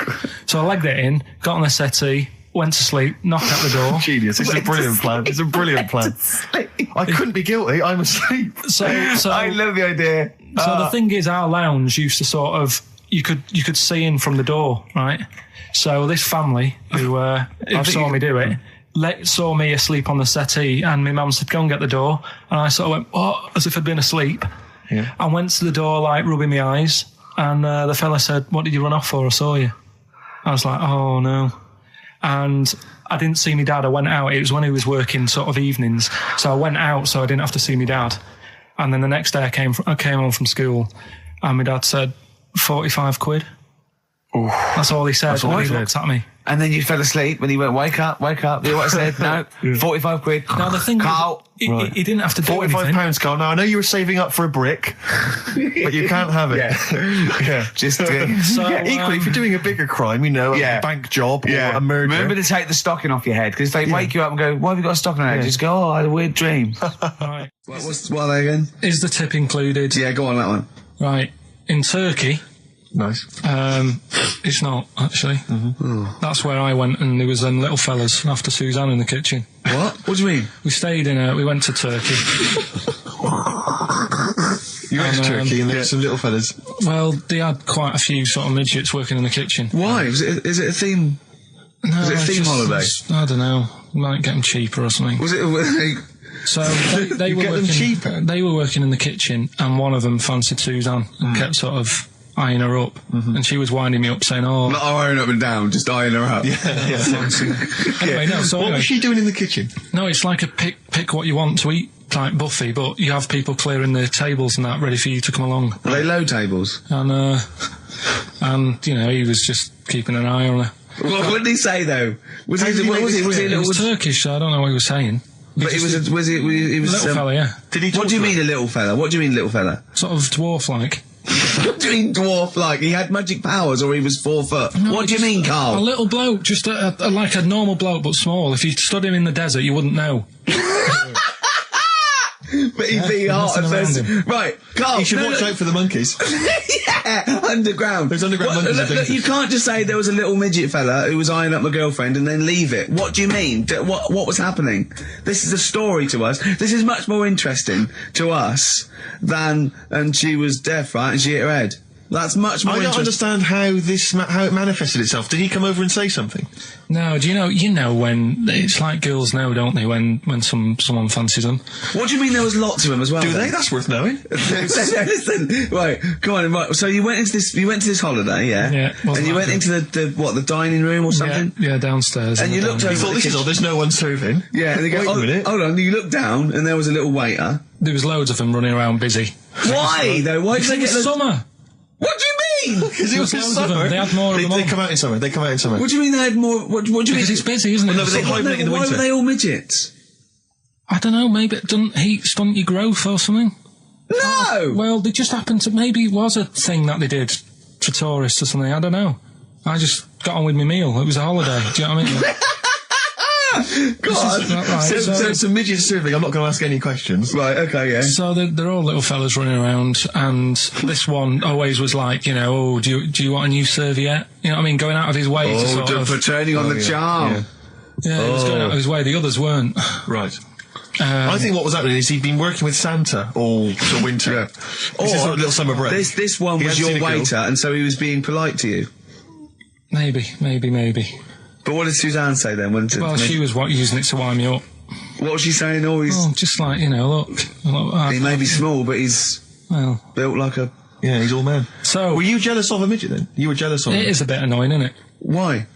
So I legged it in, got on the settee, went to sleep, knocked at the door. Genius. It's a brilliant plan. It's a brilliant plan. I couldn't be guilty. I'm asleep. So I love the idea. So the thing is, our lounge used to sort of, you could see in from the door, right? So this family who saw me do it, saw me asleep on the settee, and my mum said, go and get the door. And I sort of went, what? As if I'd been asleep. Yeah. I went to the door, like, rubbing my eyes, and the fella said, what did you run off for? I saw you. I was like, oh no. And I didn't see my dad. I went out. It was when he was working sort of evenings. So I went out so I didn't have to see my dad. And then the next day I came home from school, and my dad said, 45 quid. Ooh. That's all he said. That's all he looked at me. And then you fell asleep and he went, wake up. You know what I said? No, 45 quid. Now the thing Karl. is, he didn't have to do anything. £45, Karl. Now I know you were saving up for a brick, but you can't have it. Yeah. Just So, equally, if you're doing a bigger crime, you know, a bank job or a murder. Remember to take the stocking off your head, because if they wake you up and go, why have you got a stocking on your head? Just go, oh, I had a weird dream. Right. What are they again? Is the tip included? Yeah, go on that one. Right. In Turkey. Nice. It's not, actually. Mm-hmm. That's where I went, and there was little fellas after Suzanne in the kitchen. What? What do you mean? We went to Turkey. You went to Turkey and there were some little fellas? Well, they had quite a few sort of midgets working in the kitchen. Why? Is it a theme? No, was it a theme holiday? I don't know. Might get them cheaper or something. Was it... So they were working cheaper. They were working in the kitchen, and one of them fancied Suzanne and kept sort of eyeing her up, and she was winding me up saying, "Oh, not eyeing up and down, just eyeing her up." Anyway, no. So what was she doing in the kitchen? No, it's like a pick what you want to eat type buffet, but you have people clearing the tables and that ready for you to come along. Are they low tables? And you know, he was just keeping an eye on her. What did he say though? Was he Turkish? So I don't know what he was saying. But he was a little fella, yeah. Did he? What do you mean a little fella? What do you mean little fella? Sort of dwarf-like. What do you mean dwarf-like? He had magic powers, or he was 4 foot? No, what do you mean, Karl? A little bloke, just like a normal bloke, but small. If you stood him in the desert, you wouldn't know. But he's being hot at messing first. around him. Right, Carl. You should watch out for the monkeys. Yeah, underground. There's underground monkeys are Look, dangerous. you can't just say there was a little midget fella who was eyeing up my girlfriend and then leave it. What do you mean? What was happening? This is a story to us. This is much more interesting to us than, and she was deaf, right, and she hit her head. That's much more I don't interesting. understand how it manifested itself. Did he come over and say something? No, do you know when it's like girls know, don't they? When someone fancies them. What do you mean there was lots of them as well? Do then? they? That's worth knowing. Listen, right, come on, right. So you went into this holiday, yeah? Yeah, wasn't And you that went good? into the dining room or something? Yeah, downstairs. And you looked over. You thought, this is odd, there's no one serving. Yeah, and they go, Wait a minute. hold on, you looked down and there was a little waiter. There was loads of them running around busy. Why though? Why did they get It's summer. What do you mean? Because it was in Loads of them. summer. They had more of them They on. come out in summer. They come out in summer. What do you mean they had more? What do you mean? Because it's busy, isn't it? Well, no, but they Summer. hibernate in the Why winter. were they all midgets? I don't know, maybe it doesn't heat stunt your growth or something. No! Well, they just happened to, maybe it was a thing that they did for tourists or something, I don't know. I just got on with my meal, it was a holiday, do you know what I mean? God! Right, So it's a midget serving. I'm not going to ask any questions. Right, okay, yeah. So they're all little fellas running around, and this one always was like, you know, oh, do you want a new serviette? You know what I mean? Going out of his way to sort of... for turning on the charm. Yeah, he was going out of his way, the others weren't. Right. I think what was happening is he'd been working with Santa all the winter. Yeah. This is a little summer break. This one He was hadn't seen your a girl. waiter, and so he was being polite to you. Maybe. But what did Suzanne say then? Well, she was using it to wind me up. What was she saying? Oh, he's... Oh, just like, you know, look he may be small, but he's well, built like a... Yeah, he's all man. So... Were you jealous of a midget then? You were jealous of him? It is a bit annoying, isn't it? Why?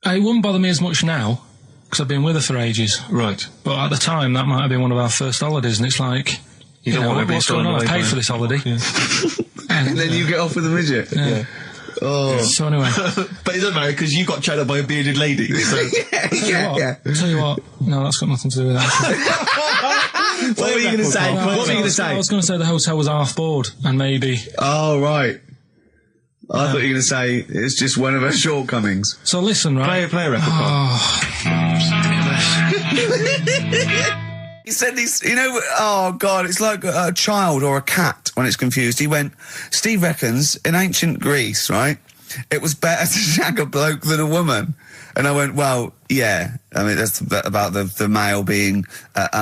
It wouldn't bother me as much now, because I've been with her for ages. Right. But at the time, that might have been one of our first holidays, and it's like, you don't know, want to be what's going on? I thrown away paid by for it. this holiday. Yeah. And then you get off with a midget? Yeah. Oh. So anyway. But it doesn't matter, because you got chatted by a bearded lady. So. yeah. Tell you what, no, that's got nothing to do with that. What were you going to say? What were you going to say? I was going to say the hotel was half board, and maybe... Oh, right. I thought you were going to say it's just one of her shortcomings. So listen, right? Play a record. He said these, you know, oh God, it's like a child or a cat when it's confused. He went, Steve reckons in ancient Greece, right, it was better to shag a bloke than a woman. And I went, well, yeah. I mean, that's about the male being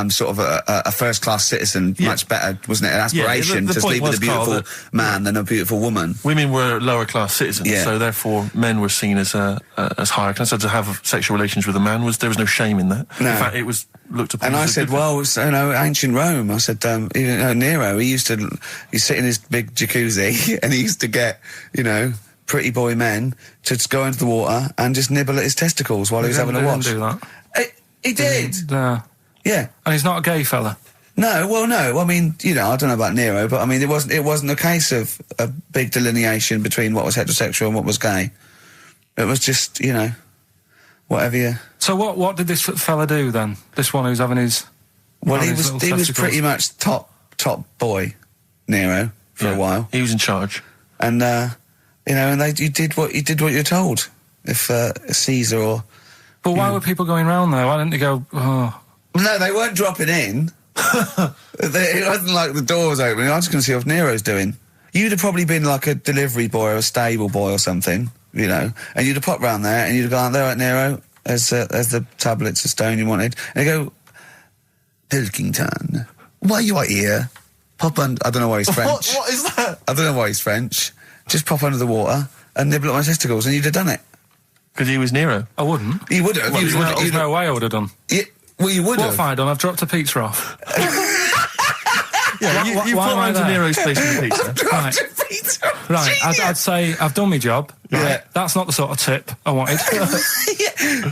sort of a first-class citizen, much better, wasn't it? An aspiration the to point sleep with was, a beautiful Carl, man than a beautiful woman. Women were lower-class citizens, Yeah. so therefore men were seen as higher class. So to have sexual relations with a man there was no shame in that. No. In fact, it was looked upon. And I as a said, good thing. well, you know, ancient Rome. I said, even Nero, he'd sit in his big jacuzzi and he used to get, you know, pretty boy men to just go into the water and just nibble at his testicles while he was having a watch. He didn't do that. He did. No. Yeah. And he's not a gay fella. No, well, no. I mean, you know, I don't know about Nero, but I mean, it wasn't a case of a big delineation between what was heterosexual and what was gay. It was just, you know, whatever you... So what did this fella do then? This one who's having his... Well, he his was little testicles? pretty much top boy, Nero, for a while. He was in charge. And, you know, and you did what you're told. If Caesar or... But why were people going round there? Why didn't they go, oh... No, they weren't dropping in. It wasn't like the doors opening. I was just going to see what Nero's doing. You'd have probably been like a delivery boy or a stable boy or something, you know, and you'd have popped round there and you'd have gone, there at Nero, there's the tablets of stone you wanted. And they go, Pilkington, why you are here? Pop under... I don't know why he's French. What is that? I don't know why he's French. Just pop under the water and nibble at my testicles and you'd have done it. Because he was Nero. I wouldn't. You would have. Well, there's no way I would have done. Well, you would What have. have I done? I've dropped a pizza off. Yeah, you why put am I round to there? Nero's place with the pizza. Right. Right, I'd say I've done my job. Right. Yeah. That's not the sort of tip I wanted.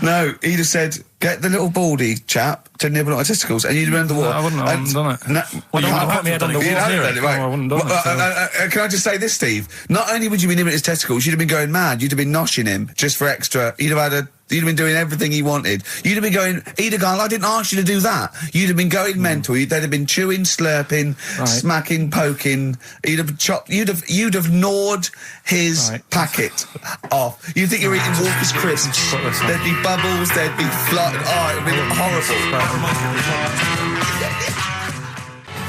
No, he'd have said, get the little baldy chap to nibble at my testicles, and you'd have been under the water. I wouldn't have done it. No, I don't you want to put my head on the You'd wall. have done it, right. No, I wouldn't have done Well, it. can I just say this, Steve? Not only would you be nibbling at his testicles, you'd have been going mad. You'd have been noshing him just for extra. You'd have been doing everything he wanted. You'd have been going, he'd have gone, I didn't ask you to do that. You'd have been going mental. They'd have been chewing, slurping, smacking, poking. You'd have chopped, you'd have gnawed his packet off. You'd think you're eating Walker's crisps. There'd be bubbles, there'd be flood. Oh, it would be horrible.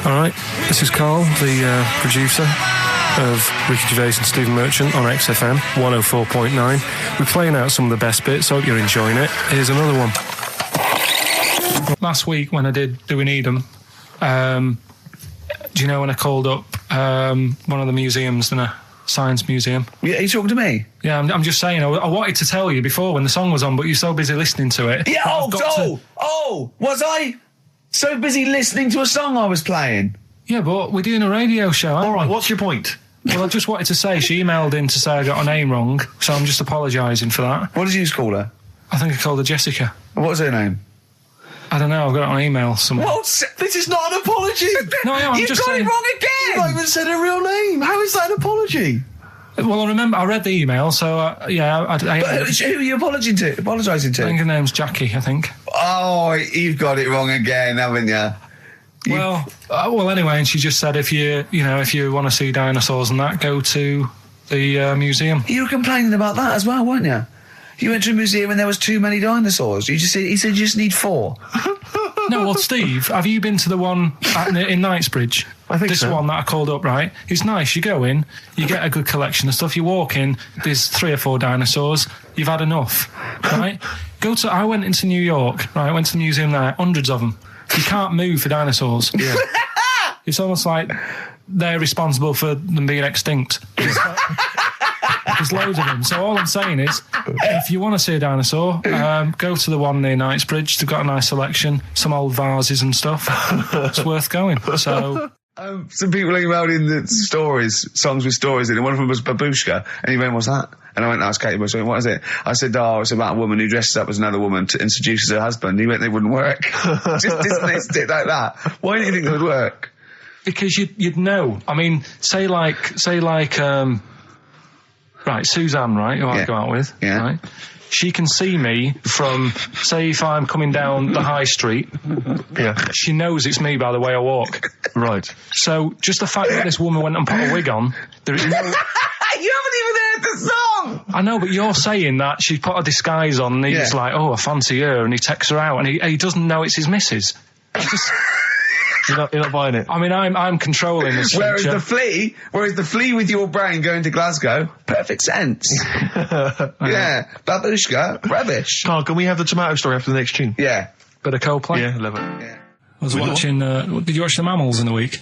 Alright, this is Karl, the producer of Ricky Gervais and Stephen Merchant on XFM 104.9. We're playing out some of the best bits, hope you're enjoying it. Here's another one. Last week when I did Do We Need 'Em, do you know when I called up one of the museums in a science museum? Yeah, are you talking to me? Yeah, I'm just saying, I wanted to tell you before when the song was on, but you're so busy listening to it. Yeah, was I so busy listening to a song I was playing? Yeah, but we're doing a radio show, aren't we? All right, what's your point? Well, I just wanted to say, she emailed in to say I got her name wrong, so I'm just apologising for that. What did you call her? I think I called her Jessica. What was her name? I don't know, I've got it on email somewhere. This is not an apology. No, I'm You've just got saying... it wrong again! You've not even said her real name. How is that an apology? Well, I remember, I read the email, so, yeah, But who are you apologising to? I think her name's Jackie, I think. Oh, you've got it wrong again, haven't you? Well, anyway, and she just said if you want to see dinosaurs and that, go to the museum. You were complaining about that as well, weren't you? You went to a museum and there was too many dinosaurs. He said you just need 4. No, well, Steve, have you been to the one in Knightsbridge? I think this so. one that I called up, right? It's nice. You go in, you get a good collection of stuff. You walk in, there's 3 or 4 dinosaurs. You've had enough, right? I went into New York, right? I went to the museum there, hundreds of them. You can't move for dinosaurs. Yeah. It's almost like they're responsible for them being extinct. There's loads of them. So all I'm saying is, if you want to see a dinosaur, go to the one near Knightsbridge. They've got a nice selection, some old vases and stuff. It's worth going. So. Some people emailed in the stories, songs with stories in it. One of them was Babushka, and he went, "What's that?" And I went, "That's Katie Bush." I went, "What is it?" I said, "Oh, it's about a woman who dresses up as another woman and seduces her husband." He went, "They wouldn't work." Just dismissed it like that. Why do you think it would work? Because you'd know. I mean, say like, right, Suzanne, right, who I go out with, right? She can see me from, say, if I'm coming down the high street. Yeah. She knows it's me by the way I walk. Right. So just the fact that this woman went and put a wig on, there is no... You haven't even heard the song! I know, but you're saying that she put a disguise on and he's like, oh, I fancy her, and he takes her out, and he doesn't know it's his missus. You're not buying it. I mean, I'm controlling this. Whereas the flea with your brain going to Glasgow, perfect sense. Yeah, Babushka, rubbish. Carl, can we have the tomato story after the next tune? Yeah. Bit of Coldplay? Yeah, love it. Yeah. I was watching, did you watch The Mammals in the week?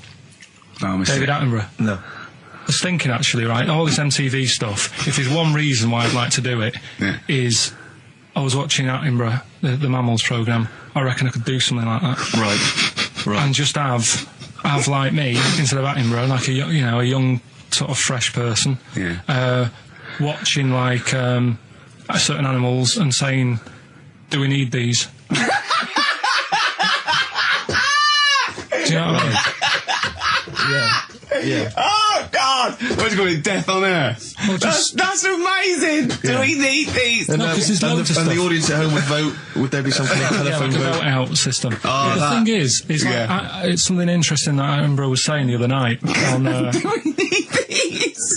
No, David Attenborough? No. I was thinking, actually, right, all this MTV stuff, if there's one reason why I'd like to do it, is I was watching Attenborough, the Mammals programme. I reckon I could do something like that. Right. And just have like me, instead of Attenborough, like a young sort of fresh person, watching like certain animals and saying, do we need these? Do you know what I mean? Yeah. Oh, God! What do you call it? Death on Earth? Well, that's amazing! Do we need these? And, No, 'cause there's loads of and the stuff. audience at home would vote. Would there be something like telephone like a vote? vote out system. Oh, But the thing is like, it's something interesting that Attenborough was saying the other night on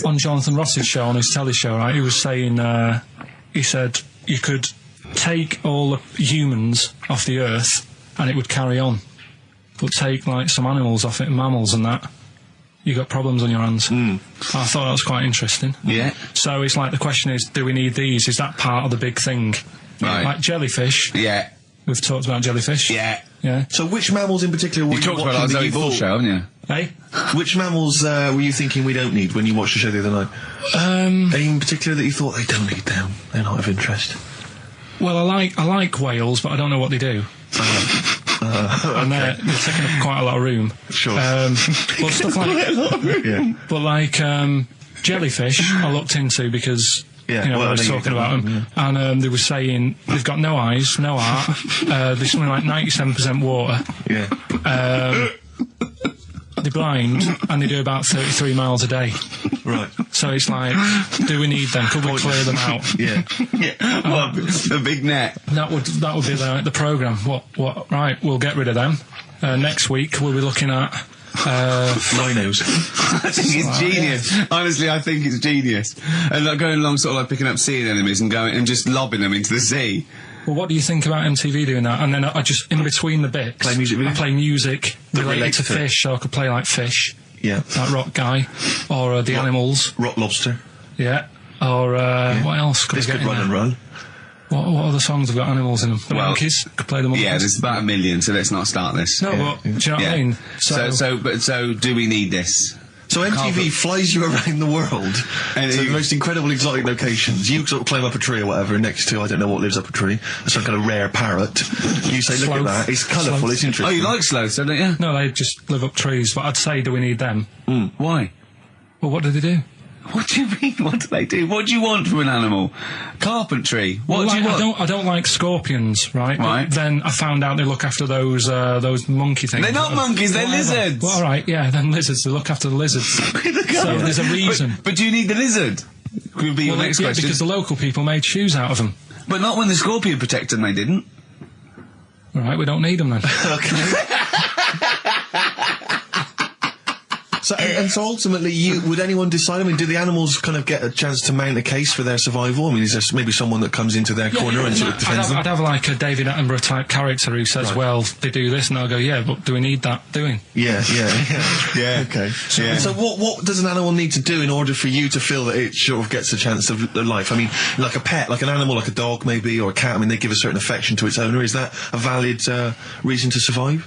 on Jonathan Ross's show, on his telly show, right? He was saying, he said you could take all the humans off the earth and it would carry on, but take like some animals off it, mammals and that, you got problems on your hands. I thought that was quite interesting. Yeah. So it's like the question is, do we need these? Is that part of the big thing? Right. Like jellyfish. Yeah. We've talked about jellyfish. Yeah. Yeah. So which mammals in particular were you talked about watching our that Zoe you Ball thought- show, haven't you? Hey? Which mammals were you thinking we don't need when you watched the show the other night? Any in particular that you thought they don't need them? They're not of interest. Well, I like whales, but I don't know what they do. And they're taking up quite a lot of room. Sure. But stuff like but like jellyfish, I looked into because I was talking about them, and they were saying they've got no eyes, no heart. There's something like 97% water. Yeah. They're blind and they do about 33 miles a day. Right. So it's like, do we need them? Could we clear them out? Yeah. Well, the big net. That would be the programme. What? Right, we'll get rid of them. Next week we'll be looking at rhinos. I think it's genius. Honestly, I think it's genius. And like going along, sort of like picking up sea anemones and going and just lobbing them into the sea. well, what do you think about MTV doing that? And then I just, in between the bits, Play music videos? I play music related relate to to it. fish, so I could play like Fish, Yeah. that rock guy, or the Animals, Rock Lobster. yeah, or what else could This I get could in run there? and run. What other songs have got animals in them? The Well, Monkeys, could play the Monkeys. Yeah, there's about 1 million, so let's not start this. No, but do you know what Yeah. I mean? So do we need this? So MTV flies you around the world And to the you- most incredible exotic locations. You sort of climb up a tree or whatever next to, I don't know what lives up a tree, some kind of rare parrot. You say, look at Sloth. that, it's colourful, Sloth. it's Oh, interesting. you like sloths, don't you? No, they just live up trees, but I'd say, do we need them? Why? Well, what do they do? What do you mean? What do they do? What do you want from an animal? Carpentry. What Well, do you like, want? I don't like scorpions, right? Right. But then I found out they look after those monkey things. They're not monkeys, they're Whatever. lizards. Well, all right, yeah, then lizards. They look after the lizards. So there's a reason. But do you need the lizard? Could be your Well, next yeah, question. because the local people made shoes out of them. But not when the scorpion protected them, they didn't. All right, we don't need them then. So ultimately, would anyone decide? I mean, do the animals kind of get a chance to mount a case for their survival? I mean, is there maybe someone that comes into their corner and sort of defends them? I'd have like a David Attenborough type character who says, well, they do this, and I'll go, yeah, but do we need that doing? Yeah. Okay. So what does an animal need to do in order for you to feel that it sort of gets a chance of life? I mean, like a pet, like an animal, like a dog maybe, or a cat, I mean, they give a certain affection to its owner. Is that a valid reason to survive?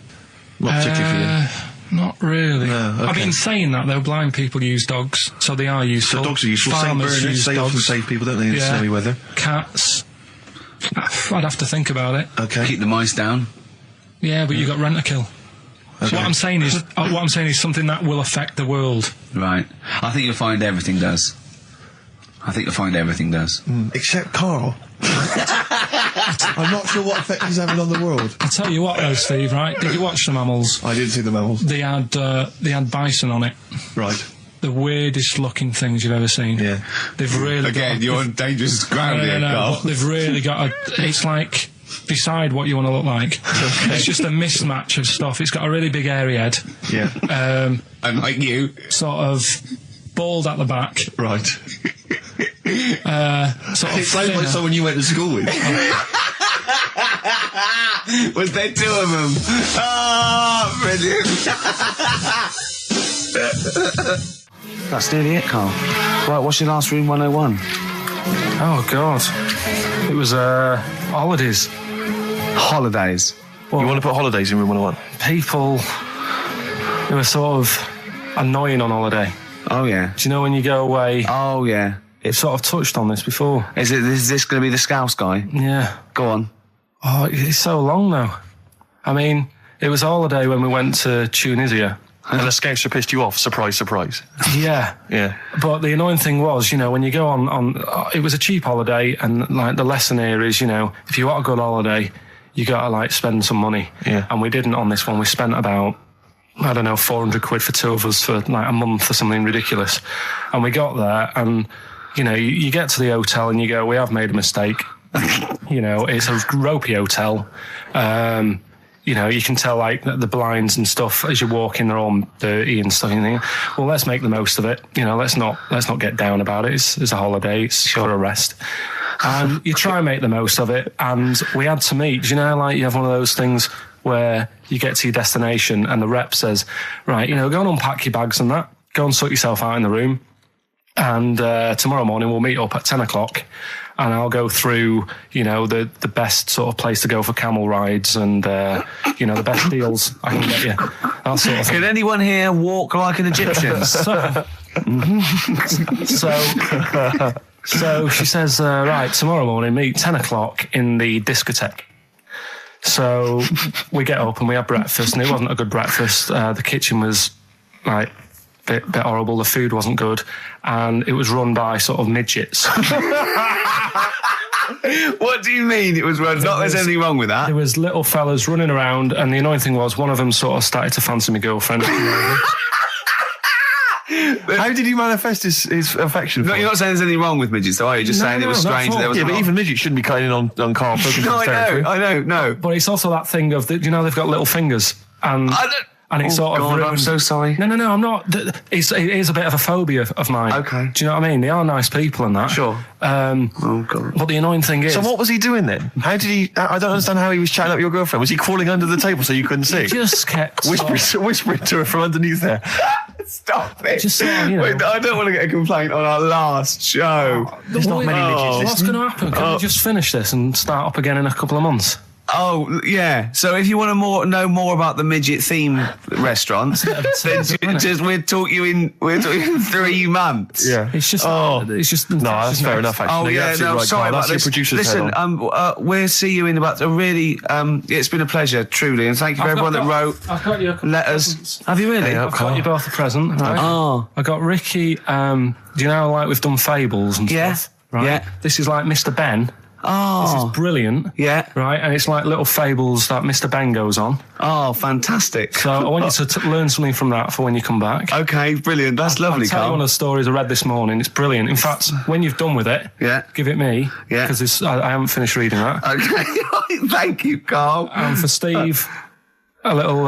Not particularly for you. Not really. No, okay. I've been saying that though. Blind people use dogs, so they are useful. So dogs are useful. St. Farmers Bernards, use they often dogs. save people, don't they, in snowy weather? Cats. I'd have to think about it. Okay. Keep the mice down. Yeah, but you got rent-a-kill. So what I'm saying is something that will affect the world. Right. I think you'll find everything does. Except Karl. I'm not sure what effect he's having on the world. I'll tell you what though, Steve, right? Did you watch the Mammals? I didn't see the mammals. They had bison on it. Right. The weirdest looking things you've ever seen. Yeah. They've really You're on dangerous ground here, Carl. but they've really got it's like, decide what you want to look like. It's just a mismatch of stuff. It's got a really big hairy head. Yeah. Unlike you. Sort of bald at the back. Right. Sort of It sounds like thinner. someone you went to school with. Was there two of them? Oh, brilliant. That's nearly it, Carl. Right, what's your last room 101? Oh God, it was holidays. Holidays. You want to put holidays in room 101? People who are sort of annoying on holiday. Oh, yeah. Do you know when you go away? Oh, yeah. It's sort of touched on this before. Is this going to be the Scouse guy? Yeah. Go on. Oh, it's so long though. I mean, it was a holiday when we went to Tunisia. And the Scouser pissed you off. Surprise, surprise. Yeah. Yeah. But the annoying thing was, when you go on it was a cheap holiday, and like the lesson here is, if you want a good holiday, you gotta like spend some money. Yeah. And we didn't on this one. We spent about, I don't know, 400 quid for two of us for like a month or something ridiculous. And we got there and, you get to the hotel and you go, we have made a mistake. It's a ropey hotel. You can tell like the blinds and stuff as you walk in, they're all dirty and stuff. And you think, well, let's make the most of it. Let's not get down about it. It's a holiday. It's for a rest. And you try and make the most of it. And we had to meet. Like you have one of those things where you get to your destination and the rep says, right, go and unpack your bags and that. Go and sort yourself out in the room. And tomorrow morning we'll meet up at 10 o'clock. And I'll go through, the best sort of place to go for camel rides and, the best deals I can get you. That sort of thing. Can anyone here walk like an Egyptian? So she says, right, tomorrow morning, meet 10 o'clock in the discotheque. So we get up and we have breakfast, and it wasn't a good breakfast. The kitchen was, like, bit horrible. The food wasn't good, and it was run by sort of midgets. What do you mean it was run? There's anything wrong with that. There was little fellas running around, and the annoying thing was one of them sort of started to fancy my girlfriend. How did he manifest his affection for No, you're not saying there's anything wrong with midgets, though, are you? Just saying it was not strange. at all. There was but even midgets shouldn't be cutting on Karl Pilkington's territory. I know. But it's also that thing of, they've got little fingers, and And it sort of God, I'm ruined- so sorry. No, I'm not. It is a bit of a phobia of mine. Okay. Do you know what I mean? They are nice people and that. Sure. Oh, God. But the annoying thing is... So what was he doing then? How did he... I don't understand how he was chatting up your girlfriend. Was he crawling under the table so you couldn't see? Just kept... Whispering to her from underneath there. Stop it. Just sort of, you know... Wait, I don't want to get a complaint on our last show. There's not many midgets What's going to happen? Can we just finish this and start up again in a couple of months? Oh, yeah. So if you want to know more about the midget theme restaurants, then we'll talk you in 3 months. Yeah. It's just... No, that's fair enough, actually. Oh, You're yeah, absolutely no, right, sorry Carl. about That's this. your producer's Listen, head on. we'll see you in about a really... it's been a pleasure, truly, and thank you for everyone that wrote I've got you a couple letters. presents. Have you really? I've got you both a present, right? Oh. I got Ricky, do you know, like, we've done fables and Yeah. stuff, right? Yeah. This is like Mr. Ben. Oh. This is brilliant. Yeah. Right, and it's like little fables that Mr. Ben goes on. Oh, fantastic. So I want you to learn something from that for when you come back. Okay, brilliant. That's lovely, I'll tell you Carl. one of the stories I read this morning. It's brilliant. In fact, when you've done with it, give it me. Yeah. Because I haven't finished reading that. Okay, thank you, Carl. And for Steve, a little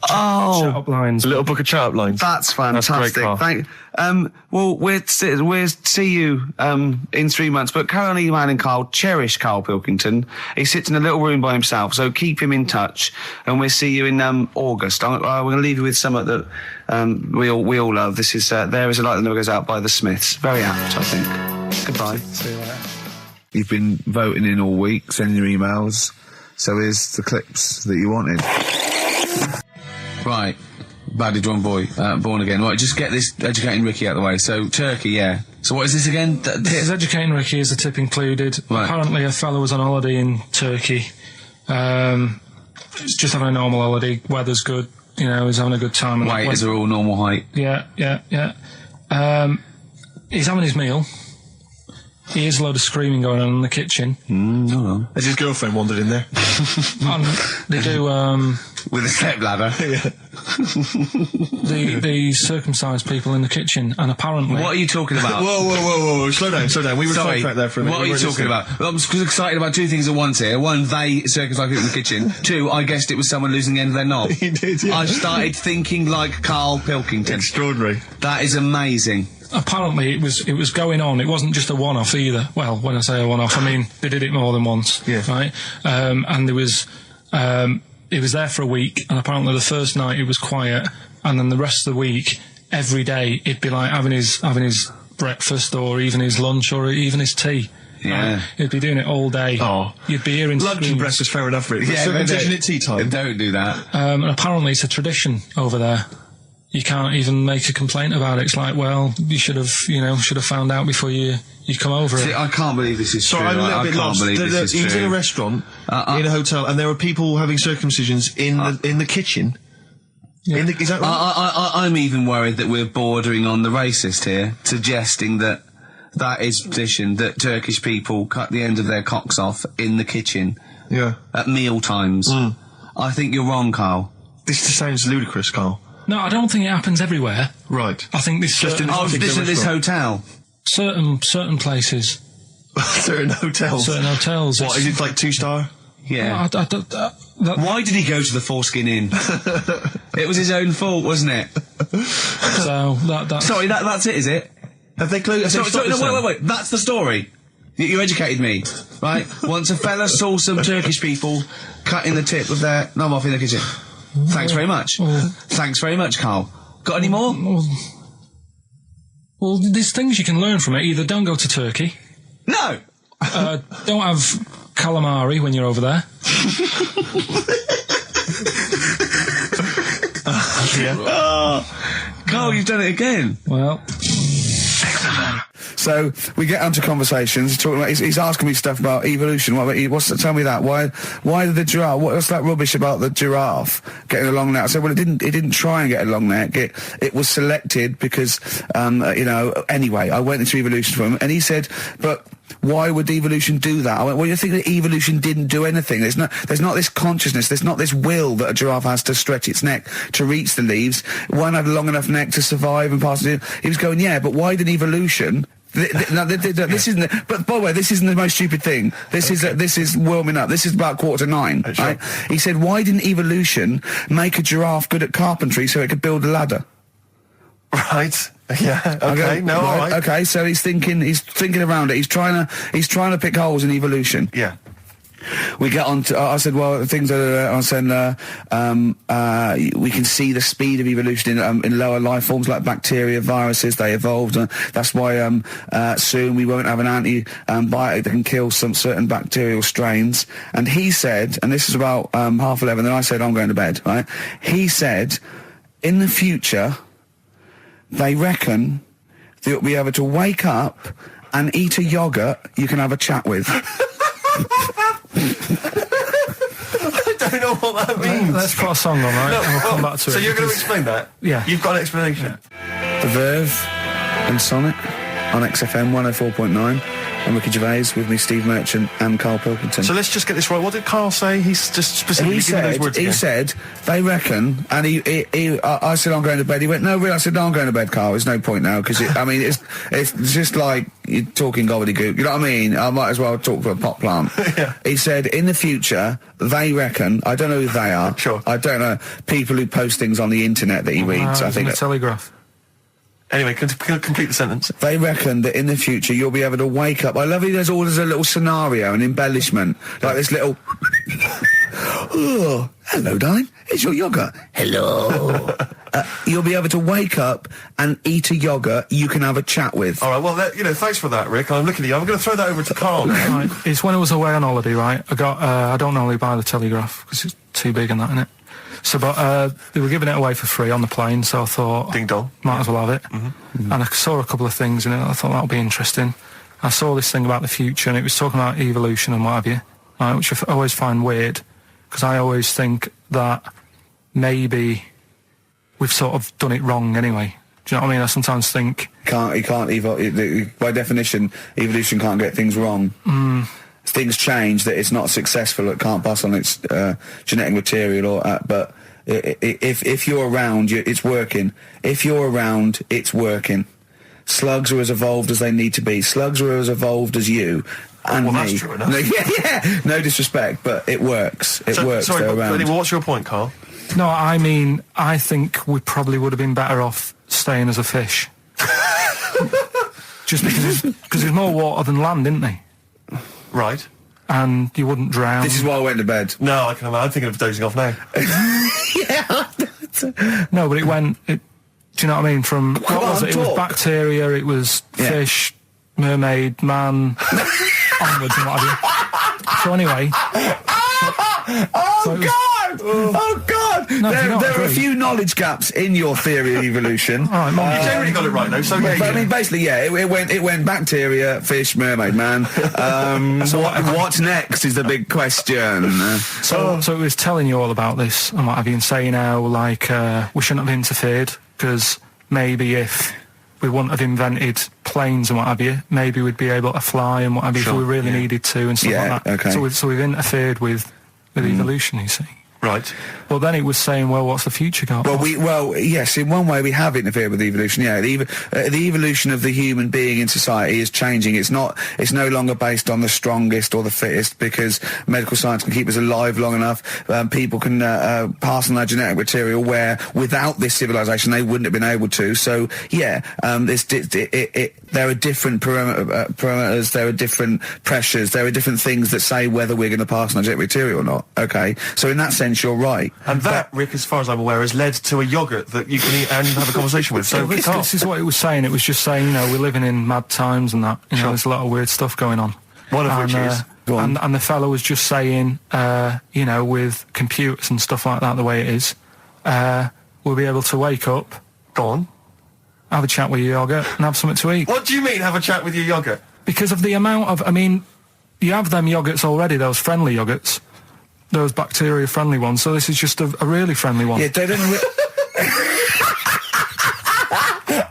chat-up lines. A little book of chat-up lines. That's fantastic. That's great, Carl. Well, we'll see you in 3 months. But carry on emailing Carl. Cherish Karl Pilkington. He sits in a little room by himself, so keep him in touch. And we'll see you in August. We're going to leave you with something that we all love. This is There Is a Light That Never Goes Out by the Smiths. Very apt, I think. Goodbye. See you later. You've been voting in all week, sending your emails. So here's the clips that you wanted. Right. Badly Drawn Boy, Born Again. Right, just get this Educating Ricky out of the way. So, Turkey, yeah. So what is this again? This is Educating Ricky, is the tip included. Right. Apparently a fellow was on holiday in Turkey. He's just having a normal holiday. Weather's good. You know, he's having a good time. And Waiters are all normal height. Yeah. He's having his meal. He hears a load of screaming going on in the kitchen. Hold on. Has his girlfriend wandered in there? And they do, With a step ladder. the circumcised people in the kitchen, and apparently... What are you talking about? Whoa. Slow down. We were Sorry, sidetracked there for a minute. what are you talking about? I'm excited about two things at once here. One, they circumcised people in the kitchen. Two, I guessed it was someone losing the end of their knob. He did, yeah. I started thinking like Karl Pilkington. Extraordinary. That is amazing. Apparently it was going on. It wasn't just a one-off either. Well, when I say a one-off, I mean they did it more than once. Yeah. Right. And there was it was there for a week, and apparently the first night it was quiet, and then the rest of the week, every day it'd be like having his breakfast, or even his lunch, or even his tea. Yeah. Right? He'd be doing it all day. Oh. You'd be hearing Lunch and screams. breakfast, fair enough, really. Yeah, Circumcision at tea time. Don't do that. And apparently it's a tradition over there. You can't even make a complaint about it. It's like, well, you should have found out before you come over See, it. I can't believe this is Sorry, true. I'm a little I bit can't lost. believe this is He was in a true. restaurant, in a hotel, and there were people having circumcisions in the kitchen. Yeah. Is that right? I'm even worried that we're bordering on the racist here, suggesting that is tradition, that Turkish people cut the end of their cocks off in the kitchen. Yeah. At meal times. I think you're wrong, Karl. This just sounds ludicrous, Carl. No, I don't think it happens everywhere. Right. I think this Just in Oh, particular this at this restaurant. hotel. certain places, Certain hotels. certain hotels. What, is it like 2-star? Yeah. Why did he go to the Foreskin Inn? It was his own fault, wasn't it? So that's Sorry, that's it, is it? Have they closed? Sorry, no, wait. That's the story. You educated me, right? Once a fella saw some Turkish people cutting the tip of their knob off in the kitchen. Thanks very much. Thanks very much, Karl. Got any more? Well, there's things you can learn from it. Either don't go to Turkey. No! Don't have calamari when you're over there. Karl, you've done it again. Well... So we get onto conversations. Talking about, he's asking me stuff about evolution. Tell me that. Why did the giraffe? What's that rubbish about the giraffe getting a long neck? I said, well, it didn't try and get a long neck. It was selected because, Anyway, I went into evolution for him, and he said, but why would evolution do that? I went, well, you think that evolution didn't do anything? There's not this consciousness. There's not this will that a giraffe has to stretch its neck to reach the leaves. One had a long enough neck to survive and pass it in. He was going, yeah, but why did evolution? This isn't. But by the way, this isn't the most stupid thing. This is warming up. This is about 8:45. Sure. Right? He said, "Why didn't evolution make a giraffe good at carpentry so it could build a ladder?" Right. Yeah. Okay. No. All right. Okay. So he's thinking around it. He's trying to pick holes in evolution. Yeah. We get on to, I said, well, things are, I said, we can see the speed of evolution in lower life forms like bacteria, viruses, they evolved. That's why, soon we won't have an antibiotic that can kill some certain bacterial strains. And he said, and this is about, 11:30, then I said, I'm going to bed, right? He said, in the future, they reckon that you'll be able to wake up and eat a yogurt you can have a chat with. I don't know what that means. Let's put a song on, right? No, and we'll come back to it. So you're going to explain that? Yeah. You've got an explanation? The Verve and Sonic on XFM 104.9. I'm Ricky Gervais, with me Steve Merchant and Karl Pilkington. So let's just get this right. What did Carl say? He's just specifically giving those words again. He said, they reckon, and I said, I'm going to bed. He went, no, really? I said, no, I'm going to bed, Carl. There's no point now, because, I mean, it's just like you're talking gobbledygook. You know what I mean? I might as well talk to a pot plant. Yeah. He said, in the future, they reckon, I don't know who they are. Sure. I don't know, people who post things on the internet that he reads. I think the Telegraph. Anyway, complete the sentence. They reckon that in the future you'll be able to wake up. I love it. There's a little scenario, an embellishment, like this little. Oh, hello, darling. It's your yogurt. Hello. You'll be able to wake up and eat a yogurt you can have a chat with. All right. Well, thanks for that, Rick. I'm looking at you. I'm going to throw that over to Carl now. Right. It's when I was away on holiday, right? I got. I don't normally buy the Telegraph because it's too big and that, innit? So, but they were giving it away for free on the plane, so I thought, ding dong, might as well have it. Mm-hmm. And I saw a couple of things in it. I thought that would be interesting. I saw this thing about the future, and it was talking about evolution and what have you, right, which I always find weird, because I always think that maybe we've sort of done it wrong anyway. Do you know what I mean? I sometimes think you can't evolve. By definition, evolution can't get things wrong. Things change, that it's not successful, it can't pass on its genetic material, but if you're around, it's working. If you're around, it's working. Slugs are as evolved as they need to be. Slugs are as evolved as you and me. That's true enough. Yeah. No disrespect, but it works. It works. Sorry, they're around. Anyway, what's your point, Carl? No, I mean, I think we probably would have been better off staying as a fish. Just because there's more water than land, isn't there? Right. And you wouldn't drown. This is why I went to bed. No, I can imagine. I'm thinking of dozing off now. No, but it went. Do you know what I mean? From what was it? It was bacteria. It was fish, mermaid, man, onwards and what have you. So anyway. Oh God! No, there are a few knowledge gaps in your theory of evolution. All right, you generally got it right though. So yeah, I mean, basically, yeah, it went bacteria, fish, mermaid, man. So what's next is the big question. So it was telling you all about this and what have you, and saying how like we shouldn't have interfered, because maybe if we wouldn't have invented planes and what have you, maybe we'd be able to fly and what have you if we really needed to and stuff like that. Okay. So we've interfered with evolution, you see. Right. Well, then it was saying, well, what's the future got? Well, yes, in one way we have interfered with evolution. Yeah, the evolution of the human being in society is changing. It's no longer based on the strongest or the fittest, because medical science can keep us alive long enough. People can pass on their genetic material where without this civilization they wouldn't have been able to. So yeah, there are different parameters, there are different pressures, there are different things that say whether we're going to pass on our genetic material or not. Okay, so in that sense you're right. And that, Rick, as far as I'm aware, has led to a yogurt that you can eat and have a conversation with. So this is what it was saying. It was just saying, you know, we're living in mad times and that. You know, there's a lot of weird stuff going on. One of which is... And the fellow was just saying, you know, with computers and stuff like that, the way it is, we'll be able to wake up... Go on. Have a chat with your yogurt and have something to eat. What do you mean, have a chat with your yogurt? Because of the amount of... I mean, you have them yogurts already, those friendly yogurts. Those bacteria-friendly ones, so this is just a really friendly one. Yeah, they don't...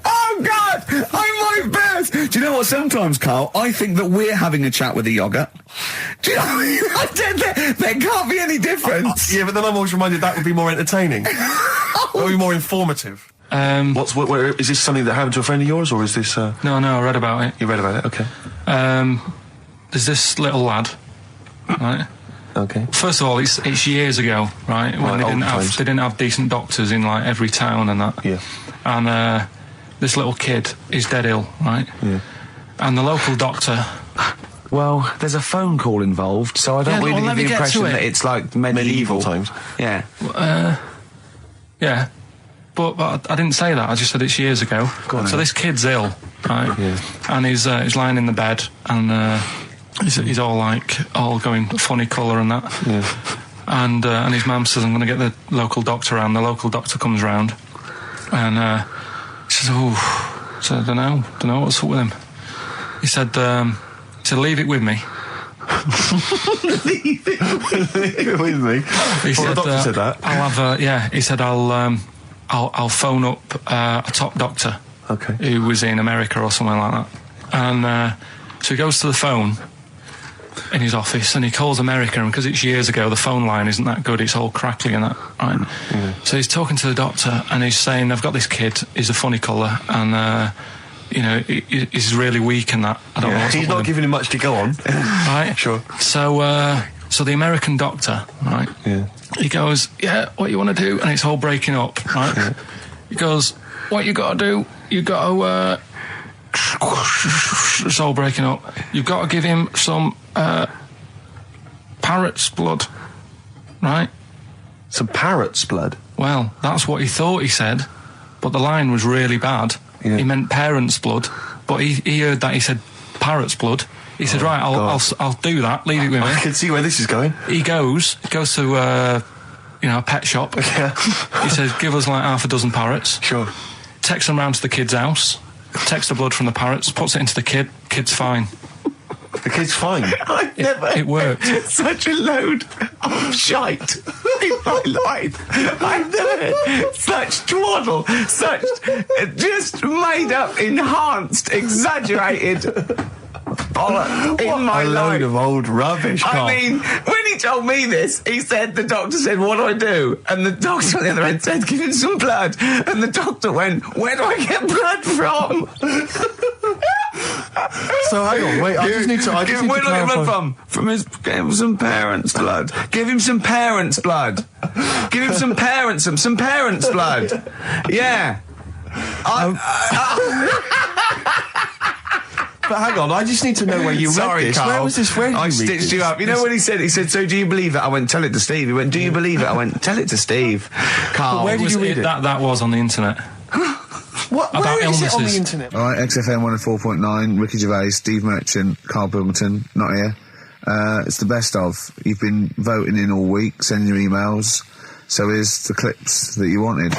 Oh, God! I'm my best! Do you know what, sometimes, Carl, I think that we're having a chat with a yogurt. Do you know what I mean? There can't be any difference. Yeah, but then I'm always reminded that would be more entertaining. That would be more informative. Where, is this something that happened to a friend of yours, or is this? No, I read about it. You read about it, okay. There's this little lad, right? Okay. First of all, it's years ago, right? When they didn't have decent doctors in like every town and that. Yeah. And this little kid is dead ill, right? Yeah. And the local doctor. Well, there's a phone call involved, so I don't really get the impression that it's like medieval times. Yeah. Yeah. But I didn't say that. I just said it's years ago. So this kid's ill, right? Yeah. And he's lying in the bed, and he's all going funny colour and that. Yeah. And his mum says, I'm going to get the local doctor round. The local doctor comes round, and he says, I don't know what's up with him. He said, leave it with me. Leave it with me. He said, the doctor said that. I'll have he said I'll phone up a top doctor. Okay. Who was in America or something like that. And so he goes to the phone in his office and he calls America, and because it's years ago, the phone line isn't that good, it's all crackly and that, right? Yeah. So he's talking to the doctor and he's saying, I've got this kid, he's a funny colour, and he's really weak and that. I don't know what's he's not giving him much to go on. Right? Sure. So the American doctor, right? Yeah. He goes, yeah, what you want to do? And it's all breaking up, right? Yeah. He goes, what you got to do? You got to, it's all breaking up. You've got to give him some, parrot's blood, right? Some parrot's blood? Well, that's what he thought he said, but the line was really bad. Yeah. He meant parent's blood, but he heard that he said parrot's blood. He said, right, I'll do that, leave it with me. I can see where this is going. He goes to, a pet shop. Yeah. He says, give us like half a dozen parrots. Sure. Takes them round to the kid's house, takes the blood from the parrots, puts it into the kid's fine. The kid's fine? It worked. Such a load of shite in my life. I've never heard such twaddle, such just made up, enhanced, exaggerated bollocks in my life. A load of old rubbish, Karl. I mean, when he told me this, the doctor said, what do I do? And the doctor on the other end said, give him some blood. And the doctor went, where do I get blood from? So hang on, wait, I just need to clarify. Where do I get blood from? Give him some parents' blood. Give him some parents' blood. Give him some parents' blood. Yeah. But hang on, I just need to know where you read this. Karl. Where was this? Where did I you read stitched this? you up. You know what he said? He said, so do you believe it? I went, tell it to Steve. He went, do you believe it? I went, tell it to Steve. Karl. But where did you read it? That was on the internet. What? Where is it on the internet? All right, XFM 104.9, Ricky Gervais, Steve Merchant, Karl Pilkington, not here. It's the best of. You've been voting in all week, sending your emails. So here's the clips that you wanted.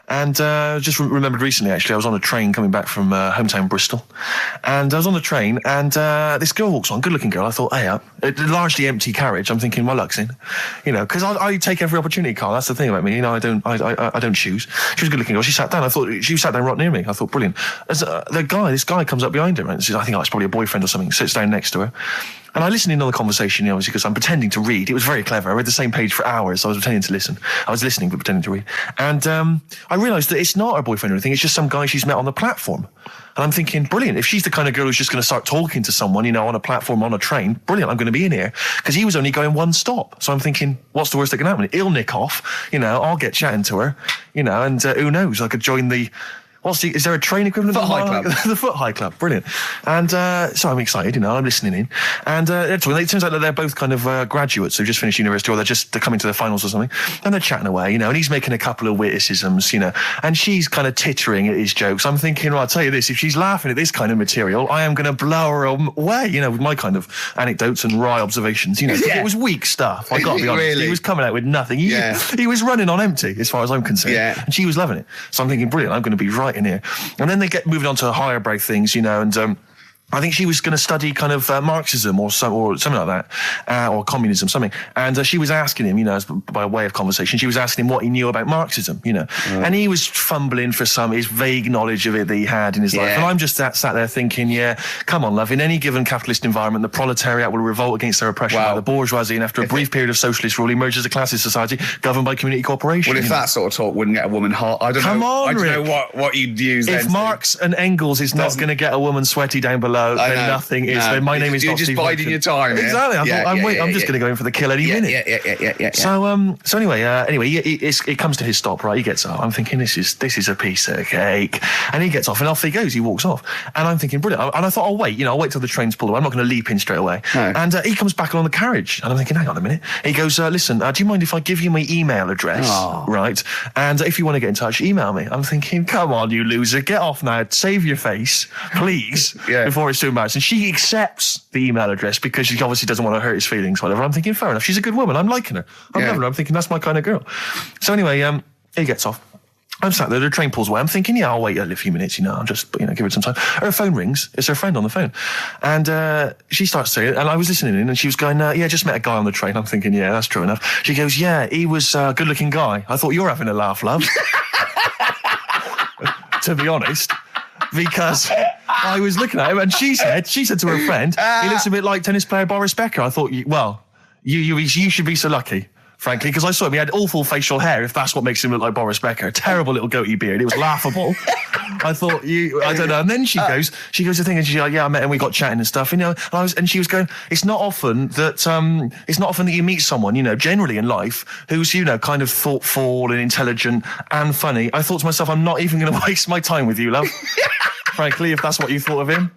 And just remembered recently, actually, I was on a train coming back from hometown Bristol, and I was on the train, and this girl walks on, good-looking girl. I thought, hey, a largely empty carriage. I'm thinking, my luck's in, because I take every opportunity, Karl. That's the thing about me, I don't choose. She was a good-looking girl. She sat down. I thought she sat down right near me. I thought, brilliant. As this guy comes up behind her, and says, I think it's probably a boyfriend or something. Sits down next to her. And I listened in on the conversation, obviously, because I'm pretending to read. It was very clever. I read the same page for hours. So I was pretending to listen. I was listening, but pretending to read. And I realised that it's not her boyfriend or anything. It's just some guy she's met on the platform. And I'm thinking, brilliant. If she's the kind of girl who's just going to start talking to someone, on a platform, on a train, brilliant. I'm going to be in here. Because he was only going one stop. So I'm thinking, what's the worst that can happen? He'll nick off. I'll get chatting to her. And who knows? I could join the... is there a train equivalent? Foot High Club. The Foot High Club, brilliant. And so I'm excited, I'm listening in. And it turns out that they're both kind of graduates who just finished university, or they're coming to their finals or something. And they're chatting away, and he's making a couple of witticisms, and she's kind of tittering at his jokes. I'm thinking, well, I'll tell you this, if she's laughing at this kind of material, I am going to blow her away, with my kind of anecdotes and wry observations, It was weak stuff, I got to be honest. Really? He was coming out with nothing. He was running on empty, as far as I'm concerned. Yeah. And she was loving it. So I'm thinking, brilliant, I'm going to be right in here. And then they get moving on to higher brow things, and I think she was going to study kind of Marxism or something like that, or communism, something. And she was asking him, you know, by way of conversation, she was asking him what he knew about Marxism, you know. And he was fumbling for his vague knowledge of it that he had in his life. And I'm just sat there thinking, yeah, come on, love, in any given capitalist environment, the proletariat will revolt against their oppression by the bourgeoisie, and after a brief period of socialist rule, emerges a classist society governed by community cooperation. Well, if that sort of talk wouldn't get a woman hot, I don't know what you'd use. If then Marx and Engels is not going to get a woman sweaty down below, then nothing is. Then my name is You're not just Steve biding your time. Exactly. I'm just going to go in for the kill any minute. Yeah. So anyway, it comes to his stop. Right, he gets up. I'm thinking this is a piece of cake, and he gets off, and off he goes. He walks off, and I'm thinking brilliant. And I thought, I'll wait. You know, I'll wait till the train's pulled away. I'm not going to leap in straight away. No. And he comes back along the carriage, and I'm thinking, hang on a minute. He goes, listen, do you mind if I give you my email address? Right, and if you want to get in touch, email me. I'm thinking, come on, you loser, get off now. Save your face, please, before it's too embarrassing. She accepts the email address because she obviously doesn't want to hurt his feelings, whatever. I'm thinking, fair enough. She's a good woman. I'm liking her. I'm loving her. I'm thinking that's my kind of girl. So anyway, he gets off. I'm sat there, the train pulls away. I'm thinking, I'll wait a few minutes, I'll just, give it some time. Her phone rings. It's her friend on the phone. And she starts saying it, and I was listening in, and she was going, just met a guy on the train. I'm thinking, yeah, that's true enough. She goes, yeah, he was a good-looking guy. I thought, you're having a laugh, love. To be honest. Because I was looking at him, and she said to her friend, he looks a bit like tennis player Boris Becker. I thought, you should be so lucky, frankly, because I saw him. He had awful facial hair, if that's what makes him look like Boris Becker. Terrible little goatee beard. It was laughable. I thought, I don't know. And then she goes to thing, and she's like, yeah, I met him, we got chatting and stuff, and she was going, it's not often that you meet someone, generally in life, who's, kind of thoughtful and intelligent and funny. I thought to myself, I'm not even going to waste my time with you, love. Frankly, if that's what you thought of him.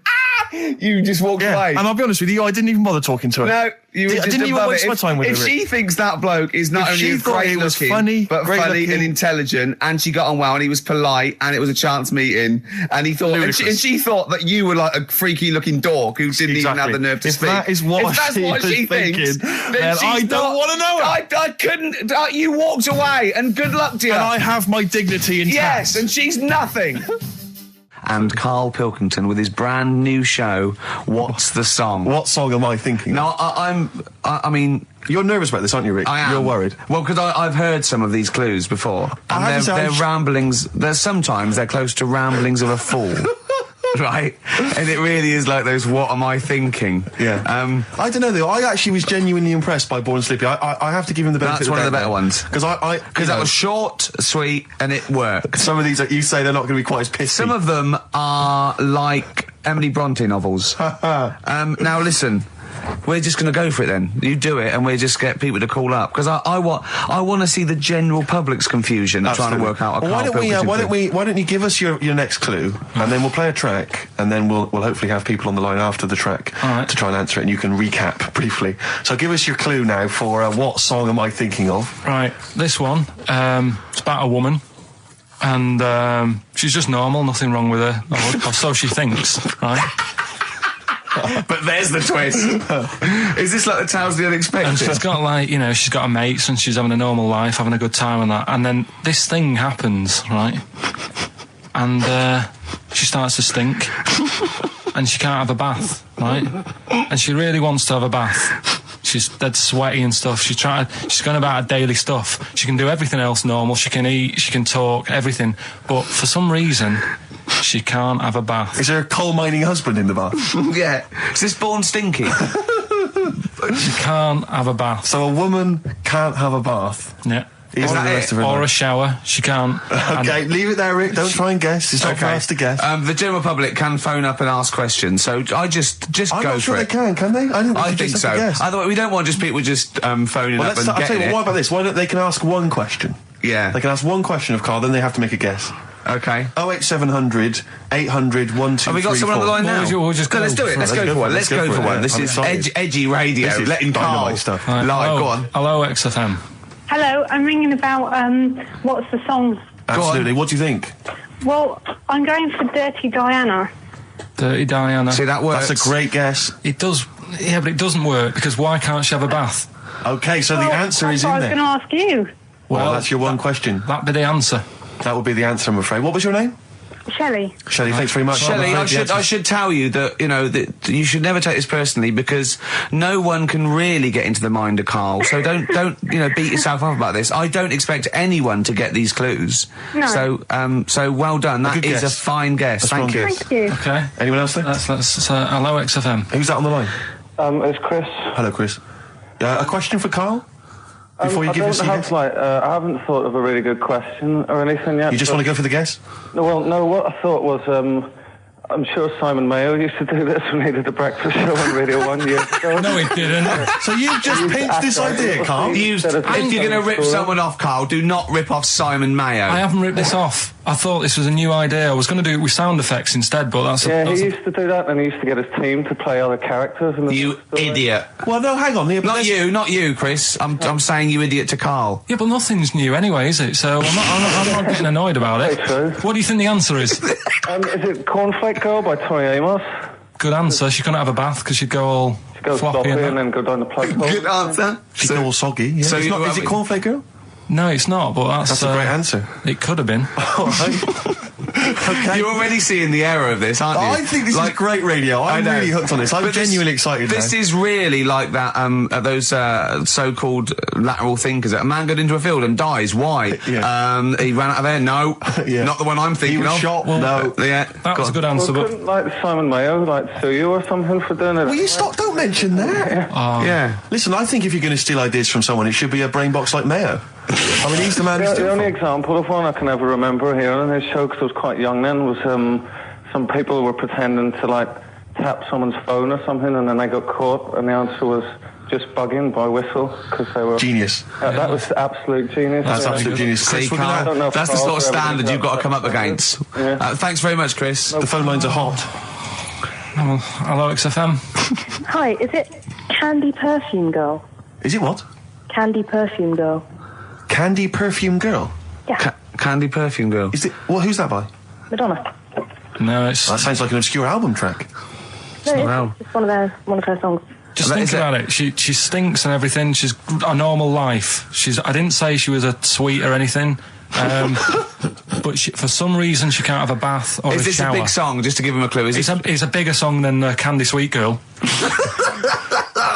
You just walked away. And I'll be honest with you, I didn't even bother talking to her. No, you were just I didn't even waste my time with her. If she thinks that bloke is not only great looking, but funny and intelligent, and she got on well, and he was polite, and it was a chance meeting, and he thought, and she thought that you were like a freaky looking dork who didn't even have the nerve to speak. That is what she thinks, then I don't want to know her. I couldn't. You walked away, and good luck to you. And I have my dignity intact. Yes, and she's nothing. And Karl Pilkington with his brand new show, What's the Song? What song am I thinking? No, I mean... You're nervous about this, aren't you, Rick? I am. You're worried. Well, because I've heard some of these clues before. And they're ramblings... Sometimes they're close to ramblings of a fool. Right? And it really is like those, what am I thinking? Yeah. I don't know, though. I actually was genuinely impressed by Born Sleepy. I have to give him the benefit of the doubt. That's one of the better ones. Because that was short, sweet, and it worked. Some of these, you say, they're not going to be quite as pissy. Some of them are like Emily Bronte novels. Now, listen. We're just going to go for it then. You do it, and we just get people to call up because I want to see the general public's confusion of trying to work out. Why don't you give us your next clue, and then we'll play a track, and then we'll hopefully have people on the line after the track to try and answer it, and you can recap briefly. So give us your clue now for what song am I thinking of? Right, this one. It's about a woman. And she's just normal, nothing wrong with her, or so she thinks, right? But there's the twist. Is this like the Tales of the Unexpected? And she's got she's got her mates and she's having a normal life, having a good time and that. And then this thing happens, right? And she starts to stink. And she can't have a bath, right? And she really wants to have a bath. She's dead sweaty and stuff. She's going about her daily stuff. She can do everything else normal. She can eat, she can talk, everything. But for some reason... she can't have a bath. Is there a coal mining husband in the bath? Yeah. Is this Born Stinky? She can't have a bath. So a woman can't have a bath? Yeah. Or a shower. She can't. Okay, leave it there, Rick. Don't try and guess. It's not for us to guess. The general public can phone up and ask questions, so I just go for it. I'm not sure they can they? I think so. Otherwise, we don't want just people just phoning up and I'll tell you what, why about this? Why don't they can ask one question? Yeah. They can ask one question of Karl, then they have to make a guess. Okay. 08700 800 1234. Have we got someone on the line now? We'll just let's do it. Let's go for one. Let's go for one. This is edgy radio. This is letting Karl stuff. live. Go on. Hello, XFM. Hello, I'm ringing about what's the song? Absolutely. What do you think? Well, I'm going for Dirty Diana. Dirty Diana. See, that works. That's a great guess. It does. Yeah, but it doesn't work because why can't she have a bath? Okay, so the answer is in there. I was going to ask you. Well, that's your one question. That'd be the answer. That would be the answer, I'm afraid. What was your name? Shelley. Shelley, thanks very much. Shelley, I'm afraid I should tell you that, you know, that you should never take this personally because no one can really get into the mind of Karl. So don't, you know, beat yourself up about this. I don't expect anyone to get these clues. No. So well done. That is guess. a fine guess. Thank you. Thank you. Okay. Anyone else there? Let's hello XFM. Who's that on the line? It's Chris. Hello, Chris. A question for Karl? Before you give us I haven't thought of a really good question or anything yet. You just want to go for the guess? No, what I thought was, I'm sure Simon Mayo used to do this when he did the breakfast show on Radio 1 years ago. No, he didn't. So you've just pinched this idea, Karl? If you're going to rip someone off, Karl, do not rip off Simon Mayo. I haven't ripped this off. I thought this was a new idea. I was going to do it with sound effects instead, but that's... he used to do that, and he used to get his team to play other characters. You idiot. Well, no, hang on. Not you, Chris. I'm saying you idiot to Karl. Yeah, but nothing's new anyway, is it? So I'm not getting annoyed about it. What do you think the answer is? Is it Cornflake Girl by Tori Amos? Good answer. She couldn't have a bath because she'd go all floppy and then go down the plug hole. Good answer. She'd go all soggy. Yeah. So is it Cornflake Girl? No, it's not, but that's a great answer. It could have been. All right. Okay. You're already seeing the error of this, aren't you? I think this is great radio. I'm really hooked on this. I'm genuinely excited This is really like that, those so-called lateral thinkers. A man got into a field and dies. Why? Yeah. He ran out of air. No. Not the one I'm thinking of. He was shot. No. Yeah. That was a good answer, but... Couldn't, Simon Mayo, sue you or something for doing it? Will you stop? Don't mention that. Yeah. Listen, I think if you're going to steal ideas from someone, it should be a brain box like Mayo. I mean, he's the man who's The only example of one I can ever remember hearing on his show, because I was quite young then, was some people were pretending to, tap someone's phone or something, and then they got caught, and the answer was just bugging by whistle, because they were... Genius. That was absolute genius. That's absolute genius. See, Karl, that's the sort of standard you've got to come up against. Thanks very much, Chris. The phone lines are hot. Hello, XFM. Hi, is it Candy Perfume Girl? Is it what? Candy Perfume Girl. Candy Perfume Girl? Yeah. Candy Perfume Girl. Is it? Well, who's that by? Madonna. No, it's... That sounds like an obscure album track. No, it's one of her songs. Just think about it. She stinks and everything. She's a normal life. I didn't say she was a sweet or anything. But for some reason she can't have a bath or a shower. Is this a big song? Just to give him a clue, it's a bigger song than Candy Sweet Girl.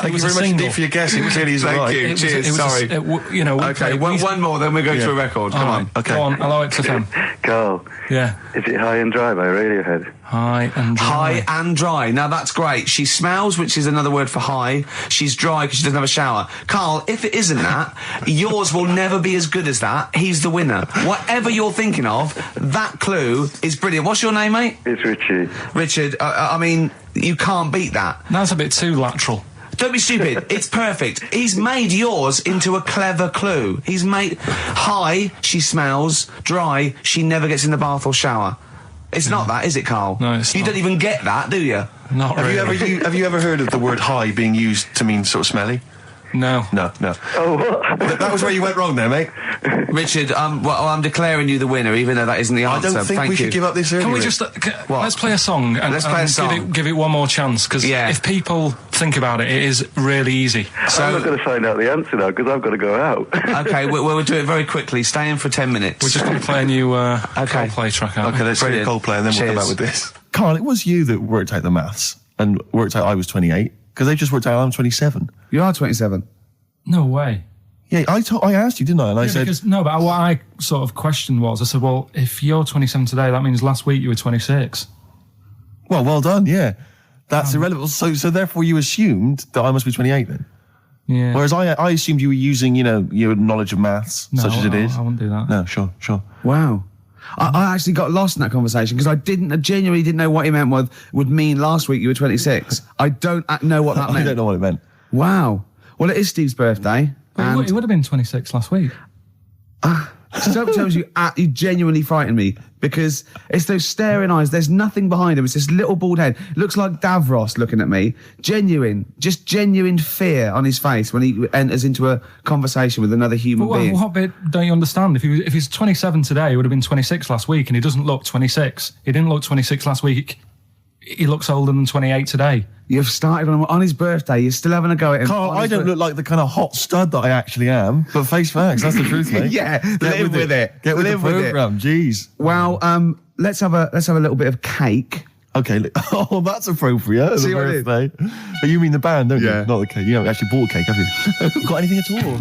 Thank you very much indeed for your guess. It clearly is right. Thank you. Cheers. Sorry. Okay, one more, then we go to a record. Come on. Okay. Go on. Hello, XFM. Karl. Yeah. Is it High and Dry by Radiohead? High and dry. High and dry. Now that's great. She smells, which is another word for high. She's dry because she doesn't have a shower. Karl, if it isn't that, yours will never be as good as that. He's the winner. Whatever you're thinking of, that clue is brilliant. What's your name, mate? It's Richie. Richard, I mean, you can't beat that. That's a bit too lateral. Don't be stupid. It's perfect. He's made yours into a clever clue. He's made high, she smells, dry, she never gets in the bath or shower. It's not that, is it, Karl? No, it's You not. don't even get that, do you? Not really. Have you ever heard of the word high being used to mean sort of smelly? No. No. Oh, what? That was where you went wrong there, mate. Richard, I'm declaring you the winner, even though that isn't the answer. I don't think Thank we you. should give up this early. Can we just let's play a song and, Let's play a song. Give it one more chance, because if people think about it, it is really easy. I'm not going to find out the answer now because I've got to go out. Okay, we'll do it very quickly. Stay in for 10 minutes. We're just going to play a new Coldplay track out. Okay, let's do Coldplay and then we'll come back with this. Karl, it was you that worked out the maths and worked out I was 28, because they just worked out I'm 27. You are 27. No way. Yeah, I asked you, didn't I? And I said... But what I sort of questioned was, I said, well, if you're 27 today, that means last week you were 26. Well done, yeah. That's irrelevant. So therefore you assumed that I must be 28 then? Yeah. Whereas I assumed you were using, your knowledge of maths, such as it is. I wouldn't do that. No, sure. Wow. I actually got lost in that conversation because I genuinely didn't know what he meant would mean last week you were 26. I don't know what that meant. I don't know what it meant. Wow. Well, it is Steve's birthday. He would have been 26 last week. Sometimes you genuinely frighten me because it's those staring eyes. There's nothing behind him. It's this little bald head. It looks like Davros looking at me. Genuine fear on his face when he enters into a conversation with another human being. What bit don't you understand? If he's 27 today, he would have been 26 last week, and he doesn't look 26. He didn't look 26 last week. He looks older than 28 today. You've started on his birthday. You're still having a go at him. Karl, I don't look like the kind of hot stud that I actually am, but face facts, that's the truth, mate. Yeah, live with it. Get with the programme, jeez. Well, let's have a little bit of cake. Okay. Oh, that's appropriate. See what I did? Birthday. But you mean the band, don't Yeah. you? Not the cake. You haven't actually bought cake, have you? Got anything at all?